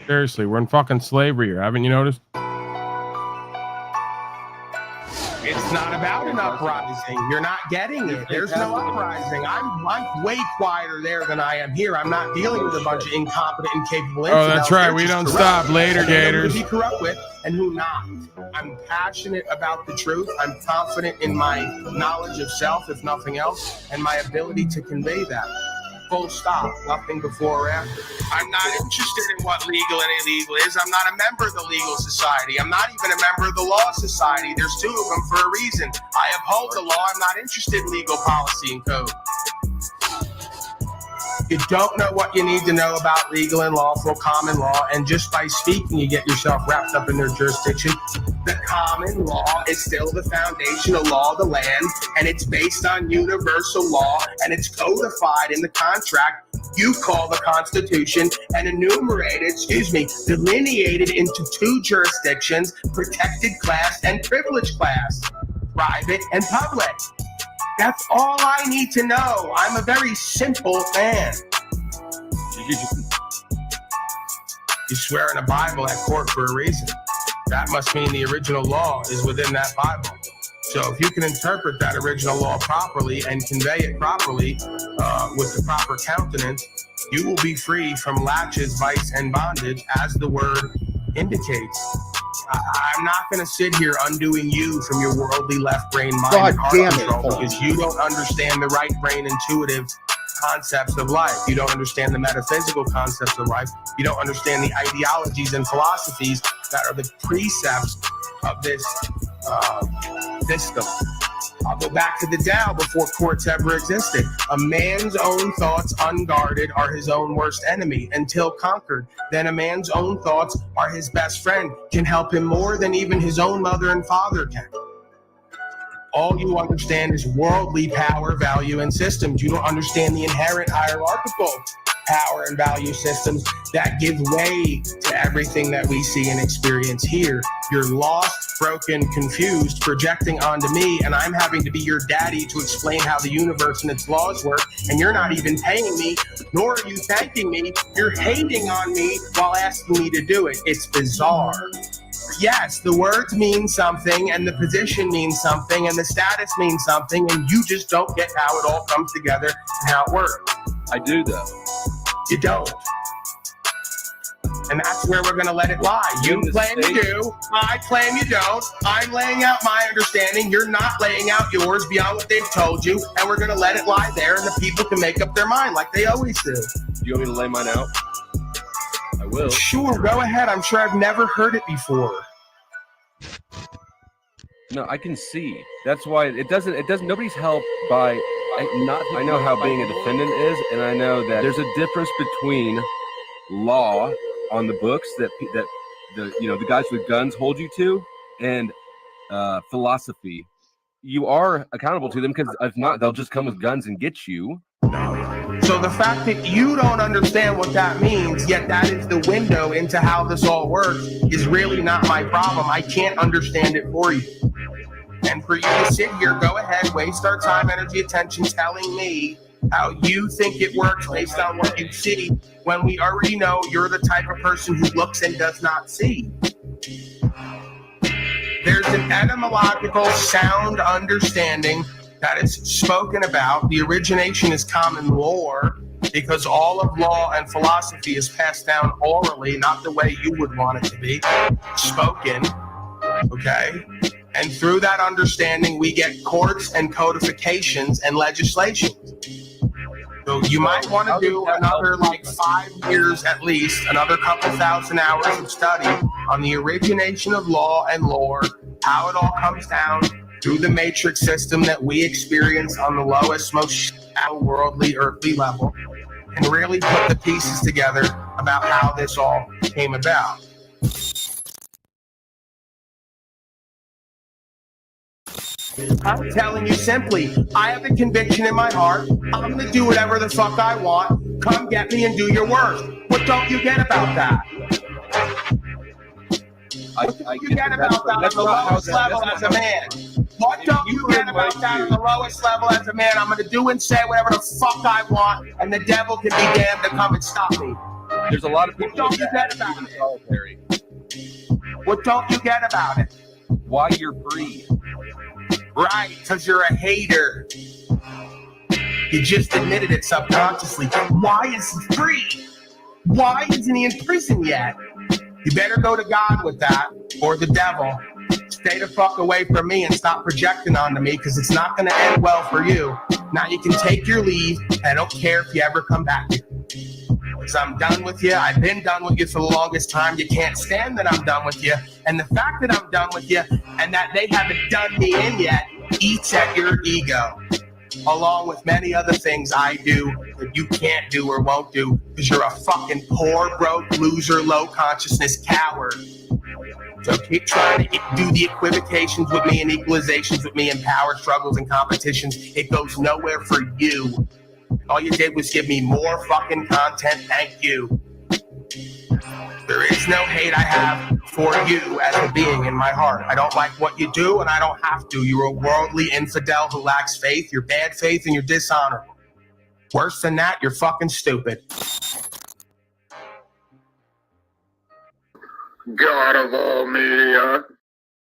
Seriously, we're in fucking slavery here. Haven't you noticed? It's not about an uprising. You're not getting it. There's no uprising. I'm way quieter there than I am here. I'm not dealing with a bunch of incompetent, incapable. Oh, that's right. We don't stop. Later, Gators. Who to be corrupt with and who not. I'm passionate about the truth. I'm confident in my knowledge of self, if nothing else, and my ability to convey that. Full stop. Nothing before or after. I'm not interested in what legal and illegal is. I'm not a member of the legal society. I'm not even a member of the law society. There's two of them for a reason. I uphold the law. I'm not interested in legal policy and code. You don't know what you need to know about legal and lawful common law, and just by speaking, you get yourself wrapped up in their jurisdiction. The common law is still the foundational law of the land, and it's based on universal law, and it's codified in the contract you call the Constitution, and delineated into two jurisdictions: protected class and privileged class, private and public. That's all I need to know. I'm a very simple man. You swear in a Bible at court for a reason. That must mean the original law is within that Bible. So if you can interpret that original law properly and convey it properly with the proper countenance, you will be free from latches, vice, and bondage, as the word indicates. I'm not going to sit here undoing you from your worldly left brain mind and heart control because you don't understand the right brain intuitive concepts of life. You don't understand the metaphysical concepts of life. You don't understand the ideologies and philosophies that are the precepts of this system. I'll go back to the Tao before courts ever existed. A man's own thoughts unguarded are his own worst enemy until conquered. Then a man's own thoughts are his best friend, can help him more than even his own mother and father can. All you understand is worldly power, value, and systems. You don't understand the inherent hierarchical power and value systems that give way to everything that we see and experience here. You're lost, broken, confused, projecting onto me, and I'm having to be your daddy to explain how the universe and its laws work, and you're not even paying me, nor are you thanking me. You're hating on me while asking me to do it. It's bizarre. Yes, the words mean something, and the position means something, and the status means something, and you just don't get how it all comes together and how it works. I do, though. You don't. And that's where we're going to let it lie. You claim you do. I claim you don't. I'm laying out my understanding. You're not laying out yours beyond what they've told you. And we're going to let it lie there, and the people can make up their mind like they always do. Do you want me to lay mine out? I will. Sure, go ahead. I'm sure I've never heard it before. No, I can see. That's why it doesn't, nobody's helped by, I know how being a defendant is, and I know that there's a difference between law on the books that the guys with guns hold you to, and philosophy. You are accountable to them, because if not, they'll just come with guns and get you. So the fact that you don't understand what that means, yet that is the window into how this all works, is really not my problem. I can't understand it for you. And for you to sit here, go ahead, waste our time, energy, attention telling me how you think it works based on what you see, when we already know you're the type of person who looks and does not see. There's an etymological sound understanding that is spoken about. The origination is common lore, because all of law and philosophy is passed down orally, not the way you would want it to be, spoken, okay? And through that understanding, we get courts and codifications and legislations. So you might want to do another 5 years at least, another couple thousand hours of study on the origination of law and lore, how it all comes down through the matrix system that we experience on the lowest, most worldly, earthly level, and really put the pieces together about how this all came about. I'm telling you simply, I have the conviction in my heart. I'm going to do whatever the fuck I want. Come get me and do your worst. What don't you get about that? What don't you get about that on the lowest level as a man? What don't you get about that on the lowest level as a man? I'm going to do and say whatever the fuck I want, and the devil can be damned to come and stop me. There's a lot of people. What don't you get about it? What don't you get about it? Why you're free. Right, because you're a hater. You just admitted it subconsciously. Why is he free? Why isn't he in prison yet? You better go to God with that, or the devil. Stay the fuck away from me and stop projecting onto me, because it's not going to end well for you. Now you can take your leave. I don't care if you ever come back here. Because I'm done with you. I've been done with you for the longest time. You can't stand that I'm done with you. And the fact that I'm done with you and that they haven't done me in yet eats at your ego, along with many other things I do that you can't do or won't do, because you're a fucking poor, broke, loser, low consciousness coward. So keep trying to do the equivocations with me and equalizations with me and power struggles and competitions. It goes nowhere for you. All you did was give me more fucking content. Thank you. There is no hate I have for you as a being in my heart. I don't like what you do, and I don't have to. You're a worldly infidel who lacks faith. You're bad faith and you're dishonorable. Worse than that, you're fucking stupid. God of all media.